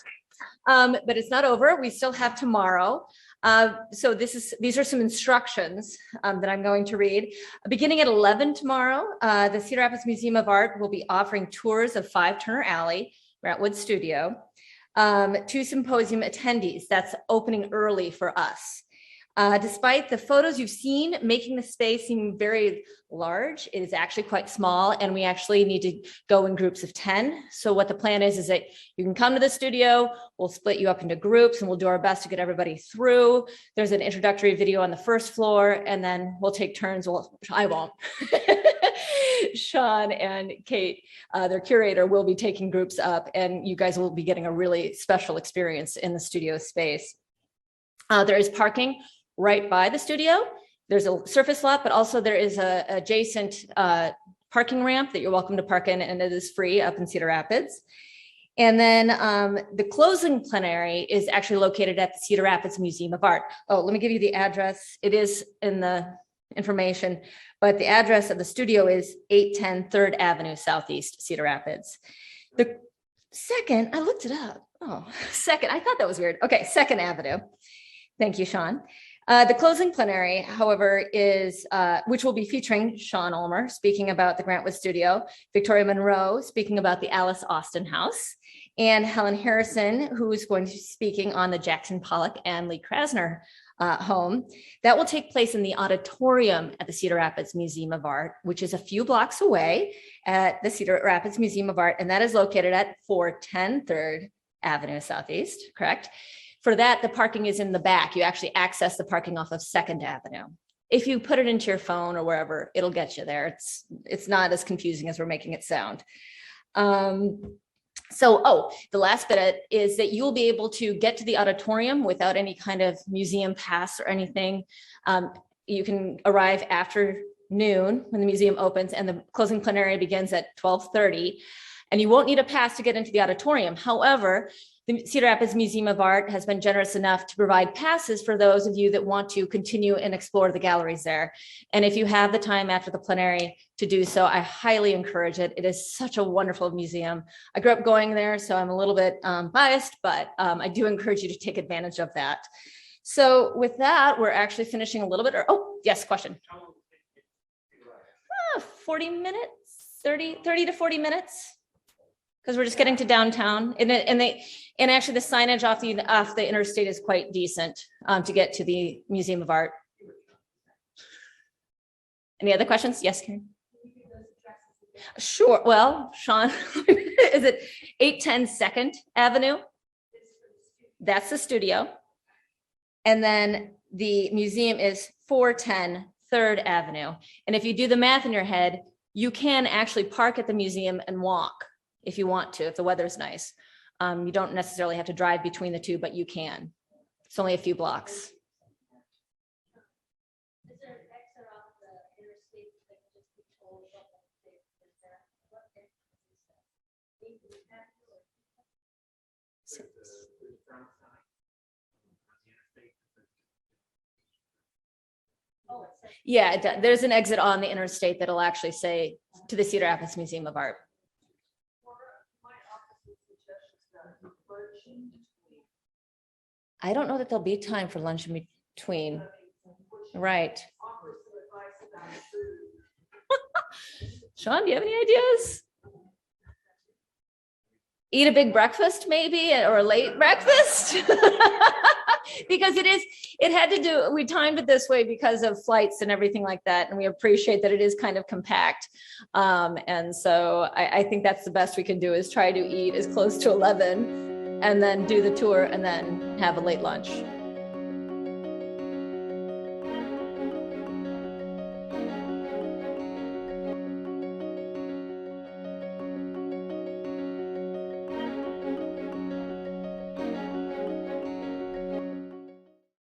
But it's not over. We still have tomorrow. So these are some instructions that I'm going to read. Beginning at 11 tomorrow, the Cedar Rapids Museum of Art will be offering tours of 5 Turner Alley, Grantwood Studio, to Symposium attendees. That's opening early for us. Despite the photos you've seen making the space seem very large, it is actually quite small, and we actually need to go in groups of 10. So what the plan is that you can come to the studio, we'll split you up into groups, and we'll do our best to get everybody through. There's an introductory video on the first floor, and then we'll take turns. Well, I won't. Sean and Kate, their curator, will be taking groups up, and you guys will be getting a really special experience in the studio space. There is parking right by the studio. There's a surface lot, but also there is a adjacent parking ramp that you're welcome to park in, and it is free up in Cedar Rapids. And then the closing plenary is actually located at the Cedar Rapids Museum of Art. Oh, let me give you the address. It is in the information, but the address of the studio is 810 3rd Avenue Southeast, Cedar Rapids. The second, I looked it up. Oh, second, I thought that was weird. Okay, 2nd Avenue. Thank you, Sean. The closing plenary, however, is which will be featuring Sean Ulmer speaking about the Grantwood Studio, Victoria Monroe speaking about the Alice Austin House, and Helen Harrison, who is going to be speaking on the Jackson Pollock and Lee Krasner home. That will take place in the auditorium at the Cedar Rapids Museum of Art, which is a few blocks away at the Cedar Rapids Museum of Art, and that is located at 410 3rd Avenue Southeast, correct? For that, the parking is in the back. You actually access the parking off of 2nd Avenue. If you put it into your phone or wherever, it'll get you there. It's not as confusing as we're making it sound. The last bit is that you'll be able to get to the auditorium without any kind of museum pass or anything. You can arrive after noon when the museum opens, and the closing plenary begins at 12:30. And you won't need a pass to get into the auditorium. However, the Cedar Rapids Museum of Art has been generous enough to provide passes for those of you that want to continue and explore the galleries there. And if you have the time after the plenary to do so, I highly encourage it. It is such a wonderful museum. I grew up going there, so I'm a little bit biased, but I do encourage you to take advantage of that. So with that, we're actually finishing a little bit. Oh, yes, question. 40 minutes, 30 to 40 minutes. Because we're just getting to downtown, and actually the signage off the interstate is quite decent to get to the Museum of Art. Any other questions? Yes, Karen. Sure. Well, Sean, is it 810 2nd Avenue? That's the studio, and then the museum is 410 3rd Avenue. And if you do the math in your head, you can actually park at the museum and walk. If you want to, if the weather's nice. You don't necessarily have to drive between the two, but you can. It's only a few blocks. Is there an exit off the interstate that can just be told what Yeah, there's an exit on the interstate that'll actually say to the Cedar Rapids Museum of Art. I don't know that there'll be time for lunch in between. Right. Sean, do you have any ideas? Eat a big breakfast maybe, or a late breakfast? Because we timed it this way because of flights and everything like that. And we appreciate that it is kind of compact. And so I think that's the best we can do, is try to eat as close to 11 and then do the tour and then have a late lunch.